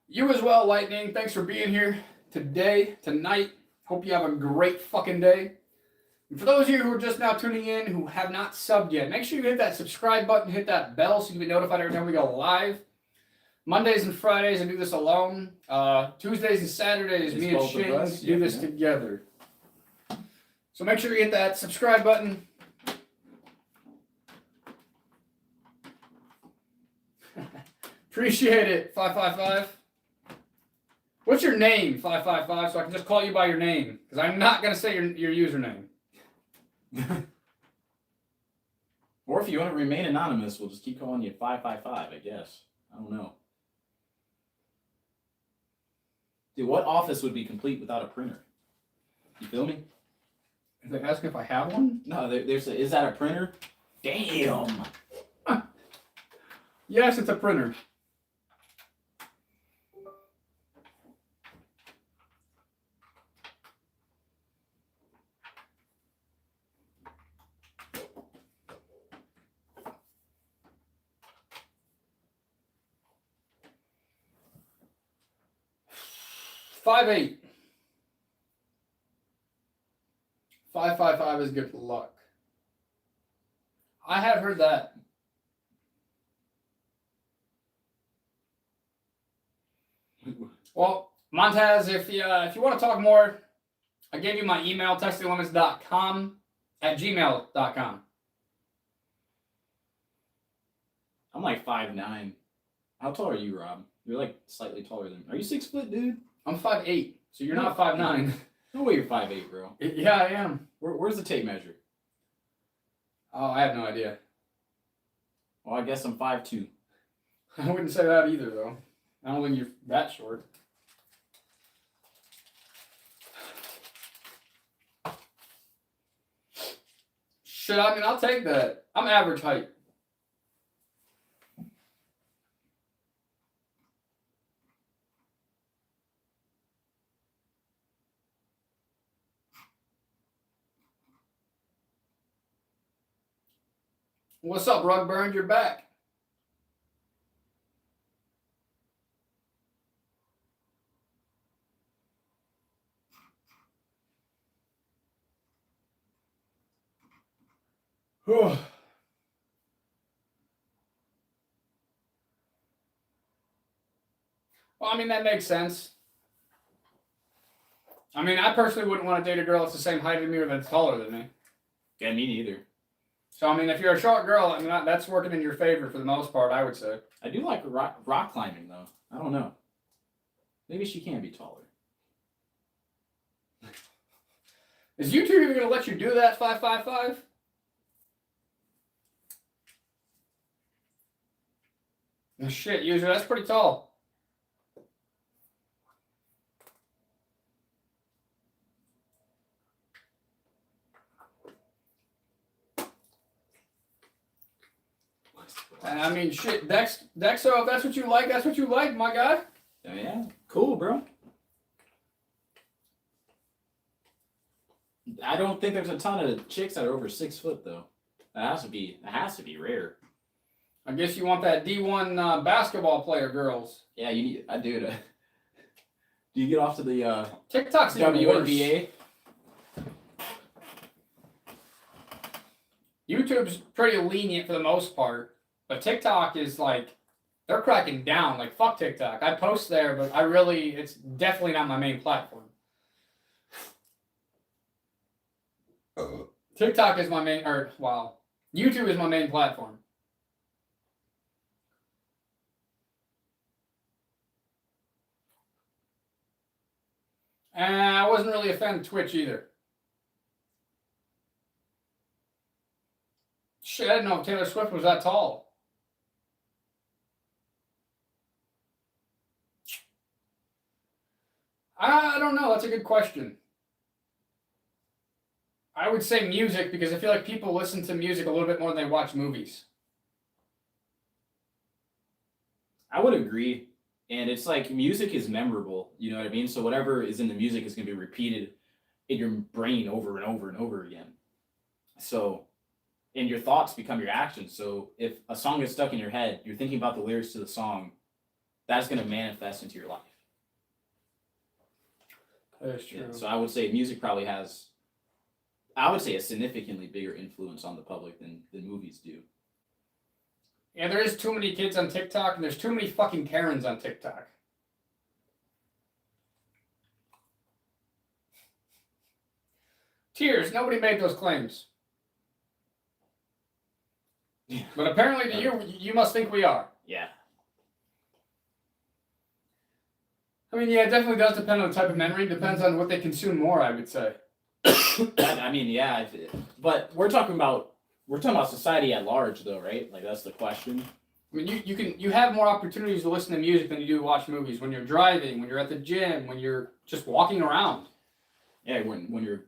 You as well, Lightning. Thanks for being here today, tonight. Hope you have a great fucking day. And for those of you who are just now tuning in, who have not subbed yet, make sure you hit that subscribe button, hit that bell so you can be notified every time we go live. Mondays and Fridays, I do this alone. Tuesdays and Saturdays, me and Shane do this together. So make sure you hit that subscribe button. Appreciate it, 555. What's your name, 555, so I can just call you by your name? Because I'm not going to say your username. Or if you want to remain anonymous, we'll just keep calling you 555, I guess. I don't know. Dude, what office would be complete without a printer? You feel me? Are they asking if I have one? No, there's is that a printer? Damn. Yes, it's a printer. Five 8. 555 is good luck. I have heard that. Well, Montez, if you want to talk more, I gave you my email, textinglimits.com@gmail.com. I'm like 5'9". How tall are you, Rob? You're like slightly taller than me. Are you 6 foot, dude? I'm 5'8", so you're not 5'9". No way you're 5'8", bro. Yeah, I am. Where's the tape measure? Oh, I have no idea. Well, I guess I'm 5'2". I wouldn't say that either, though. I don't think you're that short. Shit, I mean, I'll take that. I'm average height. What's up, Rug Burned? You're back. Well, I mean, that makes sense. I mean, I personally wouldn't want to date a girl that's the same height as me or that's taller than me. Yeah, me neither. So, I mean, if you're a short girl, I mean, that's working in your favor for the most part, I would say. I do like rock climbing, though. I don't know. Maybe she can be taller. Is YouTube even going to let you do that, 555? Oh, shit, user, that's pretty tall. And I mean, shit, Dexo, if that's what you like, that's what you like, my guy. Oh, yeah, cool, bro. I don't think there's a ton of chicks that are over 6 foot, though. That has to be rare. I guess you want that D1 basketball player girls. Yeah, you need. I do. Do you get off to the TikTok's even worse. WNBA? YouTube's pretty lenient for the most part, but TikTok is like, they're cracking down. Like, fuck TikTok. I post there, but it's definitely not my main platform. TikTok is my main, YouTube is my main platform. And I wasn't really a fan of Twitch either. Shit, I didn't know if Taylor Swift was that tall. I don't know. That's a good question. I would say music because I feel like people listen to music a little bit more than they watch movies. I would agree. And it's like music is memorable. You know what I mean? So whatever is in the music is going to be repeated in your brain over and over and over again. So, and your thoughts become your actions. So if a song is stuck in your head, you're thinking about the lyrics to the song, that's going to manifest into your life. That's true. Yeah, so I would say music probably has, I would say, a significantly bigger influence on the public than movies do. Yeah, there is too many kids on TikTok, and there's too many fucking Karens on TikTok. Tears, nobody made those claims. Yeah. But apparently to you must think we are. Yeah. I mean, yeah, it definitely does depend on the type of memory. Depends on what they consume more, I would say. I mean, yeah, but we're talking about society at large, though, right? Like, that's the question. I mean, you have more opportunities to listen to music than you do to watch movies. When you're driving, when you're at the gym, when you're just walking around. Yeah, when you're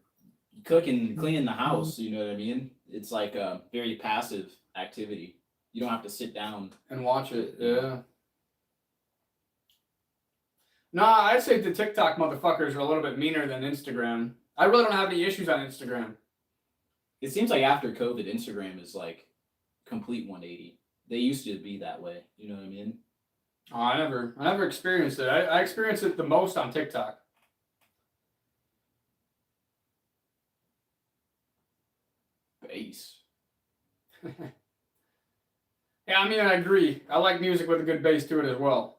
cooking, cleaning the house, you know what I mean? It's like a very passive activity. You don't have to sit down and watch it. Yeah. Nah, I'd say the TikTok motherfuckers are a little bit meaner than Instagram. I really don't have any issues on Instagram. It seems like after COVID, Instagram is like complete 180. They used to be that way. You know what I mean? Oh, I never experienced it. I experienced it the most on TikTok. Bass. Yeah, I mean, I agree. I like music with a good bass to it as well.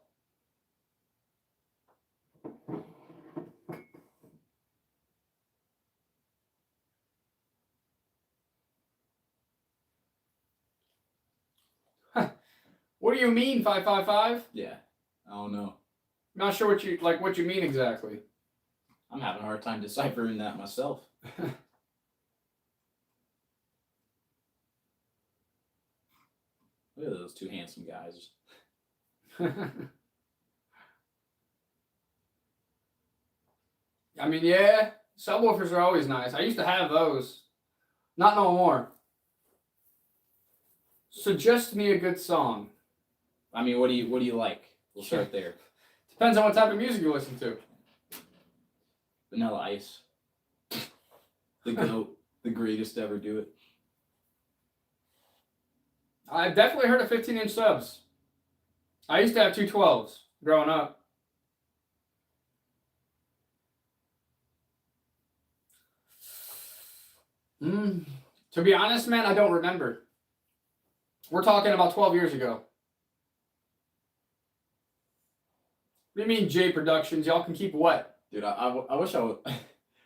What do you mean, 555? Yeah, I don't know. Not sure what you mean exactly. I'm having a hard time deciphering that myself. Look at those two handsome guys. I mean, yeah, subwoofers are always nice. I used to have those. Not no more. Suggest me a good song. I mean, what do you like? We'll start there. Depends on what type of music you listen to. Vanilla Ice. The GOAT. The greatest to ever do it. I've definitely heard of 15-inch subs. I used to have 212s growing up. To be honest, man, I don't remember. We're talking about 12 years ago. What do you mean, J Productions? Y'all can keep what? Dude, I wish I would. I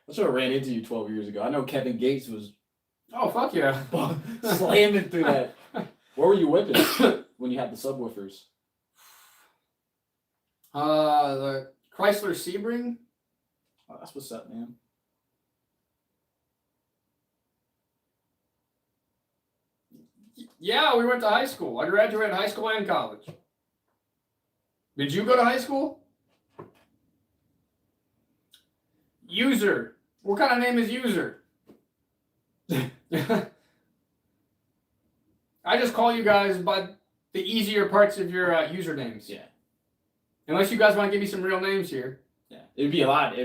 wish I ran into you 12 years ago. I know Kevin Gates was Oh, fuck yeah. slamming through that. What were you whipping when you had the subwoofers? The Chrysler Sebring. Oh, that's what's up, man. Yeah, we went to high school. I graduated high school and college. Did you go to high school? User. What kind of name is User? I just call you guys by the easier parts of your usernames. Yeah. Unless you guys want to give me some real names here. Yeah. It'd be a lot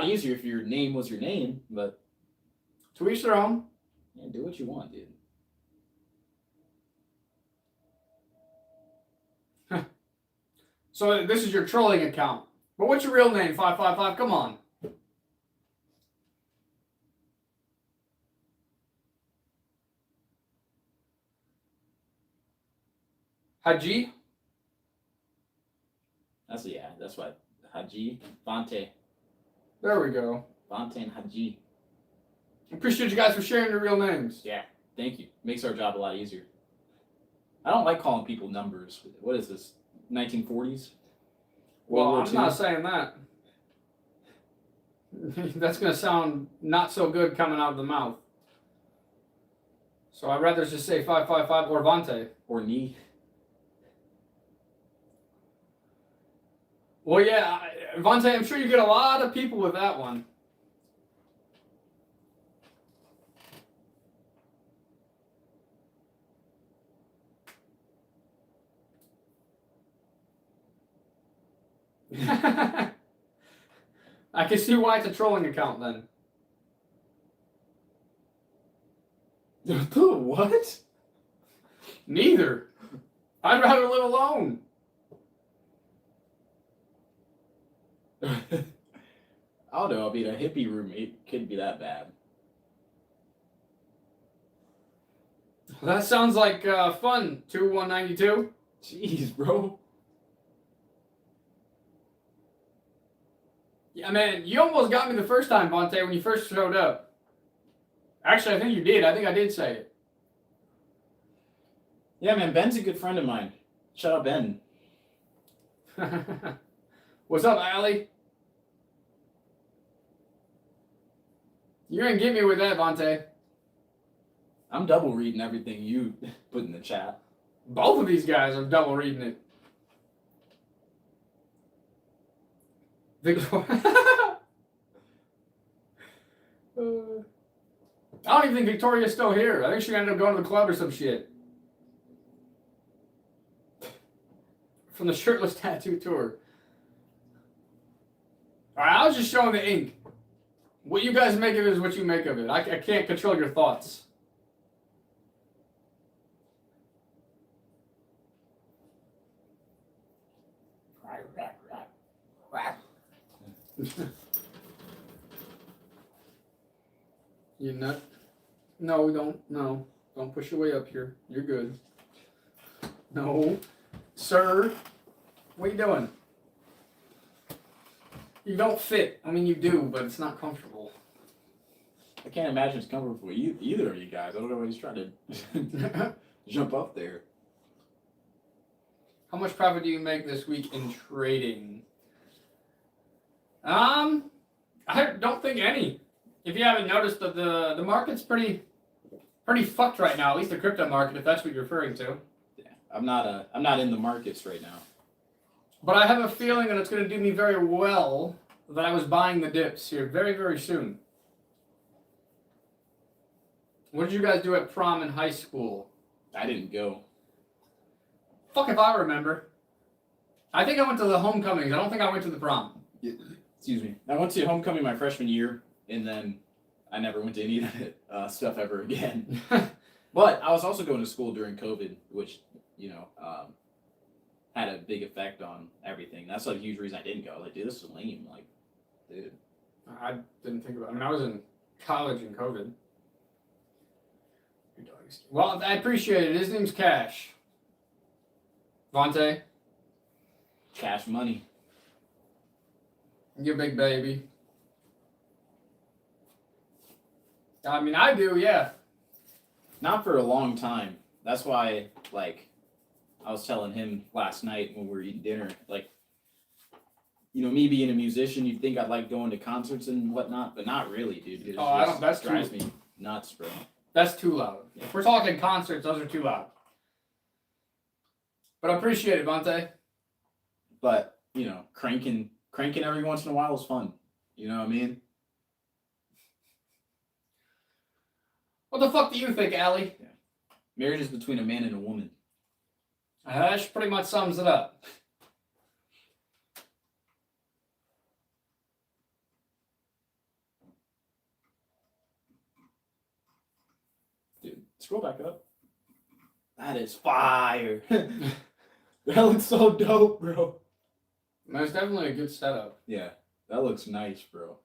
easier if your name was your name, but To each their own. yeah, do what you want, dude. So this is your trolling account. But what's your real name? 555. Come on. Haji? That's what Haji Vante. There we go. Vante and Haji. Appreciate you guys for sharing your real names. Yeah. Thank you. Makes our job a lot easier. I don't like calling people numbers. What is this? 1940s? Well, I'm not saying that. That's going to sound not so good coming out of the mouth. So I'd rather just say 555 or Vante. Or knee. Well, yeah, Vante, I'm sure you get a lot of people with that one. I can see why it's a trolling account then. What? Neither. I'd rather live alone. I don't know. I mean, a hippie roommate couldn't be that bad. That sounds like fun. 2192. Jeez, bro. Yeah, man, you almost got me the first time, Vante, when you first showed up. Actually, I think you did. I think I did say it. Yeah, man, Ben's a good friend of mine. Shout out, Ben. What's up, Allie? You're gonna get me with that, Vante. I'm double reading everything you put in the chat. Both of these guys are double reading it. I don't even think Victoria's still here. I think she ended up going to the club or some shit. From the shirtless tattoo tour. Alright, I was just showing the ink. What you guys make of it is what you make of it. I can't control your thoughts. You nut? No, don't. No. Don't push your way up here. You're good. No. Sir. What are you doing? You don't fit. I mean, you do, but it's not comfortable. I can't imagine it's comfortable for either of you guys. I don't know why he's trying to jump up there. How much profit do you make this week in trading? I don't think any. If you haven't noticed, that the market's pretty fucked right now. At least the crypto market, if that's what you're referring to. Yeah, I'm not in the markets right now. But I have a feeling that it's going to do me very well that I was buying the dips here very, very soon. What did you guys do at prom in high school? I didn't go. Fuck if I remember. I think I went to the homecomings. I don't think I went to the prom. Excuse me. I went to homecoming my freshman year, and then I never went to any of that stuff ever again. But I was also going to school during COVID, which, you know, had a big effect on everything. That's like a huge reason I didn't go. Like, dude, this is lame. Like, dude. I didn't think about it. I mean, I was in college in COVID. Well, I appreciate it. His name's Cash. Vontae, Cash money. you big baby. I mean, I do, yeah. Not for a long time. That's why, like, I was telling him last night when we were eating dinner, like, you know, me being a musician, you'd think I'd like going to concerts and whatnot, but not really, dude. It I don't. just That's drives too. me nuts, bro. That's too loud. If we're talking concerts, those are too loud. But I appreciate it, Vontae. But, you know, cranking every once in a while is fun. You know what I mean? What the fuck do you think, Allie? Yeah. Marriage is between a man and a woman. That pretty much sums it up. Dude, scroll back up. That is fire. That looks so dope, bro. That's definitely a good setup. Yeah, that looks nice, bro.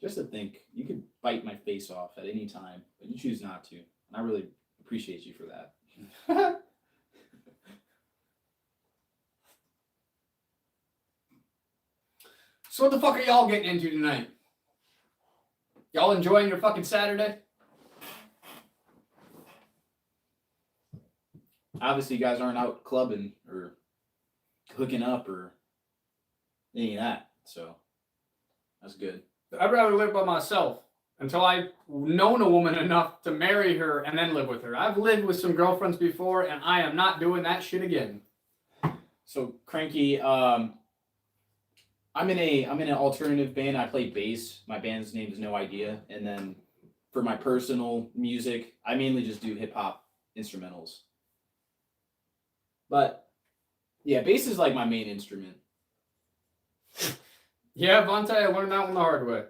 Just to think, you could bite my face off at any time, but you choose not to. And I really appreciate you for that. So what the fuck are y'all getting into tonight? Y'all enjoying your fucking Saturday? Obviously, you guys aren't out clubbing or hooking up or any of that, so that's good. I'd rather live by myself until I've known a woman enough to marry her and then live with her. I've lived with some girlfriends before, and I am not doing that shit again. So Cranky, I'm in an alternative band. I play bass. My band's name is No Idea, and then for my personal music, I mainly just do hip hop instrumentals. But yeah, bass is like my main instrument. Yeah, Vontae, I learned that one the hard way.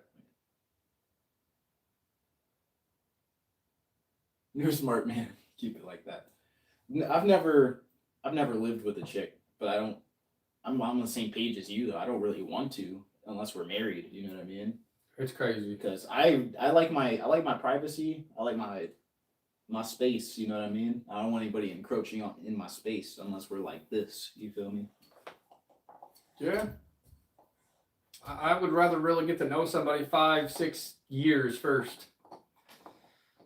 You're smart, man. Keep it like that. I've never lived with a chick, but I'm on the same page as you though. I don't really want to unless we're married. You know what I mean? It's crazy. Because I like my privacy. I like my space. You know what I mean? I don't want anybody encroaching in my space unless we're like this. You feel me? Yeah. I would rather really get to know somebody 5-6 years first.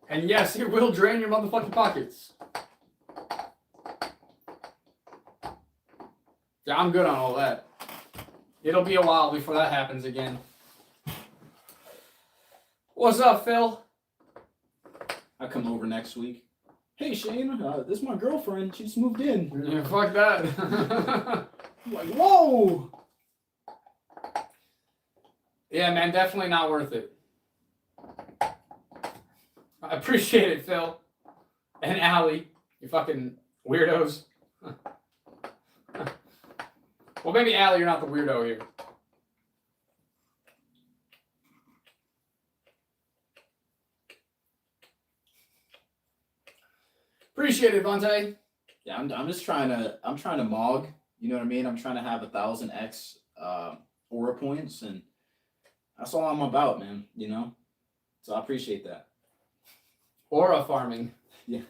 And yes, it will drain your motherfucking pockets. Yeah, I'm good on all that. It'll be a while before that happens again. What's up, Phil? I come over next week. Hey Shane, this is my girlfriend. She just moved in. Yeah, fuck that. I'm like, whoa. Yeah, man, definitely not worth it. I appreciate it, Phil. And Allie, you fucking weirdos. Well, maybe Allie, you're not the weirdo here. Appreciate it, Vontae. Yeah, I'm just trying to mog. You know what I mean? I'm trying to have 1,000x aura points, and that's all I'm about, man. You know, so I appreciate that. Aura farming. Yeah.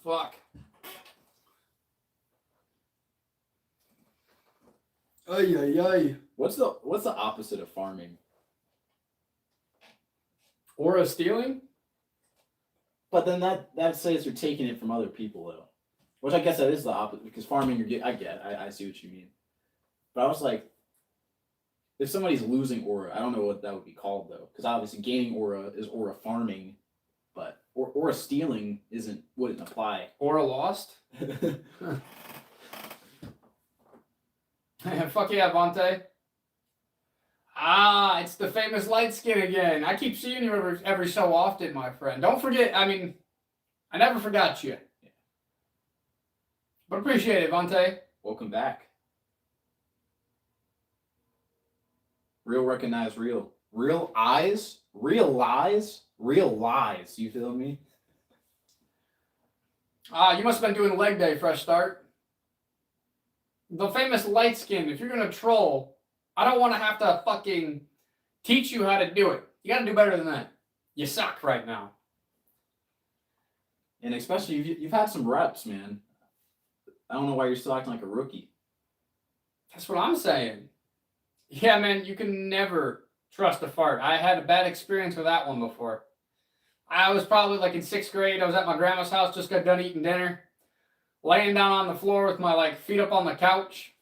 Fuck. Ay, ay, ay. What's the opposite of farming? Aura stealing? But then that says you're taking it from other people though, which I guess that is the opposite because farming I see what you mean, but I was like, if somebody's losing aura, I don't know what that would be called though, because obviously gaining aura is aura farming, but aura stealing wouldn't apply. Aura lost? Fuck yeah, Vontae. Ah, it's the famous light skin again. I keep seeing you every so often, my friend. Don't forget, I mean, I never forgot you. But appreciate it, Vontae. Welcome back. Real recognize real. Real eyes, real lies, real lies. You feel me? Ah, you must have been doing leg day, fresh start. The famous light skin. If you're gonna troll, I don't want to have to fucking teach you how to do it. You gotta do better than that. You suck right now. And especially you've had some reps, man. I don't know why you're still acting like a rookie. That's what I'm saying. Yeah, man, you can never trust a fart. I had a bad experience with that one before. I was probably like in 6th grade. I was at my grandma's house, just got done eating dinner, laying down on the floor with my like feet up on the couch.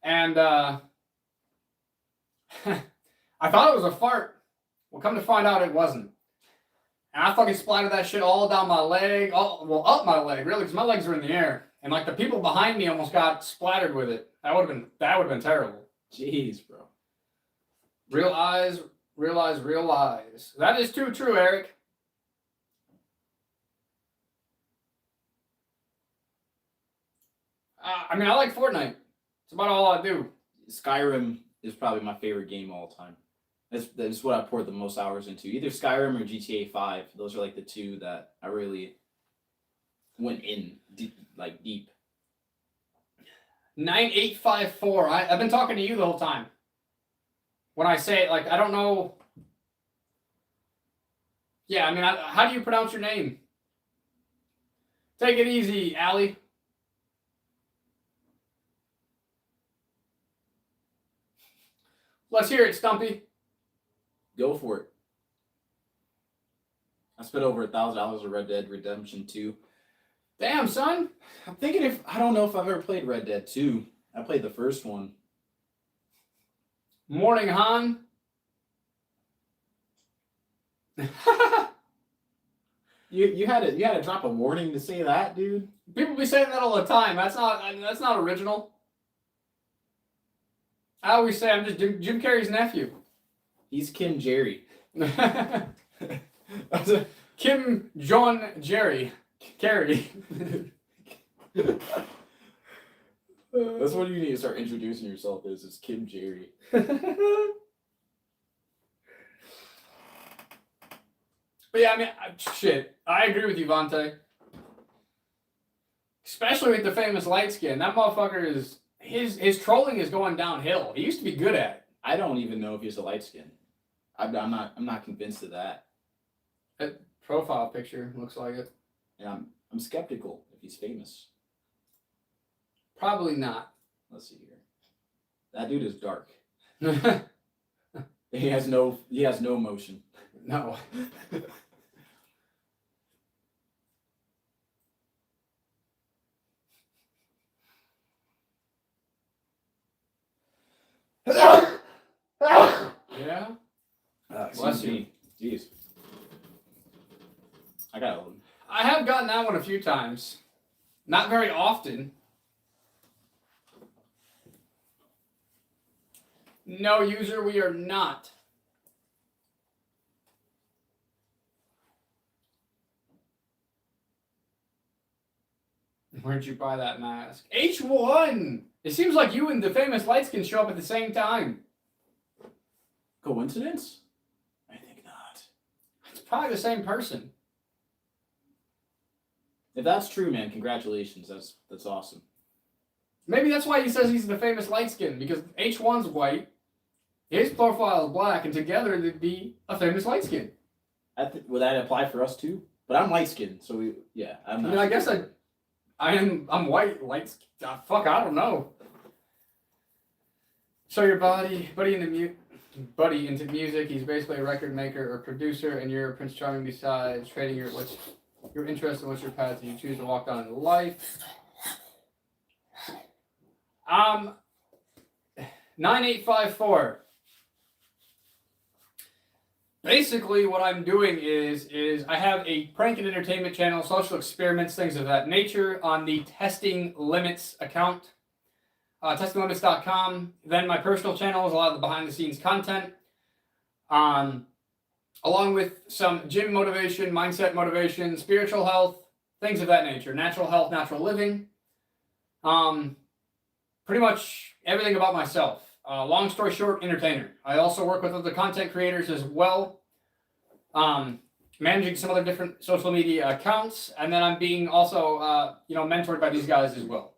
And I thought it was a fart. Well, come to find out it wasn't. And I fucking splattered that shit all down my leg, up my leg, really, because my legs were in the air. And like the people behind me almost got splattered with it. That would have been terrible. Jeez, bro. Real eyes, real eyes, real lies. That is too true, Eric. I mean, I like Fortnite. It's about all I do. Skyrim is probably my favorite game of all time. That's what I poured the most hours into. Either Skyrim or GTA 5. Those are like the two that I really went in deep. 9854. I've been talking to you the whole time. When I say it, like, I don't know. Yeah, I mean, how do you pronounce your name? Take it easy, Allie. Let's hear it, Stumpy. Go for it. I spent over $1,000 on Red Dead Redemption 2. Damn, son. I'm thinking I don't know if I've ever played Red Dead 2. I played the first one. Morning, Han. You had to drop a warning to say that, dude. People be saying that all the time. That's not original. I always say I'm just Jim Carrey's nephew. He's Kim Jerry. Kim John Jerry Carrey. That's what you need to start introducing yourself as. It's Kim Jerry. But yeah, I mean, shit. I agree with you, Vontae. Especially with the famous light skin. That motherfucker is his trolling is going downhill. He used to be good at it. I don't even know if he's a light skin. I'm not convinced of that. That profile picture looks like it. And I'm skeptical if he's famous. Probably not. Let's see here. That dude is dark. He has no motion. No. Yeah. Bless you. Jeez. I got one. I have gotten that one a few times. Not very often. No, user, we are not. Where'd you buy that mask? H1! It seems like you and the famous lights can show up at the same time. Coincidence? I think not. It's probably the same person. If that's true, man, congratulations. That's awesome. Maybe that's why he says he's the famous light skin, because H1's white, his profile is black, and together they'd be a famous light skin. Would that apply for us too? But I'm light skinned, so I'm not. I guess I'm white, light skin. Fuck, I don't know. So your buddy into music, he's basically a record maker or producer, and you're Prince Charming besides trading what's your interest and what's your path that you choose to walk down in life. 9854. Basically, what I'm doing is I have a prank and entertainment channel, social experiments, things of that nature on the Testing Limits account. testinglimits.com. Then my personal channel is a lot of the behind-the-scenes content, along with some gym motivation, mindset motivation, spiritual health, things of that nature, natural health, natural living. Pretty much everything about myself. Long story short, entertainer. I also work with other content creators as well, managing some other different social media accounts, and then I'm being also, mentored by these guys as well.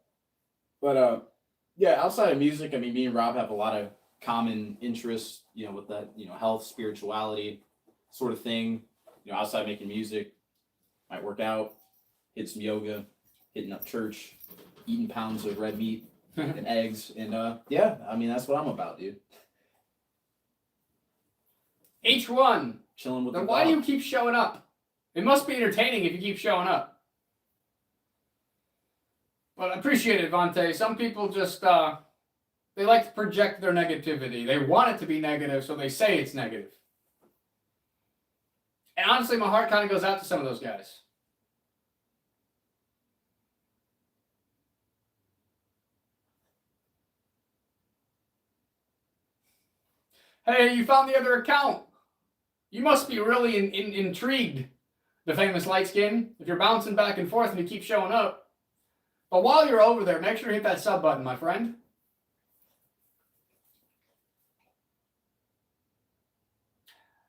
But yeah, outside of music, I mean, me and Rob have a lot of common interests, with that, health, spirituality sort of thing. Outside of making music, might work out, hit some yoga, hitting up church, eating pounds of red meat and eggs, and yeah, I mean, that's what I'm about, dude. H1. Chilling with Then the why dog. do you keep showing up? It must be entertaining if you keep showing up. But I appreciate it, Vontae. Some people just, they like to project their negativity. They want it to be negative, so they say it's negative. And honestly, my heart kind of goes out to some of those guys. Hey, you found the other account. You must be really intrigued, the famous light skin, if you're bouncing back and forth and you keep showing up. But while you're over there, make sure to hit that sub button, my friend.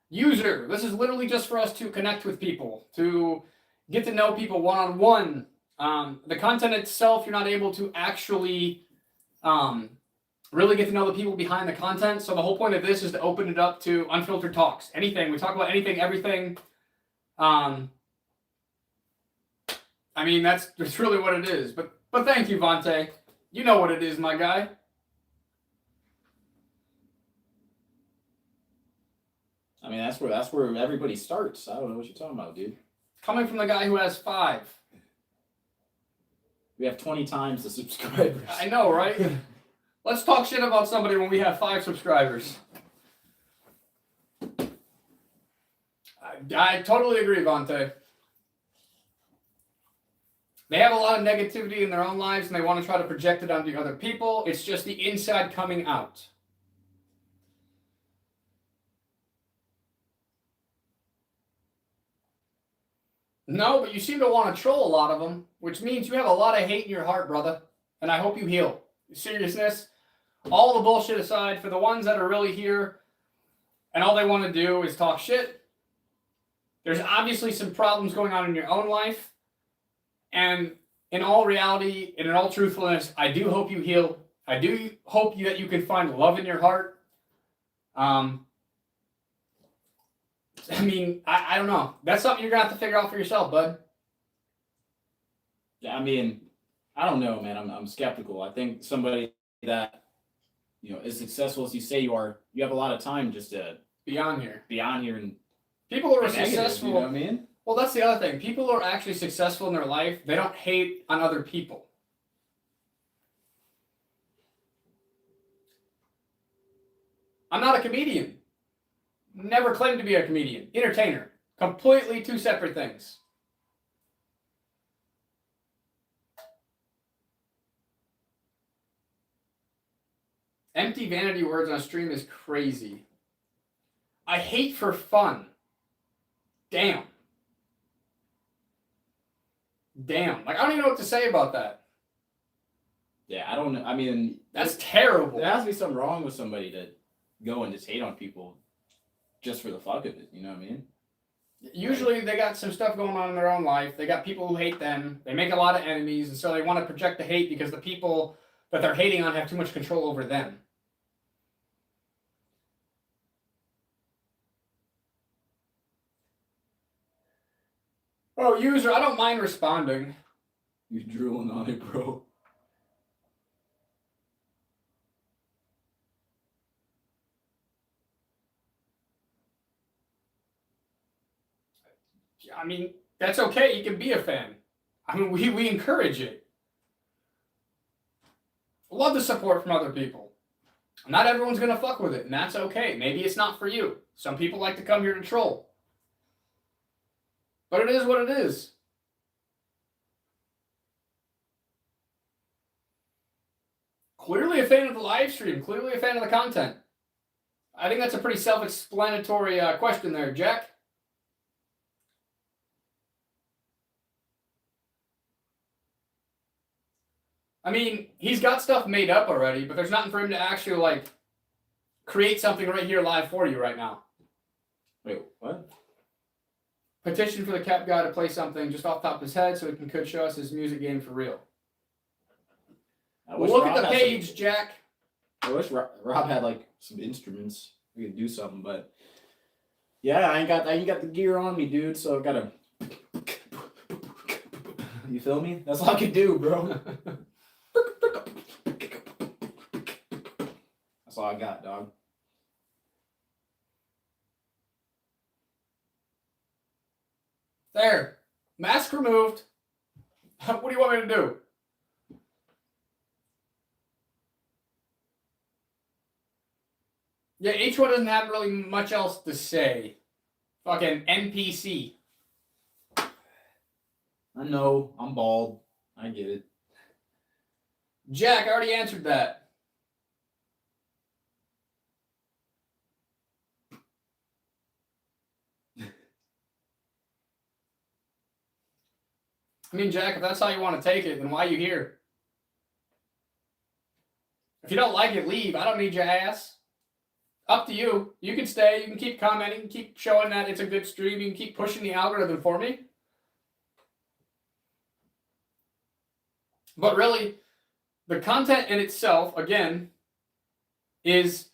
User, this is literally just for us to connect with people, to get to know people one-on-one. The content itself, you're not able to actually really get to know the people behind the content. So the whole point of this is to open it up to unfiltered talks. Anything. We talk about anything, everything. I mean, that's really what it is. But thank you, Vontae. You know what it is, my guy. I mean, that's where everybody starts. I don't know what you're talking about, dude. Coming from the guy who has 5. We have 20 times the subscribers. I know, right? Let's talk shit about somebody when we have 5 subscribers. I totally agree, Vontae. They have a lot of negativity in their own lives and they want to try to project it onto other people. It's just the inside coming out. No, but you seem to want to troll a lot of them, which means you have a lot of hate in your heart, brother. And I hope you heal. Seriousness, all the bullshit aside, for the ones that are really here and all they want to do is talk shit, there's obviously some problems going on in your own life. And in all reality and in all truthfulness, I do hope you heal. I do hope that you can find love in your heart. I mean, I don't know. That's something you're going to have to figure out for yourself, bud. Yeah, I mean, I don't know, man. I'm skeptical. I think somebody that, as successful as you say you are, you have a lot of time just to be on here. And people who are negative, successful. You know what I mean? Well, that's the other thing. People who are actually successful in their life, they don't hate on other people. I'm not a comedian. Never claimed to be a comedian. Entertainer. Completely 2 separate things. Empty vanity words on stream is crazy. I hate for fun. Damn. Like, I don't even know what to say about that. Yeah, I don't know. I mean, That's terrible. There has to be something wrong with somebody to go and just hate on people just for the fuck of it. You know what I mean? Usually they got some stuff going on in their own life. They got people who hate them. They make a lot of enemies, and so they want to project the hate because the people that they're hating on have too much control over them. Oh, user, I don't mind responding. You're drooling on it, bro. I mean, that's okay. You can be a fan. I mean, we encourage it. Love the support from other people. Not everyone's going to fuck with it, and that's okay. Maybe it's not for you. Some people like to come here to troll. But it is what it is. Clearly a fan of the live stream. Clearly a fan of the content. I think that's a pretty self-explanatory question there, Jack. I mean, he's got stuff made up already, but there's nothing for him to actually, like, create something right here live for you right now. Wait, what? Petition for the Cap Guy to play something just off the top of his head so he could show us his music game for real. Well, look at the page, Jack. I wish Rob had, like, some instruments. We could do something, but... Yeah, I ain't got the gear on me, dude, so I gotta... You feel me? That's all I can do, bro. That's all I got, dog. There. Mask removed. What do you want me to do? Yeah, H1 doesn't have really much else to say. Fucking NPC. I know. I'm bald. I get it. Jack, I already answered that. I mean, Jack, if that's how you want to take it, then why are you here? If you don't like it, leave. I don't need your ass. Up to you. You can stay. You can keep commenting. Keep showing that it's a good stream. You can keep pushing the algorithm for me. But really, the content in itself, again, is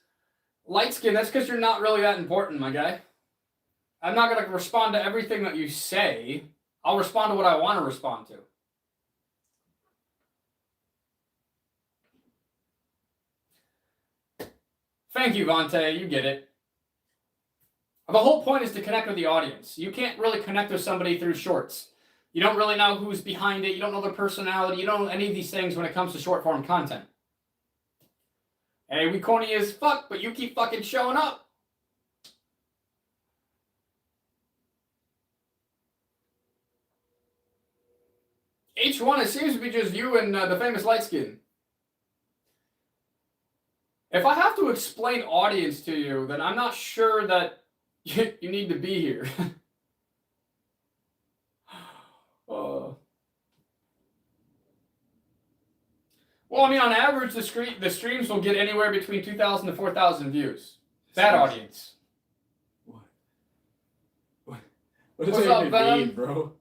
light skin. That's because you're not really that important, my guy. I'm not going to respond to everything that you say. I'll respond to what I want to respond to. Thank you, Vontae. You get it. The whole point is to connect with the audience. You can't really connect with somebody through shorts. You don't really know who's behind it. You don't know their personality. You don't know any of these things when it comes to short form content. Hey, we corny as fuck, but you keep fucking showing up. H1, it seems to be just you and the famous light skin. If I have to explain audience to you, then I'm not sure that you need to be here. Well, I mean, on average, the streams will get anywhere between 2,000 to 4,000 views. That audience. What does What's that up, even Venom? mean, bro?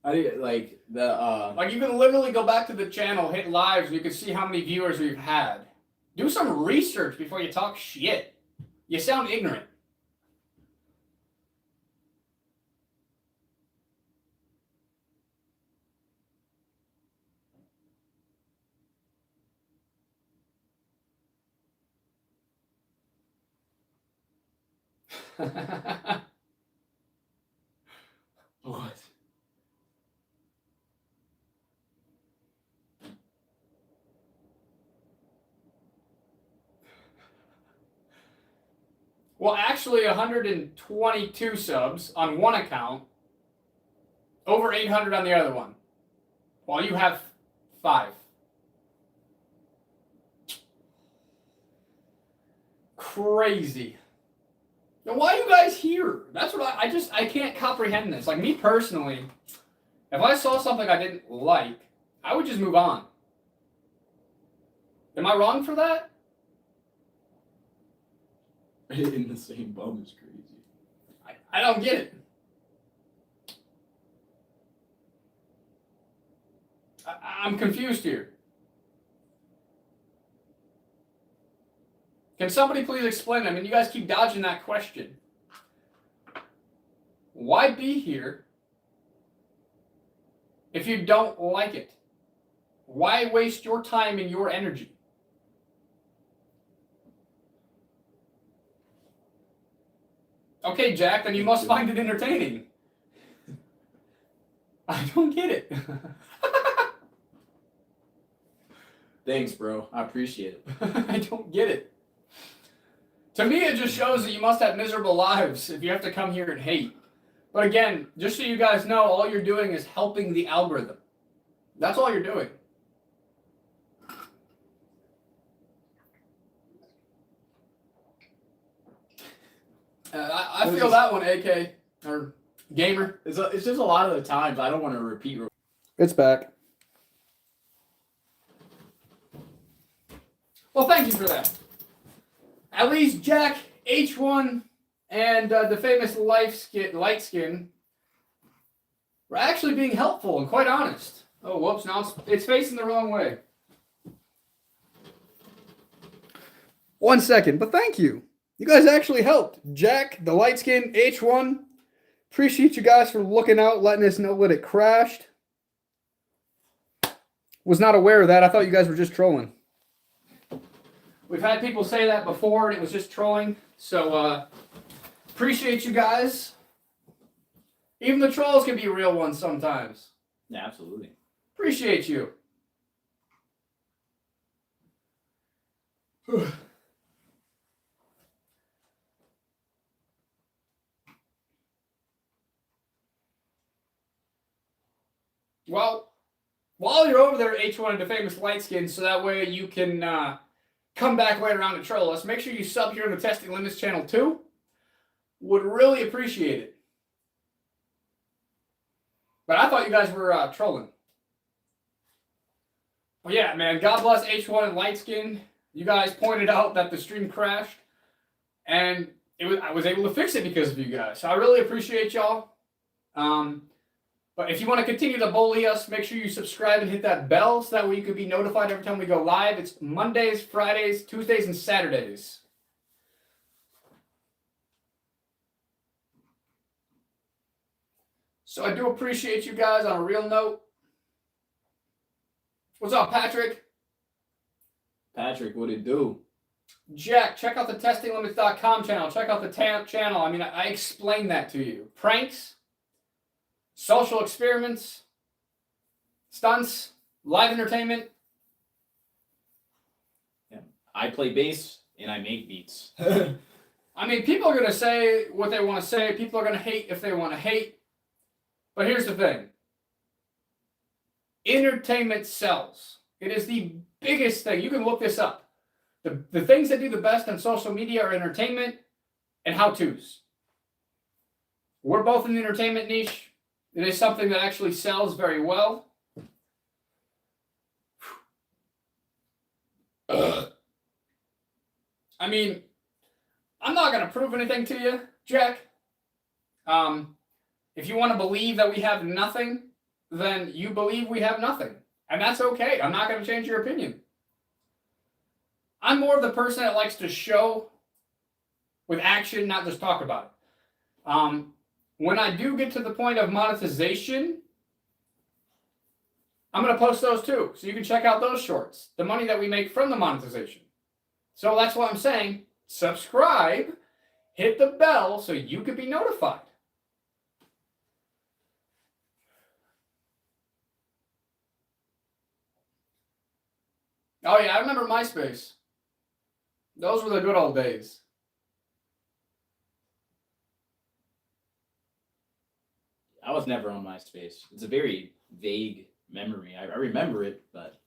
I think, like, Like, you can literally go back to the channel, hit lives, and you can see how many viewers we've had. Do some research before you talk shit. You sound ignorant. What? Well, actually, 122 subs on one account, over 800 on the other one, while you have 5. Crazy. Now, why are you guys here? That's what I can't comprehend this. Like, me personally, if I saw something I didn't like, I would just move on. Am I wrong for that? In the same bum is crazy. I don't get it. I'm confused here. Can somebody please explain? I mean, you guys keep dodging that question. Why be here if you don't like it? Why waste your time and your energy? Okay, Jack, then you must find it entertaining. I don't get it. Thanks, bro. I appreciate it. I don't get it. To me, it just shows that you must have miserable lives if you have to come here and hate. But again, just so you guys know, all you're doing is helping the algorithm. That's all you're doing. I feel that one, AK or gamer. It's just a lot of the times I don't want to repeat. It's back. Well, thank you for that. At least Jack, H1, and the famous light skin were actually being helpful and quite honest. Oh, whoops! Now it's facing the wrong way. 1 second, but thank you. You guys actually helped. Jack, the light skin, H1. Appreciate you guys for looking out, letting us know when it crashed. Was not aware of that. I thought you guys were just trolling. We've had people say that before, and it was just trolling. So, appreciate you guys. Even the trolls can be real ones sometimes. Yeah, absolutely. Appreciate you. Well, while you're over there, H1 and the famous light skin, so that way you can come back right around and troll us, make sure you sub here on the Testing Limits channel too. Would really appreciate it. But I thought you guys were trolling. Well, yeah, man, God bless H1 and light skin. You guys pointed out that the stream crashed, and I was able to fix it because of you guys. So I really appreciate y'all. But if you want to continue to bully us, make sure you subscribe and hit that bell so that way you can be notified every time we go live. It's Mondays, Fridays, Tuesdays, and Saturdays. So I do appreciate you guys on a real note. What's up, Patrick? Patrick, what'd it do? Jack, check out the testinglimits.com channel. Check out the channel. I mean, I explained that to you. Pranks, social experiments, stunts, live entertainment. Yeah. I play bass and I make beats. I mean, people are going to say what they want to say. People are going to hate if they want to hate. But here's the thing. Entertainment sells. It is the biggest thing. You can look this up. The things that do the best on social media are entertainment and how-tos. We're both in the entertainment niche. It is something that actually sells very well. I mean, I'm not going to prove anything to you, Jack. If you want to believe that we have nothing, then you believe we have nothing. And that's okay. I'm not going to change your opinion. I'm more of the person that likes to show with action, not just talk about it. When I do get to the point of monetization, I'm going to post those too. So you can check out those shorts. The money that we make from the monetization. So that's what I'm saying. Subscribe. Hit the bell so you can be notified. Oh yeah, I remember MySpace. Those were the good old days. I was never on MySpace. It's a very vague memory. I remember it, but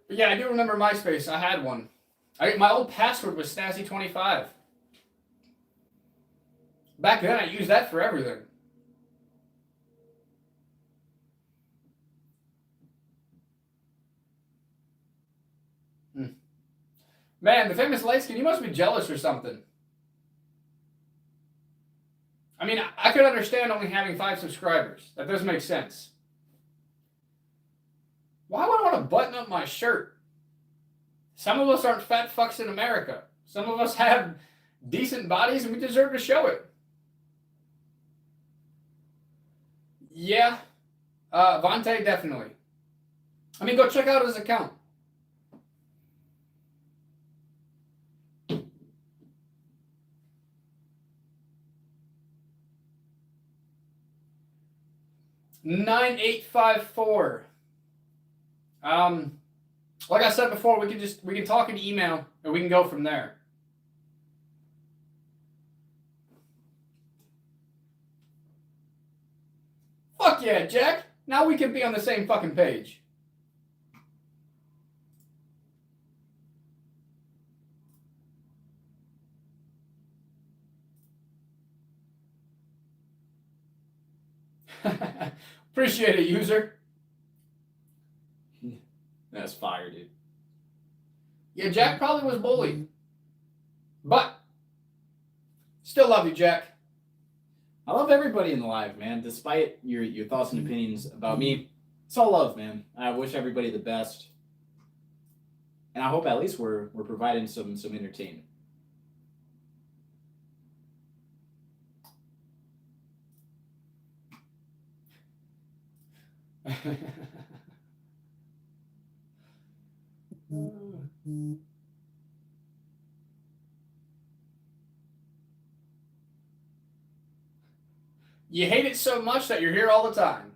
yeah, I do remember MySpace. I had one. My old password was Snazzy25. Back then, I used that for everything. Man, the famous light skin, you must be jealous or something. I mean, I could understand only having 5 subscribers. That does make sense. Why would I want to button up my shirt? Some of us aren't fat fucks in America. Some of us have decent bodies and we deserve to show it. Yeah. Vontae, definitely. I mean, go check out his account. $9854. Like I said before, we can talk in email and we can go from there. Fuck yeah, Jack. Now we can be on the same fucking page. Appreciate it, user. That's fire, dude. Yeah, Jack probably was bullied. But still love you, Jack. I love everybody in the live, man. Despite your thoughts and opinions about me, it's all love, man. I wish everybody the best, and I hope at least we're providing some entertainment. You hate it so much that you're here all the time.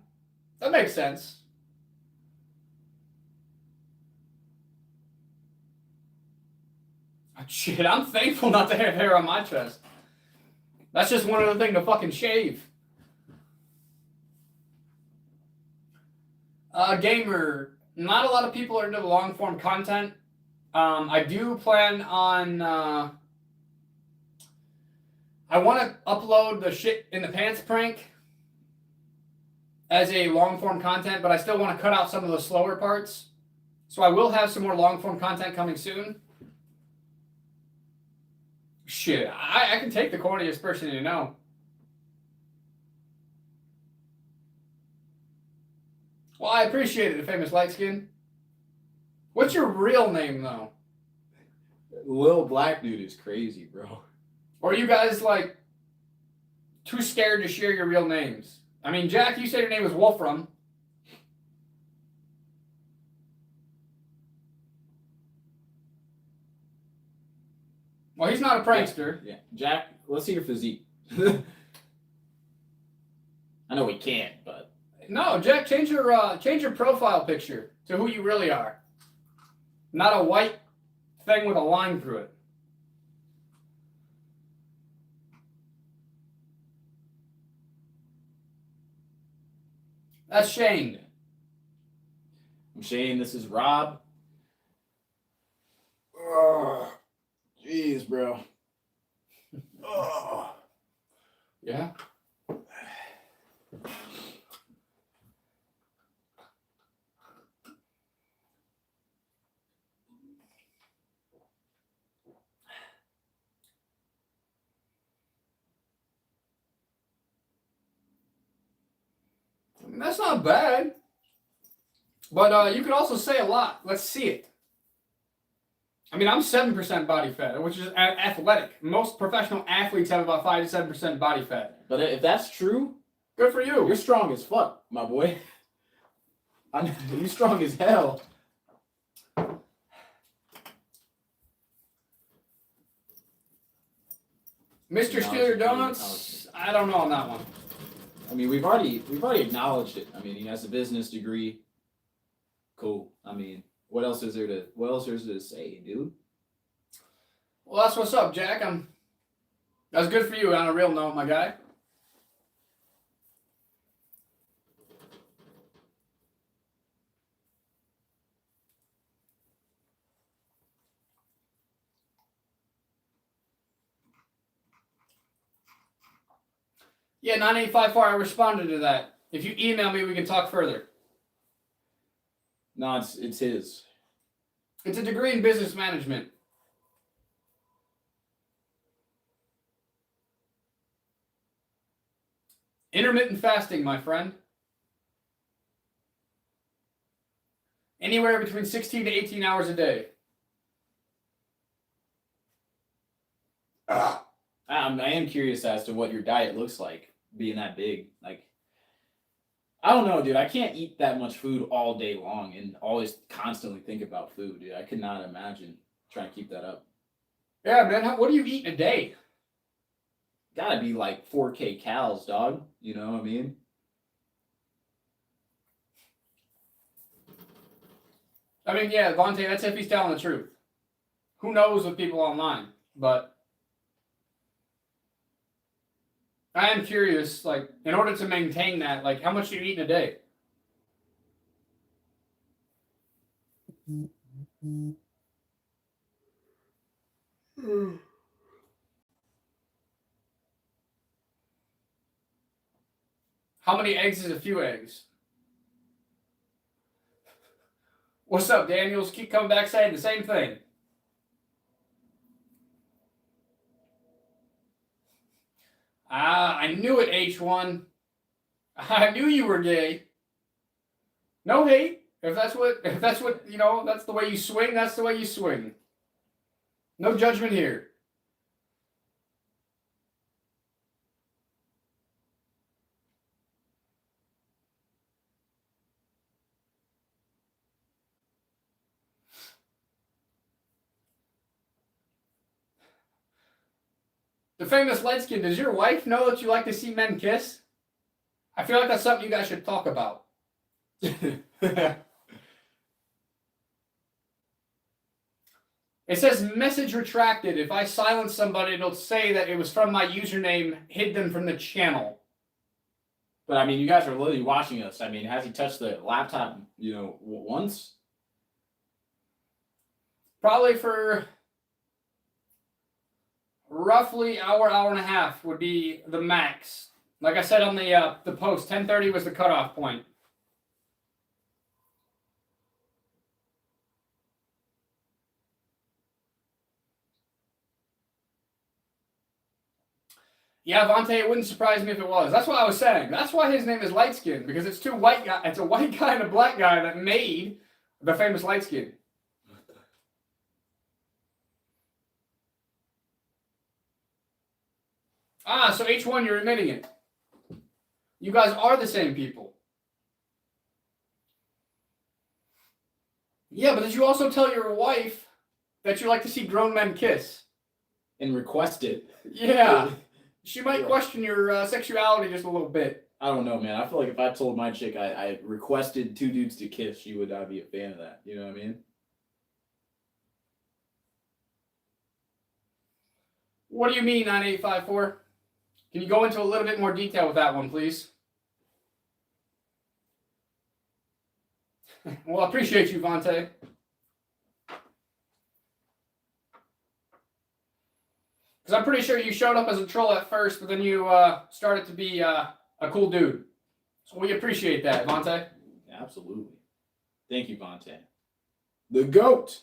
That makes sense. Oh, shit, I'm thankful not to have hair on my chest. That's just one other thing to fucking shave. Gamer, not a lot of people are into the long form content. I do plan on. I want to upload the shit in the pants prank as a long form content, but I still want to cut out some of the slower parts. So I will have some more long form content coming soon. Shit, I can take the corniest person you know. Well, I appreciate it, the famous light skin. What's your real name, though? Lil Black Dude is crazy, bro. Or are you guys, like, too scared to share your real names? I mean, Jack, you said your name was Wolfram. Well, he's not a prankster. Yeah, Jack, let's see your physique. I know we can't, but... No, Jack, change your profile picture to who you really are. Not a white thing with a line through it. That's Shane. I'm Shane, this is Rob. Oh, jeez, bro. Oh. Yeah? I mean, that's not bad. But you could also say a lot. Let's see it. I mean, I'm 7% body fat, which is athletic. Most professional athletes have about 5 to 7% body fat. But if that's true, good for you. You're strong as fuck, my boy. You're strong as hell. Mr. Steeler Donuts, I don't know on that one. I mean, we've already acknowledged it. I mean, he has a business degree. Cool. I mean, what else is there to say, dude? Well, that's what's up, Jack. That's good for you on a real note, my guy. Yeah, 9854, I responded to that. If you email me, we can talk further. No, it's his. It's a degree in business management. Intermittent fasting, my friend. Anywhere between 16 to 18 hours a day. I am curious as to what your diet looks like, being that big. Like, I don't know, dude. I can't eat that much food all day long and always constantly think about food, dude. I could not imagine trying to keep that up. Yeah, man. What do you eat in a day? Gotta be like 4K calories, dog. You know what I mean? I mean, yeah, Vontae, that's if he's telling the truth. Who knows with people online? But I am curious, like, in order to maintain that, like, how much do you eat in a day? How many eggs is a few eggs? What's up, Daniels? Keep coming back saying the same thing. I knew it, H1. I knew you were gay. No hate. If that's what that's the way you swing, that's the way you swing. No judgment here. The famous light skin, does your wife know that you like to see men kiss? I feel like that's something you guys should talk about. It says message retracted. If I silence somebody, it'll say that it was from my username, hid them from the channel. But I mean, you guys are literally watching us. I mean, has he touched the laptop, once? Probably for roughly hour and a half would be the max. Like I said on the post, 10:30 was the cutoff point. Yeah, Vontae, it wouldn't surprise me if it was. That's what I was saying. That's why his name is Light Skin, because it's two white guys. It's a white guy and a black guy that made the famous Light Skin. Ah, so H1, you're admitting it. You guys are the same people. Yeah, but did you also tell your wife that you like to see grown men kiss? And request it. Yeah. She might question your sexuality just a little bit. I don't know, man. I feel like if I told my chick I requested two dudes to kiss, she would not be a fan of that. You know what I mean? What do you mean, 9854? Can you go into a little bit more detail with that one, please? Well, I appreciate you, Vontae. Because I'm pretty sure you showed up as a troll at first, but then you started to be a cool dude. So we appreciate that, Vontae. Absolutely. Thank you, Vontae. The GOAT.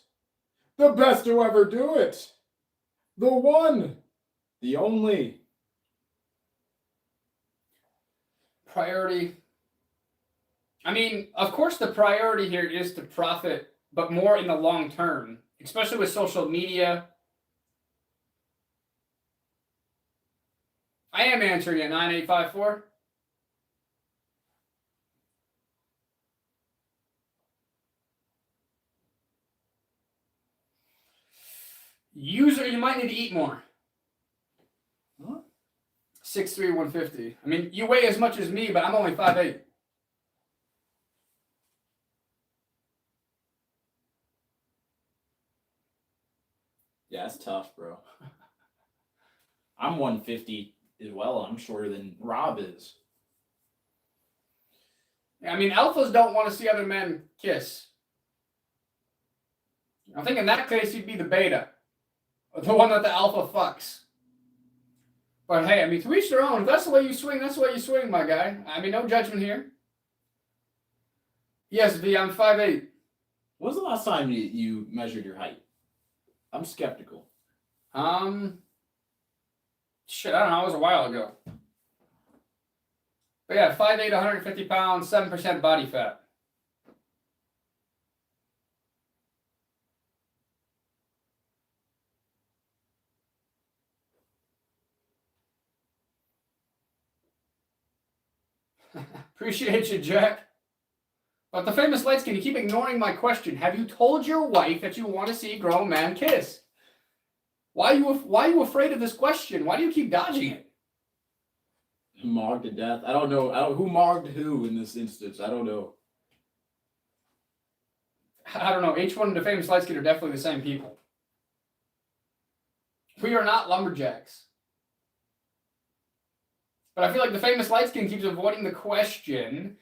The best to ever do it. The one. The only. Priority. I mean, of course the priority here is to profit, but more in the long term, especially with social media. I am answering at 9854. User, you might need to eat more. What? 6'3", 150. I mean, you weigh as much as me, but I'm only 5'8". Yeah, it's tough, bro. I'm 150 as well. I'm shorter than Robb is. I mean, alphas don't want to see other men kiss. I think in that case, you'd be the beta. The one that the alpha fucks. But hey, I mean, to each their own. If that's the way you swing, that's the way you swing, my guy. I mean, no judgment here. Yes, V, I'm 5'8". When was the last time you measured your height? I'm skeptical. Shit, I don't know. It was a while ago. But yeah, 5'8", 150 pounds, 7% body fat. Appreciate you, Jack. But the famous light skin, you keep ignoring my question. Have you told your wife that you want to see a grown man kiss? Why are you afraid of this question? Why do you keep dodging it? Mogged to death. I don't know. Who mogged who in this instance? I don't know. I don't know. H1 and the famous light skin are definitely the same people. We are not lumberjacks. But I feel like the famous light skin keeps avoiding the question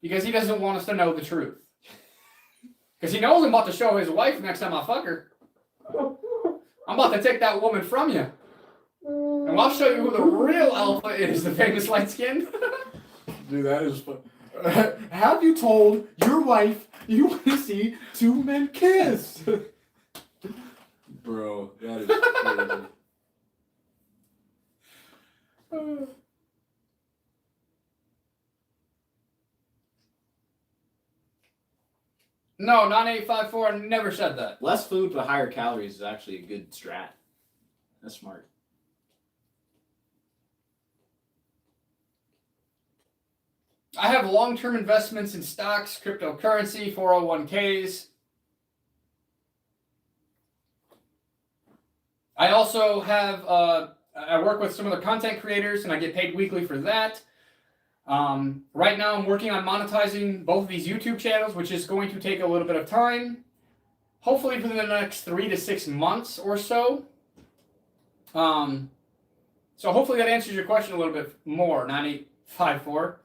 because he doesn't want us to know the truth. Because he knows I'm about to show his wife next time I fuck her. I'm about to take that woman from you. And I'll show you who the real alpha is, the famous light skin. Dude, that is fun. Have you told your wife you want to see two men kiss? Bro, that is crazy. No, 9854, I never said that. Less food but higher calories is actually a good strat. That's smart. I have long-term investments in stocks, cryptocurrency, 401ks. I also have, I work with some other content creators and I get paid weekly for that. Right now I'm working on monetizing both of these YouTube channels, which is going to take a little bit of time. Hopefully within the next 3 to 6 months or so. So hopefully that answers your question a little bit more, 9854.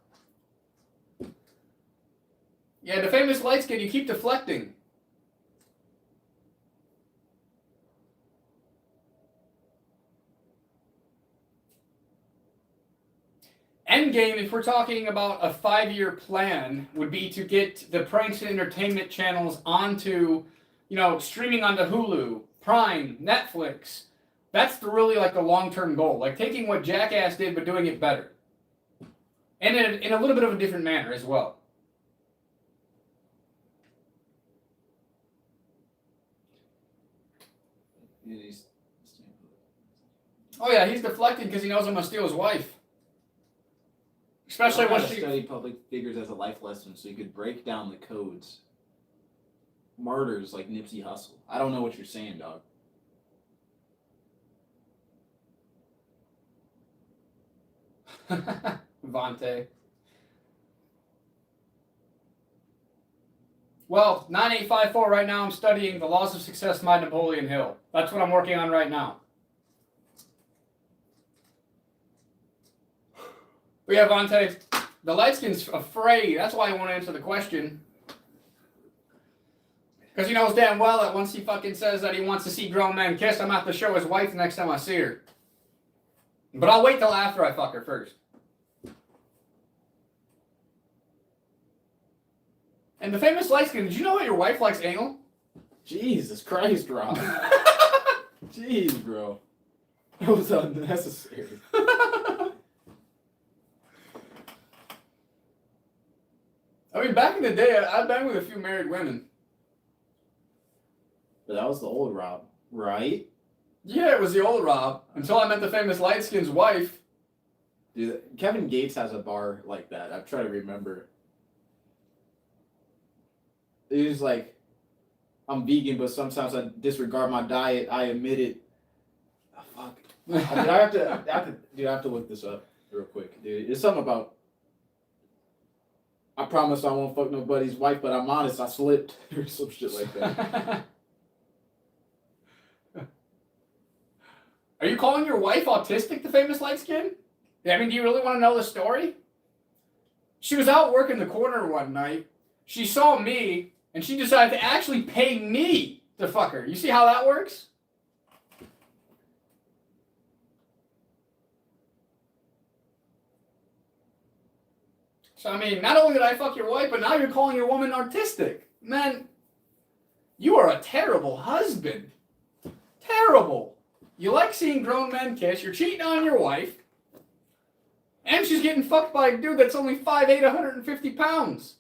Yeah, the famous light skin, you keep deflecting. Endgame, if we're talking about a 5-year plan, would be to get the pranks and entertainment channels onto, streaming onto Hulu, Prime, Netflix. That's really like the long-term goal. Like taking what Jackass did, but doing it better. And in a little bit of a different manner as well. Oh yeah, he's deflecting because he knows I'm going to steal his wife. Especially when she study public figures as a life lesson, so you could break down the codes. Martyrs like Nipsey Hussle. I don't know what you're saying, dog. Vontae. Well, 9854 right now I'm studying The Laws of Success by Napoleon Hill. That's what I'm working on right now. But yeah, Vontae, the light skin's afraid. That's why I won't answer the question. Because he knows damn well that once he fucking says that he wants to see grown men kiss, I'm going to have to show his wife the next time I see her. But I'll wait till after I fuck her first. And the famous light skin, did you know that your wife likes anal? Jesus Christ, Rob. Jeez, bro. That was unnecessary. I mean, back in the day, I've been with a few married women. But that was the old Rob, right? Yeah, it was the old Rob. Until I met the famous light skin's wife. Dude, Kevin Gates has a bar like that. I've tried to remember. He's like, I'm vegan, but sometimes I disregard my diet. I admit it. Oh, fuck. I have to look this up real quick, dude. It's something about. I promise I won't fuck nobody's wife, but I'm honest, I slipped or some shit like that. Are you calling your wife autistic, the famous light skin? Yeah, I mean, do you really want to know the story? She was out working the corner one night. She saw me, and she decided to actually pay me to fuck her. You see how that works? So, I mean, not only did I fuck your wife, but now you're calling your woman artistic. Man, you are a terrible husband. Terrible. You like seeing grown men kiss, you're cheating on your wife, and she's getting fucked by a dude that's only 5'8", 150 pounds.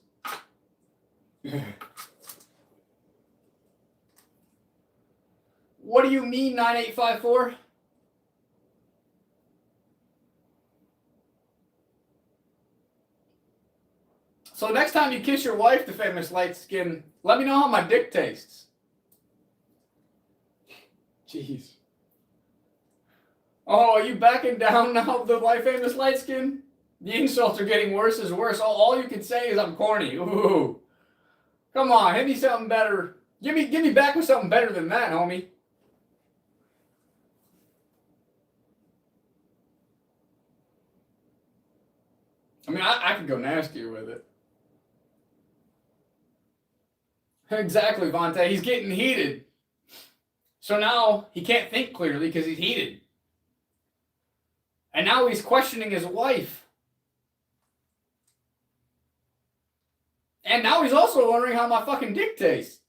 What do you mean, 9854? So next time you kiss your wife, the famous light skin, let me know how my dick tastes. Jeez. Oh, are you backing down now, the famous light skin? The insults are getting worse as worse. All you can say is I'm corny. Ooh. Come on, hit me something better. Give me back with something better than that, homie. I mean, I could go nastier with it. Exactly, Vontae. He's getting heated. So now he can't think clearly because he's heated. And now he's questioning his wife. And now he's also wondering how my fucking dick tastes.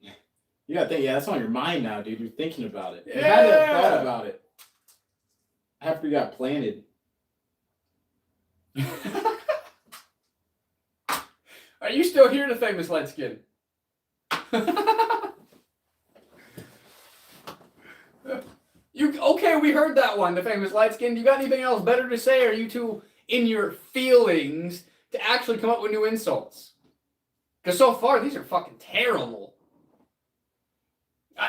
You gotta think, yeah, that's on your mind now, dude. You're thinking about it. You Yeah. had to have thought about it after you got planted. Are you still here, the famous light skin? Okay, we heard that one, the famous light skin. You got anything else better to say, or are you two in your feelings to actually come up with new insults? Because so far, these are fucking terrible.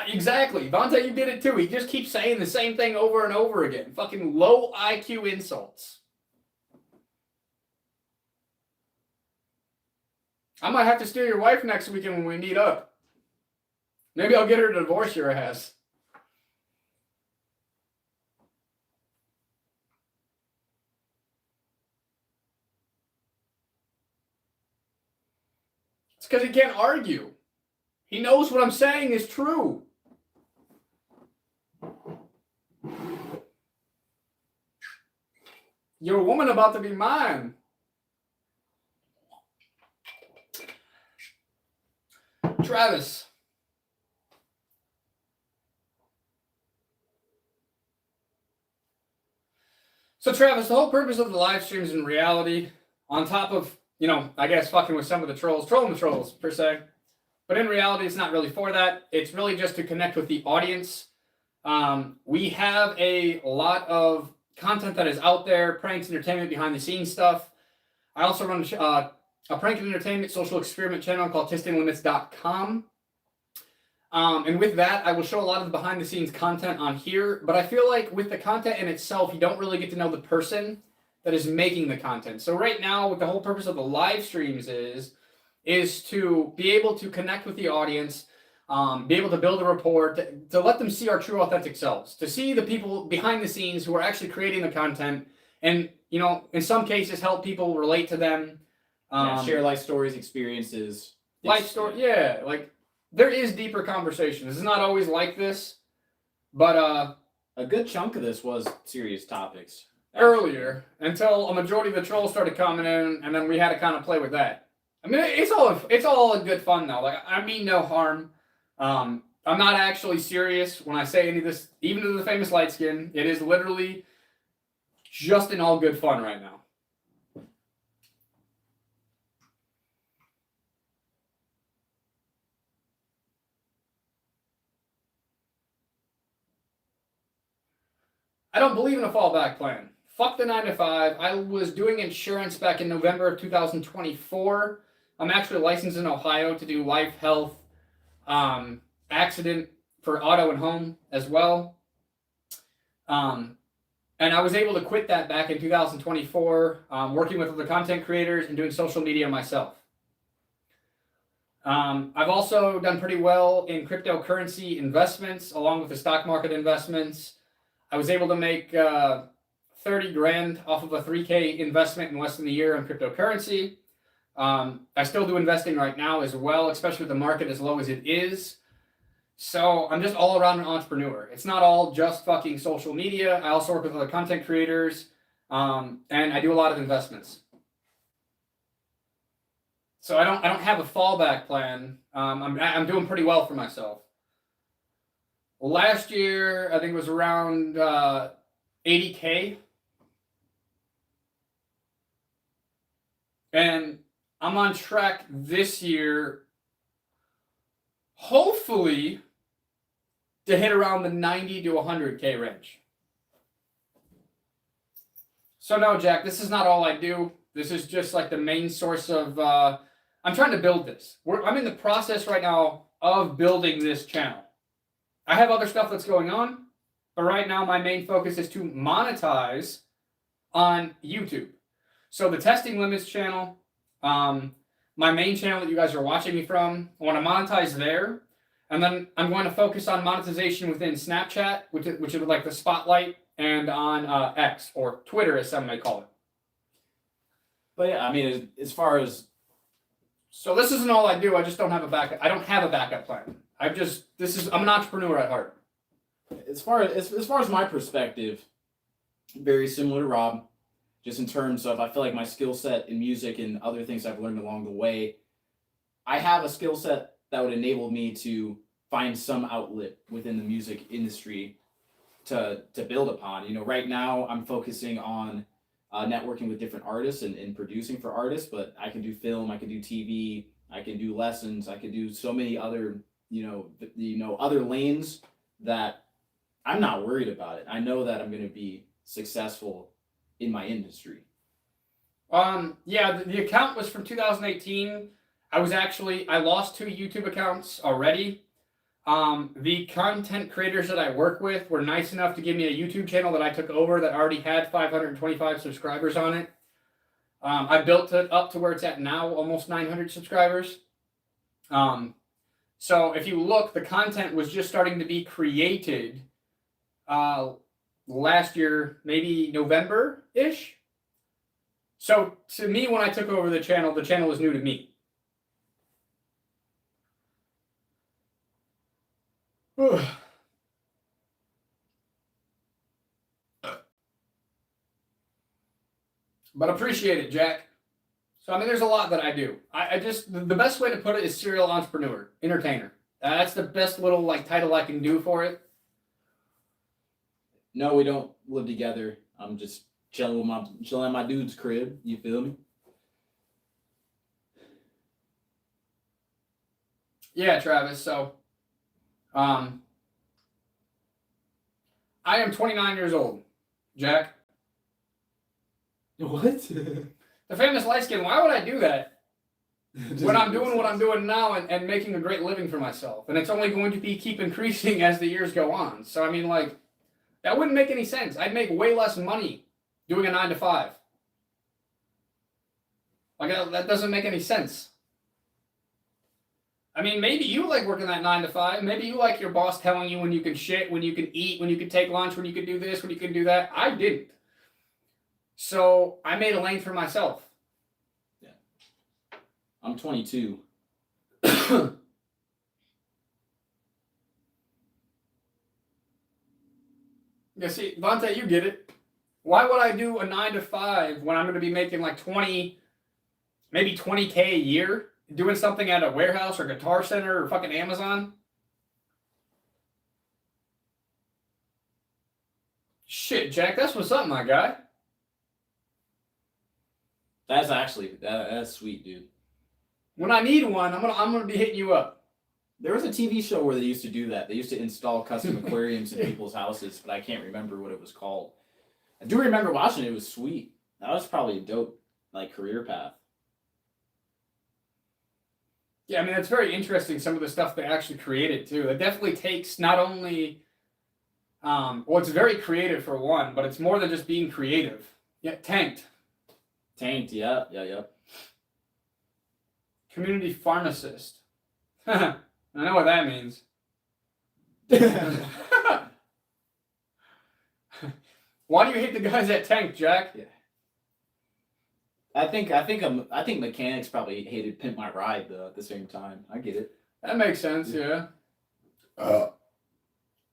Exactly. Vontae, you did it too. He just keeps saying the same thing over and over again. Fucking low IQ insults. I might have to steal your wife next weekend when we meet up. Maybe I'll get her to divorce your ass. It's because he can't argue. He knows what I'm saying is true. You're a woman about to be mine. Travis. So Travis, the whole purpose of the live streams in reality, on top of, I guess fucking with some of the trolls, trolling the trolls per se, but in reality, it's not really for that. It's really just to connect with the audience. We have a lot of content that is out there, pranks, entertainment, behind the scenes stuff. I also run a prank and entertainment social experiment channel called testinglimits.com. And with that, I will show a lot of the behind the scenes content on here, but I feel like with the content in itself, you don't really get to know the person that is making the content. So right now, what the whole purpose of the live streams is to be able to connect with the audience, be able to build a rapport, to let them see our true authentic selves, to see the people behind the scenes who are actually creating the content, and, in some cases, help people relate to them. Share life stories, experiences. Life story, yeah, like, there is deeper conversation. This is not always like this, but a good chunk of this was serious topics. Earlier, until a majority of the trolls started coming in, and then we had to kind of play with that. I mean, it's all in good fun though. Like, I mean no harm. I'm not actually serious when I say any of this, even to the famous light skin. It is literally just in all good fun right now. I don't believe in a fallback plan. Fuck the 9 to 5. I was doing insurance back in November of 2024. I'm actually licensed in Ohio to do life, health, accident for auto and home as well. And I was able to quit that back in 2024, working with other content creators and doing social media myself. I've also done pretty well in cryptocurrency investments along with the stock market investments. I was able to make 30 grand off of a 3K investment in less than a year on cryptocurrency. I still do investing right now as well, especially with the market as low as it is. So I'm just all around an entrepreneur. It's not all just fucking social media. I also work with other content creators, and I do a lot of investments. So I don't have a fallback plan. I'm doing pretty well for myself. Last year, I think it was around 80K. And I'm on track this year, hopefully, to hit around the 90 to 100K range. So no, Jack, this is not all I do. This is just like the main source of, I'm trying to build this. I'm in the process right now of building this channel. I have other stuff that's going on, but right now my main focus is to monetize on YouTube. So the Testing Limits channel, my main channel that you guys are watching me from, I want to monetize there. And then I'm going to focus on monetization within Snapchat, which is like the Spotlight, and on X, or Twitter as some may call it. But yeah, I mean, as far as... So this isn't all I do. I just don't have a backup. I don't have a backup plan. I'm an entrepreneur at heart. As far as my perspective, very similar to Rob. just in terms of I feel like my skill set in music and other things I've learned along the way, I have a skill set that would enable me to find some outlet within the music industry to build upon. You know, right now I'm focusing on networking with different artists and producing for artists, but I can do film, I can do TV, I can do lessons, I can do so many other, other lanes that I'm not worried about it. I know that I'm going to be successful in my industry. Yeah, the account was from 2018. I lost 2 YouTube accounts already. The content creators that I work with were nice enough to give me a YouTube channel that I took over that already had 525 subscribers on it. I built it up to where it's at now, almost 900 subscribers. So if you look, the content was just starting to be created last year, maybe November-ish. So to me, when I took over the channel was new to me. But appreciate it, Jack. So, I mean, there's a lot that I do. I just, the best way to put it is serial entrepreneur, entertainer. That's the best little, title I can do for it. No, we don't live together. I'm just chilling at my dude's crib. You feel me? Yeah, Travis. So, I am 29 years old, Jack. What? The famous light skin. Why would I do that when I'm doing what I'm doing now and making a great living for myself? And it's only going to keep increasing as the years go on. So, I mean, that wouldn't make any sense. I'd make way less money doing a 9 to 5. That doesn't make any sense. I mean, maybe you like working that 9 to 5. Maybe you like your boss telling you when you can shit, when you can eat, when you can take lunch, when you can do this, when you can do that. I didn't. So I made a lane for myself. Yeah. I'm 22. Yeah, see, Vontae, you get it. Why would I do a 9 to 5 when I'm going to be making 20, maybe 20K a year, doing something at a warehouse or Guitar Center or fucking Amazon? Shit, Jack, that's what's up, my guy. That's actually that's sweet, dude. When I need one, I'm gonna be hitting you up. There was a TV show where they used to do that. They used to install custom aquariums in people's houses, but I can't remember what it was called. I do remember watching it. It was sweet. That was probably a dope career path. Yeah, I mean, it's very interesting, some of the stuff they actually created, too. It definitely takes not only... it's very creative, for one, but it's more than just being creative. Yeah, tanked. Tanked, yeah. Community pharmacist. I know what that means. Why do you hate the guys at Tank, Jack? Yeah. I think mechanics probably hated Pimp My Ride though at the same time. I get it. That makes sense, yeah. But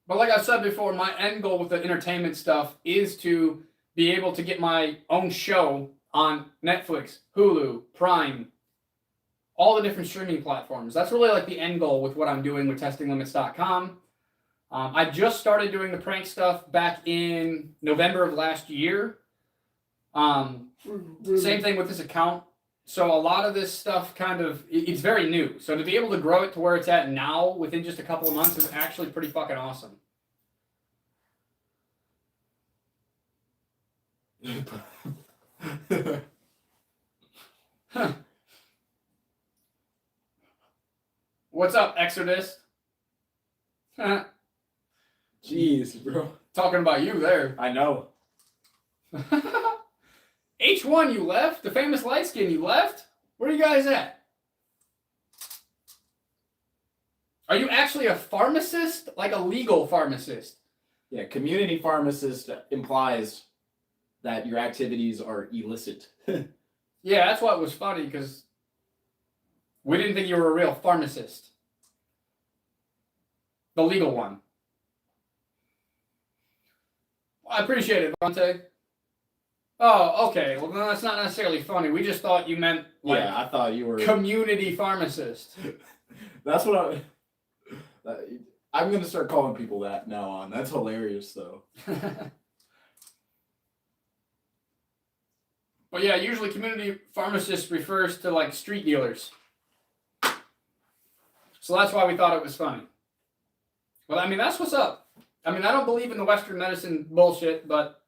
like I said before, my end goal with the entertainment stuff is to be able to get my own show on Netflix, Hulu, Prime, all the different streaming platforms. That's really the end goal with what I'm doing with testinglimits.com. I just started doing the prank stuff back in November of last year. Same thing with this account. So a lot of this stuff it's very new. So to be able to grow it to where it's at now within just a couple of months is actually pretty fucking awesome. Huh. What's up, Exodus? Jeez, bro. Talking about you there. I know. H1, you left? The famous light skin, you left? Where are you guys at? Are you actually a pharmacist? Like a legal pharmacist? Yeah, community pharmacist implies that your activities are illicit. Yeah, that's what was funny, because we didn't think you were a real pharmacist. The legal one. I appreciate it, Vontae. Oh, okay. Well, then that's not necessarily funny. We just thought you meant like Yeah, I thought you were. community pharmacist. That's what I'm gonna start calling people that now on. That's hilarious, though. But yeah, usually community pharmacist refers to like street dealers. So that's why we thought it was funny. Well, I mean, that's what's up. I mean, I don't believe in the Western medicine bullshit, but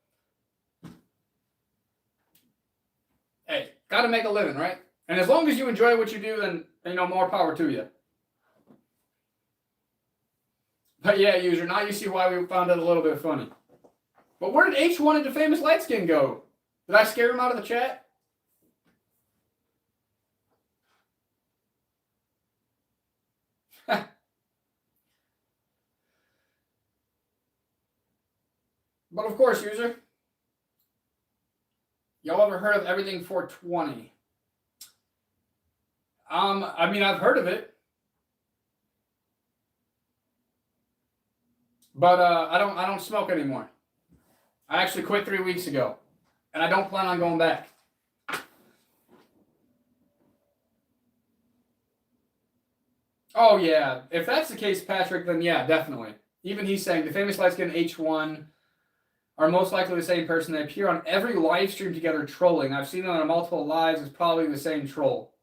hey, gotta make a living, right? And as long as you enjoy what you do, then, more power to you. But yeah, user, now you see why we found it a little bit funny. But where did H1 into Famous Light Skin go? Did I scare him out of the chat? But of course, user, y'all ever heard of Everything 420? I mean, I've heard of it, but I don't smoke anymore. I actually quit 3 weeks ago, and I don't plan on going back. Oh yeah, if that's the case, Patrick, then yeah, definitely. Even he's saying the Famous Light Skin H1 are most likely the same person. They appear on every live stream together trolling. I've seen them on multiple lives. It's probably the same troll.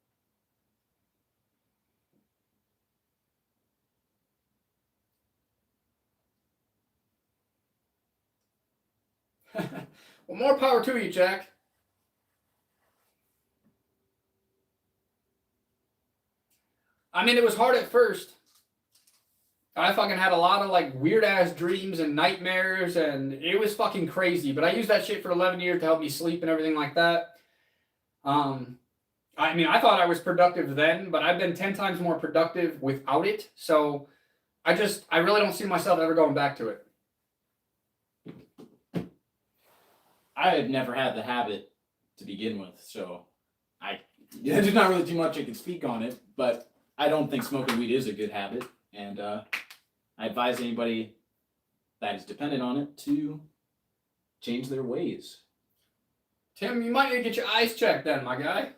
Well, more power to you, Jack. I mean, it was hard at first. I fucking had a lot of like weird ass dreams and nightmares, and it was fucking crazy. But I used that shit for 11 years to help me sleep and everything like that. I mean, I thought I was productive then, but I've been 10 times more productive without it. So I really don't see myself ever going back to it. I had never had the habit to begin with, so there's not really too much I can speak on it, but I don't think smoking weed is a good habit, and I advise anybody that is dependent on it to change their ways. Tim, you might need to get your eyes checked then, my guy.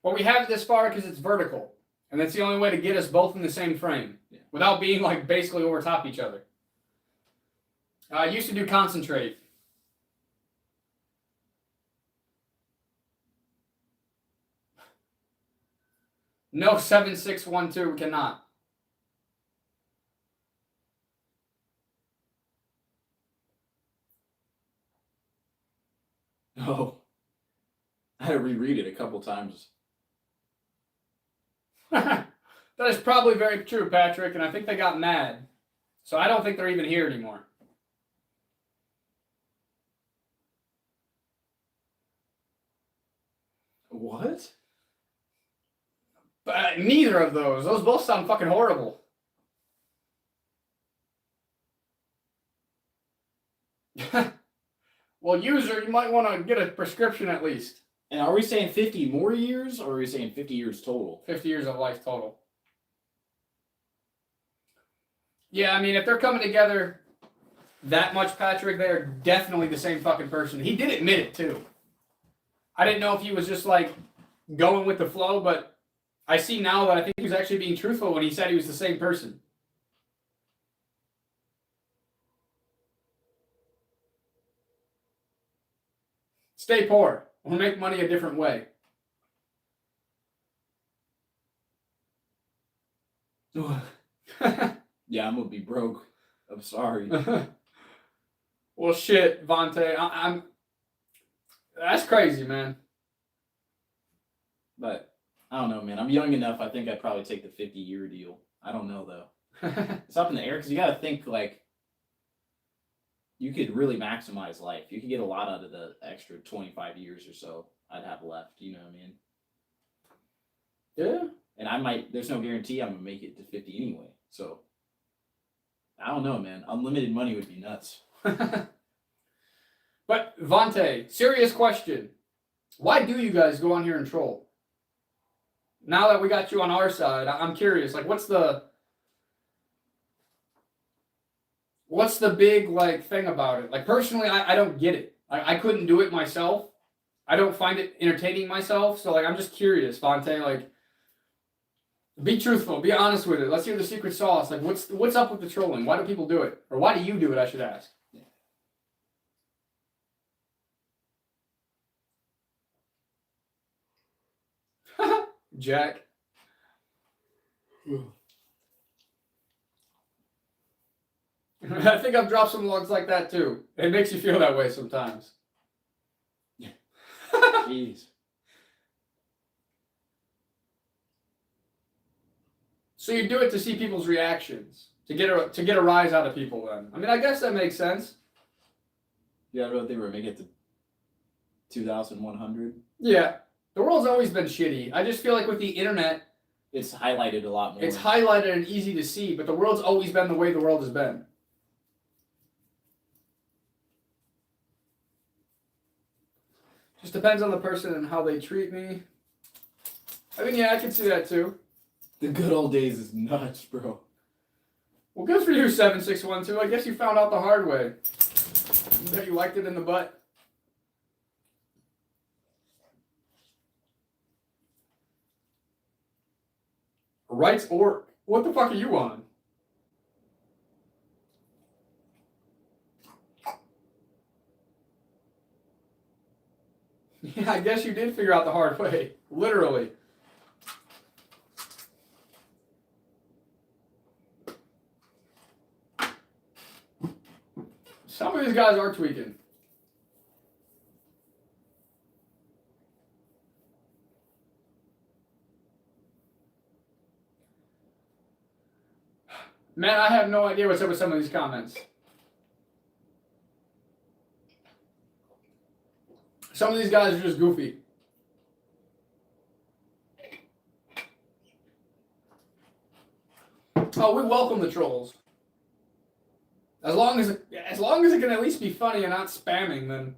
Well, we have it this far because it's vertical, and that's the only way to get us both in the same frame, without being like basically over top each other. I used to do concentrate. No 7612 cannot. Oh, I had to reread it a couple times. That is probably very true, Patrick, and I think they got mad. So I don't think they're even here anymore. What? But neither of those. Those both sound fucking horrible. Well, user, you might want to get a prescription at least. And are we saying 50 more years, or are we saying 50 years total? 50 years of life total. Yeah, I mean, if they're coming together that much, Patrick, they are definitely the same fucking person. He did admit it, too. I didn't know if he was just, like, going with the flow, but I see now that I think he was actually being truthful when he said he was the same person. Stay poor. We'll make money a different way. Yeah, I'm gonna be broke. I'm sorry. Well, shit, Vontae. I'm. That's crazy, man. But I don't know, man. I'm young enough. I think I'd probably take the 50-year deal. I don't know though. It's up in the air because you got to think like you could really maximize life. You could get a lot out of the extra 25 years or so I'd have left. You know what I mean? Yeah. And I might. There's no guarantee I'm gonna make it to 50 anyway. So I don't know, man. Unlimited money would be nuts. But Vontae, serious question. Why do you guys go on here and troll? Now that we got you on our side, I'm curious. Like, what's what's the big like thing about it? Like personally, I don't get it. I couldn't do it myself. I don't find it entertaining myself. So like I'm just curious, Fonte. Like, be truthful. Be honest with it. Let's hear the secret sauce. Like, what's up with the trolling? Why do people do it? Or why do you do it? I should ask. Jack. I think I've dropped some logs like that too. It makes you feel that way sometimes. Jeez. So you do it to see people's reactions, to get a rise out of people. Then I mean, I guess that makes sense. Yeah, I don't think we're gonna make it to 2,100. Yeah, the world's always been shitty. I just feel like with the internet, It's highlighted a lot more. it's highlighted and easy to see, but the world's always been the way the world has been. Just depends on the person and how they treat me. I mean, yeah, I can see that too. The good old days is nuts, bro. Well, good for you, 7612. I guess you found out the hard way. That you liked it in the butt. Rights Orc. What the fuck are you on? Yeah, I guess you did figure out the hard way. Literally. Some of these guys are tweaking. Man, I have no idea what's up with some of these comments. Some of these guys are just goofy. Oh, we welcome the trolls. As long as it can at least be funny and not spamming, then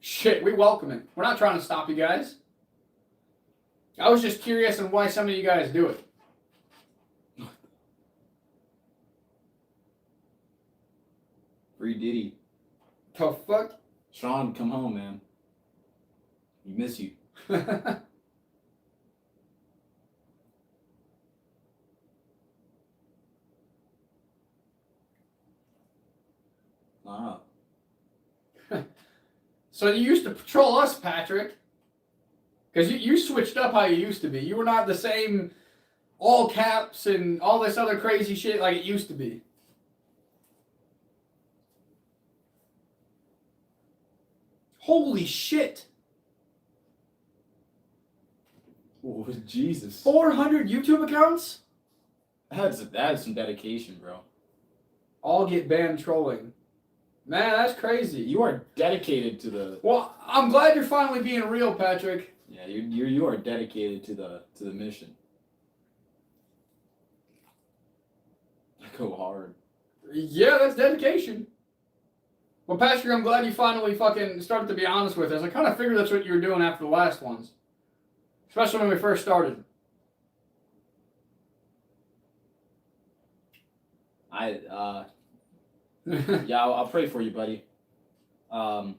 shit, we welcome it. We're not trying to stop you guys. I was just curious on why some of you guys do it. Free Diddy. The fuck? Sean, come home, man. We miss you. Wow. So you used to patrol us, Patrick. Because you switched up how you used to be. You were not the same all caps and all this other crazy shit like it used to be. Holy shit. Oh, Jesus. 400 YouTube accounts? That's some dedication, bro. All get banned trolling. Man, that's crazy. You are dedicated to the. Well, I'm glad you're finally being real, Patrick. Yeah, you are dedicated to the mission. Go hard. Yeah, that's dedication. Well, Patrick, I'm glad you finally fucking started to be honest with us. I kind of figured that's what you were doing after the last ones. Especially when we first started. Yeah, I'll pray for you, buddy. I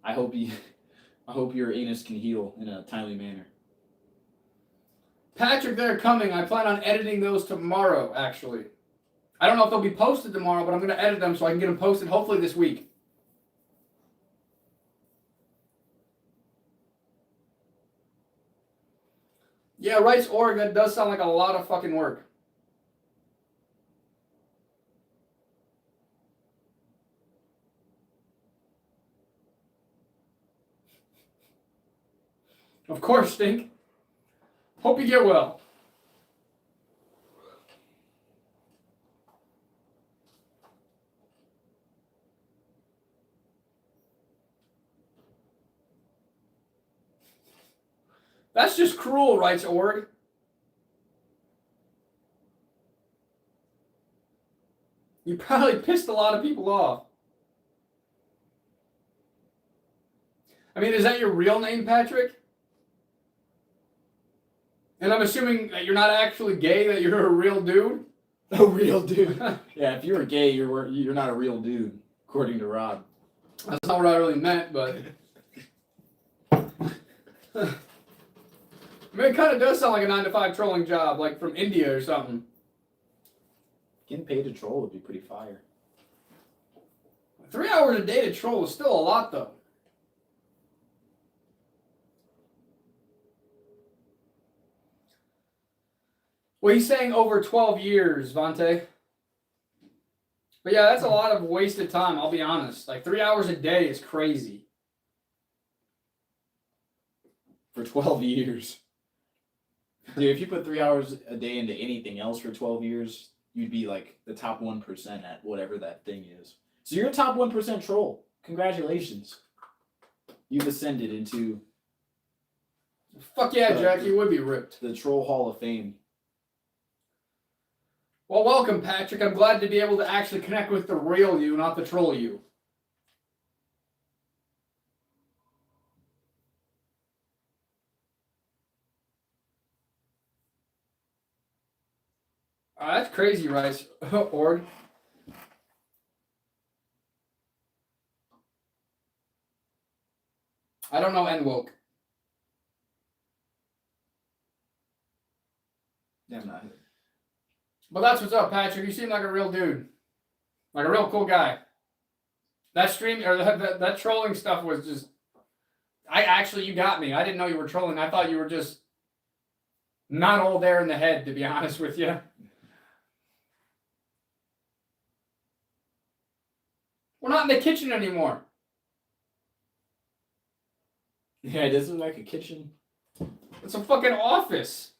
hope your anus can heal in a timely manner. Patrick, they're coming. I plan on editing those tomorrow, actually. I don't know if they'll be posted tomorrow, but I'm going to edit them so I can get them posted hopefully this week. Yeah, Rice, Oregon does sound like a lot of fucking work. Of course, Stink. Hope you get well. That's just cruel, writes Org. You probably pissed a lot of people off. I mean, is that your real name, Patrick? And I'm assuming that you're not actually gay, that you're a real dude? A real dude. Yeah, if you're gay, you're not a real dude, according to Rob. That's not what I really meant, but I mean, it kind of does sound like a 9-to-5 trolling job, like from India or something. Getting paid to troll would be pretty fire. 3 hours a day to troll is still a lot, though. Well, he's saying over 12 years, Vante. But yeah, that's a lot of wasted time, I'll be honest. Like, 3 hours a day is crazy. For 12 years. Dude, if you put 3 hours a day into anything else for 12 years, you'd be like the top 1% at whatever that thing is. So you're a top 1% troll. Congratulations. You've ascended into... Fuck yeah, Jack, you would be ripped. The Troll Hall of Fame. Well, welcome, Patrick. I'm glad to be able to actually connect with the real you, not the troll you. That's crazy, Rice. Ord. I don't know N-Woke. Yeah, I'm not. But that's what's up, Patrick. You seem like a real dude. Like a real cool guy. That stream, or that trolling stuff was just... you got me. I didn't know you were trolling. I thought you were just not all there in the head, to be honest with you. We're not in the kitchen anymore. Yeah, it doesn't look like a kitchen. It's a fucking office.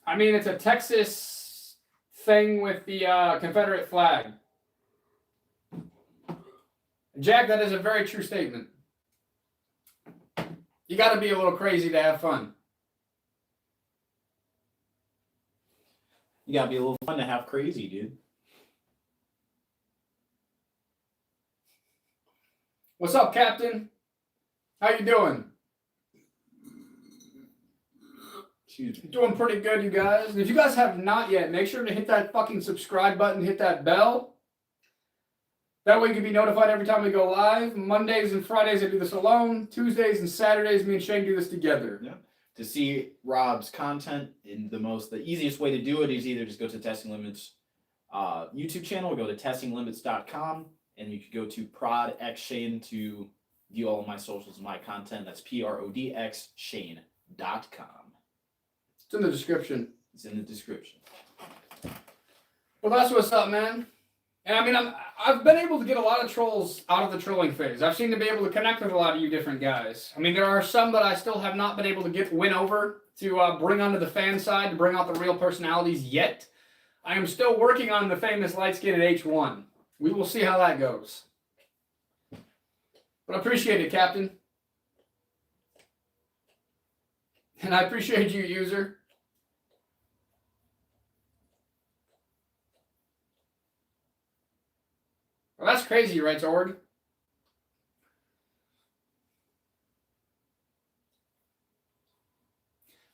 I mean, it's a Texas thing with the Confederate flag. Jack, that is a very true statement. You got to be a little crazy to have fun. You gotta be a little fun to have crazy, dude. What's up, Captain? How you doing? Excuse me. Doing pretty good, you guys. And if you guys have not yet, make sure to hit that fucking subscribe button, hit that bell. That way you can be notified every time we go live. Mondays and Fridays I do this alone. Tuesdays and Saturdays me and Shane do this together. Yeah. To see Rob's content, the easiest way to do it is either just go to Testing Limits YouTube channel, or go to testinglimits.com, and you can go to Prod X Shane to view all of my socials and my content. That's PRODX Shane.com. It's in the description. It's in the description. Well, that's what's up, man. And I mean, I've been able to get a lot of trolls out of the trolling phase. I've seemed to be able to connect with a lot of you different guys. I mean, there are some that I still have not been able to win over to bring onto the fan side, to bring out the real personalities yet. I am still working on the famous light-skinned H1. We will see how that goes. But I appreciate it, Captain. And I appreciate you, user. Well, that's crazy, right, Ord?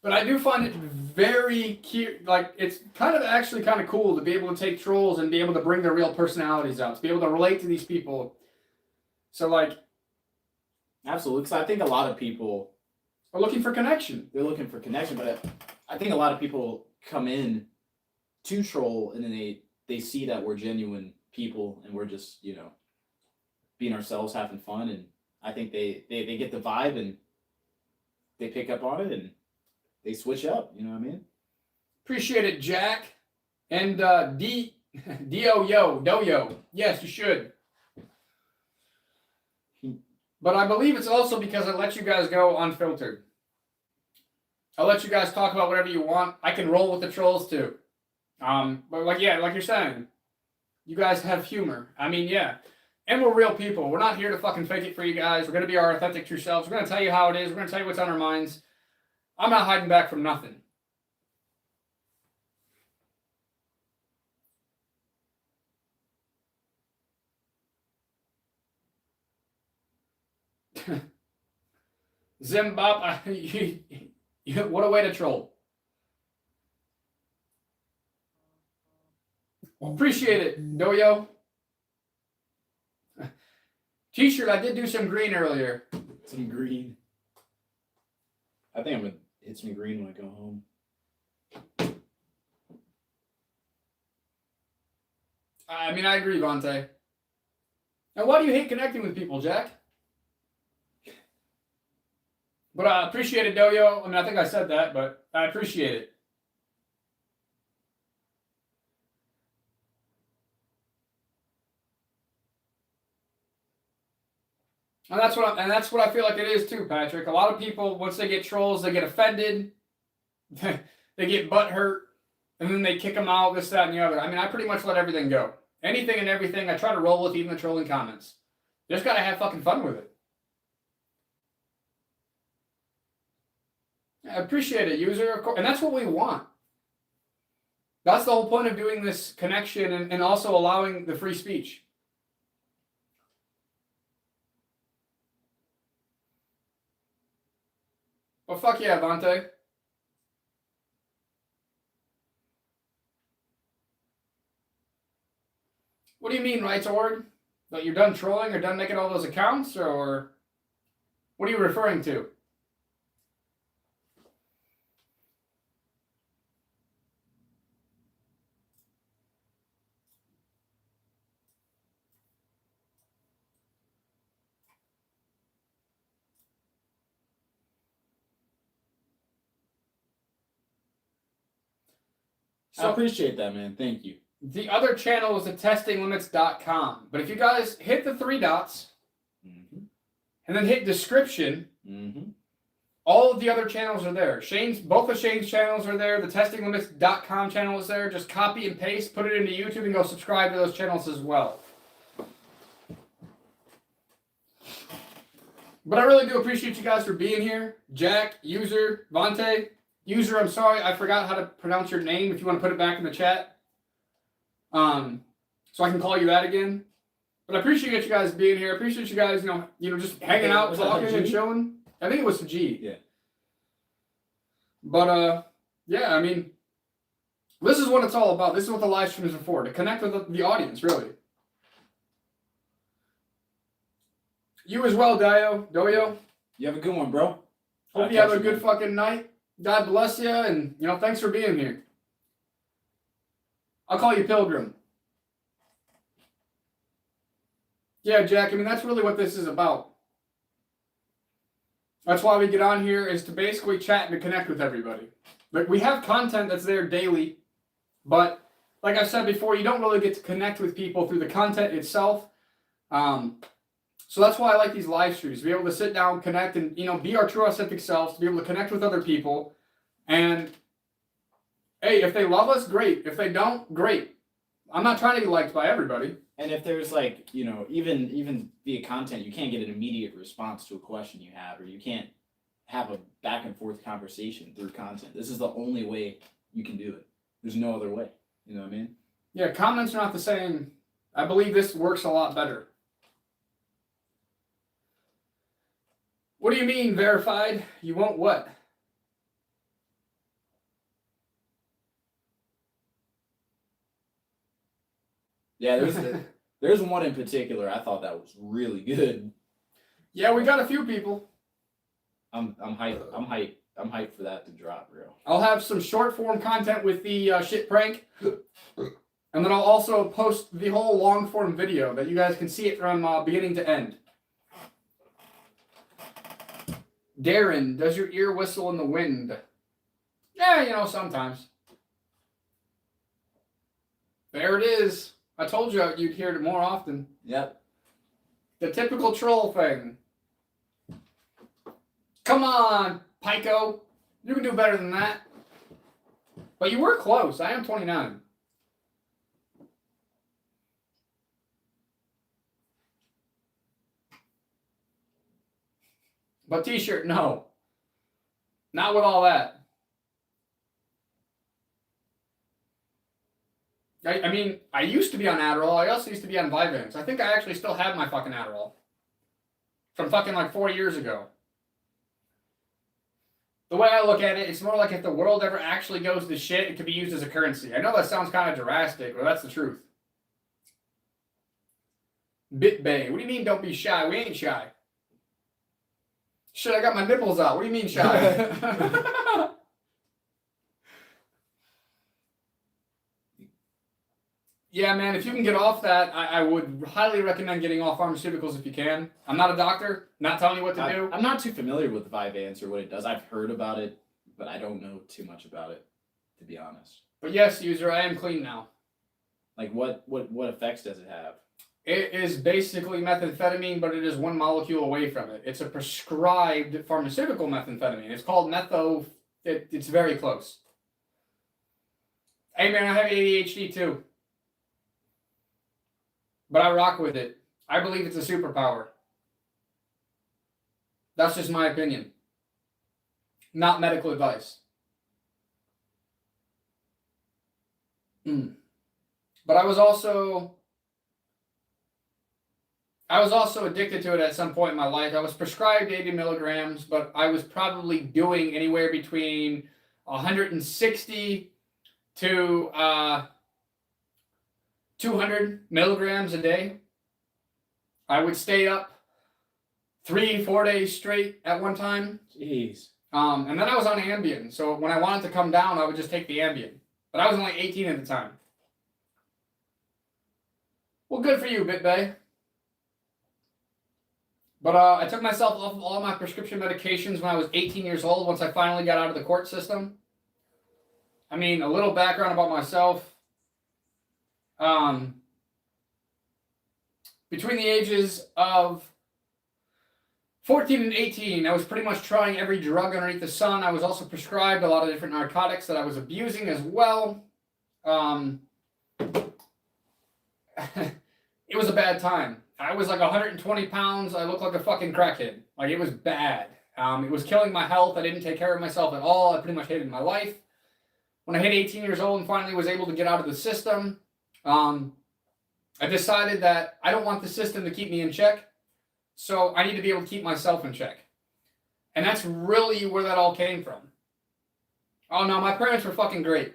But I do find it very cute. Like, it's kind of cool to be able to take trolls and be able to bring their real personalities out, to be able to relate to these people. So, like... Absolutely, because I think a lot of people are looking for connection. They're looking for connection, but I think a lot of people come in to troll, and then they see that we're genuine people, and we're just, being ourselves, having fun, and I think they get the vibe, and they pick up on it, and they switch up, you know what I mean? Appreciate it, Jack. And Doyo. Yes, you should. But I believe it's also because I let you guys go unfiltered. I let you guys talk about whatever you want. I can roll with the trolls too. But like you're saying, you guys have humor. I mean, yeah. And we're real people. We're not here to fucking fake it for you guys. We're going to be our authentic true selves. We're going to tell you how it is. We're going to tell you what's on our minds. I'm not hiding back from nothing. Zimbabwe, what a way to troll. Appreciate it, Doyo. T-shirt, I did do some green earlier. Some green. I think I'm gonna hit some green when I go home. I mean, I agree, Vontae. Now, why do you hate connecting with people, Jack? But I appreciate it, Doyo. I mean, I think I said that, but I appreciate it. And that's what I feel like it is too, Patrick. A lot of people, once they get trolls, they get offended, they get butthurt, and then they kick them out, this, that, and the other. I mean, I pretty much let everything go. Anything and everything, I try to roll with, even the trolling comments. You just gotta have fucking fun with it. I appreciate it, user, of course, and that's what we want. That's the whole point of doing this connection and also allowing the free speech. Well, fuck yeah, Vontae. What do you mean, Rights Org? That you're done trolling or done making all those accounts, or what are you referring to? I appreciate that, man. Thank you. The other channel is the testinglimits.com. But if you guys hit the 3 dots and then hit description, all of the other channels are there. Both of Shane's channels are there. The testinglimits.com channel is there. Just copy and paste, put it into YouTube, and go subscribe to those channels as well. But I really do appreciate you guys for being here. Jack, User, Vontae. User, I'm sorry, I forgot how to pronounce your name. If you want to put it back in the chat. So I can call you that again. But I appreciate you guys being here. I appreciate you guys, just hanging out, talking, and chilling. I think it was G. Yeah. But, yeah, I mean, this is what it's all about. This is what the live streams are for, to connect with the audience, really. You as well, Doyo. You have a good one, bro. Hope you have a good fucking night. God bless you, and, thanks for being here. I'll call you Pilgrim. Yeah, Jack, I mean, that's really what this is about. That's why we get on here, is to basically chat and to connect with everybody. Like, we have content that's there daily, but like I said before, you don't really get to connect with people through the content itself. So that's why I like these live streams, to be able to sit down, connect, and, be our true authentic selves, to be able to connect with other people. And, hey, if they love us, great. If they don't, great. I'm not trying to be liked by everybody. And if there's even via content, you can't get an immediate response to a question you have, or you can't have a back and forth conversation through content. This is the only way you can do it. There's no other way. You know what I mean? Yeah, comments are not the same. I believe this works a lot better. What do you mean, verified? You won't what? Yeah, there's one in particular I thought that was really good. Yeah, we got a few people. I'm hyped. I'm hyped for that to drop, bro. I'll have some short form content with the shit prank. And then I'll also post the whole long form video that you guys can see it from beginning to end. Darren, does your ear whistle in the wind? Yeah, sometimes. There it is. I told you you'd hear it more often. Yep. The typical troll thing. Come on, Pico. You can do better than that. But you were close. I am 29. But t-shirt, no. Not with all that. I mean, I used to be on Adderall. I also used to be on Vyvanse. I think I actually still have my fucking Adderall. From fucking like 4 years ago. The way I look at it, it's more like if the world ever actually goes to shit, it could be used as a currency. I know that sounds kind of drastic, but that's the truth. BitBay, what do you mean don't be shy? We ain't shy. Shit, I got my nipples out. What do you mean shy? Yeah, man, if you can get off that, I would highly recommend getting off pharmaceuticals if you can. I'm not a doctor, not telling you what to do. I'm not too familiar with Vyvanse or what it does. I've heard about it, but I don't know too much about it, to be honest. But yes, user, I am clean now. Like, what effects does it have? It is basically methamphetamine, but it is one molecule away from it. It's a prescribed pharmaceutical methamphetamine. It's called it's very close. Hey, man, I have ADHD too. But I rock with it. I believe it's a superpower. That's just my opinion. Not medical advice. But I was also addicted to it at some point in my life. I was prescribed 80 milligrams, but I was probably doing anywhere between 160 to 200 milligrams a day. I would stay up 3-4 days straight at one time. Jeez. And then I was on Ambien. So when I wanted to come down, I would just take the Ambien. But I was only 18 at the time. Well, good for you, BitBay. But I took myself off of all my prescription medications when I was 18 years old, once I finally got out of the court system. I mean, a little background about myself. Between the ages of 14 and 18, I was pretty much trying every drug underneath the sun. I was also prescribed a lot of different narcotics that I was abusing as well. It was a bad time. I was like 120 pounds. I looked like a fucking crackhead. Like, it was bad. It was killing my health. I didn't take care of myself at all. I pretty much hated my life. When I hit 18 years old and finally was able to get out of the system, I decided that I don't want the system to keep me in check, so I need to be able to keep myself in check. And that's really where that all came from. Oh no, my parents were fucking great.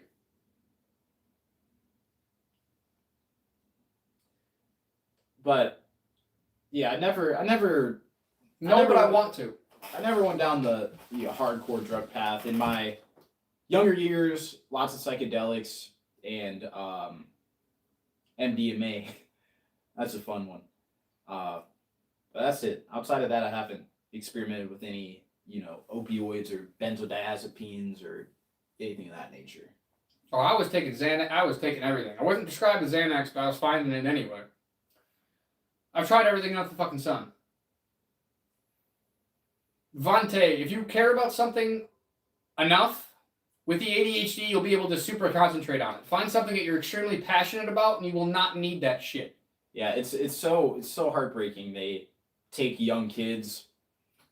But yeah, I never But I want to. I never went down the hardcore drug path. In my younger years, lots of psychedelics and MDMA. That's a fun one. But that's it. Outside of that, I haven't experimented with any, opioids or benzodiazepines or anything of that nature. Oh, I was taking Xanax. I was taking everything. I wasn't prescribed the Xanax, but I was finding it anyway. I've tried everything under the fucking sun. Vante, if you care about something enough, with the ADHD, you'll be able to super concentrate on it. Find something that you're extremely passionate about, and you will not need that shit. Yeah, it's so heartbreaking. They take young kids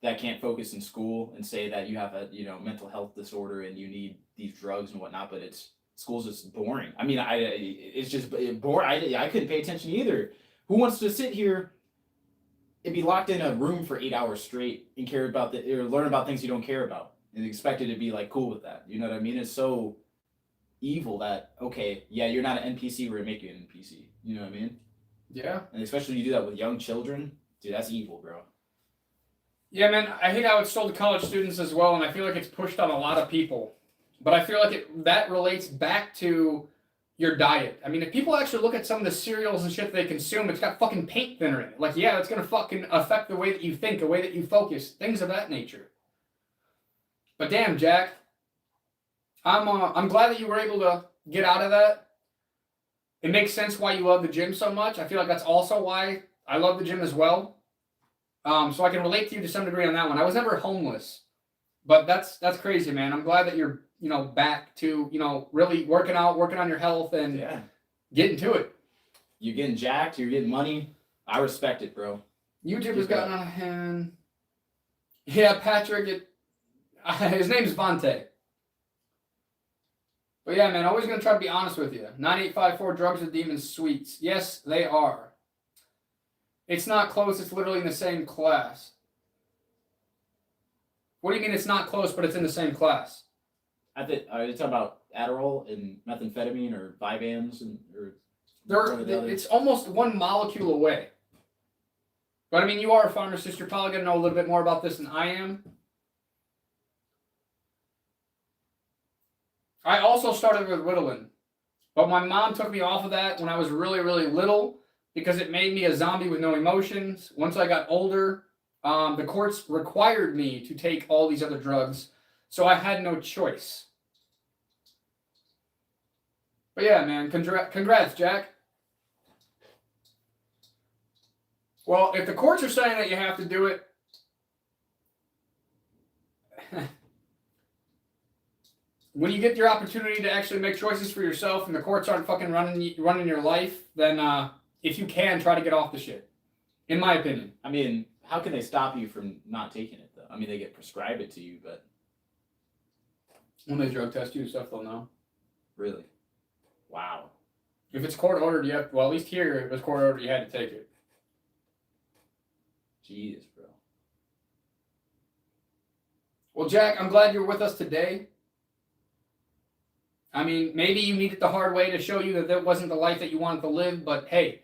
that can't focus in school and say that you have a mental health disorder and you need these drugs and whatnot. But school's just boring. I mean, it's just boring. I couldn't pay attention either. Who wants to sit here and be locked in a room for 8 hours straight and care about or learn about things you don't care about and expect it to be like cool with that? You know what I mean? It's so evil that, okay, yeah, you're not an NPC, we're gonna make you an NPC. You know what I mean? Yeah. And especially when you do that with young children, dude, that's evil, bro. Yeah, man, I hate how it's sold to college students as well, and I feel like it's pushed on a lot of people. But I feel like that relates back to your diet. I mean, if people actually look at some of the cereals and shit they consume, it's got fucking paint thinner in it. Like, yeah, it's gonna fucking affect the way that you think, the way that you focus, things of that nature. But damn, Jack, I'm glad that you were able to get out of that. It makes sense why you love the gym so much. I feel like that's also why I love the gym as well. So I can relate to you to some degree on that one. I was never homeless, but that's crazy, man. I'm glad that you're back to really working out, working on your health, and getting to it. You're getting jacked. You're getting money. I respect it, bro. YouTube has gotten out of hand. Yeah, Patrick. His name's Vante. But yeah, man, always going to try to be honest with you. 9854 Drugs with Demons Sweets. Yes, they are. It's not close. It's literally in the same class. What do you mean it's not close, but it's in the same class? I think are you talking about Adderall and methamphetamine or Vyvanse and or It's almost one molecule away. But I mean, you are a pharmacist. You're probably going to know a little bit more about this than I am. I also started with Ritalin. But my mom took me off of that when I was really, really little because it made me a zombie with no emotions. Once I got older, the courts required me to take all these other drugs. So I had no choice. But yeah, man, congrats, Jack. Well, if the courts are saying that you have to do it, when you get your opportunity to actually make choices for yourself and the courts aren't fucking running your life, then if you can, try to get off the shit. In my opinion. I mean, how can they stop you from not taking it, though? I mean, they get prescribed it to you, but... When they drug test you and stuff, they'll know. Really? Wow. If it's court ordered, well, at least here, if it was court ordered, you had to take it. Jeez, bro. Well, Jack, I'm glad you're with us today. I mean, maybe you need it the hard way to show you that that wasn't the life that you wanted to live, but hey,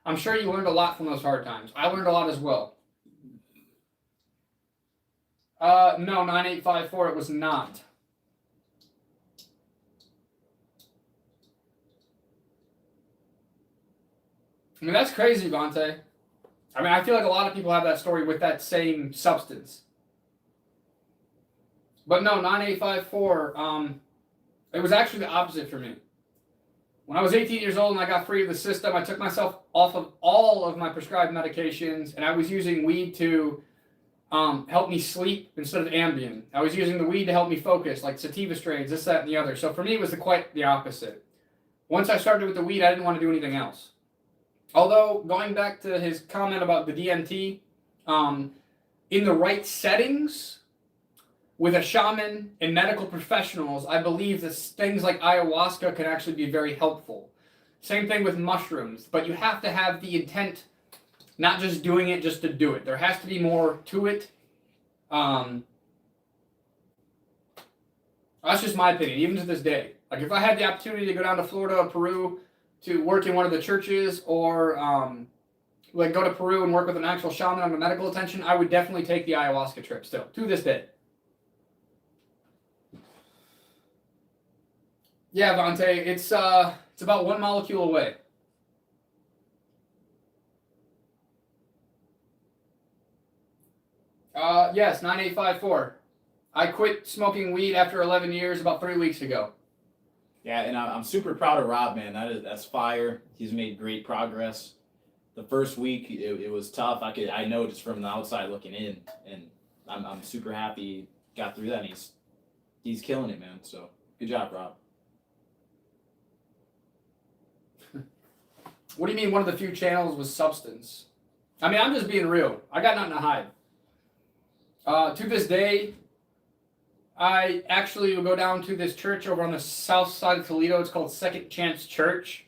I'm sure you learned a lot from those hard times. I learned a lot as well. No, 9854, it was not. I mean, that's crazy, Vontae. I mean, I feel like a lot of people have that story with that same substance. But no, 9854, it was actually the opposite for me. When I was 18 years old and I got free of the system, I took myself off of all of my prescribed medications, and I was using weed to help me sleep instead of Ambien. I was using the weed to help me focus, like sativa strains, this, that, and the other. So for me, it was quite the opposite. Once I started with the weed, I didn't want to do anything else. Although, going back to his comment about the DMT, in the right settings, with a shaman and medical professionals, I believe that things like ayahuasca can actually be very helpful. Same thing with mushrooms, but you have to have the intent, not just doing it just to do it. There has to be more to it. That's just my opinion, even to this day. Like if I had the opportunity to go down to Florida or Peru to work in one of the churches, or like go to Peru and work with an actual shaman under medical attention, I would definitely take the ayahuasca trip still, to this day. Yeah, Vontae, it's about one molecule away. Yes, 9854. I quit smoking weed after 11 years about 3 weeks ago. Yeah, and I'm super proud of Robb, man. That's fire. He's made great progress. The first week it was tough. I know just from the outside looking in, and I'm super happy he got through that. And he's killing it, man. So good job, Robb. What do you mean one of the few channels was substance? I mean, I'm just being real. I got nothing to hide. To this day, I actually will go down to this church over on the south side of Toledo. It's called Second Chance Church.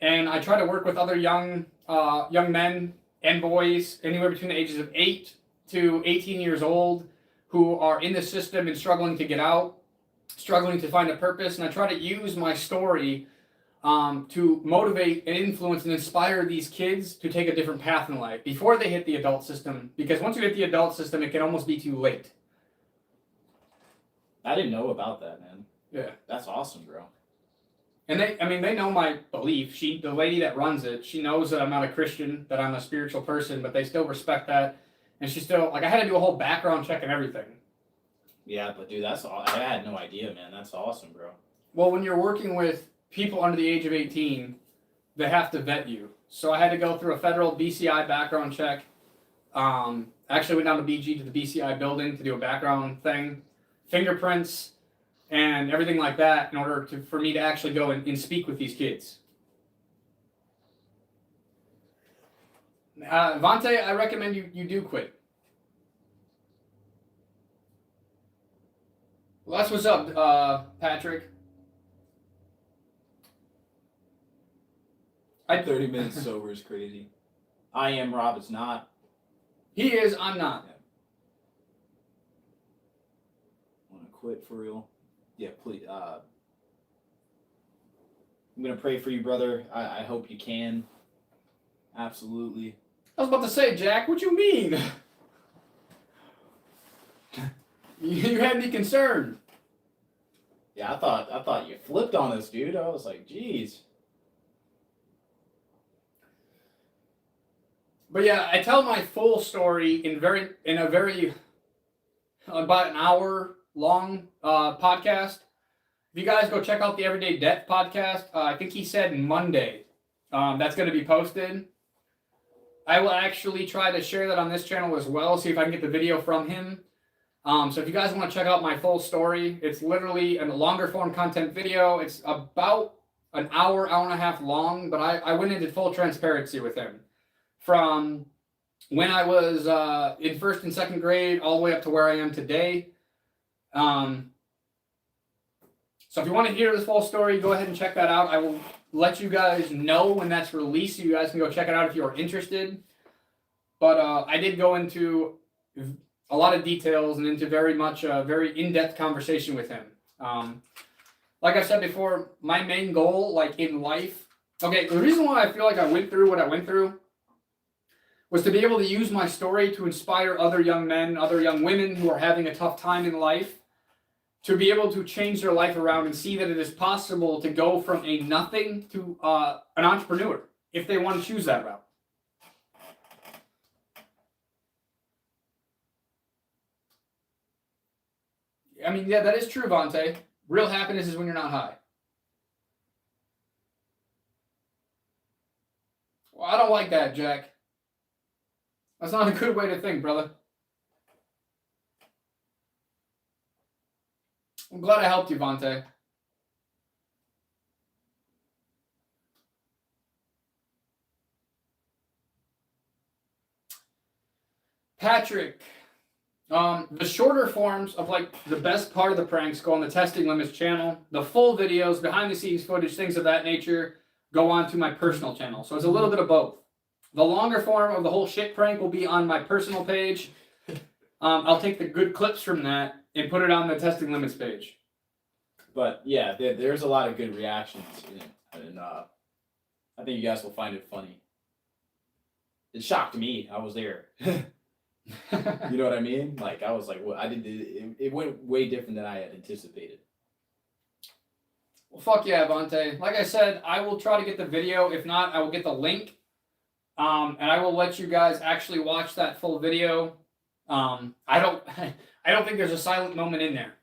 And I try to work with other young men and boys anywhere between the ages of 8 to 18 years old who are in the system and struggling to get out, struggling to find a purpose. And I try to use my story to motivate and influence and inspire these kids to take a different path in life before they hit the adult system. Because once you hit the adult system, it can almost be too late. I didn't know about that, man. Yeah. That's awesome, bro. And they know my belief. The lady that runs it, she knows that I'm not a Christian, that I'm a spiritual person, but they still respect that. And she still, like, I had to do a whole background check and everything. Yeah, but dude, I had no idea, man. That's awesome, bro. Well, when you're working with people under the age of 18, they have to vet you. So I had to go through a federal BCI background check. Actually went down to BG to the BCI building to do a background thing, fingerprints, and everything like that in order for me to actually go and speak with these kids. Vontae, I recommend you do quit. Well, that's what's up, Patrick. 30 minutes sober is crazy. I am, Robb is not. He is, I'm not. quit for real. Yeah, please. I'm gonna pray for you, brother. I hope you can. Absolutely. I was about to say, Jack, what you mean? You had me concerned. Yeah, I thought you flipped on us, dude. I was like, geez. But yeah, I tell my full story in a very about an hour long podcast. If you guys go check out the Everyday Death podcast, I think he said Monday. That's going to be posted. I will actually try to share that on this channel as well. See if I can get the video from him. So if you guys want to check out my full story, it's literally a longer form content video. It's about an hour, hour and a half long, but I went into full transparency with him. From when I was in first and second grade all the way up to where I am today. So if you want to hear this full story, go ahead and check that out. I will let you guys know when that's released so you guys can go check it out if you are interested. But I did go into a lot of details and into very much a very in-depth conversation with him. Like I said before, my main goal, like in life, okay, the reason why I feel like I went through what I went through was to be able to use my story to inspire other young men, other young women who are having a tough time in life, to be able to change their life around and see that it is possible to go from a nothing to an entrepreneur if they want to choose that route. I mean, yeah, that is true, Vontae. Real happiness is when you're not high. Well, I don't like that, Jack. That's not a good way to think, brother. I'm glad I helped you, Vontae. Patrick. The shorter forms of like the best part of the pranks go on the Testing Limits channel. The full videos, behind the scenes footage, things of that nature go on to my personal channel. So it's a little bit of both. The longer form of the whole shit prank will be on my personal page. I'll take the good clips from that and put it on the Testing Limits page. But yeah, there's a lot of good reactions in it, and I think you guys will find it funny. It shocked me. I was there. You know what I mean? Like I was like, well, I did. It went way different than I had anticipated. Well, fuck yeah, Vontae. Like I said, I will try to get the video. If not, I will get the link. And I will let you guys actually watch that full video. I don't think there's a silent moment in there.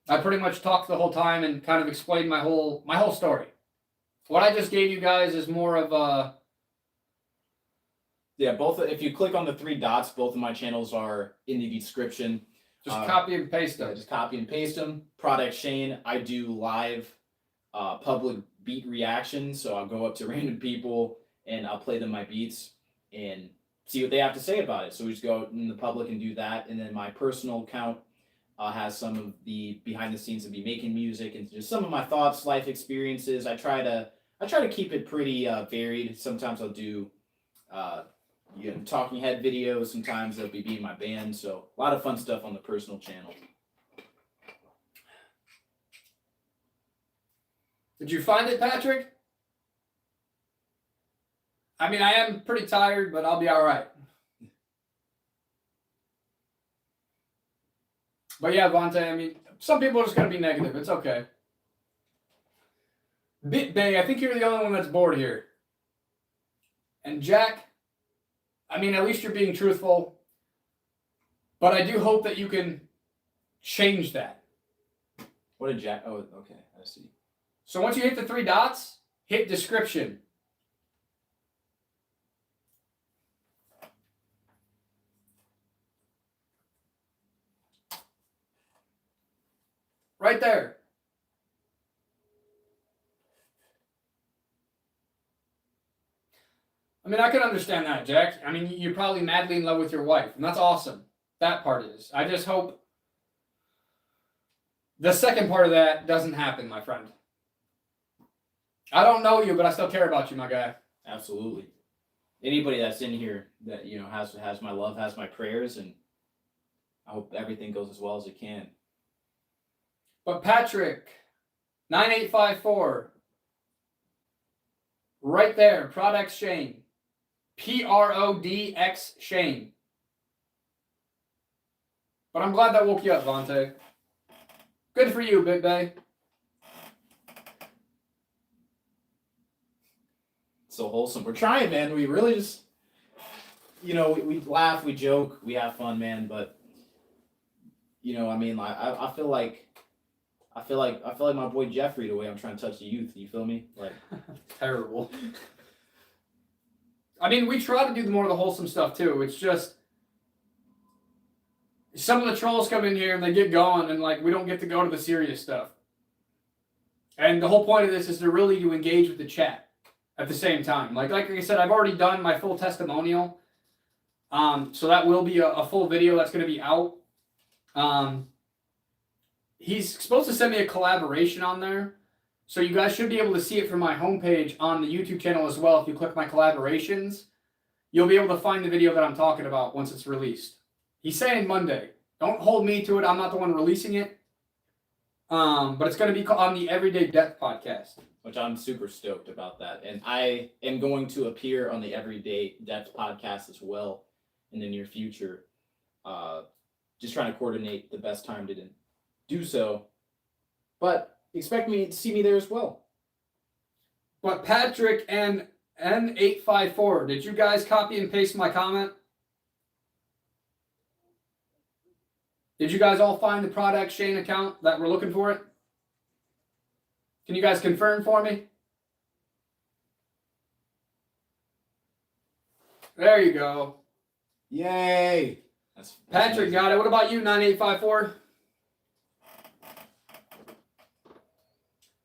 I pretty much talked the whole time and kind of explained my whole story. What I just gave you guys is more of a... Yeah, both. If you click on the three dots, both of my channels are in the description. Just copy and paste them. Yeah, just copy and paste them. Product Shane, I do live public beat reactions, so I'll go up to random people and I'll play them my beats and see what they have to say about it. So we just go out in the public and do that. And then my personal account has some of the behind the scenes of me making music and just some of my thoughts, life experiences. I try to keep it pretty varied. Sometimes I'll do talking head videos. Sometimes I'll be my band. So a lot of fun stuff on the personal channel. Did you find it, Patrick? I mean, I am pretty tired, but I'll be all right. But yeah, Vontae, I mean, some people are just going to be negative. It's okay. BitBay, I think you're the only one that's bored here. And Jack, I mean, at least you're being truthful. But I do hope that you can change that. What did Jack... Oh, okay. I see. So once you hit the three dots, hit description. Right there. I mean, I can understand that, Jack. I mean, you're probably madly in love with your wife, and that's awesome. That part is. I just hope the second part of that doesn't happen, my friend. I don't know you, but I still care about you, my guy. Absolutely. Anybody that's in here that, you know, has my love, has my prayers, and I hope everything goes as well as it can. But Patrick, 9854, right there, Prodx Shane. Prodx Shane. But I'm glad that woke you up, Vontae. Good for you, Big Bay. So wholesome. We're trying, man. We really just, we laugh, we joke, we have fun, man. But, I mean, like, I feel like my boy Jeffrey, the way I'm trying to touch the youth. You feel me? Like, terrible. I mean, we try to do more of the wholesome stuff too. It's just some of the trolls come in here and they get going, and like we don't get to go to the serious stuff. And the whole point of this is to really engage with the chat at the same time. Like I said, I've already done my full testimonial. So that will be a full video that's going to be out. He's supposed to send me a collaboration on there. So you guys should be able to see it from my homepage on the YouTube channel as well. If you click my collaborations, you'll be able to find the video that I'm talking about once it's released. He's saying Monday. Don't hold me to it. I'm not the one releasing it. But it's going to be on the Everyday Death podcast. Which I'm super stoked about that. And I am going to appear on the Everyday Death podcast as well in the near future. Just trying to coordinate the best time to do so. But expect me to see me there as well. But Patrick and N854, did you guys copy and paste my comment? Did you guys all find the Prodx Shane account that we're looking for it? Can you guys confirm for me? There you go. Yay! That's Patrick amazing. got it. What about you, 9854?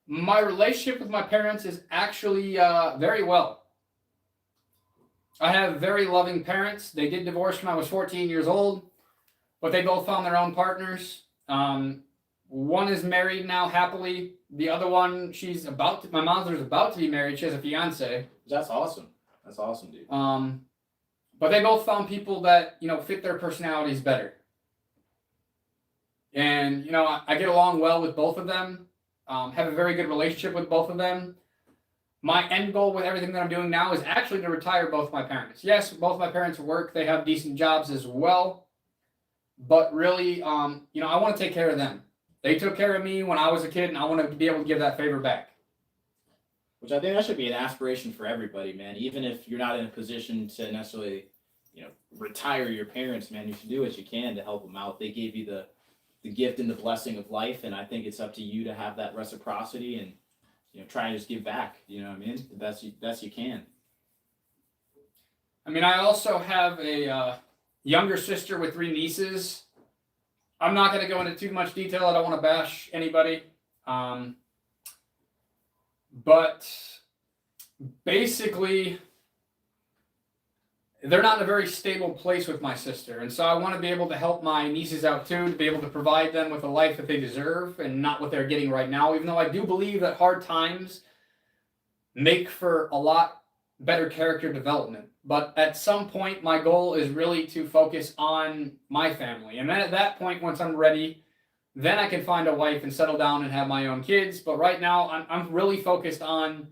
My relationship with my parents is actually very well. I have very loving parents. They did divorce when I was 14 years old, but they both found their own partners. One is married now happily. The other one, my mother's about to be married. She has a fiance. That's awesome. That's awesome, dude. But they both found people that, fit their personalities better. And, I get along well with both of them. Have a very good relationship with both of them. My end goal with everything that I'm doing now is actually to retire both my parents. Yes, both my parents work. They have decent jobs as well. But really, I want to take care of them. They took care of me when I was a kid, and I want to be able to give that favor back. Which I think that should be an aspiration for everybody, man. Even if you're not in a position to necessarily, retire your parents, man, you should do what you can to help them out. They gave you the gift and the blessing of life, and I think it's up to you to have that reciprocity and, try and just give back. You know what I mean? The best you can. I mean, I also have a younger sister with 3 nieces. I'm not going to go into too much detail. I don't want to bash anybody. But basically, they're not in a very stable place with my sister. And so I want to be able to help my nieces out too, to be able to provide them with a life that they deserve and not what they're getting right now, even though I do believe that hard times make for a lot better character development. But at some point, my goal is really to focus on my family. And then at that point, once I'm ready, then I can find a wife and settle down and have my own kids. But right now, I'm really focused on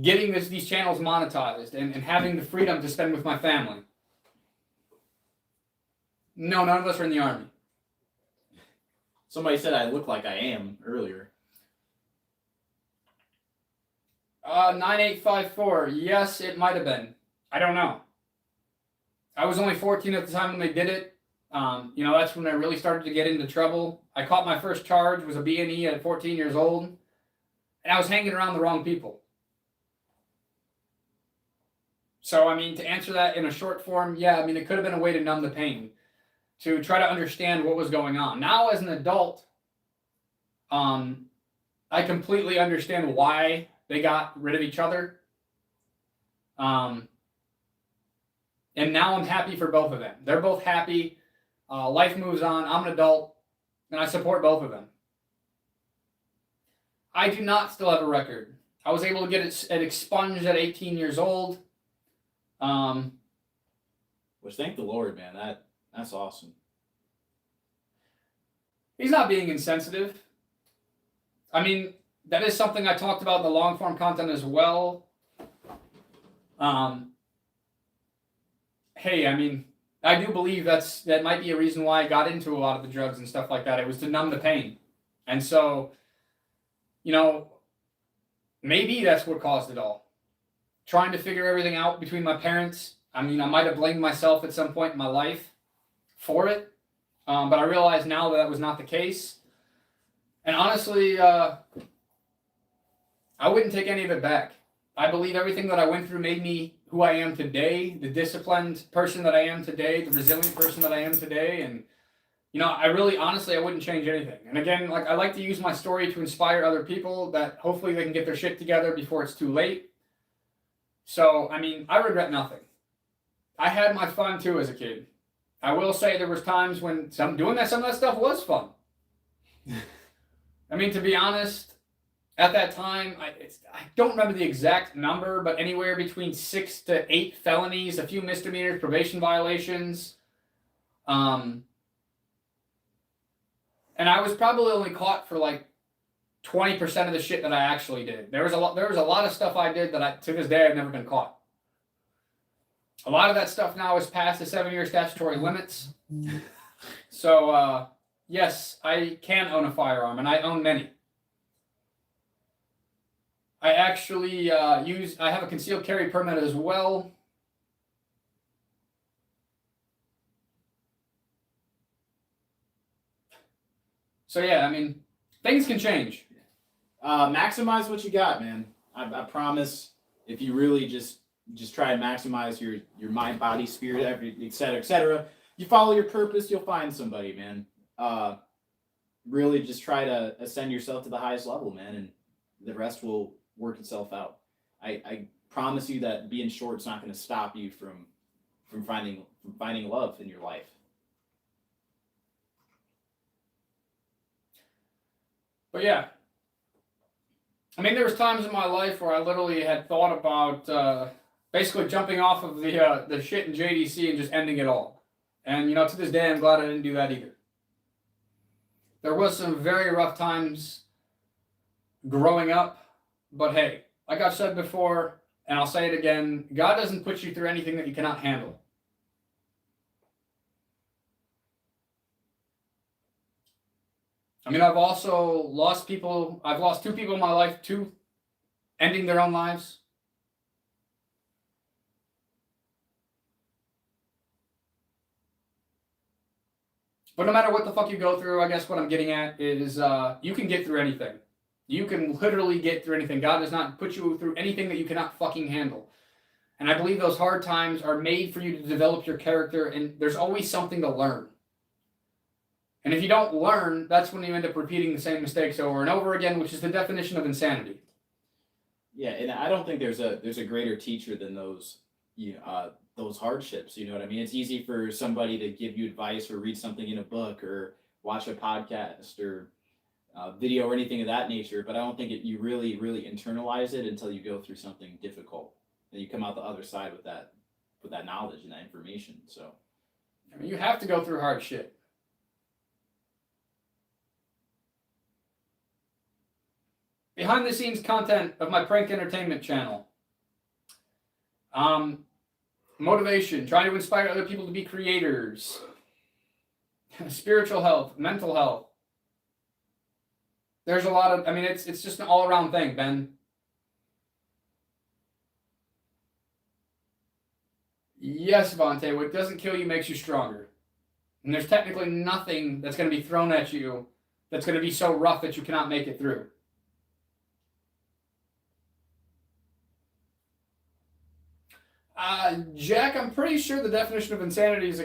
getting these channels monetized and having the freedom to spend with my family. No, none of us are in the Army. Somebody said I look like I am earlier. 9854. Yes, it might have been. I don't know. I was only 14 at the time when they did it. That's when I really started to get into trouble. I caught my first charge, was a B&E at 14 years old, and I was hanging around the wrong people. So, to answer that in a short form, yeah, it could have been a way to numb the pain, to try to understand what was going on. Now, as an adult, I completely understand why they got rid of each other. And now I'm happy for both of them. They're both happy. Life moves on. I'm an adult, and I support both of them. I do not still have a record. I was able to get it expunged at 18 years old. Which, thank the Lord, man. That's awesome. He's not being insensitive. I mean, that is something I talked about in the long form content as well. Hey, I mean, I do believe that might be a reason why I got into a lot of the drugs and stuff like that. It was to numb the pain. And so, maybe that's what caused it all. Trying to figure everything out between my parents. I mean, I might have blamed myself at some point in my life for it. But I realize now that was not the case. And honestly, I wouldn't take any of it back. I believe everything that I went through made me who I am today, the disciplined person that I am today, the resilient person that I am today. And, I really, honestly, I wouldn't change anything. And again, I like to use my story to inspire other people that hopefully they can get their shit together before it's too late. So, I mean, I regret nothing. I had my fun too as a kid. I will say there was times when some of that stuff was fun. I mean, to be honest, at that time, I don't remember the exact number, but anywhere between 6 to 8 felonies, a few misdemeanors, probation violations. And I was probably only caught for 20% of the shit that I actually did. There was a lot of stuff I did that to this day I've never been caught. A lot of that stuff now is past the 7-year statutory limits. So, yes, I can own a firearm, and I own many. I actually I have a concealed carry permit as well. So yeah, I mean, things can change. Maximize what you got, man. I promise. If you really just try and maximize your mind, body, spirit, et cetera, et cetera, you follow your purpose, you'll find somebody, man. Really just try to ascend yourself to the highest level, man, and the rest will work itself out. I promise you that being short's not going to stop you from finding love in your life. But yeah, I mean, there was times in my life where I literally had thought about basically jumping off of the shit in JDC and just ending it all. And to this day, I'm glad I didn't do that either. There was some very rough times growing up, but hey, like I've said before, and I'll say it again, God doesn't put you through anything that you cannot handle. I mean, I've also lost people. I've lost 2 people in my life, 2 ending their own lives. But no matter what the fuck you go through, I guess what I'm getting at is you can get through anything. You can literally get through anything. God does not put you through anything that you cannot fucking handle. And I believe those hard times are made for you to develop your character, and there's always something to learn. And if you don't learn, that's when you end up repeating the same mistakes over and over again, which is the definition of insanity. Yeah, and I don't think there's a greater teacher than those hardships. You know what I mean? It's easy for somebody to give you advice or read something in a book or watch a podcast or video or anything of that nature, but I don't think you really, really internalize it until you go through something difficult and you come out the other side with that knowledge and that information. So, I mean, you have to go through hard shit. Behind the scenes content of my prank entertainment channel. Motivation, trying to inspire other people to be creators. Spiritual health, mental health. There's a lot of, I mean, it's just an all-around thing, Ben. Yes, Vontae, what doesn't kill you makes you stronger. And there's technically nothing that's going to be thrown at you that's going to be so rough that you cannot make it through. Jack, I'm pretty sure the definition of insanity is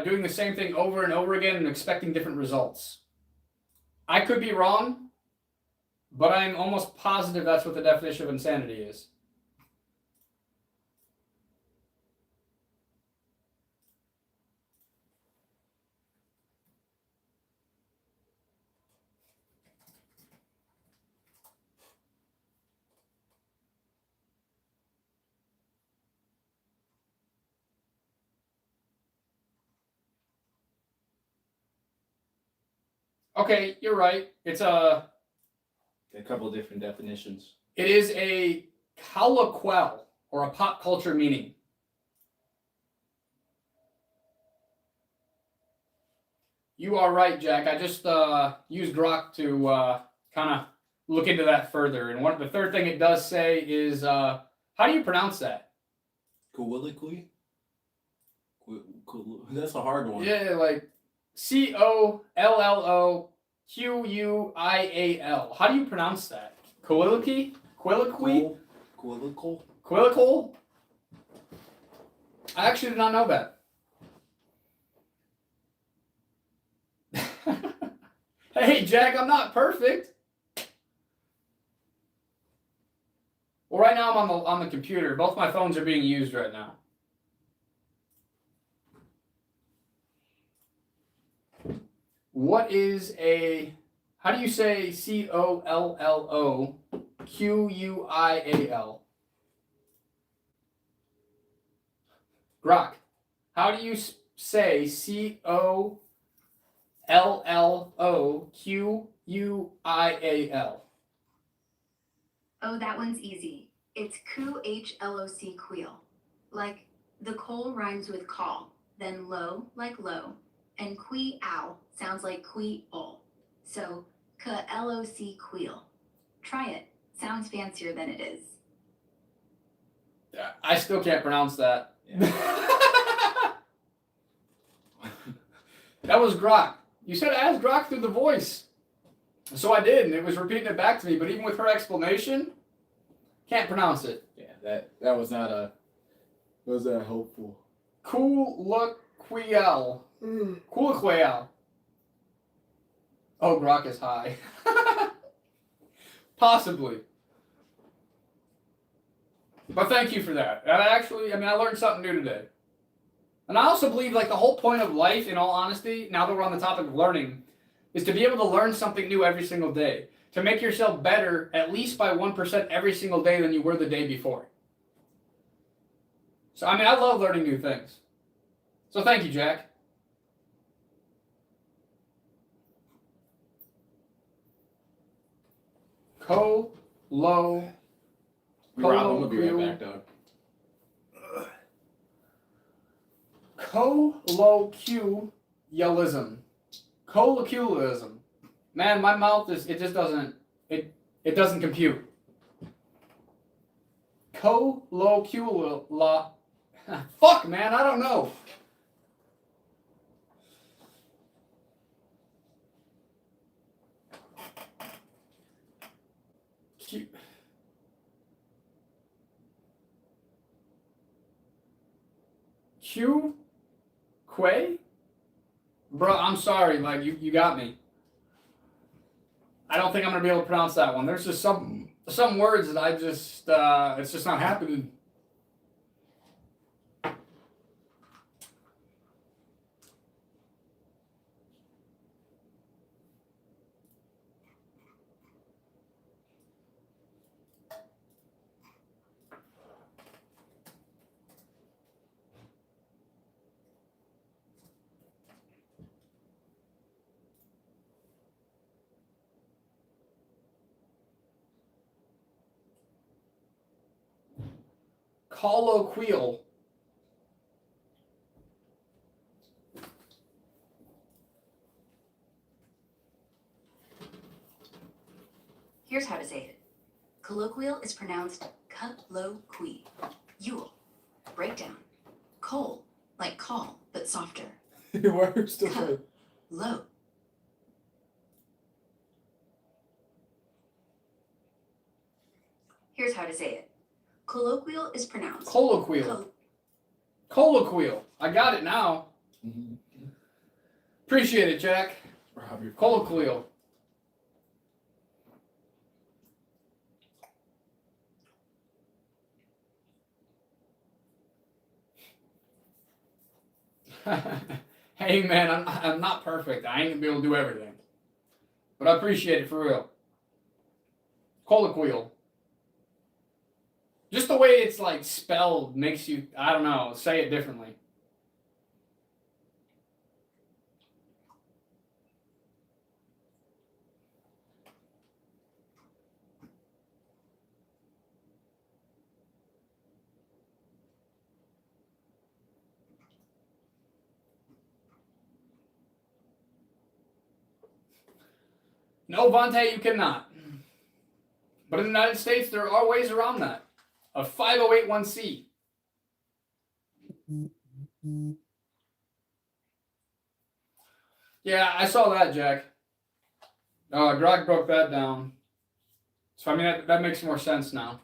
doing the same thing over and over again and expecting different results. I could be wrong, but I'm almost positive that's what the definition of insanity is. Okay, you're right. It's A couple of different definitions. it is a colloquial or a pop culture meaning. You are right, Jack. I just used Grok to kind of look into that further. And the third thing it does say is how do you pronounce that? Colloquially? That's a hard one. Yeah, like Colloquial. How do you pronounce that? Colloquy? Colloquy? Colloquial? Colloquial? I actually did not know that. Hey, Jack, I'm not perfect. Well, right now I'm on the computer. Both my phones are being used right now. What is a? How do you say Colloquial? Grok. How do you say Colloquial? Oh, that one's easy. It's QHLOC queel. Like the coal rhymes with call, then low like low, and ow sounds like ol. So KLOC queel. Try it. Sounds fancier than it is. I still can't pronounce that. Yeah. That was Grok. You said ask Grok through the voice. So I did, and it was repeating it back to me, but even with her explanation, can't pronounce it. Yeah, that was not a. Was that helpful? Colloquial. Colloquial. Oh, Grok is high. Possibly. But thank you for that. I learned something new today. And I also believe, like, the whole point of life, in all honesty, now that we're on the topic of learning, is to be able to learn something new every single day. To make yourself better at least by 1% every single day than you were the day before. So, I love learning new things. So thank you, Jack. Rob, I'm gonna be right back, dog. Colloquialism. Man, my mouth doesn't compute. Fuck, man, I don't know. Quay? Bro, I'm sorry, like you got me. I don't think I'm gonna be able to pronounce that one. There's just some words that I just it's just not happening. Colloquial. Here's how to say it. Colloquial is pronounced colloquy. Yule. Breakdown. Coal, like call, but softer. Why are you still trying? Low. Here's how to say it. Colloquial is pronounced Colloquial. Colloquial. I got it now. Mm-hmm. Appreciate it, Jack. Rob, you're Colloquial. Hey, man, I'm not perfect. I ain't gonna be able to do everything. But I appreciate it for real. Colloquial. Just the way it's like spelled makes you, I don't know, say it differently. No, Vontae, you cannot. But in the United States, there are ways around that. A 5081c. Yeah, I saw that, Jack. Grog broke that down. So, I mean, that makes more sense now.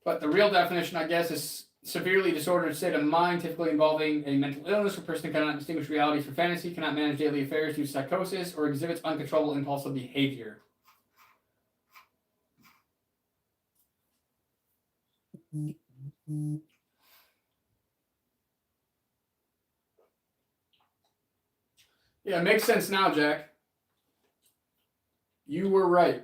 But the real definition, I guess, is severely disordered state of mind, typically involving a mental illness. A person cannot distinguish reality from fantasy, cannot manage daily affairs due to psychosis, or exhibits uncontrollable impulsive behavior. Yeah, it makes sense now, Jack. You were right.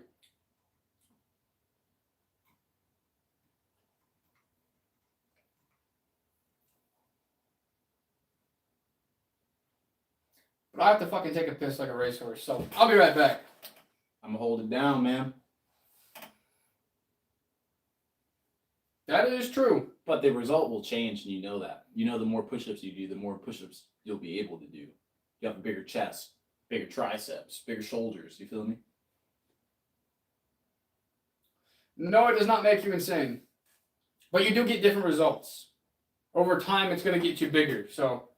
But I have to fucking take a piss like a racehorse, so I'll be right back. I'm gonna hold it down, man. That is true. But the result will change, and you know that. You know the more push-ups you do, the more push-ups you'll be able to do. You have a bigger chest, bigger triceps, bigger shoulders. You feel me? No, it does not make you insane. But you do get different results. Over time, it's going to get you bigger. So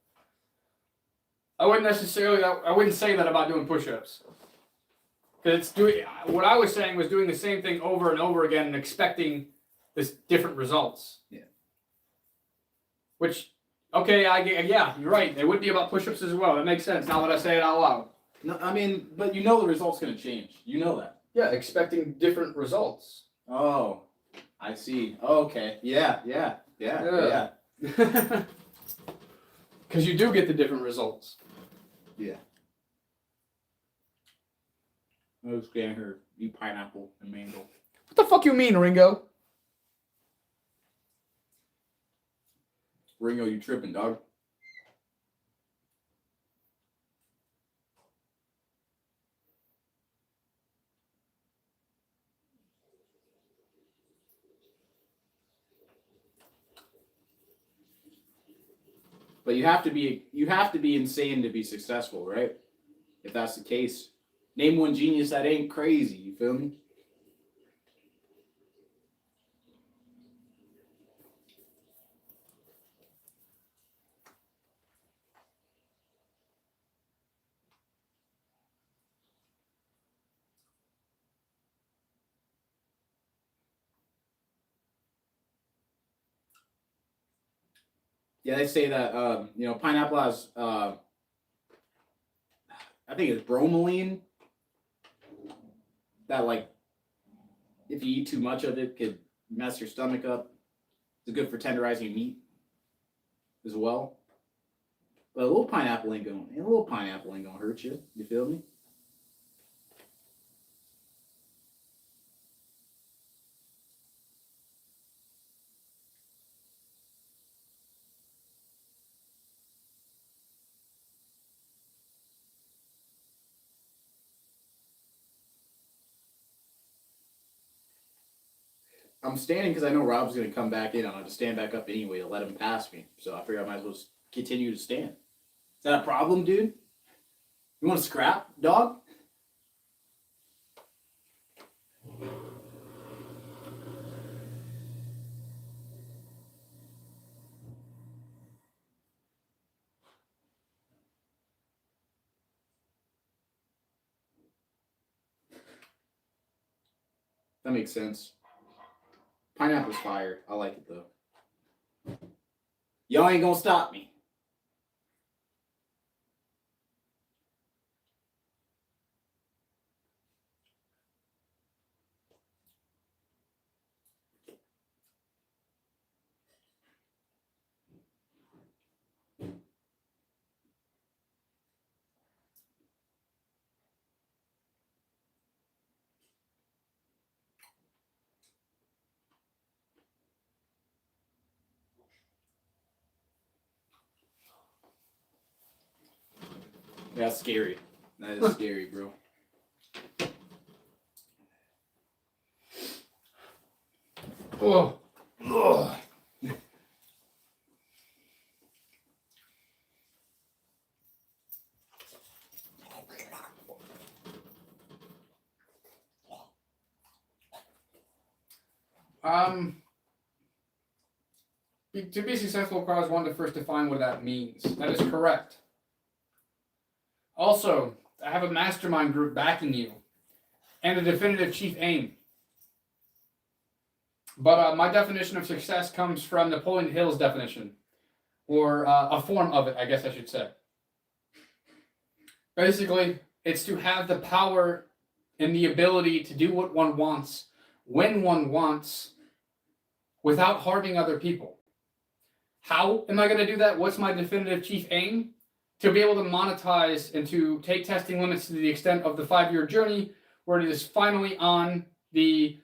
I wouldn't say that about doing push-ups. Because what I was saying was doing the same thing over and over again and expecting this different results. Yeah. Which, okay, yeah, you're right. It would be about push-ups as well. That makes sense now that I say it out loud. No, I mean, but you know the result's gonna change. You know that. Yeah, expecting different results. Oh, I see. Okay. Yeah. Because you do get the different results. Yeah. I was getting her eat pineapple and mango. What the fuck you mean, Ringo? Ringo, you tripping, dog? But you have to be insane to be successful, right? If that's the case. Name one genius that ain't crazy, you feel me? Yeah, they say that pineapple has I think it's bromelain. That if you eat too much of it could mess your stomach up. It's good for tenderizing meat as well. But a little pineapple ain't gonna hurt you. You feel me? I'm standing because I know Robb's going to come back in. I'm going to stand back up anyway to let him pass me. So I figure I might as well continue to stand. Is that a problem, dude? You want to scrap, dog? That makes sense. Pineapple's fire. I like it though. Y'all ain't gonna stop me. That's scary. That is scary, bro. Oh. Ugh. To be successful requires one to first define what that means. That is correct. Also, I have a mastermind group backing you and a definitive chief aim. But my definition of success comes from Napoleon Hill's definition, or a form of it, I guess I should say. Basically, it's to have the power and the ability to do what one wants, when one wants, without harming other people. How am I going to do that? What's my definitive chief aim? To be able to monetize and to take testing limits to the extent of the 5-year journey, where it is finally on the,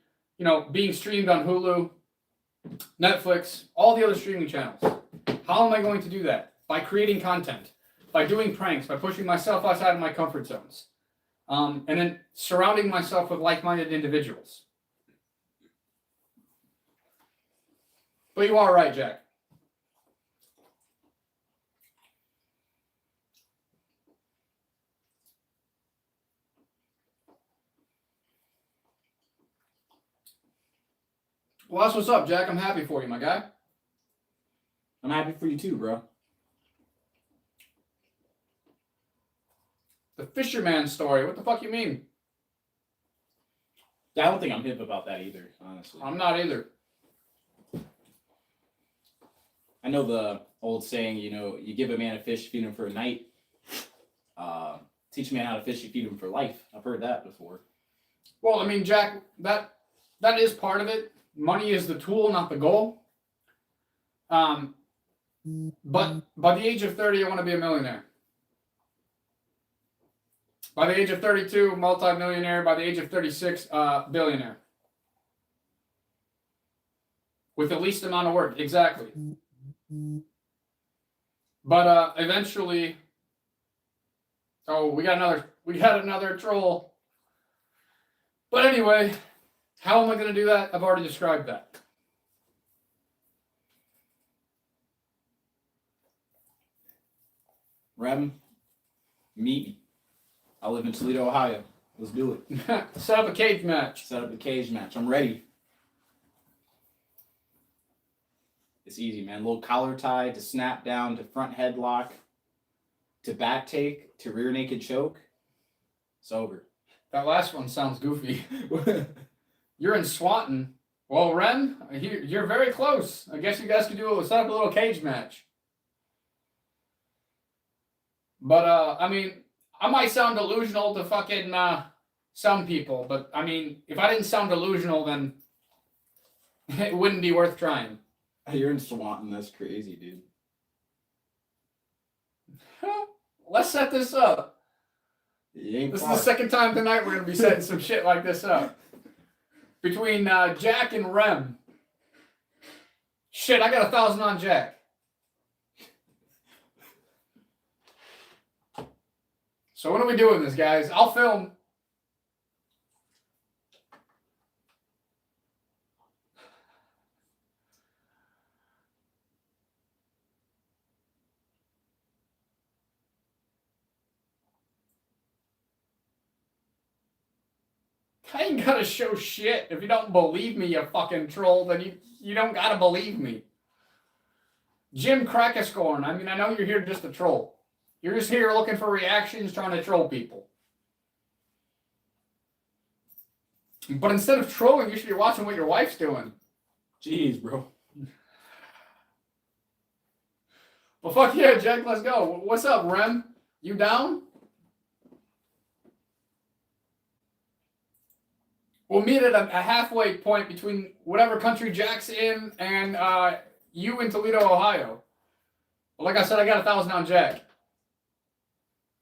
being streamed on Hulu, Netflix, all the other streaming channels. How am I going to do that? By creating content, by doing pranks, by pushing myself outside of my comfort zones, and then surrounding myself with like-minded individuals. But you are right, Jack. Well, that's what's up, Jack. I'm happy for you, my guy. I'm happy for you too, bro. The fisherman story. What the fuck you mean? Yeah, I don't think I'm hip about that either, honestly. I'm not either. I know the old saying, you give a man a fish, feed him for a night. Teach a man how to fish, you feed him for life. I've heard that before. Well, I mean, Jack, that is part of it. Money is the tool, not the goal. But by the age of 30, I want to be a millionaire. By the age of 32, multi-millionaire. By the age of 36, billionaire. With the least amount of work, exactly. But eventually, we got another troll. But anyway, how am I going to do that? I've already described that. Rem, meet me. I live in Toledo, Ohio. Let's do it. Set up a cage match. Set up a cage match. I'm ready. It's easy, man. Little collar tie to snap down to front headlock to back take to rear naked choke. It's over. That last one sounds goofy. You're in Swanton. Well, Ren, you're very close. I guess you guys could set up a little cage match. But, I mean, I might sound delusional to fucking some people. But, I mean, if I didn't sound delusional, then it wouldn't be worth trying. You're in Swanton. That's crazy, dude. Let's set this up. This is the second time tonight we're going to be setting some shit like this up. Between Jack and Rem. Shit, I got 1,000 on Jack. So when are we doing this, guys? I'll film. I ain't gotta show shit. If you don't believe me, you fucking troll, then you don't gotta believe me. Jim Krackescorn, I mean, I know you're here just to troll. You're just here looking for reactions, trying to troll people. But instead of trolling, you should be watching what your wife's doing. Jeez, bro. Well, fuck yeah, Jack, let's go. What's up, Rem? You down? We'll meet at a halfway point between whatever country Jack's in and you in Toledo, Ohio. Well, like I said, I got 1,000 on Jack.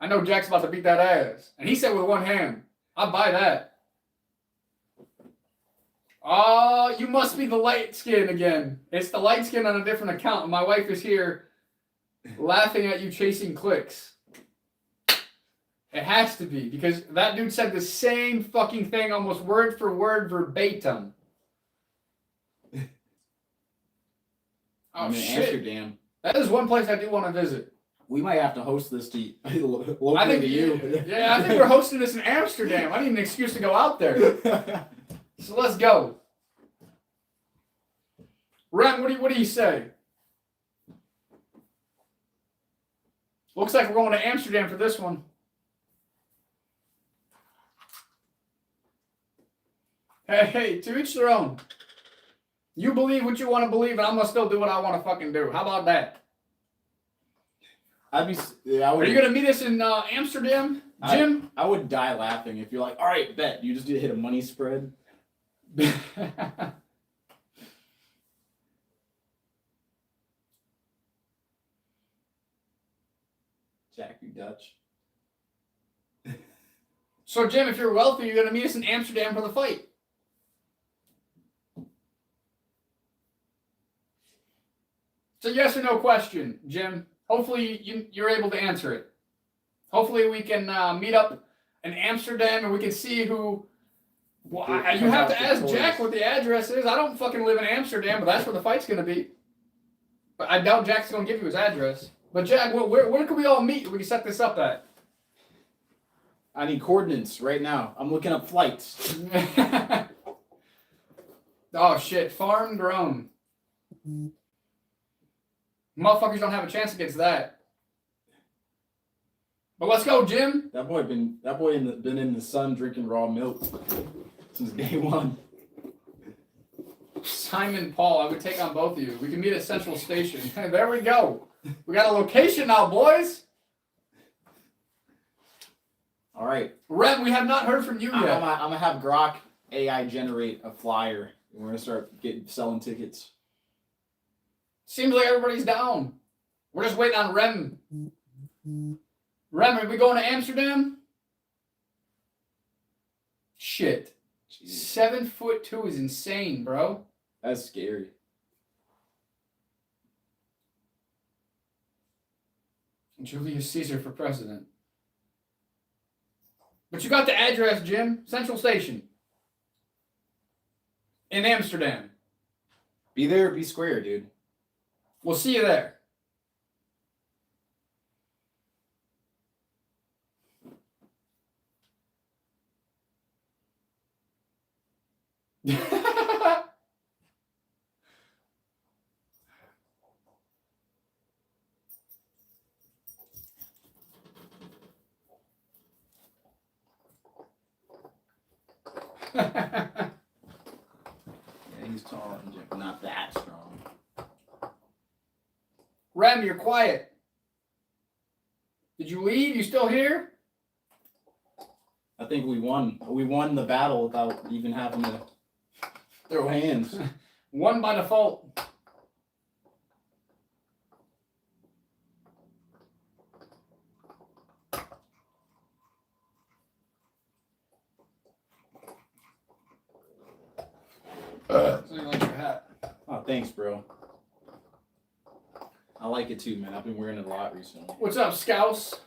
I know Jack's about to beat that ass. And he said with one hand. I'll buy that. Oh, you must be the light skin again. It's the light skin on a different account. My wife is here laughing at you chasing clicks. It has to be, because that dude said the same fucking thing almost word for word verbatim. I'm in Amsterdam. That is one place I do want to visit. We might have to host this locally I think, to you. Yeah, I think we're hosting this in Amsterdam. I need an excuse to go out there. So let's go. Rem, what do you say? Looks like we're going to Amsterdam for this one. Hey, to each their own. You believe what you want to believe, and I'm gonna still do what I want to fucking do. How about that? Are you gonna meet us in Amsterdam, Jim? I would die laughing if you're like, all right, bet you just hit a money spread. Jack, you Dutch. So, Jim, if you're wealthy, you're gonna meet us in Amsterdam for the fight. It's a yes or no question, Jim. Hopefully you're able to answer it. Hopefully we can meet up in Amsterdam and we can see who... Well, you have to ask Jack what the address is. I don't fucking live in Amsterdam, but that's where the fight's going to be. But I doubt Jack's going to give you his address. But Jack, where can we all meet? We can set this up at. I need coordinates right now. I'm looking up flights. Oh, shit. Farm drone. Motherfuckers don't have a chance against that. But let's go, Jim. That boy been in the sun drinking raw milk since day one. Simon Paul, I would take on both of you. We can meet at Central Station. There we go. We got a location now, boys. All right. Rem, we have not heard from you yet. I'm gonna have Grok AI generate a flyer. We're gonna start selling tickets. Seems like everybody's down. We're just waiting on Rem. Rem, are we going to Amsterdam? Shit. Jeez. 7'2" is insane, bro. That's scary. Julius Caesar for president. But you got the address, Jim. Central Station. In Amsterdam. Be there, be square, dude. We'll see you there. Yeah, he's tall and not that strong. Rem, you're quiet. Did you leave? You still here? I think we won. We won the battle without even having to throw hands. Won by default. So you like your hat? Oh, thanks, bro. I like it too, man. I've been wearing it a lot recently. What's up, Scouse?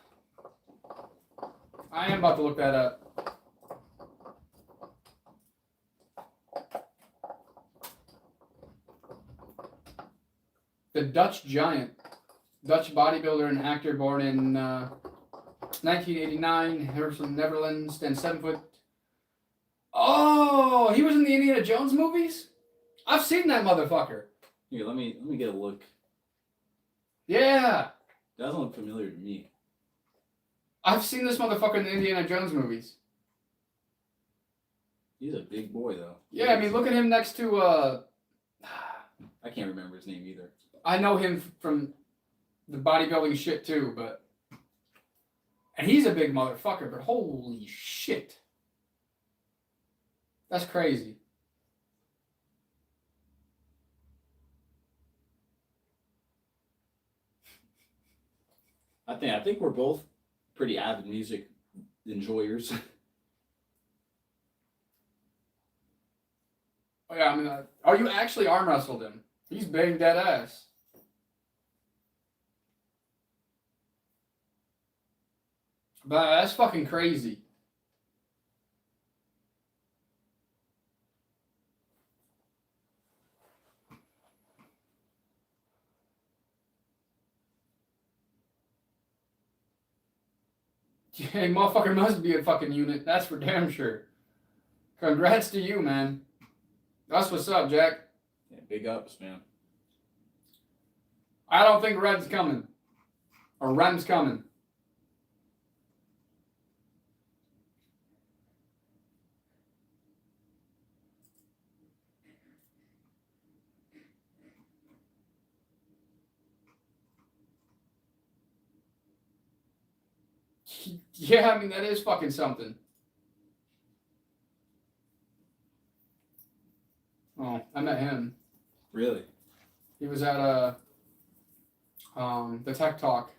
I am about to look that up. The Dutch Giant. Dutch bodybuilder and actor born in 1989. Here from the Netherlands. Then 7 foot. Oh, he was in the Indiana Jones movies? I've seen that motherfucker. Here, let me get a look. Yeah. That doesn't look familiar to me. I've seen this motherfucker in the Indiana Jones movies. He's a big boy, though. Yeah, I mean, look at him next to, I can't remember his name either. I know him from the bodybuilding shit, too, but... And he's a big motherfucker, but holy shit. That's crazy. I think we're both pretty avid music enjoyers. Oh, yeah, I mean, oh, you actually arm wrestled him. He's big dead ass. But that's fucking crazy. Hey, motherfucker must be a fucking unit. That's for damn sure. Congrats to you, man. That's what's up, Jack. Yeah, big ups, man. I don't think Red's coming. Or Rem's coming. Yeah, I mean, that is fucking something. Oh, I met him. Really? He was at the Tech Talk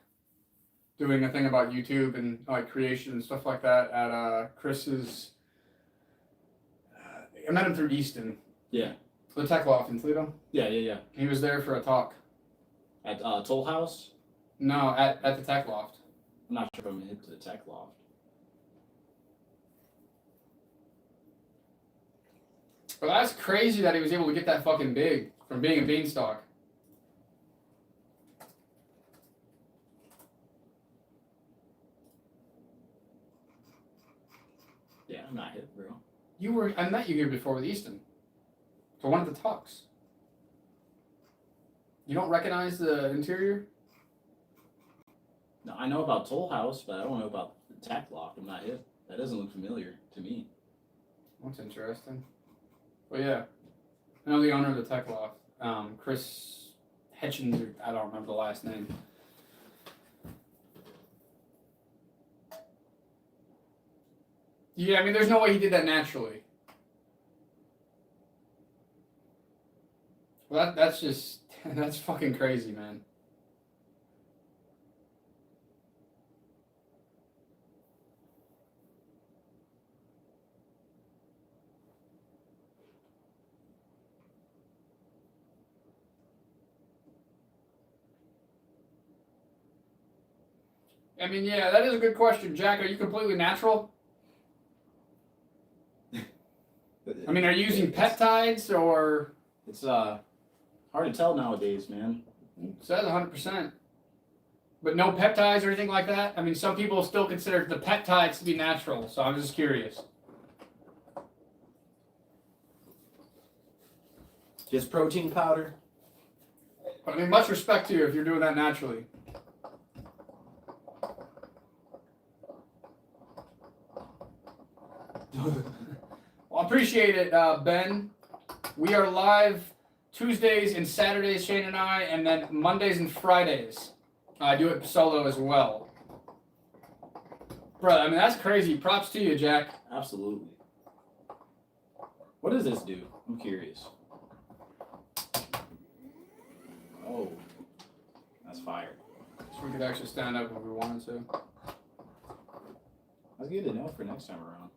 doing a thing about YouTube and like creation and stuff like that at Chris's. I met him through Easton. Yeah. The Tech Loft in Toledo. Yeah. He was there for a talk. At Toll House? No, at the Tech Loft. I'm not sure if I'm hit to the Tech Loft. But that's crazy that he was able to get that fucking big from being a beanstalk. Yeah, I'm not hit, bro. I met you here before with Easton. For one of the talks. You don't recognize the interior? No, I know about Toll House, but I don't know about the Tech Loft. I'm not hit. That doesn't look familiar to me. That's interesting. But yeah, I know the owner of the Tech Loft, Chris Hitchens, or I don't remember the last name. Yeah, I mean, there's no way he did that naturally. Well, that's just, that's fucking crazy, man. I mean, yeah, that is a good question. Jack, are you completely natural? I mean, are you using peptides or? It's hard to tell nowadays, man. It says 100%. But no peptides or anything like that? I mean, some people still consider the peptides to be natural, so I'm just curious. Just protein powder? But I mean, much respect to you if you're doing that naturally. Well, I appreciate it, Ben. We are live Tuesdays and Saturdays, Shane and I, and then Mondays and Fridays. I do it solo as well. Bro, I mean, that's crazy. Props to you, Jack. Absolutely. What does this do? I'm curious. Oh, that's fire. So we could actually stand up if we wanted to. That's good to know for next time around.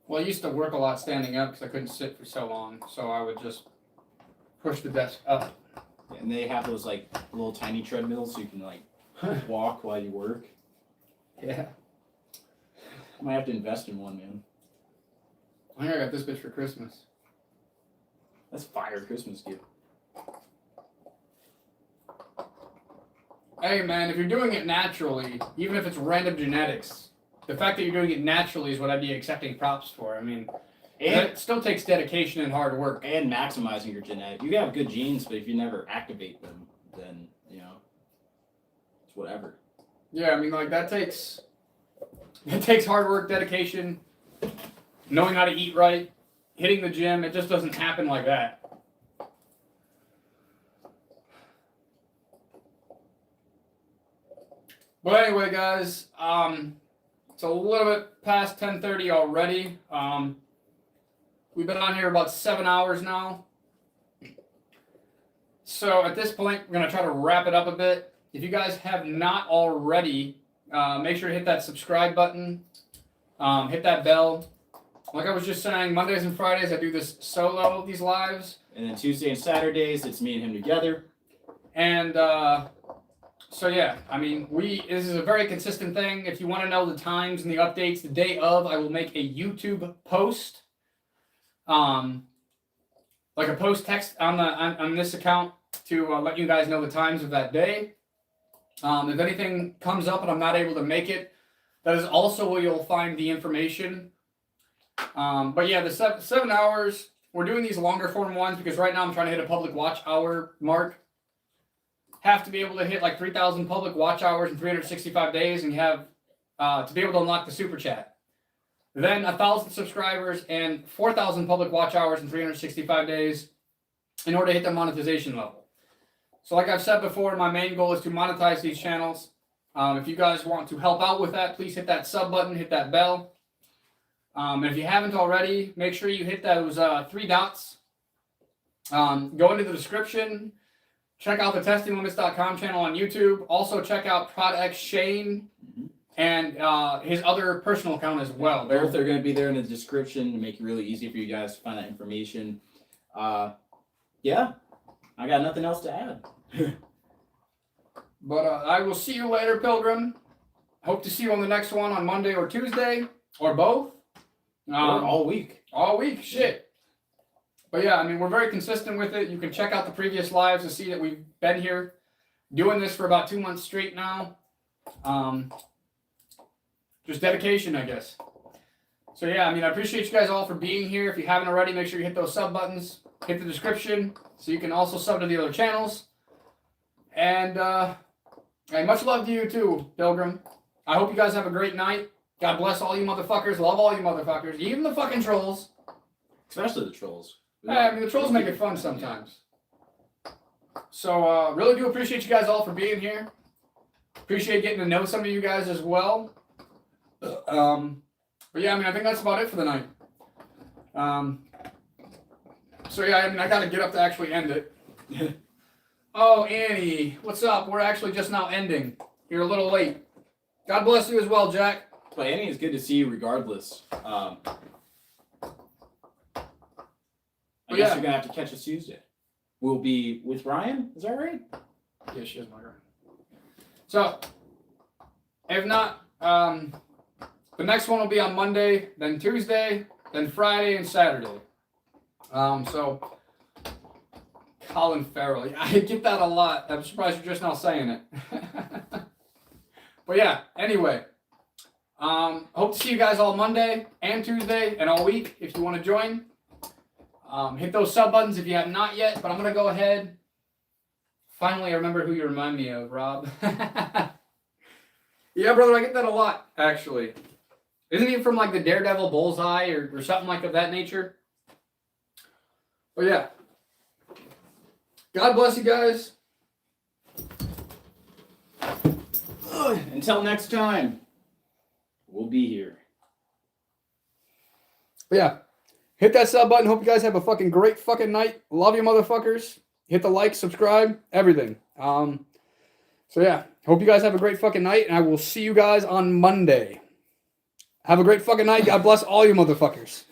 Well, I used to work a lot standing up because I couldn't sit for so long, so I would just push the desk up. Yeah, and they have those like little tiny treadmills so you can like walk while you work. Yeah. I might have to invest in one, man. I think I got this bitch for Christmas. That's fire Christmas gift. Hey man, if you're doing it naturally, even if it's random genetics, the fact that you're doing it naturally is what I'd be accepting props for. I mean, And it still takes dedication and hard work. and maximizing your genetic. You can have good genes, but if you never activate them, then it's whatever. Yeah, I mean, like it takes hard work, dedication, knowing how to eat right, hitting the gym. It just doesn't happen like that. But anyway, guys, it's a little bit past 10:30 already. We've been on here about 7 hours now. So at this point, we're going to try to wrap it up a bit. If you guys have not already, make sure to hit that subscribe button, hit that bell. Like I was just saying, Mondays and Fridays, I do this solo, these lives. And then Tuesday and Saturdays, it's me and him together. And so yeah, I mean, this is a very consistent thing. If you want to know the times and the updates, the day of, I will make a YouTube post, like a post text on this account to let you guys know the times of that day. If anything comes up and I'm not able to make it, that is also where you'll find the information But yeah, the 7 hours, we're doing these longer form ones because right now I'm trying to hit a public watch hour mark. Have to be able to hit like 3,000 public watch hours in 365 days, and you have to be able to unlock the super chat. Then 1,000 subscribers and 4,000 public watch hours in 365 days in order to hit the monetization level. So like I've said before, my main goal is to monetize these channels. If you guys want to help out with that, please hit that sub button, hit that bell. And if you haven't already, make sure you hit those 3 dots. Go into the description. Check out the testinglimits.com channel on YouTube. Also check out ProdX Shane and his other personal account as well. Both are going to be there in the description to make it really easy for you guys to find that information. Yeah, I got nothing else to add. But I will see you later, Pilgrim. Hope to see you on the next one on Monday or Tuesday, or both. All week. All week, shit. But yeah, I mean, we're very consistent with it. You can check out the previous lives to see that we've been here doing this for about 2 months straight now. Just dedication, I guess. So yeah, I mean, I appreciate you guys all for being here. If you haven't already, make sure you hit those sub buttons. Hit the description so you can also sub to the other channels. And much love to you too, Pilgrim. I hope you guys have a great night. God bless all you motherfuckers. Love all you motherfuckers. Even the fucking trolls. Especially the trolls. Yeah, I mean, the trolls make it fun sometimes. So, really do appreciate you guys all for being here. Appreciate getting to know some of you guys as well. But yeah, I mean, I think that's about it for the night. So yeah, I mean, I gotta get up to actually end it. Oh, Annie, what's up? We're actually just now ending. You're a little late. God bless you as well, Jack. But Annie, it's good to see you regardless. I guess yeah. you're going to have to catch us Tuesday. We'll be with Ryan, is that right? Yeah, she is my girl. So, if not, the next one will be on Monday, then Tuesday, then Friday, and Saturday. So, Colin Farrell. I get that a lot. I'm surprised you're just now saying it. But yeah, anyway. Hope to see you guys all Monday and Tuesday and all week if you want to join. Hit those sub buttons if you have not yet, but I'm going to go ahead. Finally, I remember who you remind me of, Rob. Yeah, brother, I get that a lot, actually. Isn't he from like the Daredevil Bullseye or something like of that nature? But yeah. God bless you guys. Until next time, we'll be here. But yeah. Hit that sub button. Hope you guys have a fucking great fucking night. Love you motherfuckers. Hit the like, subscribe, everything. So yeah. Hope you guys have a great fucking night, and I will see you guys on Monday. Have a great fucking night. God bless all you motherfuckers.